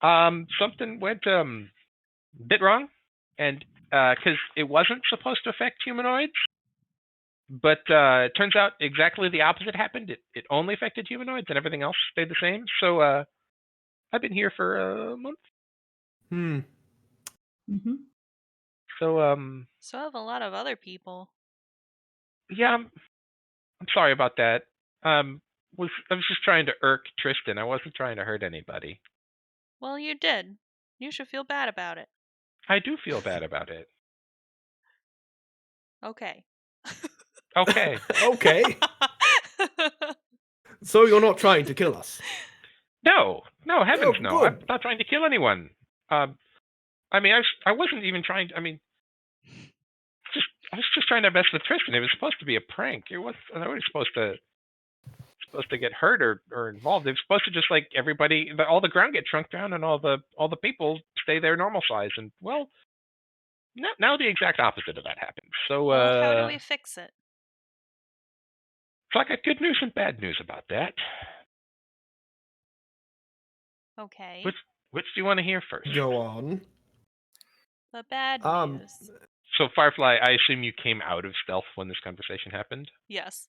something went a bit wrong, and because it wasn't supposed to affect humanoids, but it turns out exactly the opposite happened. It only affected humanoids, and everything else stayed the same. So I've been here for a month. Hmm. Mm-hmm. So So have a lot of other people. yeah, I'm sorry about that. I was just trying to irk Tristan. I wasn't trying to hurt anybody. Well, you did. You should feel bad about it. I do feel bad about it. Okay. Okay. Okay. So you're not trying to kill us? No, heavens Oh, no. good. I'm not trying to kill anyone. I mean, I wasn't even trying to, I mean, I was just trying to mess with Tristan. It was supposed to be a prank. I wasn't supposed to get hurt or involved. It was supposed to just, like, everybody, all the ground get shrunk down and all the people stay their normal size. And well, now the exact opposite of that happens. So Well, how do we fix it? so I got good news and bad news about that. Okay. Which do you want to hear first? Go on. The bad Um, news. So Firefly, I assume you came out of stealth when this conversation happened. Yes.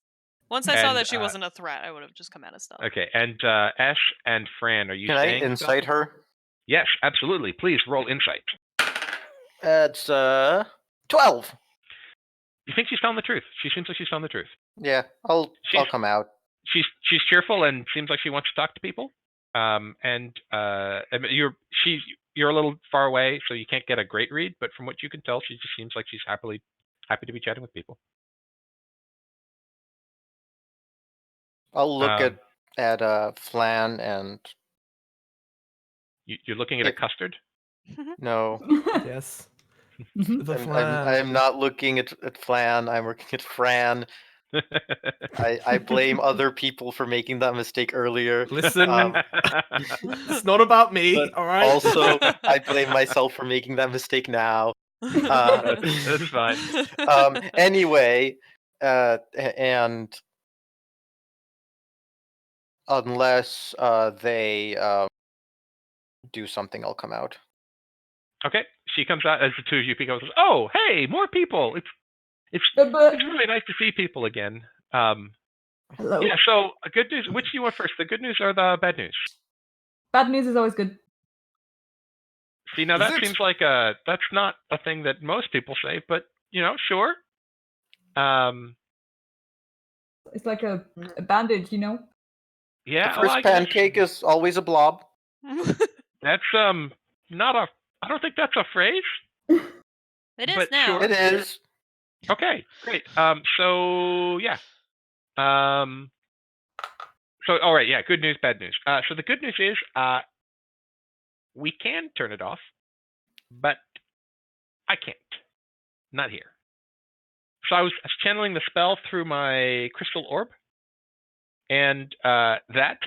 Once I saw And, that she wasn't a threat, I would have just come out of stealth. Okay, and Ash and Fran, are you Can I staying incite stealth? her? Yes, absolutely. Please roll insight. It's 12. You think she's telling the truth? She seems like she's telling the truth. Yeah, I'll come out. She's cheerful and seems like she wants to talk to people. And you're a little far away, so you can't get a great read. But from what you can tell, she just seems like she's happy to be chatting with people. I'll look at Flan and You're looking at a custard. no. Yes. Mhm. The I'm flan. not looking at Flan. I'm looking at Fran. I blame other people for making that mistake earlier. Listen, it's not about me, But all right? also, I blame myself for making that mistake now. That's fine. Anyway, and unless they do something, I'll come out. Okay, she comes out as the two of you peek out and says, "Oh, hey, more people! It's But really nice to see people again." hello. Yeah. So, good news. Which do you want first? The good news or the bad news? Bad news is always good. See, now Is that it? seems like that's not a thing that most people say, but sure. It's like a bandage, you know. Yeah. The well, first I guess pancake is always a blob. that's not a. I don't think that's a phrase. It is But now. sure. It is. Okay, great. So yeah. So all right, yeah. Good news, bad news. So the good news is we can turn it off, but I can't. Not here. So I was channeling the spell through my crystal orb, and that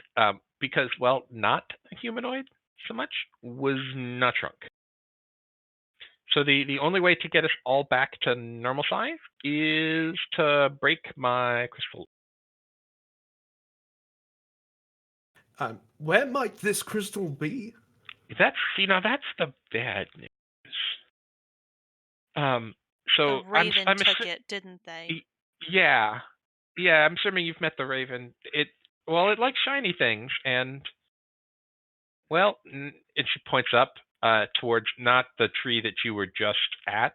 because not a humanoid so much, was not shrunk. So the only way to get us all back to normal size is to break my crystal. Where might this crystal be? That's the bad news. So The Raven I'm took it, didn't they? Yeah, I'm assuming you've met the Raven. It likes shiny things, and and she points up towards not the tree that you were just at,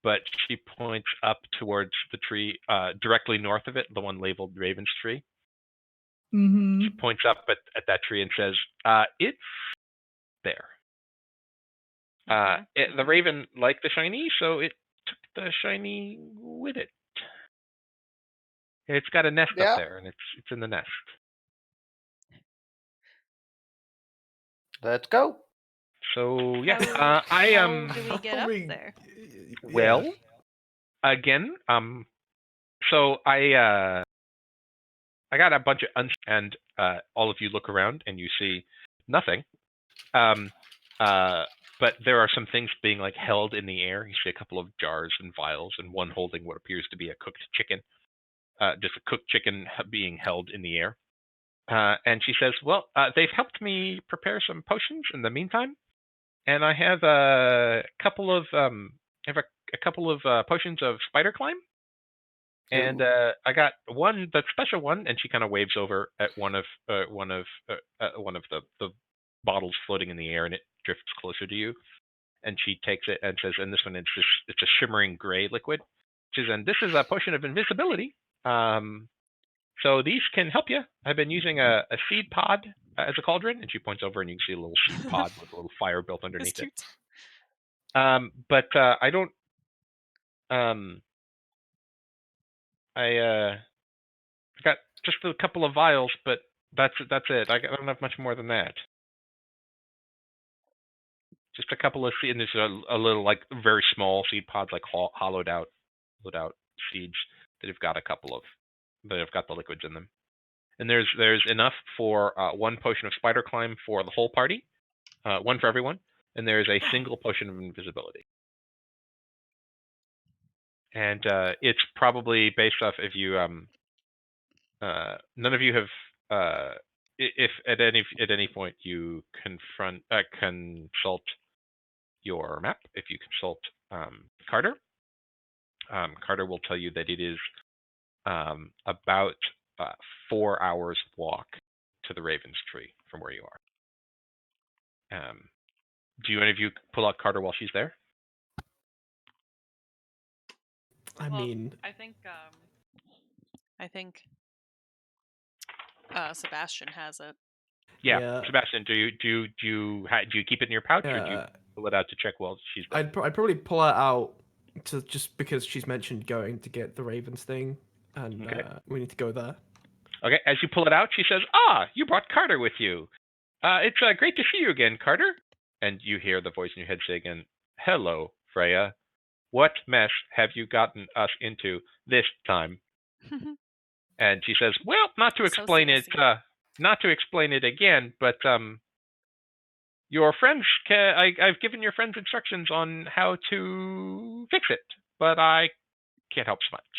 but she points up towards the tree directly north of it, the one labeled Raven's tree. Mm-hmm. She points up at that tree and says, "It's there." The Raven liked the shiny, so it took the shiny with it. It's got a nest up there, and it's in the nest. Let's go. So yeah, How I do we get up there? well, again, so I got a bunch of and all of you look around and you see nothing. But there are some things being like held in the air. You see a couple of jars and vials, and one holding what appears to be a cooked chicken. Just a cooked chicken being held in the air. And she says, "Well, they've helped me prepare some potions in the meantime, and I have a couple of potions of spider climb, and I got one, the special one." And she kind of waves over at one of the bottles floating in the air, and it drifts closer to you. And she takes it and says, "And this one, it's a shimmering gray liquid." She says, "And this is a potion of invisibility. So these can help you. I've been using a seed pod as a cauldron." And she points over, and you can see a little seed pod with a little fire built underneath it. But I don't. I got just a couple of vials, but that's it. I don't have much more than that. Just a couple of seeds, and there's a little, like, very small seed pods, like hollowed out seeds that have got the liquids in them. And there's enough for one potion of spider climb for the whole party, one for everyone, and there's a single potion of invisibility. And it's probably based off if you none of you have if at any point you consult your map. If you consult Carter, Carter will tell you that it is about 4 hours walk to the Raven's Tree from where you are. Do any of you pull out Carter while she's there? I mean, I think Sebastian has it. Yeah. Sebastian, do you keep it in your pouch, or do you pull it out to check while she's there? I'd probably pull her out just because she's mentioned going to get the Ravens thing, and we need to go there. Okay. As you pull it out, she says, you brought Carter with you. It's great to see you again, Carter." And you hear the voice in your head say again, "Hello, Freya. What mess have you gotten us into this time?" And she says, "Well, not to explain it again, but your friends I've given your friends instructions on how to fix it, but I can't help so much.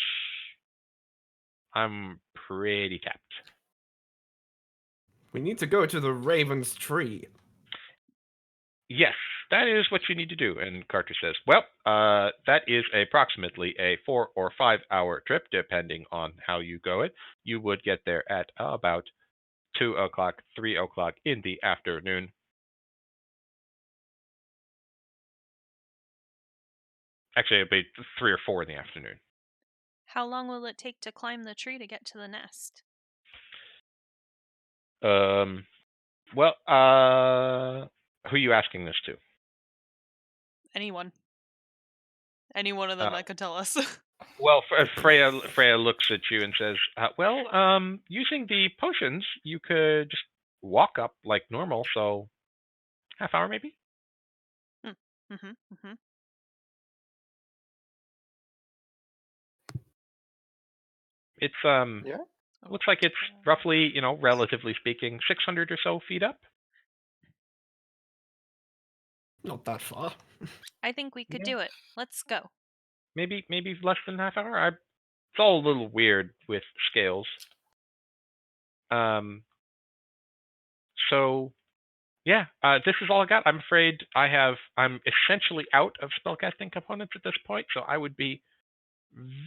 I'm pretty tapped." We need to go to the Raven's Tree. "Yes, that is what you need to do." And Carter says, "Well, that is approximately a 4 or 5 hour trip, depending on how you go it. You would get there at about 2 o'clock, 3 o'clock in the afternoon." Actually, it'd be 3 or 4 in the afternoon. How long will it take to climb the tree to get to the nest? Well, who are you asking this to? Anyone. Any one of them that could tell us. Well, Freya looks at you and says, "Well, using the potions, you could just walk up like normal, so half hour maybe." It's looks like it's roughly, relatively speaking, 600 or so feet up. Not that far. I think we could do it. Let's go. Maybe less than half hour. It's all a little weird with scales. So yeah, this is all I got. I'm afraid I'm essentially out of spellcasting components at this point, so I would be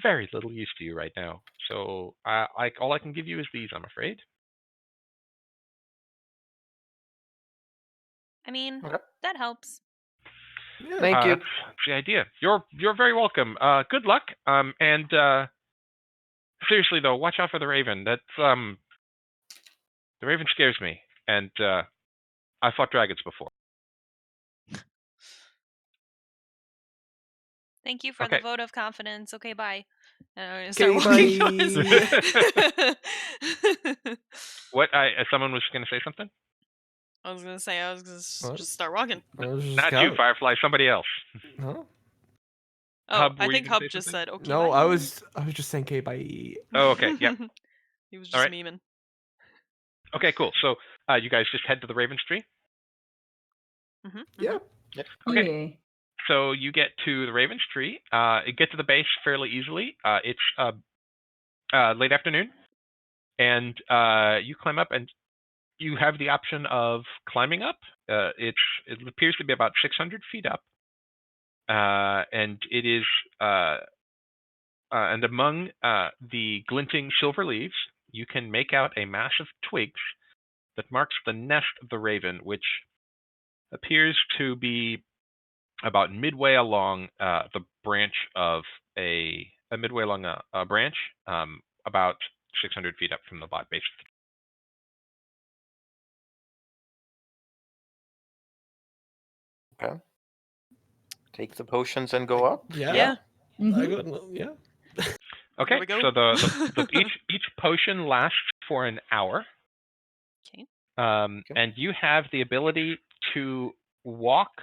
very little use to you right now. So all I can give you is these, I'm afraid. I mean, that helps. Yeah. Thank you. That's the idea. You're very welcome. Good luck. And seriously though, watch out for the Raven. That's the Raven scares me, and I fought dragons before. Thank you for the vote of confidence. Okay, bye. Okay, bye. What? Someone was going to say something? I was gonna say, I was gonna What? just start walking. I was just Not you, Firefly. Somebody else. Huh? Oh, Hub, I were you think gonna Hub say just something? said, okay, No, bye. I was just saying okay, bye. Oh, okay. Yep. He was All just right. memeing. Okay, cool. So you guys just head to the Raven's Tree. Yeah. Okay. Yeah. So you get to the Raven's Tree. You get to the base fairly easily. It's late afternoon, and you climb up, and you have the option of climbing up. It appears to be about 600 feet up, and it is and among the glinting silver leaves, you can make out a mass of twigs that marks the nest of the raven, which appears to be about midway along the branch of a midway along a branch, about 600 feet up from the base. Okay. Take the potions and go up. Yeah. I Mhm. got yeah. Okay, we go. so each potion lasts for an hour, Okay. and you have the ability to walk,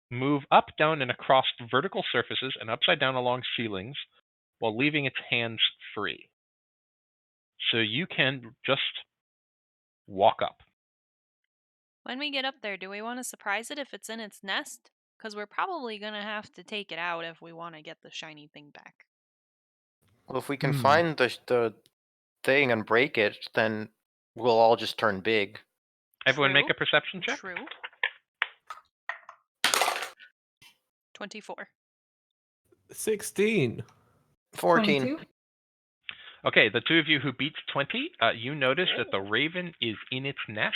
move up, down, and across vertical surfaces and upside down along ceilings while leaving its hands free. So you can just walk up. When we get up there, do we want to surprise it if it's in its nest? Because we're probably gonna have to take it out if we want to get the shiny thing back. Well, if we can Hmm. find the thing and break it, then we'll all just turn big. Everyone make True. a perception check. True. 24. 16. 14. 22. Okay, the two of you who beat 20, you notice that the raven is in its nest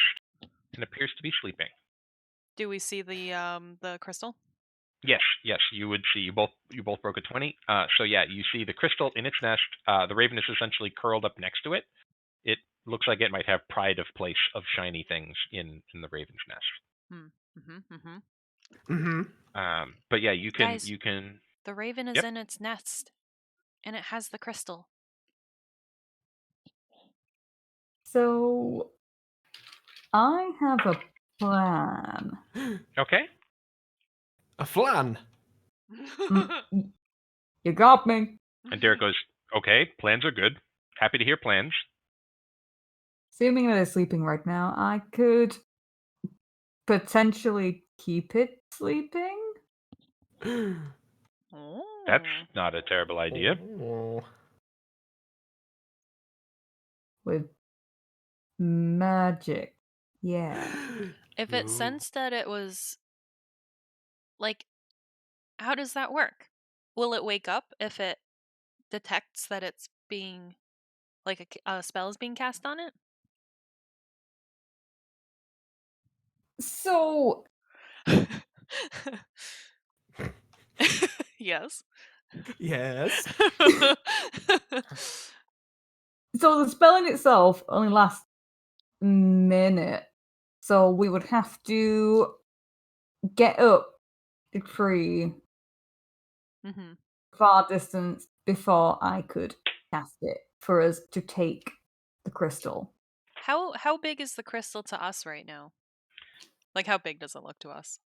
and appears to be sleeping. Do we see the crystal? Yes, you would see. You both broke a 20. So yeah, you see the crystal in its nest. The raven is essentially curled up next to it. It looks like it might have pride of place of shiny things in the raven's nest. But yeah, you can Guys, the raven is Yep. in its nest, and it has the crystal. So I have a plan. Okay. A flan. You got me. And Derek goes, okay, plans are good. Happy to hear plans. Assuming that it's sleeping right now, I could potentially keep it sleeping. That's Oh. not a terrible idea. Oh. With magic. Yeah. If it Ooh. sensed that it was like, how does that work? Will it wake up if it detects that it's being like a spell is being cast on it? So Yes. Yes. so the spell in itself only lasts a minute. So we would have to get up the tree Mm-hmm. far distance before I could cast it for us to take the crystal. How big is the crystal to us right now? Like, how big does it look to us?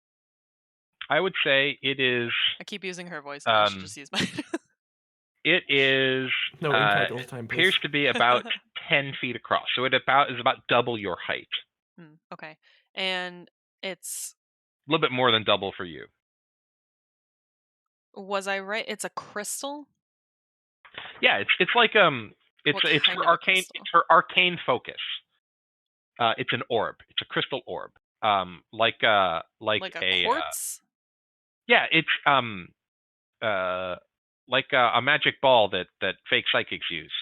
I would say it is. I keep using her voice now. I should just use mine. It is. No input all the time, please. Appears to be about 10 feet across. So it is about double your height. Okay, and it's. A little bit more than double for you. Was I right? It's a crystal. Yeah, it's like it's What it's kind her of a arcane. crystal? It's her arcane focus. It's an orb. It's a crystal orb. Like a a quartz. yeah, it's like a magic ball that fake psychics use.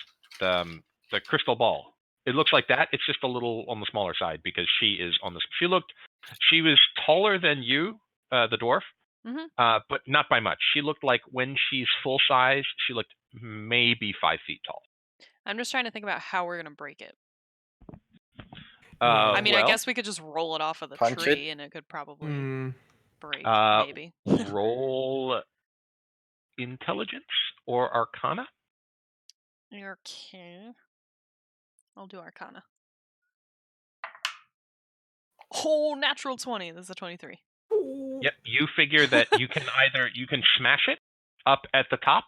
The crystal ball. It looks like that. It's just a little on the smaller side because she is on this. She was taller than you, the dwarf, but not by much. She looked like when she's full size, she looked maybe 5 feet tall. I'm just trying to think about how we're gonna break it. Yeah. I mean, I Well, guess we could just roll it off of the Punch tree, it. and it could probably break. Maybe. roll intelligence or arcana. Okay. I'll do Arcana. Oh, natural 20. This is a 23. Yep. You figure that you can smash it up at the top,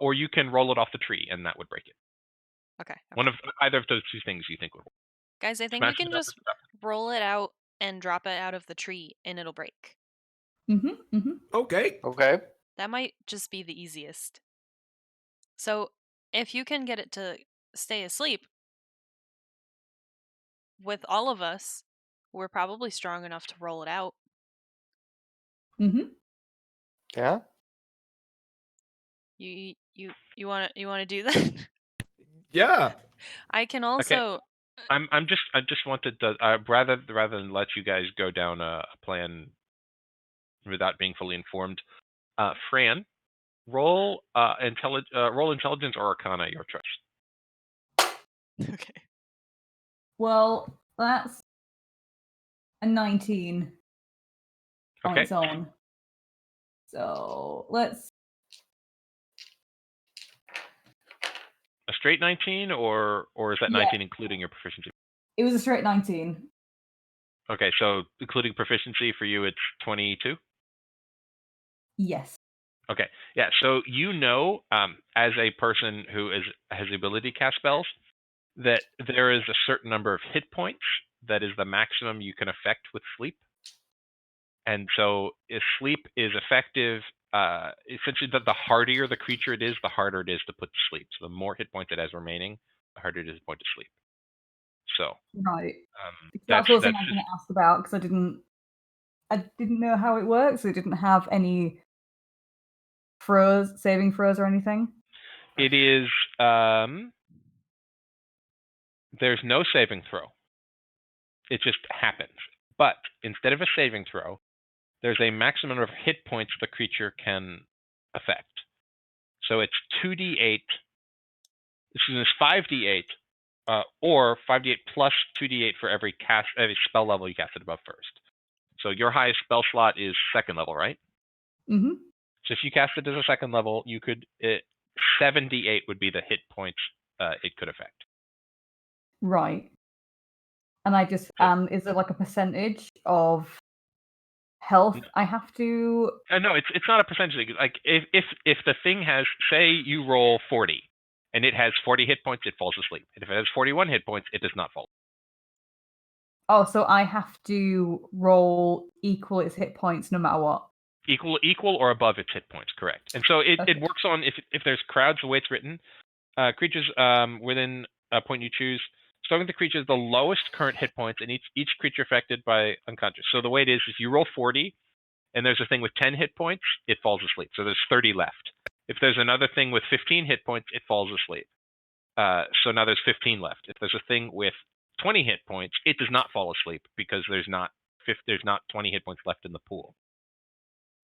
or you can roll it off the tree, and that would break it. Okay. One of either of those two things you think would work. Guys, I think Smash we can it up just at the top. roll it out and drop it out of the tree, and it'll break. Okay. Okay. That might just be the easiest. So, if you can get it to stay asleep, with all of us, we're probably strong enough to roll it out. Yeah. You want to do that? Yeah. I can also. I just wanted to rather than let you guys go down a plan without being fully informed. Fran, roll intelligence or Arcana, your choice. Okay. Well, that's a 19 on Okay. its own. So let's. A straight 19, or is that Yeah. 19 including your proficiency? It was a straight 19. Okay, so including proficiency for you, it's 22. Yes. Okay, yeah. So as a person who has the ability to cast spells, that there is a certain number of hit points that is the maximum you can affect with sleep. And so if sleep is effective, essentially the hardier the creature it is, the harder it is to put to sleep. So the more hit points it has remaining, the harder it is to put to sleep. So Right. that's That's what I was going to ask about, because I didn't know how it works. It didn't have any saving throws or anything. it is. There's no saving throw. It just happens. But instead of a saving throw, there's a maximum of hit points the creature can affect. So it's 2d8. This is 5d8, or 5d8 plus 2d8 for every spell level you casted above first. So your highest spell slot is second level, right? Mm-hmm. So if you cast it as a second level, you could 7d8 would be the hit points it could affect. Right. And I just is there like a percentage of health I have to? No, it's not a percentage. Like if the thing has, say you roll 40 and it has 40 hit points, it falls asleep. And if it has 41 hit points, it does not fall. Oh, so I have to roll equal its hit points no matter what. Equal or above its hit points, correct. And so it Okay. works on if there's crowds, the way it's written, creatures within a point you choose, starting with the creatures the lowest current hit points, and each creature affected by unconscious. So the way it is you roll 40, and there's a thing with 10 hit points, it falls asleep. So there's 30 left. If there's another thing with 15 hit points, it falls asleep. So now there's 15 left. If there's a thing with 20 hit points, it does not fall asleep because there's not 20 hit points left in the pool.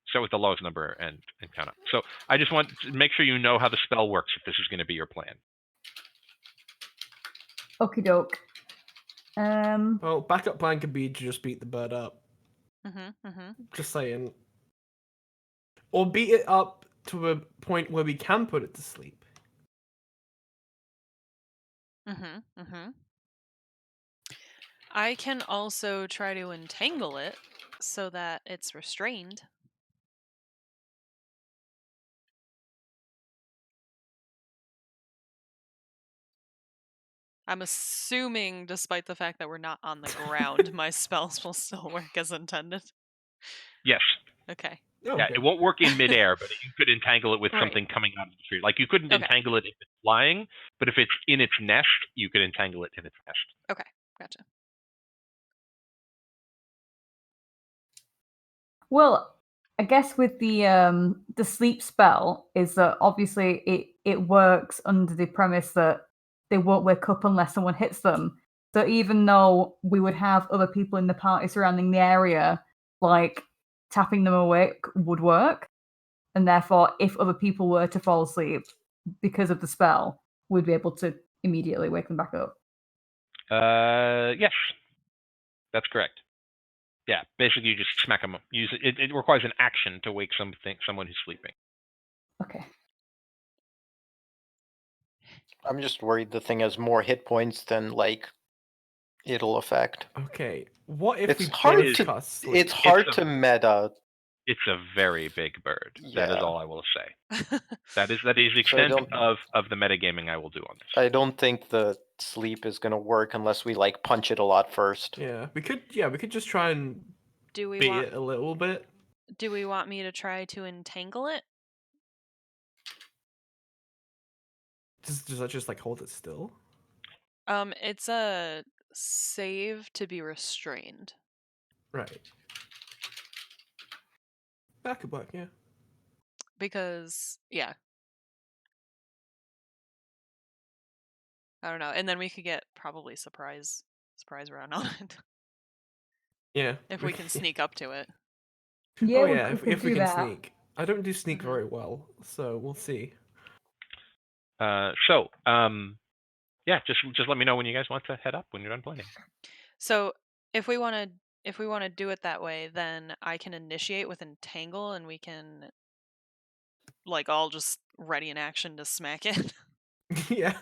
Start with the lowest number and count up. So I just want to make sure you know how the spell works if this is going to be your plan. Okie doke. Well, backup plan could be to just beat the bird up. Just saying. Or beat it up to a point where we can put it to sleep. I can also try to entangle it so that it's restrained. I'm assuming, despite the fact that we're not on the ground, my spells will still work as intended. Yes. Okay. Oh, Yeah, okay. it won't work in midair, but you could entangle it with Right. something coming out of the tree. Like you couldn't Okay. entangle it if it's flying, but if it's in its nest, you could entangle it in its nest. Okay, gotcha. Well, I guess with the sleep spell is that obviously it works under the premise that they won't wake up unless someone hits them. So even though we would have other people in the party surrounding the area, like tapping them awake would work. And therefore, if other people were to fall asleep because of the spell, we'd be able to immediately wake them back up. Yes, that's correct. Yeah, basically you just smack them. Use it. It requires an action to wake someone who's sleeping. Okay. I'm just worried the thing has more hit points than like It'll affect. Okay. What if It's we hard both to. cast sleep? It's hard a- to meta. It's a very big bird. That is Yeah. all I will say. That is the So I extent don't- of the metagaming I will do on this. I don't think the sleep is gonna work unless we like punch it a lot first. Yeah, we could just try and Do we beat want it a little bit. do we want me to try to entangle it? Does that just like hold it still? It's a save to be restrained. Right. That could work, yeah. Because yeah. I don't know. And then we could get probably surprise round on it. Yeah. If we can sneak up to it. Yeah, Oh we yeah, could if we do can that. sneak. I don't do sneak Mhm. very well, so we'll see. Yeah, just let me know when you guys want to head up when you're done planning. So if we want to do it that way, then I can initiate with entangle, and we can like all just ready in action to smack it. Yeah.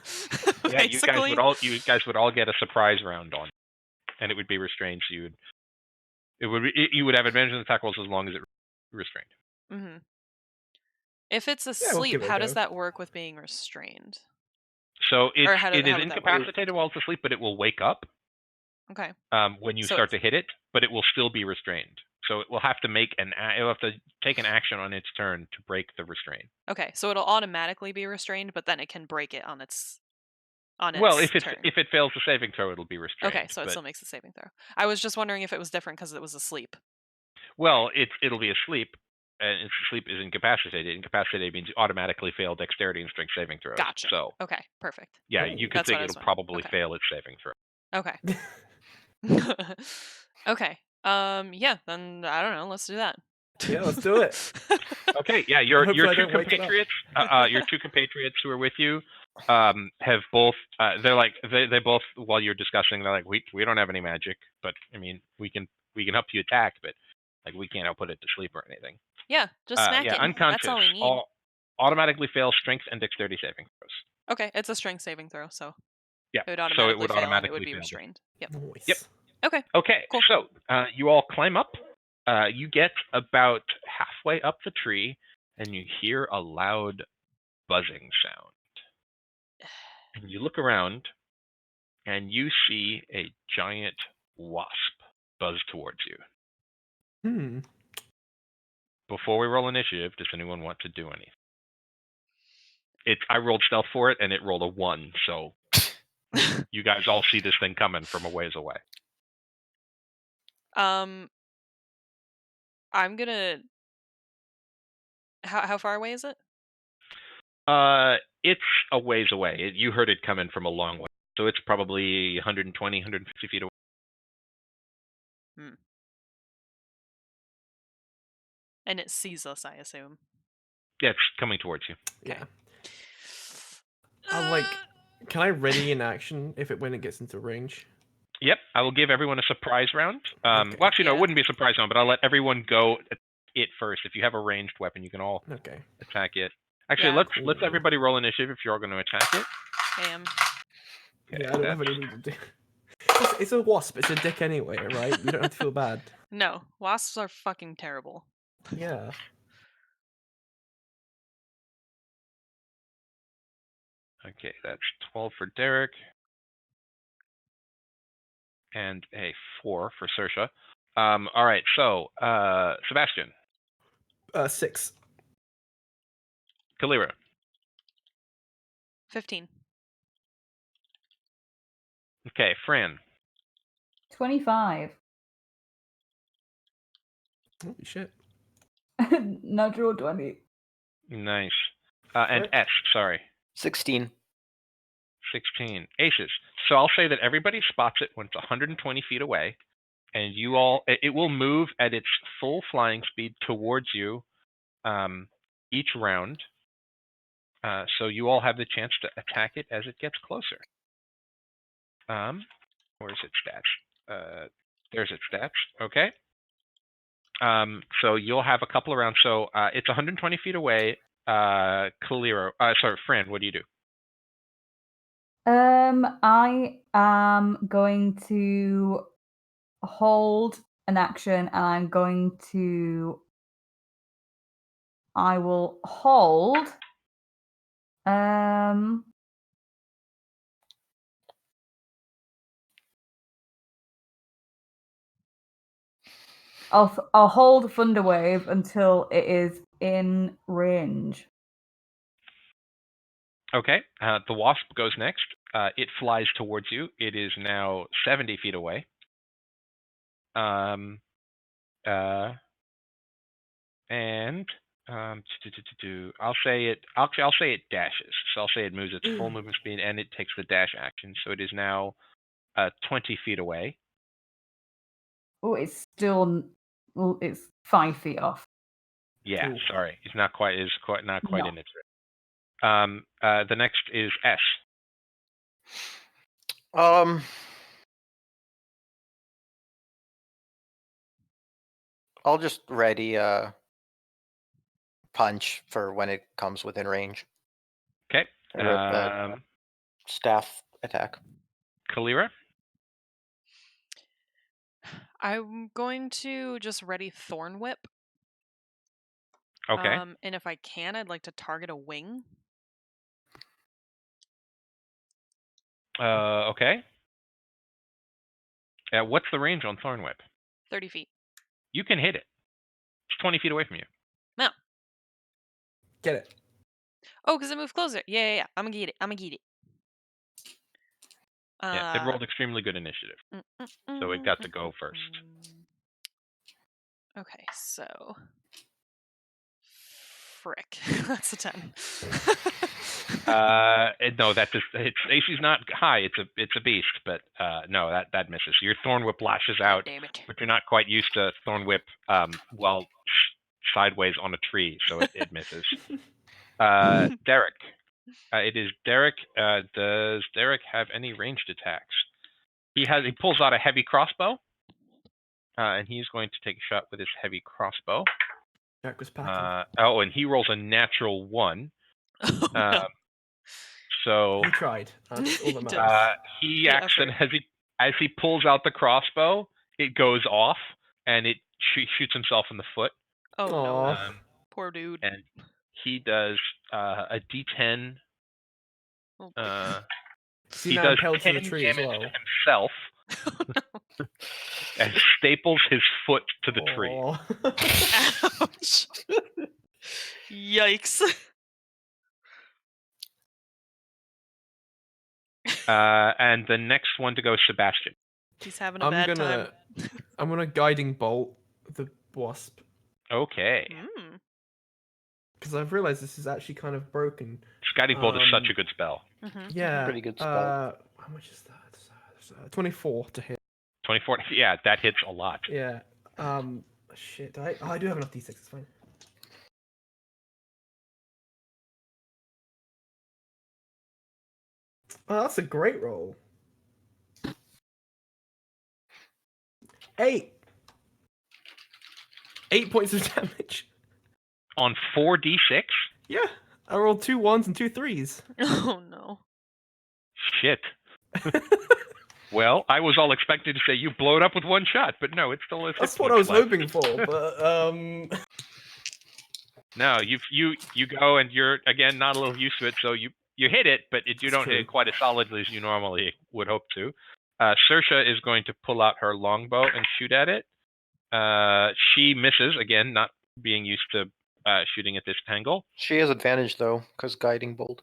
Yeah, Basically. you guys would all get a surprise round on, and it would be restrained. So you would have advantage on attack rolls as long as it restrained. Mm-hmm. If it's we'll asleep, give it a how does go. that work with being restrained? So Or how it is would that work? incapacitated while it's asleep, but it will wake up Okay. when you So start to hit it, but it will still be restrained. So it will have to it'll have to take an action on its turn to break the restraint. Okay, so it'll automatically be restrained, but then it can break it on its Well, if turn. it fails the saving throw, it'll be restrained. Okay, so it still makes a saving throw. I was just wondering if it was different because it was asleep. Well, it'll be asleep, and its sleep is incapacitated. Incapacitated means you automatically fail dexterity and strength saving throws. Gotcha. So Okay, perfect. yeah, Oh. you could That's think what I was it'll wondering. probably Okay. fail its saving throw. Okay. Okay. Yeah, then I don't know. Let's do that. Yeah, let's do it. Okay, yeah, Hopefully your I two don't wake it up. compatriots, your two compatriots who are with you, have both. They're like they both while you're discussing, they're like, we don't have any magic, but I mean we can help you attack, but like we can't put it to sleep or anything. Yeah, just smack it. Unconscious. That's all we need. Automatically fail strength and dexterity saving throws. Okay, it's a strength saving throw, so Yeah, it would so automatically it would fail automatically and it would be fail. restrained. Yep. Nice. Yep. Okay. Okay, Cool. so you all climb up. You get about halfway up the tree, and you hear a loud buzzing sound. And you look around, and you see a giant wasp buzz towards you. Before we roll initiative, does anyone want to do anything? I rolled stealth for it, and it rolled a 1, so you guys all see this thing coming from a ways away. I'm gonna. How far away is it? It's a ways away. You heard it coming from a long way, so it's probably 120, 150 feet away. And it sees us, I assume. Yeah, it's coming towards you. Yeah. I'm like, can I ready in action when it gets into range? Yep, I will give everyone a surprise round. Okay. Well, actually, no, Yeah. it wouldn't be a surprise round, but I'll let everyone go at it first. If you have a ranged weapon, you can all attack it. Actually, Yeah. let's everybody roll initiative if you're all going to attack it. I am. Okay, Yeah, I don't have anything to do. It's a wasp. It's a dick anyway, right? We don't have to feel bad. No, wasps are fucking terrible. Yeah. Okay, that's 12 for Derek. And a 4 for Saoirse. All right, so Sebastian. 6. Kalira. 15. Okay, Fran. 25. Holy shit. Natural 20. Nice. And Correct. S, sorry. 16. 16. Aces. So I'll say that everybody spots it when it's 120 feet away, and it will move at its full flying speed towards you each round. So you all have the chance to attack it as it gets closer. Where's its stats? There's its stats. Okay. So you'll have a couple of rounds. So it's 120 feet away. Kalira. Sorry, Fran, what do you do? I am going to hold an action, and I will hold. I'll hold Thunder Wave until it is in range. Okay. The wasp goes next. It flies towards you. It is now 70 feet away. And I'll say it. I'll say it dashes. So I'll say it moves its full movement speed, and it takes the dash action. So it is now 20 feet away. Oh, it's 5 feet off. Yeah, Ooh. sorry, it's not quite. Not quite No. in its range. The next is S. I'll just ready punch for when it comes within range. Okay. Staff attack. Kalira. I'm going to just ready Thorn Whip. Okay. And if I can, I'd like to target a wing. Okay. What's the range on Thorn Whip? 30 feet. You can hit it. It's 20 feet away from you. No. Get it. Oh, because it moved closer. Yeah. I'm gonna get it. Yeah, it rolled extremely good initiative, so it got to go first. Okay, so frick, that's a 10. No, that just its AC's not high. It's a beast, but no, that misses. Your Thorn Whip lashes out, Damn it. but you're not quite used to Thorn Whip while sideways on a tree, so it misses. Derek. It is Derek. Does Derek have any ranged attacks? He pulls out a heavy crossbow, and he's going to take a shot with his heavy crossbow. Jack was packing. And he rolls a natural 1. Oh, no. So He tried. That's all that He did. matters. he The acts, and effort. as he pulls out the crossbow, it goes off, and it shoots himself in the foot. Oh Aw. no. Poor dude. And he does a D10. Oh, boy. See, He now does impelled to 10 the tree as damage well. to himself Oh, and staples his foot to the tree. Aw. no. Ouch. Yikes. And the next one to go is Sebastian. He's having a bad time. I'm gonna guiding bolt the wasp Okay. because I've realized this is actually kind of broken. Guiding Bolt is such a good spell. Yeah. Pretty good spell. How much is that? 24 to hit. 24. Yeah, that hits a lot. Yeah. Shit. I do have enough d6. It's fine. Oh, that's a great roll. 8 points of damage. On 4d6? Yeah. I rolled 2 1s and 2 3s. Oh no. Shit. Well, I was all expected to say you blow it up with one shot, but no, it's still a hit. That's what I was hoping for, but No, you go and you're again not a little used to it, so you hit it, but you don't hit it quite as solidly as you normally would hope to. Saoirse is going to pull out her longbow and shoot at it. She misses again, not being used to shooting at this angle. She has advantage though, because guiding bolt.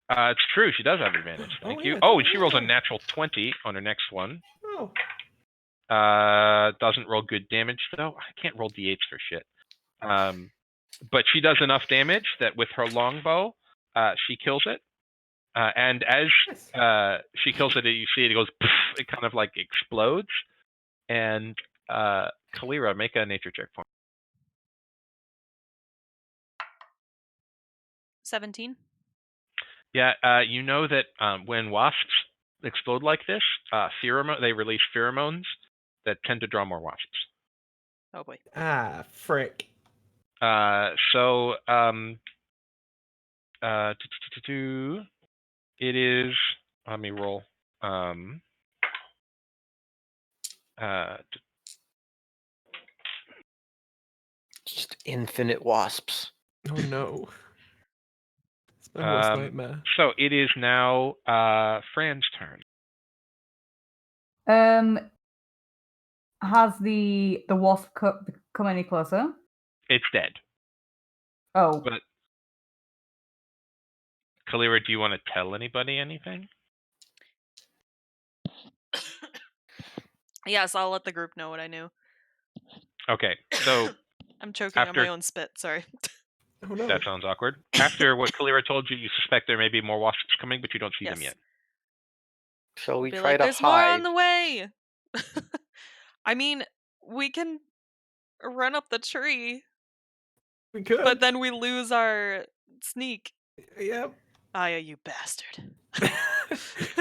It's true, she does have advantage. Thank you. yeah, Oh, and she rolls a natural 20 on her next one. oh. Doesn't roll good damage though. I can't roll d8s for shit. But she does enough damage that with her longbow, she kills it. And as she kills it, you see it goes. Poof, it kind of like explodes. And Kalira, make a nature check for me. 17. Yeah, you know that when wasps explode like this, they release pheromones that tend to draw more wasps. Oh boy. Ah, frick. It is Let me roll. Just infinite wasps. Oh no. It's my worst nightmare. So it is now Fran's turn. Has the wasp come any closer? It's dead. Oh. But Kalira, do you want to tell anybody anything? Yes, I'll let the group know what I knew. Okay, so I'm choking on after my own spit. Sorry. Oh no. that sounds awkward. After what Kalira told you, you suspect there may be more wasps coming, but you don't see them Yes. yet. Shall we Be try like, to there's more on hide? the way. I mean, we can run up the tree, We could. but then we lose our sneak. Yep. Aaya, you bastard.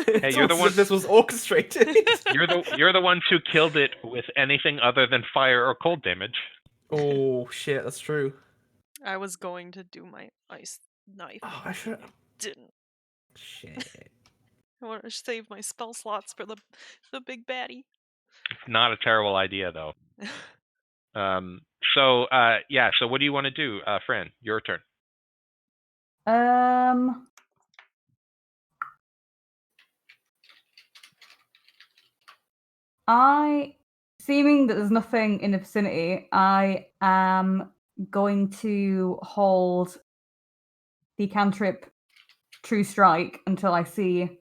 It's you're the almost as one- if this was orchestrated. You're the ones who killed it with anything other than fire or cold damage. Oh shit, that's true. I was going to do my ice knife. Oh, I should. Didn't. Shit. I want to save my spell slots for the big baddie. It's not a terrible idea, though. So what do you want to do, Fran? Your turn. Seeming that there's nothing in the vicinity, I am going to hold the cantrip True Strike until I see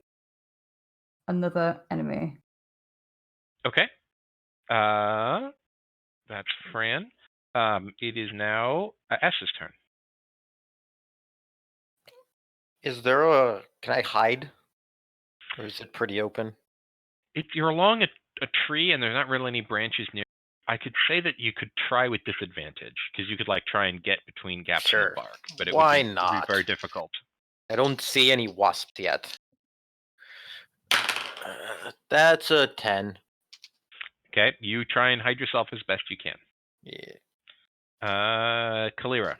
another enemy. Okay. That's Fran. It is now S's turn. Is there a... Can I hide? Or is it pretty open? If you're along a tree and there's not really any branches near, I could say that you could try with disadvantage because you could try and get between gaps in the Sure. bark, but it Why would be not? very difficult. I don't see any wasps yet. That's a 10. Okay, you try and hide yourself as best you can. Yeah. Kalira.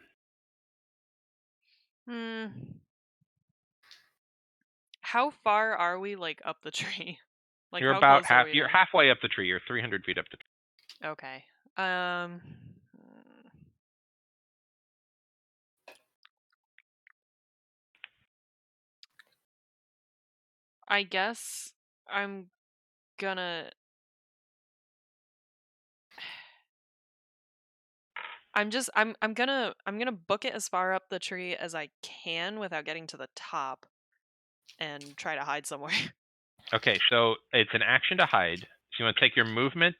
How far are we up the tree? You're how about close are we you're to- halfway up the tree. You're 300 feet up the tree. Okay. I guess I'm gonna. I'm gonna book it as far up the tree as I can without getting to the top, and try to hide somewhere. Okay, so it's an action to hide. So you want to take your movement,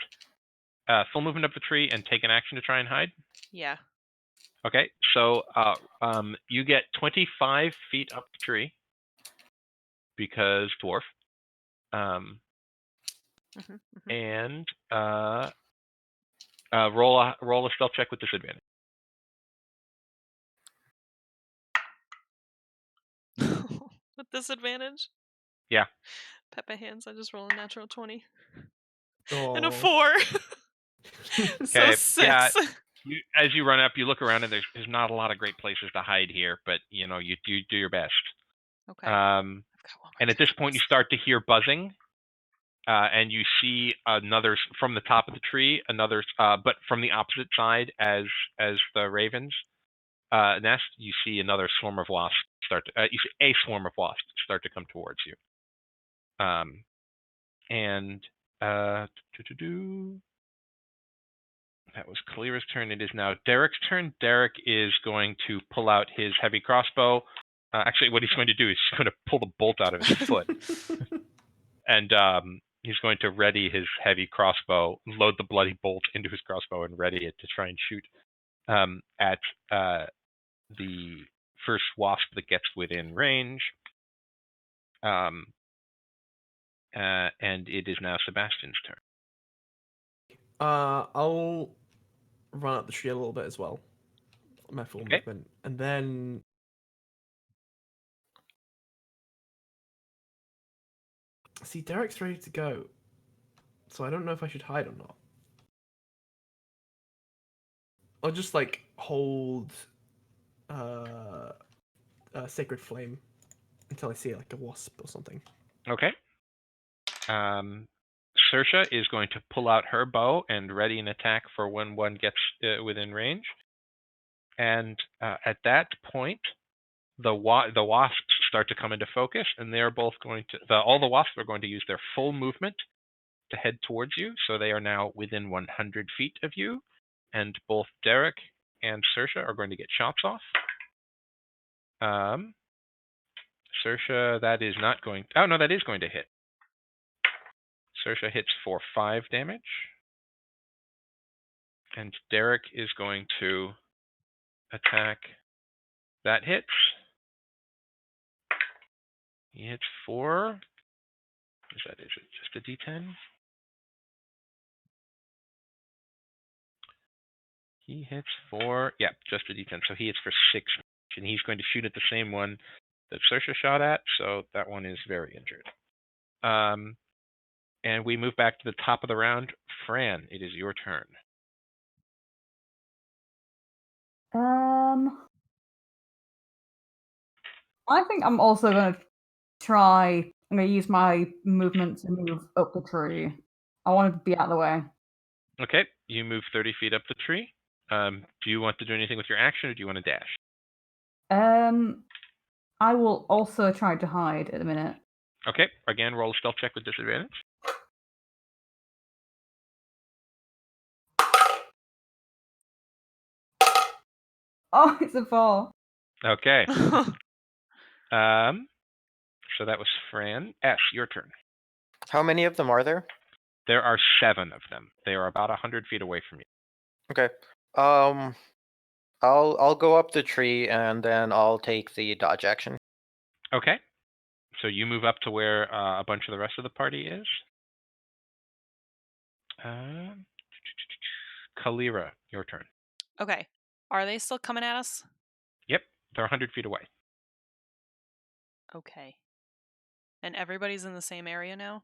full movement up the tree, and take an action to try and hide. Yeah. Okay, so you get 25 feet up the tree because dwarf. And roll a stealth check with disadvantage. With disadvantage? Yeah. Peppa hands, I just roll a natural 20. Oh. And a 4. So 6. Yeah. As you run up, you look around, and there's not a lot of great places to hide here, but you do your best. Okay. And at this point, you start to hear buzzing, and you see another from the top of the tree, but from the opposite side as the ravens nest. You see another swarm of wasps you see a swarm of wasps start to come towards you. And that was Kalira's turn. It is now Derek's turn. Derek is going to pull out his heavy crossbow. Actually, what he's going to do is he's going to pull the bolt out of his foot. And he's going to ready his heavy crossbow, load the bloody bolt into his crossbow, and ready it to try and shoot at the first wasp that gets within range. And it is now Sebastian's turn. I'll run up the tree a little bit as well. My full movement. And then see, Derek's ready to go. So I don't know if I should hide or not. I'll just hold Sacred Flame until I see a wasp or something. Okay. Saoirse is going to pull out her bow and ready an attack for when one gets within range. And at that point, the wasps start to come into focus, and they are both going to all the wasps are going to use their full movement to head towards you. So they are now within 100 feet of you, and both Derek and Saoirse are going to get shots off. Saoirse, that is not going. Oh no, that is going to hit. Saoirse hits for 5 damage, and Derek is going to attack. That hits. He hits for. What is that? Is it just a D10? He hits for, yeah, just a D10. So he hits for 6, and he's going to shoot at the same one that Saoirse shot at. So that one is very injured. And we move back to the top of the round. Fran, it is your turn. I think I'm also going to try. I'm going to use my movement to move up the tree. I want to be out of the way. Okay, you move 30 feet up the tree. Do you want to do anything with your action, or do you want to dash? I will also try to hide at the minute. Okay, again, roll a stealth check with disadvantage. Oh, it's a 4. Okay. So that was Fran. S, your turn. How many of them are there? There are 7 of them. They are about 100 feet away from you. Okay. I'll go up the tree and then I'll take the dodge action. Okay. So you move up to where a bunch of the rest of the party is. Kalira, your turn. Okay. Are they still coming at us? Yep, they're 100 feet away. Okay. And everybody's in the same area now?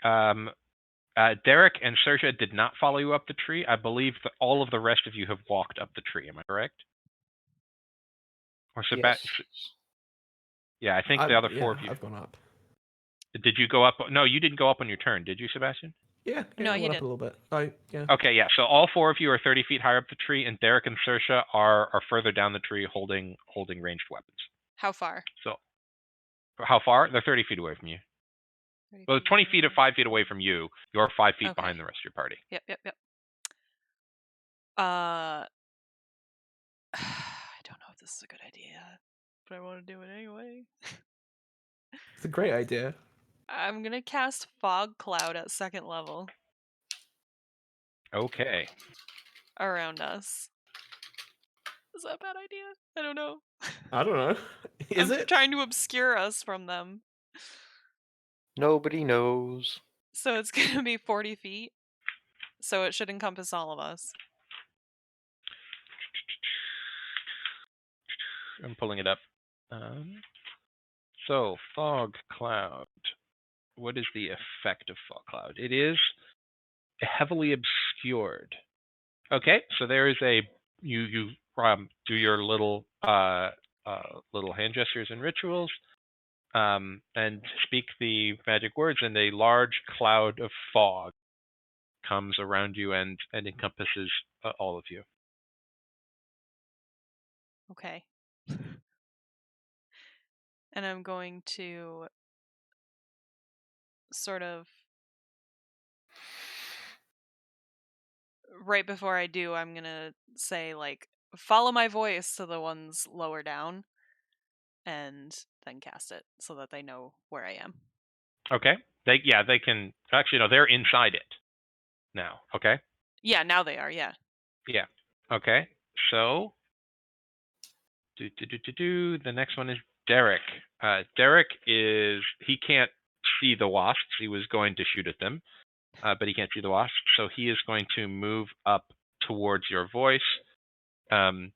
Derek and Saoirse did not follow you up the tree. I believe that all of the rest of you have walked up the tree. Am I correct? Or Yes. Yeah, I think the other 4 of you. I've gone up. Did you go up? No, you didn't go up on your turn, did you, Sebastian? Yeah, No, I he went did. up a little bit. Yeah. Okay, yeah. So all 4 of you are 30 feet higher up the tree, and Derek and Saoirse are further down the tree, holding ranged weapons. How far? So how far? They're 30 feet away from you. 30 Well, feet 20 away. feet or 5 feet away from you. You're 5 feet Okay. behind the rest of your party. Yep. I don't know if this is a good idea, but I want to do it anyway. It's a great idea. I'm gonna cast Fog Cloud at 2nd level Okay. around us. Is that a bad idea? I don't know. I don't know. Is I'm it? trying to obscure us from them. Nobody knows. So it's gonna be 40 feet. So it should encompass all of us. I'm pulling it up. So, fog cloud. What is the effect of fog cloud? It is heavily obscured. Okay, so there is a you do your little little hand gestures and rituals, and speak the magic words, and a large cloud of fog comes around you and encompasses all of you. Okay. And I'm going to sort of right before I do, I'm gonna say like follow my voice to the ones lower down and then cast it so that they know where I am. Okay. They can actually no, they're inside it now. Okay. Yeah, now they are, yeah. Yeah. Okay. So the next one is Derek. Derek he can't see the wasps. He was going to shoot at them, but he can't see the wasps. So he is going to move up towards your voice, and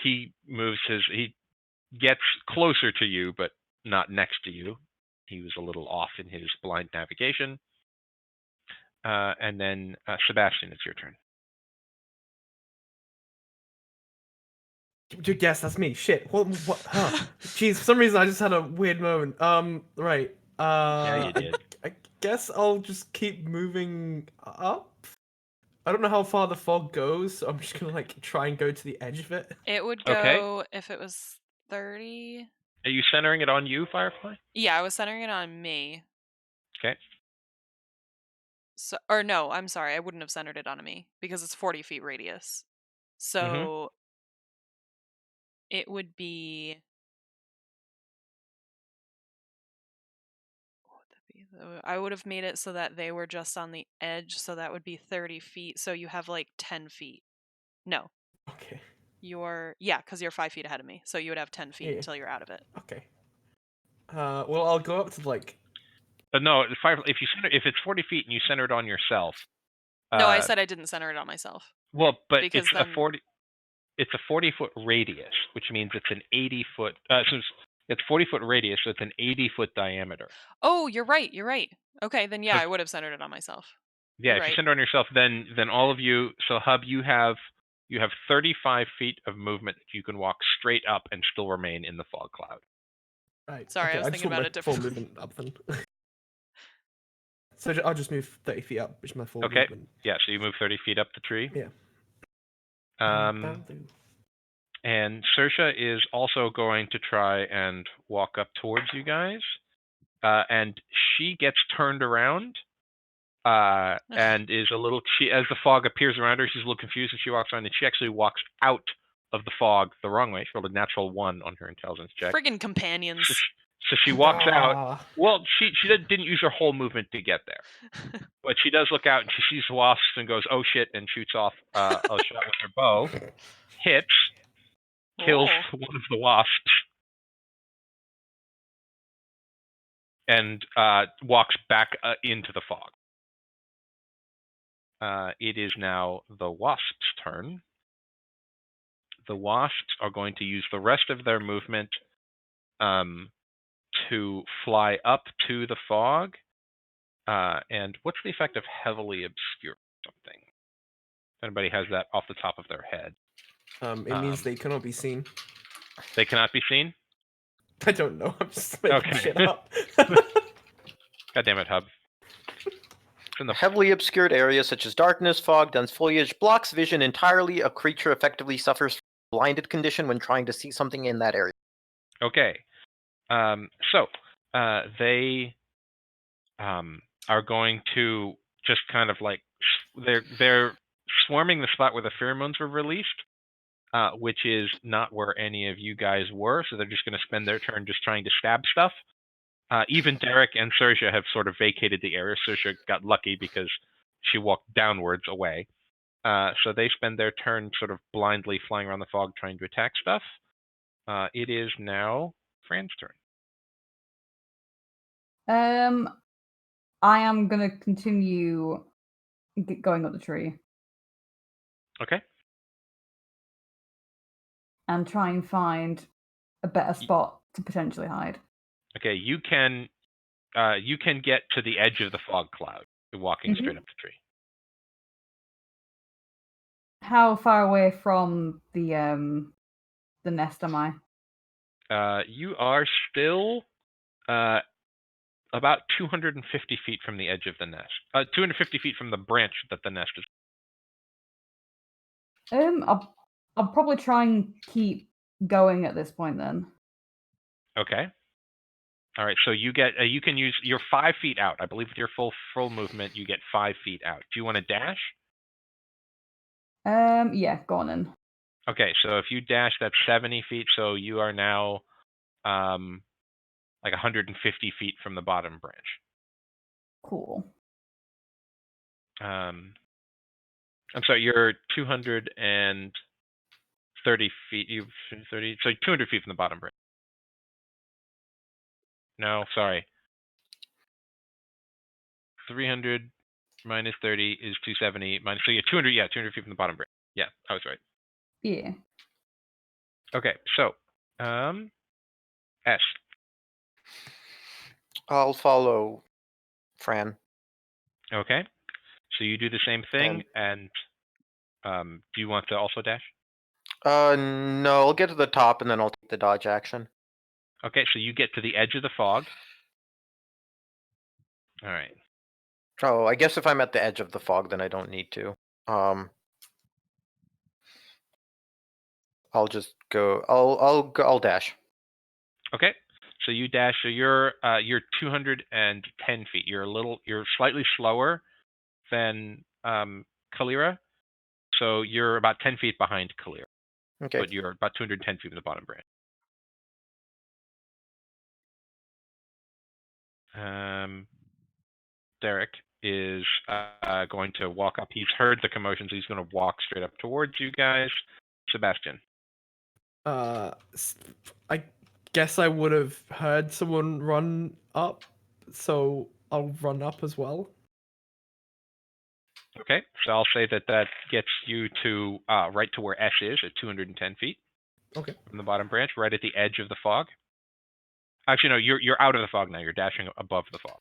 he gets closer to you, but not next to you. He was a little off in his blind navigation. And then Sebastian, it's your turn. Yes, that's me. Shit. What? Huh. Jeez, for some reason I just had a weird moment. Right. Yeah, you did. I guess I'll just keep moving up. I don't know how far the fog goes, so I'm just gonna like try and go to the edge of it. It would Okay. go if it was 30. Are you centering it on you, Firefly? Yeah, I was centering it on me. Okay. So, or no, I'm sorry, I wouldn't have centered it on me because it's 40 feet radius. So it would be. What would that be? I would have made it so that they were just on the edge, so that would be 30 feet. So you have like 10 feet. No, Okay. because you're 5 feet ahead of me. So you would have 10 feet Yeah. until you're out of it. Okay. Well, I'll go up to like. But no, if it's 40 feet and you center it on yourself. No, I said I didn't center it on myself. Well, but because it's then... a 40. It's a 40-foot radius, which means it's an 80-foot. So it's 40-foot radius, so it's an 80-foot diameter. Oh, you're right. You're right. Okay, then yeah, So, I would have centered it on myself. yeah, You're if right. you center it on yourself, then all of you. So Hub, you have 35 feet of movement that you can walk straight up and still remain in the fog cloud. Right. Sorry, okay, I was just thinking want about my it full differently. movement up then. So I'll just move 30 feet up, which is my full Okay. movement. Yeah, so you move 30 feet up the tree. Yeah. And Saoirse is also going to try and walk up towards you guys. And she gets turned around and is a little. As the fog appears around her, she's a little confused and she walks around and she actually walks out of the fog the wrong way. She rolled a natural 1 on her intelligence check. Friggin' companions. So she walks out. Well, she didn't use her whole movement to get there. But she does look out and she sees wasps and goes, "Oh shit," and shoots off a shot with her bow. Hits, kills one of the wasps, and walks back into the fog. It is now the wasps' turn. The wasps are going to use the rest of their movement to fly up to the fog. And what's the effect of heavily obscure something? If anybody has that off the top of their head. It means they cannot be seen. They cannot be seen? I don't know. I'm just making shit up. God damn it, Hub. Heavily obscured areas such as darkness, fog, dense foliage blocks vision entirely. A creature effectively suffers from a blinded condition when trying to see something in that area. Okay. So they are going to just kind of like they're swarming the spot where the pheromones were released, which is not where any of you guys were. So they're just going to spend their turn just trying to stab stuff. Even Derek and Saoirse have sort of vacated the area. Saoirse got lucky because she walked downwards away. So they spend their turn sort of blindly flying around the fog trying to attack stuff. It is now Fran's turn. I am gonna continue going up the tree. Okay. And try and find a better spot to potentially hide. Okay, you can get to the edge of the fog cloud walking straight up the tree. How far away from the nest am I? You are still about 250 feet from the edge of the nest. 250 feet from the branch that the nest is. I'll probably try and keep going at this point then. Okay. All right. So you get you can use you're 5 feet out. I believe with your full movement, you get 5 feet out. Do you want to dash? Yeah, go on then. Okay. So if you dash, that's 70 feet. So you are now like 150 feet from the bottom branch. Cool. I'm sorry, you're 230 feet. You 30, so 200 feet from the bottom branch. No, sorry. 300 minus 30 is 270 minus. So yeah, 200. Yeah, 200 feet from the bottom branch. Yeah, I was right. Yeah. Okay, so S. I'll follow Fran. Okay, so you do the same thing, and do you want to also dash? No, I'll get to the top and then I'll take the dodge action. Okay, so you get to the edge of the fog. All right. Oh, I guess if I'm at the edge of the fog, then I don't need to. I'll just go. I'll dash. Okay, so you dash. So you're 210 feet. You're slightly slower than Kalira, so you're about 10 feet behind Kalira, Okay. but you're about 210 feet from the bottom branch. Derek is going to walk up. He's heard the commotion, so he's going to walk straight up towards you guys. Sebastian. I guess I would have heard someone run up, so I'll run up as well. Okay, so I'll say that gets you to right to where Esh is at 210 feet. Okay. From the bottom branch, right at the edge of the fog. Actually, no, you're out of the fog now. You're dashing above the fog.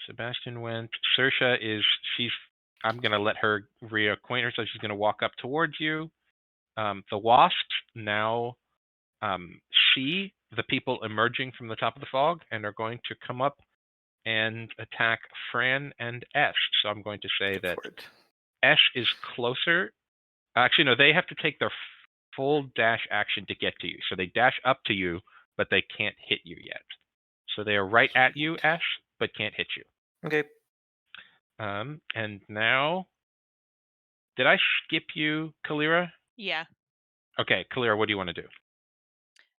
Sebastian went. Saoirse I'm going to let her reacquaint herself. She's going to walk up towards you. The wasps now see the people emerging from the top of the fog and are going to come up and attack Fran and Esh. So I'm going to say that Esh is closer. Actually, no, they have to take their full dash action to get to you. So they dash up to you, but they can't hit you yet. So they are right at you, Esh, but can't hit you. Okay. And now, did I skip you, Kalira? Yeah. Okay, Kalira, what do you want to do?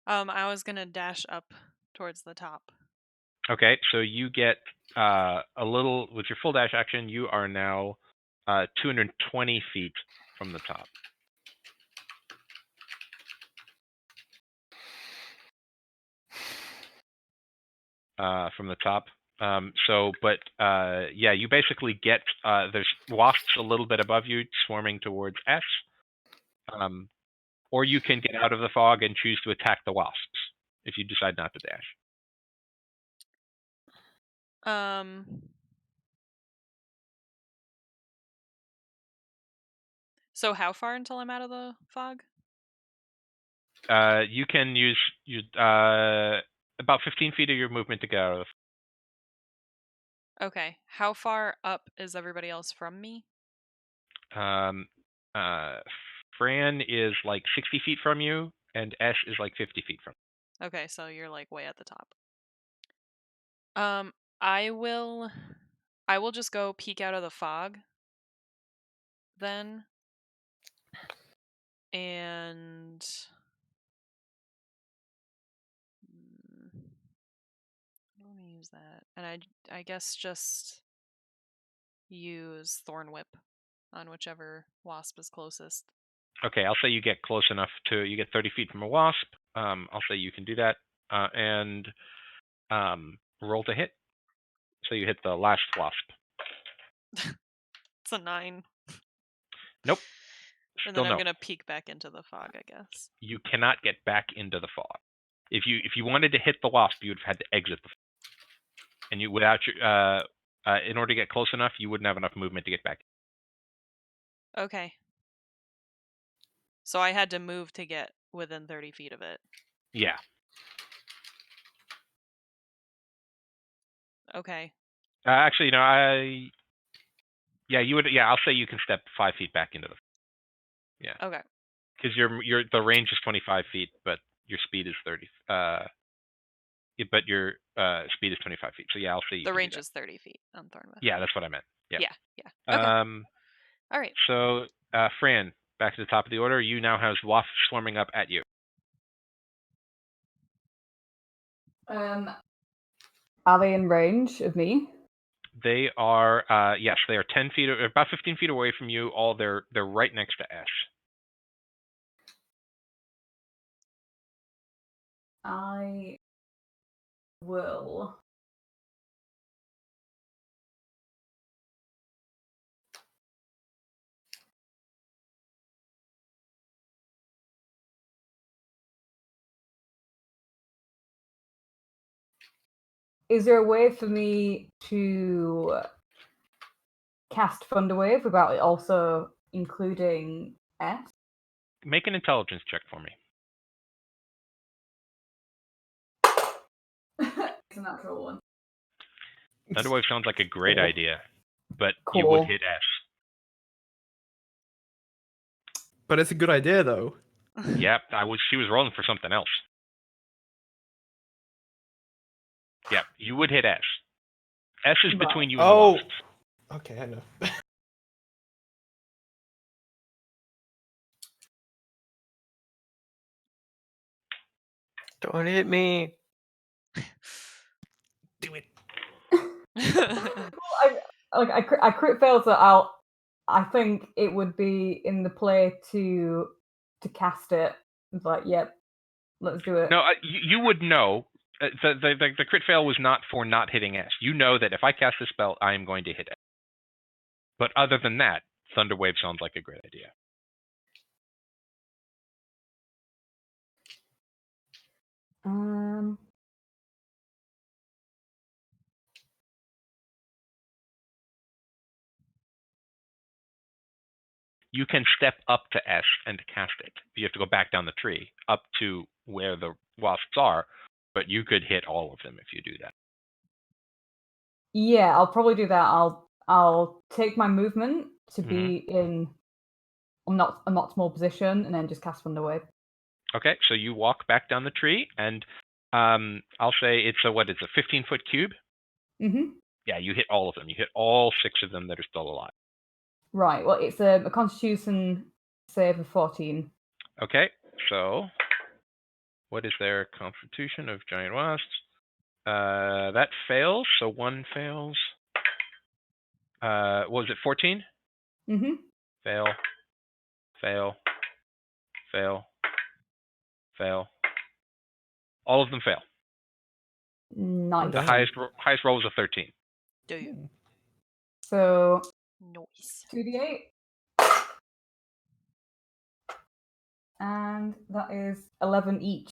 I was gonna dash up towards the top. Okay, so you get a little with your full dash action. You are now 220 feet from the top. From the top. Yeah, you basically get there's wasps a little bit above you, swarming towards Esh. Or you can get out of the fog and choose to attack the wasps if you decide not to dash. So how far until I'm out of the fog? You can use about 15 feet of your movement to get out of the fog. Okay. How far up is everybody else from me? Fran is like 60 feet from you, and Esh is like 50 feet from you. Okay, so you're like way at the top. I will just go peek out of the fog then. And let me use that. And I guess just use Thorn Whip on whichever wasp is closest. Okay, I'll say you get close enough you get 30 feet from a wasp. I'll say you can do that. And roll to hit. So you hit the last wasp. It's a 9. Nope. And then I'm no. gonna peek back into the fog, I guess. You cannot get back into the fog. If you wanted to hit the wasp, you would have had to exit the fog. And you without your in order to get close enough, you wouldn't have enough movement to get back. Okay. So I had to move to get within 30 feet of it. Yeah. Okay. Actually, you would. Yeah, I'll say you can step 5 feet back into the. Yeah. Okay. Because the range is 25 feet, but your speed is 30. But your speed is 25 feet. So yeah, I'll say you the can range do that. is 30 feet on Thornwith. Yeah, that's what I meant. Yeah. Yeah. Okay. All right. So, Fran, back to the top of the order. You now have wasps swarming up at you. Are they in range of me? They are, yes, they are 10 feet, about 15 feet away from you. They're right next to Esh. I will. Is there a way for me to cast Thunderwave without it also including S? Make an intelligence check for me. It's a natural one. Thunderwave sounds like a great Cool. idea, but you Cool. would hit S. But it's a good idea, though. Yep, she was rolling for something else. Yep, you would hit S. S is Right. between you and the Oh. wasps. Okay, I know. Don't hit me. Do it. I crit failed, so I think it would be in the play to cast it. It's like, yep, let's do it. No, you would know. The crit fail was not for not hitting S. You know that if I cast this spell, I am going to hit S. But other than that, Thunderwave sounds like a great idea. Um, You can step up to S and cast it. You have to go back down the tree up to where the wasps are, but you could hit all of them if you do that. yeah, I'll probably do that. I'll take my movement to be in a not small position, and then just cast Thunderwave. Okay, so you walk back down the tree, and I'll say it's a 15-foot cube? Mm-hmm. Yeah, you hit all of them. You hit all 6 of them that are still alive. Right. Well, it's a Constitution save of 14. Okay, so what is their constitution of giant wasps? That fails, so 1 fails. What was it, 14? Mm-hmm. Fail, fail, fail, fail. All of them fail. Nice. The Damn. highest roll was a 13. Do you? So Noise. 2d8. And that is 11 each.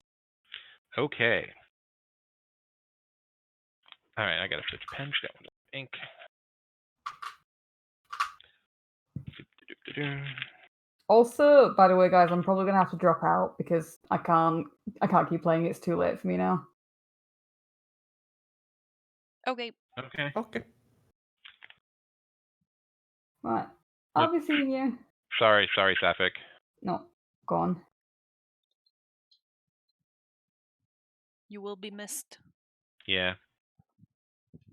Okay. All right, I gotta switch pens. That one's ink. Also, by the way, guys, I'm probably gonna have to drop out because I can't keep playing. It's too late for me now. Okay. Okay. Okay. Right. I'll be seeing you. Sorry, Sapphic. No, go on. You will be missed. Yeah.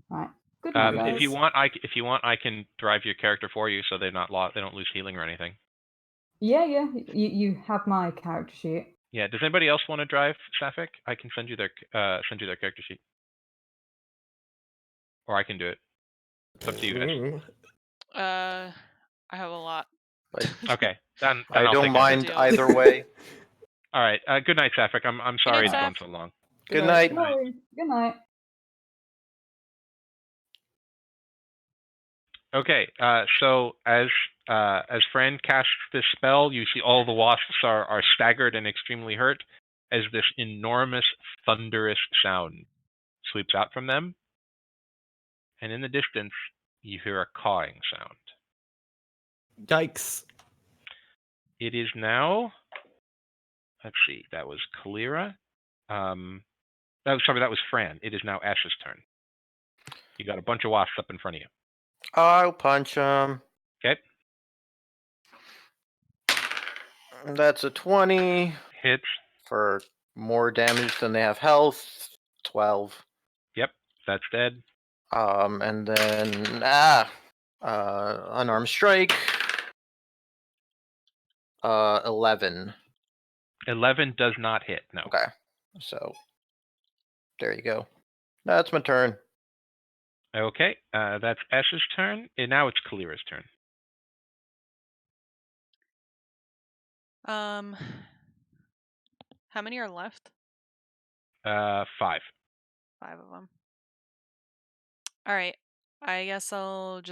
Right. Good night, guys. If you want, I can drive your character for you, so they're not they don't lose healing or anything. Yeah. You have my character sheet. Yeah. Does anybody else want to drive Sapphic? I can send you their character sheet, or I can do it. It's up to you guys. I have a lot. Okay. Then I I'll don't take that. mind deal. either way. All right. Good night, Sapphic. I'm sorry it's night, gone Saph. so long. Good night. No worries. Good night. Okay, so as Fran casts this spell, you see all the wasps are staggered and extremely hurt as this enormous thunderous sound sweeps out from them. And in the distance, you hear a cawing sound. Yikes. It is now, let's see, that was Kalira. That was Fran. It is now Ash's turn. You got a bunch of wasps up in front of you. I'll punch him. Okay, That's a 20 hits. for more damage than they have health. 12. Yep, that's dead. And then unarmed strike. 11. 11 does not hit, no. Okay. So there you go. That's my turn. Okay, that's Ash's turn, and now it's Kalira's turn. How many are left? 5. 5 of them. All right. I guess I'm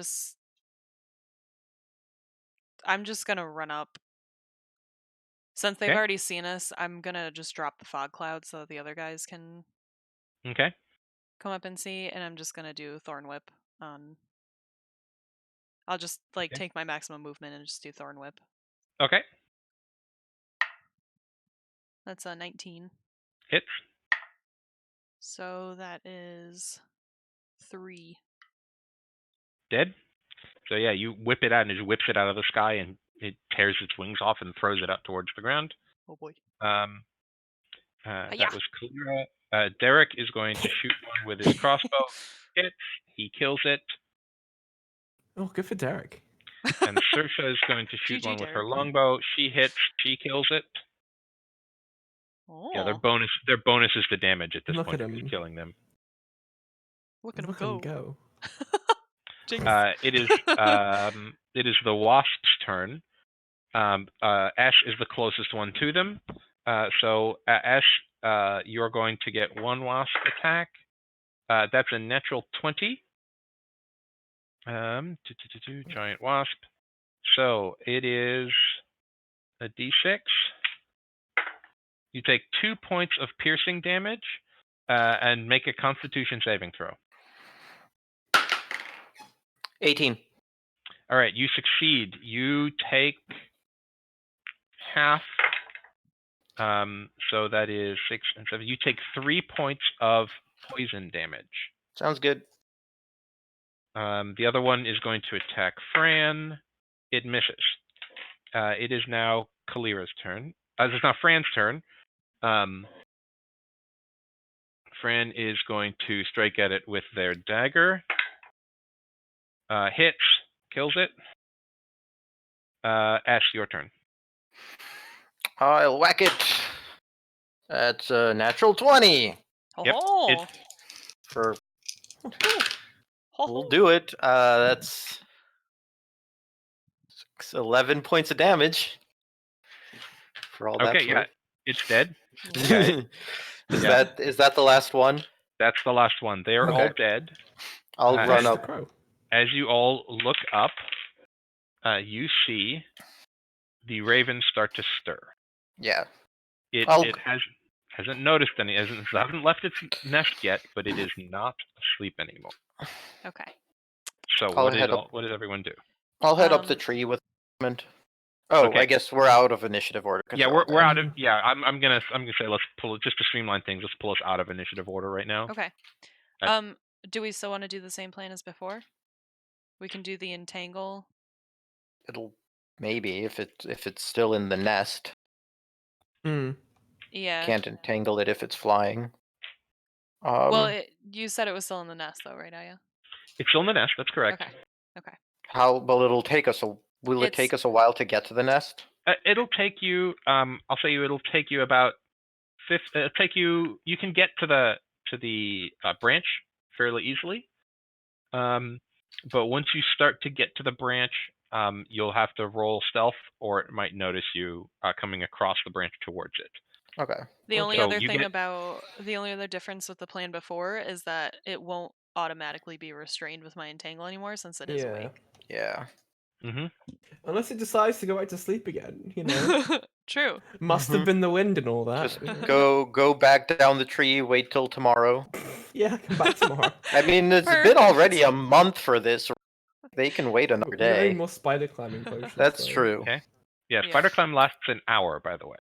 just gonna run up. Since they've Okay. already seen us, I'm gonna just drop the fog cloud so the other guys can Okay. come up and see, and I'm just gonna do Thorn Whip on I'll just like Okay. take my maximum movement and just do Thorn Whip. Okay. That's a 19. Hits. So that is 3. Dead. So yeah, you whip it out and it just whips it out of the sky and it tears its wings off and throws it up towards the ground. Oh boy. That was Kalira. Derek is going to shoot one with his crossbow. Hits. He kills it. Oh, good for Derek. And Saoirse is going to shoot GG, one with her Derek. longbow. She hits. She kills it. Oh. Yeah, their bonus is the damage at this Look point at if him. he's killing them. Look at him Look go. him go. Jinx. It is the wasp's turn. Ash is the closest one to them. So Ash, you're going to get one wasp attack. That's a natural 20. Giant wasp. So it is a d6. You take 2 points of piercing damage and make a Constitution saving throw. 18. All right, you succeed. You take half. So that is 6 and 7. You take 3 points of poison damage. Sounds good. The other one is going to attack Fran. It misses. It is now Kalira's turn. It's not Fran's turn. Fran is going to strike at it with their dagger. Hits. Kills it. Ash, your turn. I'll whack it. That's a natural 20. Yep, Oh. For we'll do it. That's 11 points of damage. For all Okay, that's yeah, worth. it's dead. Okay. Is that the last one? That's the last one. They are all Okay. dead. I'll run The up. crow. As you all look up, you see the raven start to stir. Yeah. It hasn't noticed any. It hasn't left its nest yet, but it is not asleep anymore. Okay. So what does everyone do? I'll head up the tree with movement. Oh, Okay. I guess we're out of initiative order. Yeah, we're out of. Yeah, I'm gonna say let's pull it just to streamline things. Let's pull us out of initiative order right now. Okay. Do we still want to do the same plan as before? We can do the entangle. It'll maybe if it's still in the nest. Yeah. Can't entangle it if it's flying. Well, you said it was still in the nest, though, right, Aaya? It's still in the nest. That's correct. Okay. Well, it'll take us it take us a while to get to the nest? It'll take you. I'll say it'll take you about. You can get to the branch fairly easily. But once you start to get to the branch, you'll have to roll stealth, or it might notice you coming across the branch towards it. Okay. The only other difference with the plan before is that it won't automatically be restrained with my entangle anymore since it is awake. Yeah. Mm-hmm. Unless it decides to go back to sleep again, you know. True. Must have been the wind and all that. Just go back down the tree, wait till tomorrow. Yeah, come back tomorrow. I mean, it's been already a month for this. They can wait another We need day. more spider climbing potions. That's though. true. Okay. Yeah, spider climb lasts an hour, by the way.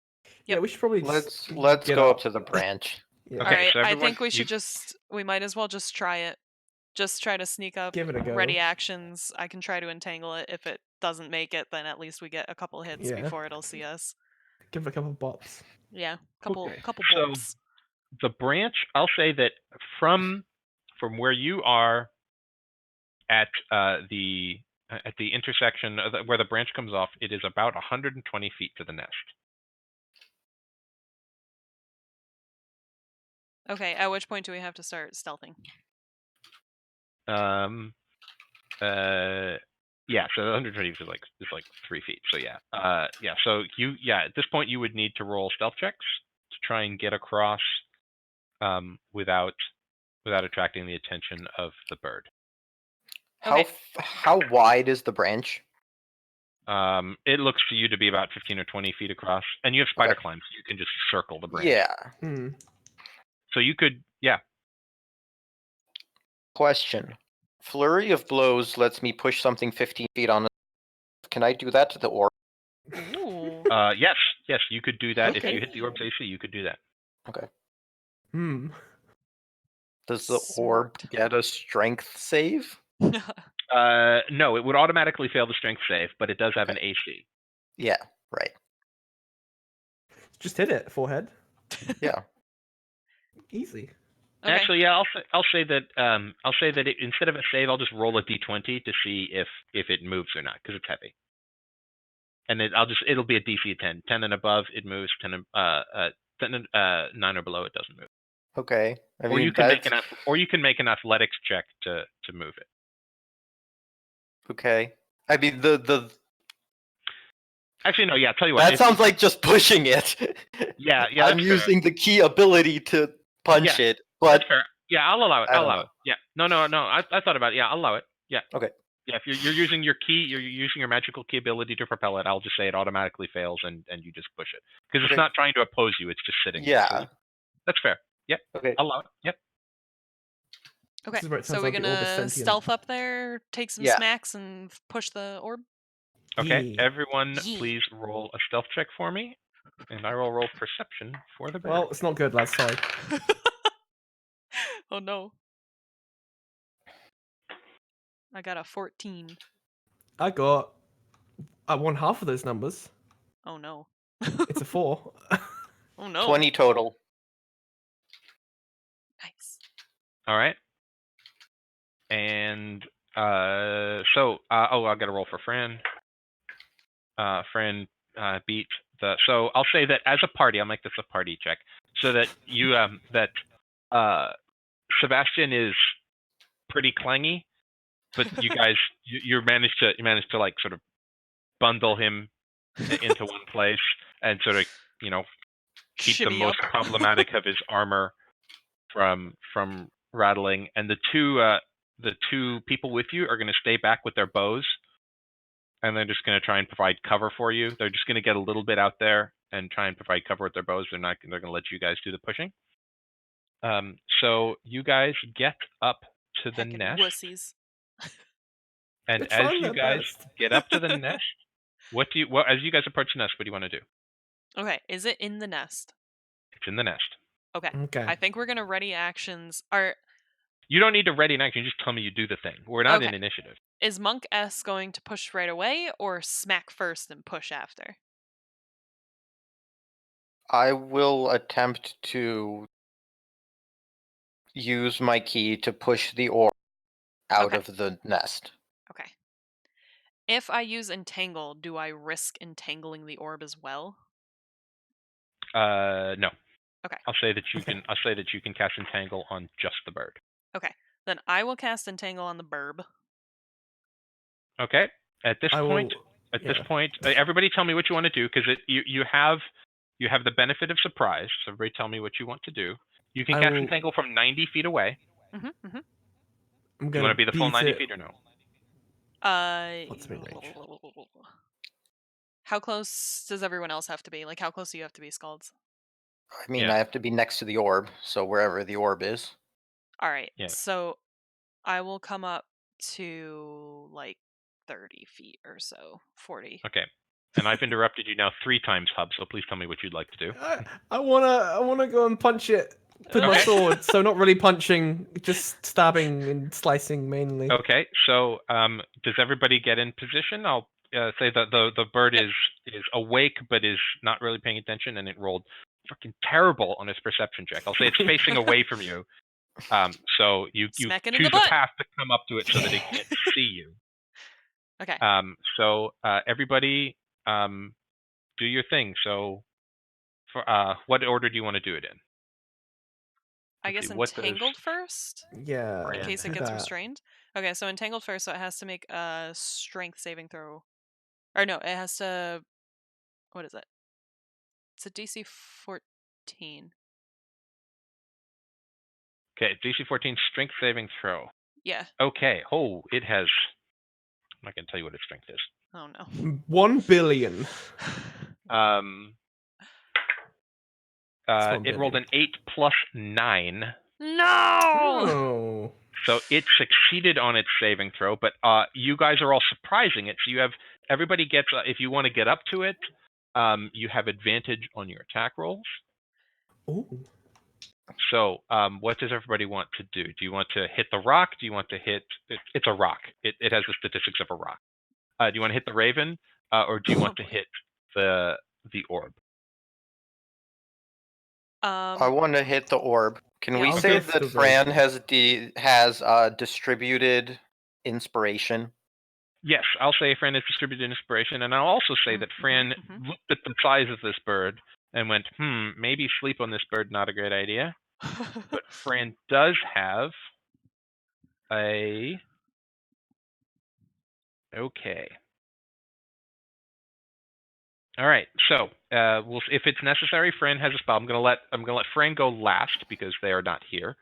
Yeah, we should probably Let's get go up to the branch. Yeah. Okay, Alright, so I everyone- think we might as well just try it. Just try to sneak up, Give it a go. ready actions. I can try to entangle it. If it doesn't make it, then at least we get a couple hits before it'll see us. Give it a couple bops. Yeah, couple So- bolts. The branch, I'll say that from where you are at the intersection where the branch comes off, it is about 120 feet to the nest. Okay, at which point do we have to start stealthing? Yeah, so 120 is like 3 feet. So yeah. So at this point you would need to roll stealth checks to try and get across without attracting the attention of the bird. Okay. How wide is the branch? It looks to you to be about 15 or 20 feet across, and you have spider climb, so you can just circle the branch. Yeah. So you could, Question. Flurry of blows lets me push something 15 feet on. Can I do that to the orb? Ooh. Yes, you could do that. If Okay. you hit the orb's AC, you could do that. Okay. Does the orb Smart. get a strength save? No, it would automatically fail the strength save, but it does have an AC. Yeah, right. Just hit it, forehead. Yeah. Easy. Okay. Actually, yeah, I'll say that instead of a save, I'll just roll a d20 to see if it moves or not, because it's heavy. And it'll be a DC of 10. 10 and above, it moves. 10 and 9 or below, it doesn't move. Okay. Or you can make an athletics check to move it. Okay. I mean the. Actually, no. Yeah, tell you what. That sounds like just pushing it. Yeah. I'm using the key ability to punch it, but that's fair. Yeah, I'll allow it. I I'll don't allow know. it. Yeah. No. I thought about it. Yeah, I'll allow it. Yeah. Okay. Yeah, if you're using your key, you're using your magical key ability to propel it. I'll just say it automatically fails, and you just push it because it's Okay. not trying to oppose you; it's just sitting. Yeah. So that's fair. Yep. Okay. I'll allow it. Yep. Okay. This is where it So sounds we're like the orb is gonna sentient. stealth up there, take some Yeah. smacks, and push the orb. Okay. Yeah. Everyone, Yeah. please roll a stealth check for me, and I will roll perception for the bird. Well, it's not good, lads. Sorry. Oh no. I got a 14. I got. I won half of those numbers. Oh no. It's a 4. Oh no. 20 total. Nice. All right. And I got to roll for Fran. Fran beat the. So I'll say that as a party, I'll make this a party check, so that you Sebastian is pretty clangy, but you guys you managed to like sort of bundle him into one place and sort of keep the Shimmy most up. problematic of his armor from rattling, and the two people with you are going to stay back with their bows, and they're just going to try and provide cover for you. They're just going to get a little bit out there and try and provide cover with their bows. They're going to let you guys do the pushing. So you guys get up to the Heckin' nest, wussies. and They're as trying you their guys best. get up to the nest, as you guys approach the nest, what do you want to do? Okay, is it in the nest? It's in the nest. Okay. Okay. I think we're gonna ready actions. You don't need to ready an action. You just tell me you do the thing. We're not in Okay. initiative. Is Monk S going to push right away or smack first and push after? I will attempt to use my key to push the orb out Okay. of the nest. Okay. If I use entangle, do I risk entangling the orb as well? No. Okay. I'll say that you can cast entangle on just the bird. Okay. Then I will cast entangle on the burb. Okay. At this point, everybody tell me what you want to do, because you have the benefit of surprise. So everybody tell me what you want to do. You can cast entangle from 90 feet away. Mm-hmm. Mm-hmm. I'm Do you want to be the full 90 feet or no? What's my range? How close does everyone else have to be? Like, how close do you have to be, Skalds? I mean, Yeah. I have to be next to the orb, so wherever the orb is. All right. Yeah. So I will come up to like 30 feet or so, 40. Okay. And I've interrupted you now 3 times, Hub. So please tell me what you'd like to do. I wanna go and punch it with my sword. So not really punching, just stabbing and slicing mainly. Okay. So does everybody get in position? I'll say that the bird is awake but is not really paying attention, and it rolled fucking terrible on its perception check. I'll say it's facing away from you. So you Smack it in choose the a butt. path to come up to it so that it can't see you. Okay. So everybody do your thing. So for what order do you want to do it in? I guess entangled first, Yeah. in case it do gets that. restrained. Okay, so entangled first, so it has to make a strength saving throw. Or no, it has to. What is it? It's a DC 14. Okay, DC 14 strength saving throw. Yeah. Okay. Oh, it has. I'm not gonna tell you what its strength is. Oh no. 1 billion. It rolled an 8 plus 9. No. Oh. So it succeeded on its saving throw, but you guys are all surprising it. So you have everybody gets if you want to get up to it, you have advantage on your attack rolls. Ooh. So what does everybody want to do? Do you want to hit the rock? Do you want to hit? It's a rock. It has the statistics of a rock. Do you want to hit the raven, or do you want to hit the orb? I want to hit the orb. Can Yeah, we I'll say go for that the Fran raven. has distributed inspiration? Yes, I'll say Fran has distributed inspiration, and I'll also say that Fran looked at the size of this bird and went, maybe sleep on this bird, not a great idea. But Fran does have a... Okay. All right, so if it's necessary, Fran has a spell. I'm gonna let Fran go last because they are not here.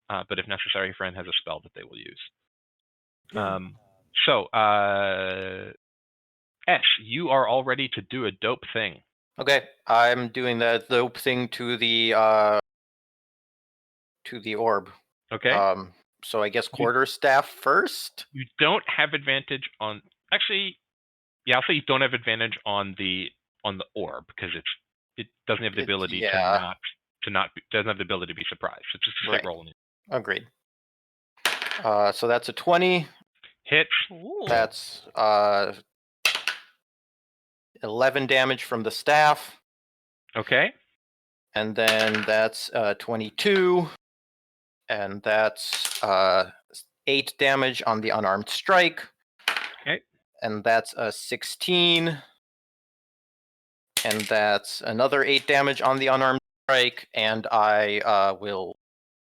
But if necessary, Fran has a spell that they will use. So, Esh, you are all ready to do a dope thing. Okay, I'm doing the dope thing to the orb. Okay. So I guess quarterstaff first. You don't have advantage on. Actually, yeah, I'll say you don't have advantage on the orb because it doesn't have the ability doesn't have the ability to be surprised. It's just a straight rolling. Agreed. So that's a 20. Hit. Ooh. That's 11 damage from the staff. Okay. And then that's 22. And that's 8 damage on the unarmed strike. Okay. And that's a 16. And that's another 8 damage on the unarmed strike. And I will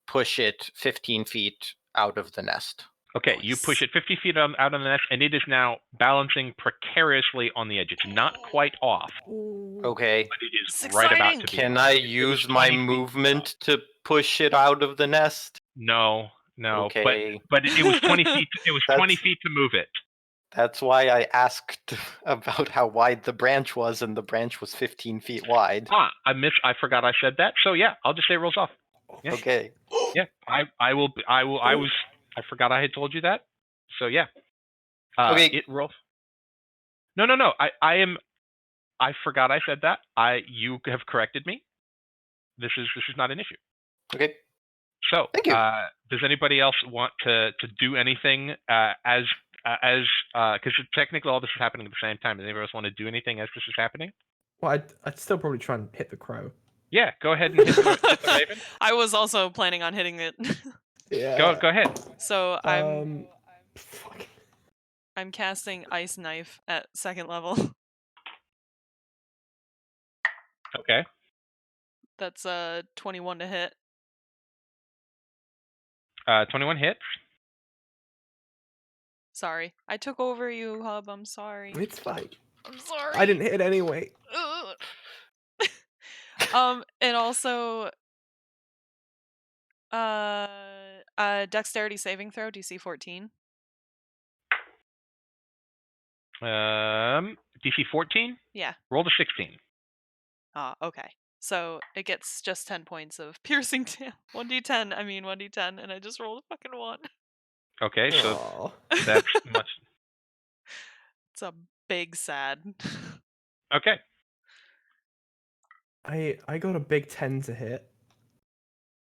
push it 15 feet out of the nest. Okay, you push it 50 feet out of the nest, and it is now balancing precariously on the edge. It's not quite off, Okay. but it is It's right about exciting. to be. Can I use my movement to push it out of the nest? No. Okay. But it was 20 feet. It was 20 feet to move it. That's why I asked about how wide the branch was, and the branch was 15 feet wide. I forgot I said that. So yeah, I'll just say it rolls off. Yeah. Okay. Yeah, I forgot I had told you that. So yeah. Okay. It rolls. No. I forgot I said that. You have corrected me. This is not an issue. Okay. So, thank you. Does anybody else want to do anything as because technically all this is happening at the same time? Does anybody else want to do anything as this is happening? Well, I'd still probably try and hit the crow. Yeah, go ahead and hit the raven. I was also planning on hitting it. Yeah. Go ahead. So Fuck. I'm casting Ice Knife at 2nd level. Okay. That's 21 to hit. 21 hits. Sorry. I took over you, Hub. I'm sorry. It's fine. I'm sorry. I didn't hit anyway. And also dexterity saving throw, DC 14. DC 14? Yeah. Roll to 16. Okay. So it gets just 10 points of piercing 1d10, and I just rolled a fucking 1. Okay, so Aww. that's much. It's a big sad. Okay. I got a big 10 to hit.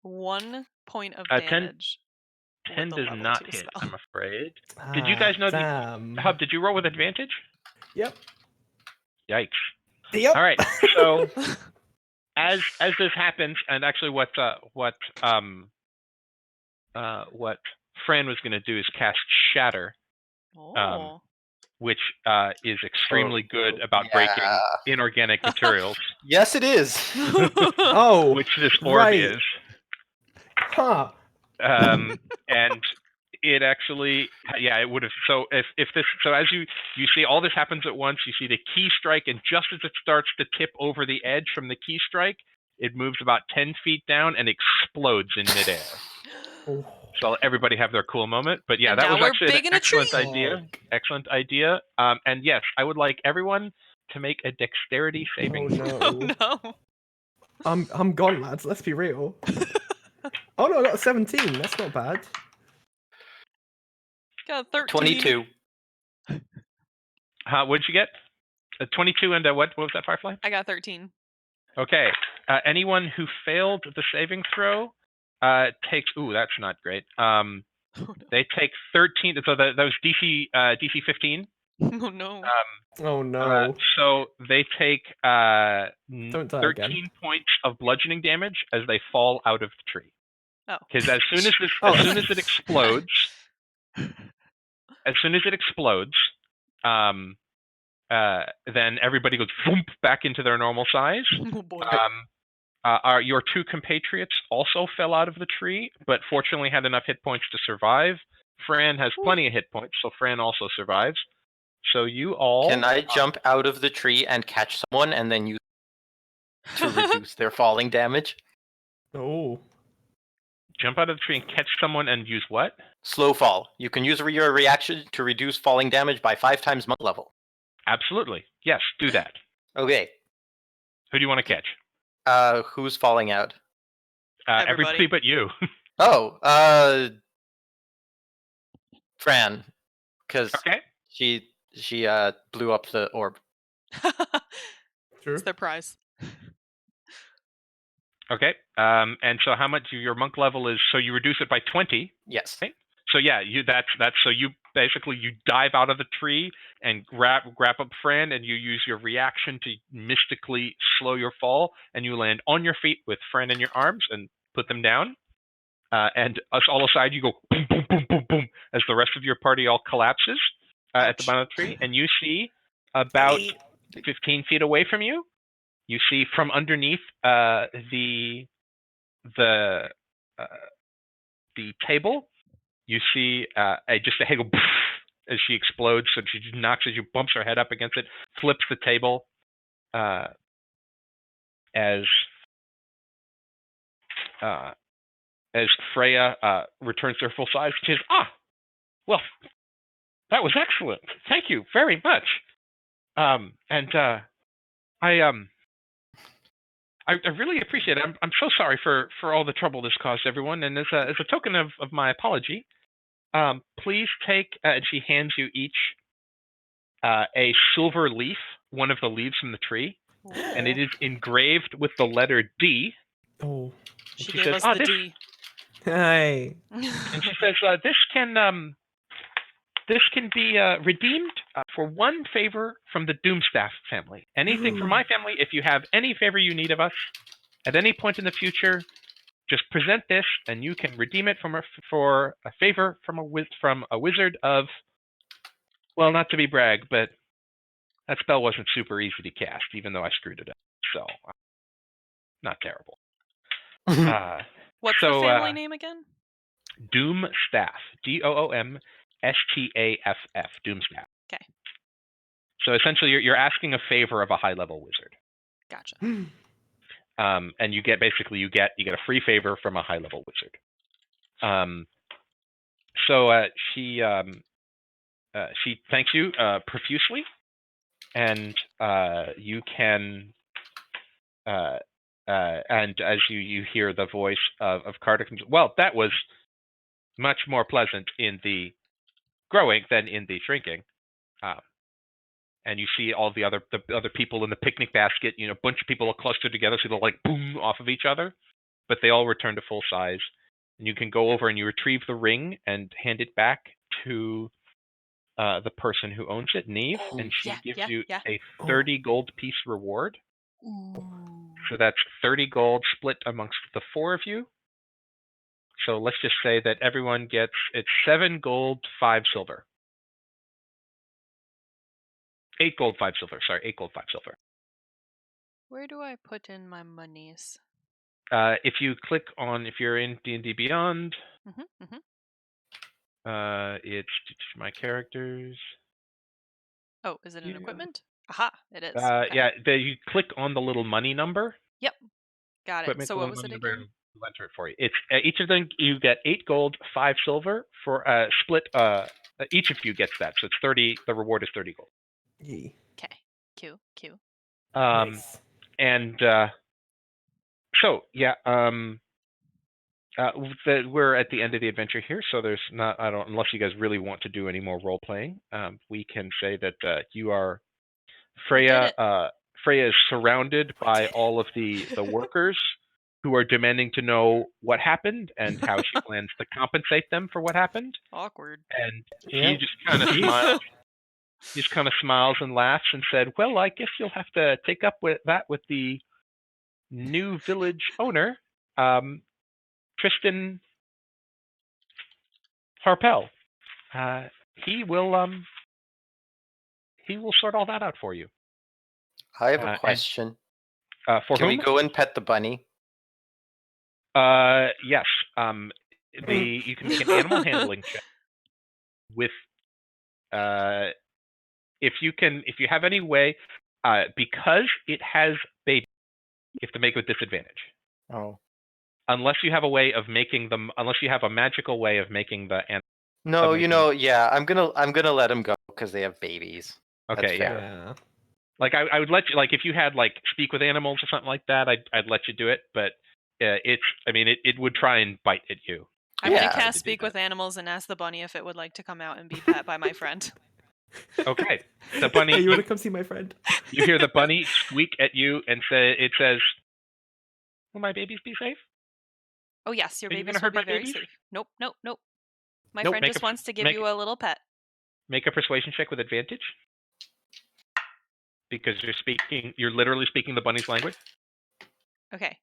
1 point of 10 damage. 10 does not hit, spell. I'm afraid. Did you guys know Hub, did you roll with advantage? Yep. Yikes. Yep. All right. So as this happens, and actually what Fran was going to do is cast Shatter, which is extremely good about breaking inorganic materials. Yes, it is. Oh, which this orb is. Huh. And it actually, it would have. So if this, so as you see, all this happens at once. You see the key strike, and just as it starts to tip over the edge from the key strike, it moves about 10 feet down and explodes in midair. Oh. So everybody have their cool moment. But yeah, And that now was actually we're big an in a excellent tree. idea. Excellent idea. And yes, I would like everyone to make a dexterity saving throw. Oh no. Oh no. I'm gone, lads. Let's be real. Oh no, I got a 17. That's not bad. Got 13. 22. What did you get? 22 and what was that, Firefly? I got 13. Okay. Anyone who failed the saving throw takes. Ooh, that's not great. They take 13. So that was DC 15. Oh no. Oh no. So they take Don't die 13 again. points of bludgeoning damage as they fall out of the tree. Oh. Because as soon as it explodes, then everybody goes boom back into their normal size. Oh boy. Your two compatriots also fell out of the tree, but fortunately had enough hit points to survive. Fran has plenty of hit points, so Fran also survives. So you all... Can I jump out of the tree and catch someone and then use to reduce their falling damage? Oh. Jump out of the tree and catch someone and use what? Slow fall. You can use your reaction to reduce falling damage by 5 times monk level. Absolutely. Yes, do that. Okay. Who do you want to catch? Who's falling out? Everybody but you. Oh, Fran, because Okay. she blew up the orb. True. It's their prize. Okay. And so how much your monk level is? So you reduce it by 20. Yes. Okay. So yeah, that's so you basically you dive out of the tree and grab up Fran, and you use your reaction to mystically slow your fall, and you land on your feet with Fran in your arms and put them down. And us all aside, you go boom, boom, boom, boom, boom, as the rest of your party all collapses at the bottom of the tree, and you see about 15 feet away from you. You see from underneath the table. You see just a head go as she explodes. So she just knocks as you bumps her head up against it, flips the table as Freya returns to her full size. She says, well, that was excellent. Thank you very much. I really appreciate it. I'm so sorry for all the trouble this caused everyone. And as a token of my apology, please take, and she hands you each a silver leaf, one of the leaves from the tree, and it is engraved with the letter D. Oh. She She gave says, us the D. Hey. And she says, this can be redeemed for one favor from the Doomstaff family. Anything from my family. If you have any favor you need of us at any point in the future, just present this, and you can redeem it for a favor from a wizard of. Well, not to be brag, but that spell wasn't super easy to cast, even though I screwed it up. So, not terrible. What's the family name again? Doomstaff. Doomstaff. Doomstaff. Okay. So essentially, you're asking a favor of a high-level wizard. Gotcha. And you get a free favor from a high-level wizard. So she thanks you profusely, and you can and as you hear the voice of Carter, well, that was much more pleasant in the growing than in the shrinking. And you see all the other people in the picnic basket, a bunch of people are clustered together, so they'll like boom off of each other, but they all return to full size. And you can go over and you retrieve the ring and hand it back to the person who owns it, Neve, and she gives you a 30 gold piece reward. Ooh. So that's 30 gold split amongst the 4 of you. So let's just say that everyone gets, it's 7 gold, 5 silver. 8 gold, 5 silver. Sorry, 8 gold, 5 silver. Where do I put in my monies? If you click on, if you're in D&D Beyond, it's my characters. Oh, is it in equipment? Aha, it is. Yeah, you click on the little money number. Yep, got it. Equipment, So what was it again? We'll enter it for you. It's each of them. You get 8 gold, 5 silver for split. Each of you gets that, so it's 30. The reward is 30 gold. Okay, Q. Nice. And so yeah. we're at the end of the adventure here, so there's not. Unless you guys really want to do any more role playing, we can say that you are Freya. Freya is surrounded by all of the workers who are demanding to know what happened and how she plans to compensate them for what happened. Awkward. And Yep. she just kind of smiles. He just kind of smiles and laughs and said, "Well, I guess you'll have to take up with that with the new village owner, Tristan Harpel. He will sort all that out for you." I have a question. For Can whom? we go and pet the bunny? Yes. You can make an animal handling check with if you have any way, because it has baby, you have to make it with disadvantage. Oh. Unless you have a way of making them, unless you have a magical way of making the animal. No, yeah, I'm gonna let them go because they have babies. Okay, That's fair. Yeah. Like I would let you, like if you had like speak with animals or something like that, I'd let you do it, but it would try and bite at you. I'm Yeah. gonna To cast do Speak that. with Animals and ask the bunny if it would like to come out and be pet by my friend. Okay, the bunny. Hey, you want to come see my friend? You hear the bunny squeak at you and it says, "Will my babies be safe? Oh yes, your Are you babies gonna will hurt be my very babies?" safe. Nope. My Nope. friend Make just a- wants to give make- you a little pet. Make a persuasion check with advantage. Because you're literally speaking the bunny's language. Okay.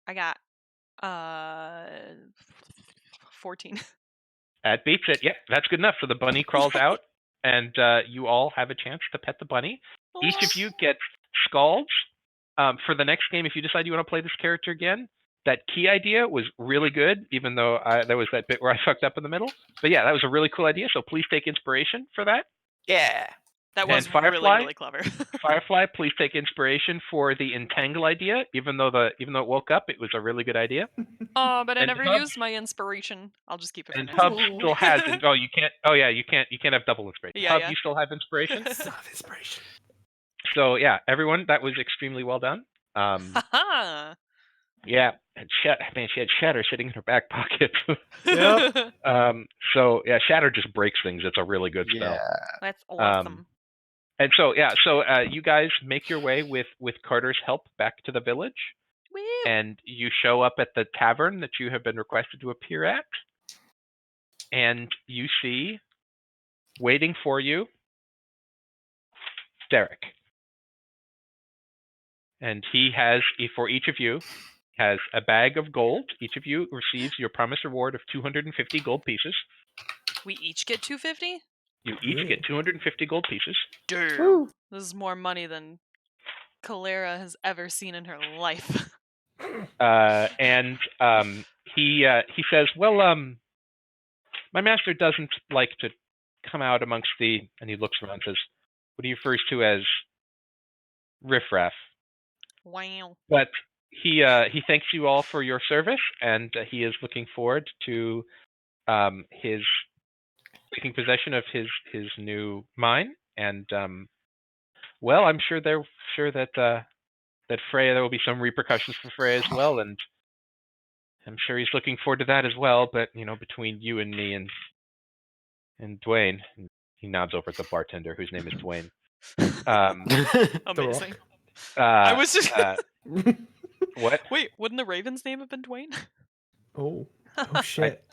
I got 14. That beats it. Yep, that's good enough. So the bunny crawls out, and you all have a chance to pet the bunny. Each of you gets Skalds. For the next game, if you decide you want to play this character again, that key idea was really good, even though there was that bit where I fucked up in the middle. But yeah, that was a really cool idea, so please take inspiration for that. Yeah. That And was Firefly? really clever. Firefly, please take inspiration for the entangle idea. Even though it woke up, it was a really good idea. Oh, but I And never Hub- used my inspiration. I'll just keep it for And next Hub time. still has. Oh, you can't. Oh yeah, you can't have double inspiration. Yeah, Hub, yeah. you still have inspiration. Still have inspiration. So yeah, everyone, that was extremely well done. Haha. Yeah, and she had Shatter sitting in her back pocket. Yep. So yeah, Shatter just breaks things. It's a really good spell. Yeah. That's awesome. And so yeah, you guys make your way with Carter's help back to the village, Woo. and you show up at the tavern that you have been requested to appear at, and you see, waiting for you, Derek. And he has, for each of you, has a bag of gold. Each of you receives your promised reward of 250 gold pieces. We each get 250? You each get 250 gold pieces. Damn. Woo. This is more money than Calera has ever seen in her life. And he says, "Well, my master doesn't like to come out amongst the," and he looks around and says, what he refers to as riffraff. Wow. But he thanks you all for your service, and he is looking forward to his taking possession of his new mine. And well, I'm sure that Freya, there will be some repercussions for Freya as well, and I'm sure he's looking forward to that as well. But between you and me and Dwayne, and he nods over at the bartender, whose name is Dwayne. Amazing. Rock. I was just. What? Wait, wouldn't the Raven's name have been Dwayne? Oh shit.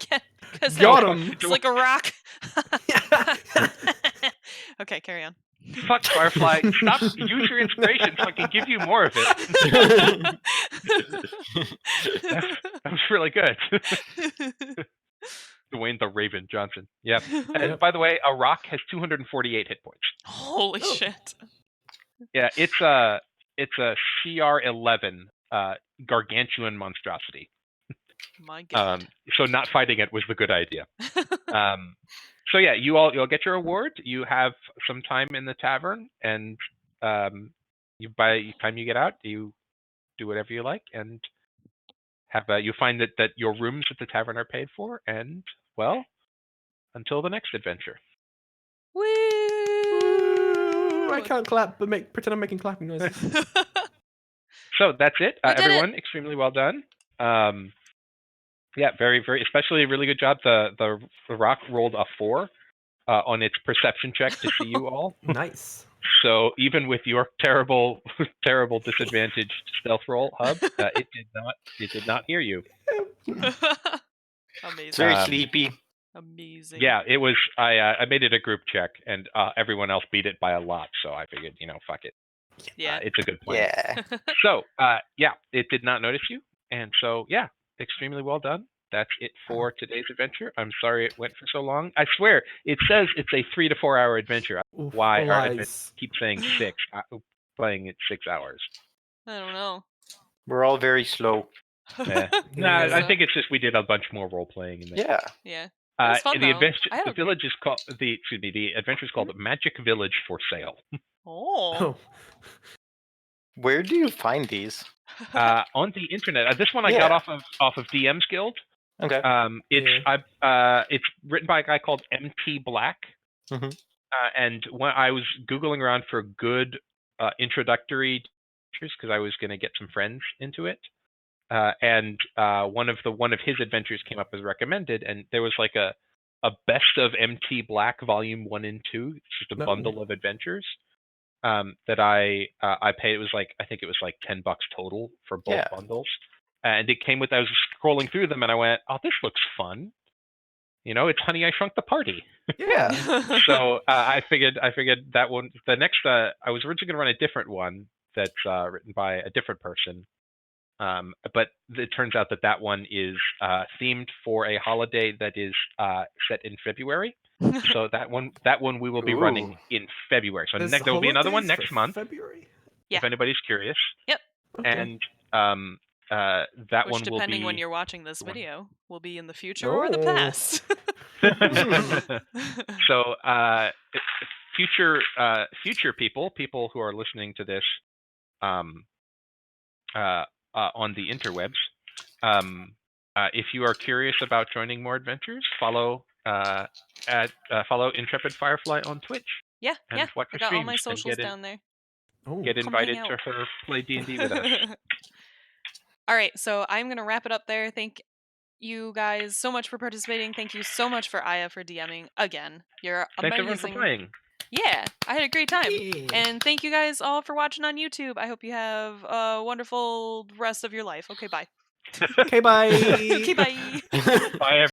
Because Got him. it's like a rock. Okay, carry on. Fuck, Firefly. Stop. Use your inspiration so I can give you more of it. That was really good. Dwayne the Raven Johnson. Yep. And by the way, a rock has 248 hit points. Holy shit. Yeah, it's a CR11 gargantuan monstrosity. My god. So not fighting it was the good idea. So yeah, you'll get your award. You have some time in the tavern, and by the time you get out, you do whatever you like, and you find that your rooms at the tavern are paid for, and well, until the next adventure. Woo! I can't clap, but pretend I'm making clapping noises. So that's it. We did Everyone, extremely well done. Yeah, very, very, especially a really good job. The rock rolled a 4 on its perception check to see you all. Nice. So even with your terrible, terrible disadvantaged stealth roll, Hub, it did not hear you. Amazing. It's very sleepy. Amazing. Yeah, it was. I made it a group check, and everyone else beat it by a lot. So I figured, fuck it. Yeah. It's a good plan. Yeah. So yeah, it did not notice you, and so yeah, extremely well done. That's it for today's adventure. I'm sorry it went for so long. I swear, it says it's a 3 to 4 hour adventure. Oof, Why all our adventure lies. keep saying 6? Playing it 6 hours. I don't know. We're all very slow. Yeah. Nah, I think it's just we did a bunch more role playing in this. Yeah. Yeah. It was fun, the though. adventure, I had the a- village is called the adventure is called Magic Village for Sale. Oh. Oh, Where do you find these? On the internet. This one I got Yeah. off of DM's Guild. Okay. It's written by a guy called MT Black. Mhm. And when I was googling around for good introductory adventures because I was going to get some friends into it, and one of his adventures came up as recommended, and there was like a best of MT Black volume 1 and 2. It's just a No. bundle of adventures that I paid. It was like, I think it was like $10 total for both Yeah. bundles, and it came with. I was scrolling through them, and I went, "Oh, this looks fun." It's Honey, I Shrunk the Party. yeah. So I figured that one. The next, I was originally going to run a different one that's written by a different person, but it turns out that one is themed for a holiday that is set in February. So that one we will be running in February. So there will be another one next month. February. Yeah. If anybody's curious. Yep. Okay. And that Which, one will depending be when you're watching this the one. video, will be in the future or the past. So future people who are listening to this on the interwebs, if you are curious about joining more adventures, follow Intrepid Firefly on Twitch. Yeah, and yeah. watch I her got all streams my and socials down there. Oh. get Come invited hang to out. her play D&D with us. All right, so I'm going to wrap it up there. Thank you guys so much for participating. Thank you so much for Aaya for DMing again. You're Thanks everyone amazing. for playing. Yeah, I had a great time. Yeah. And thank you guys all for watching on YouTube. I hope you have a wonderful rest of your life. Okay, bye. Okay, bye. Okay, bye. Bye.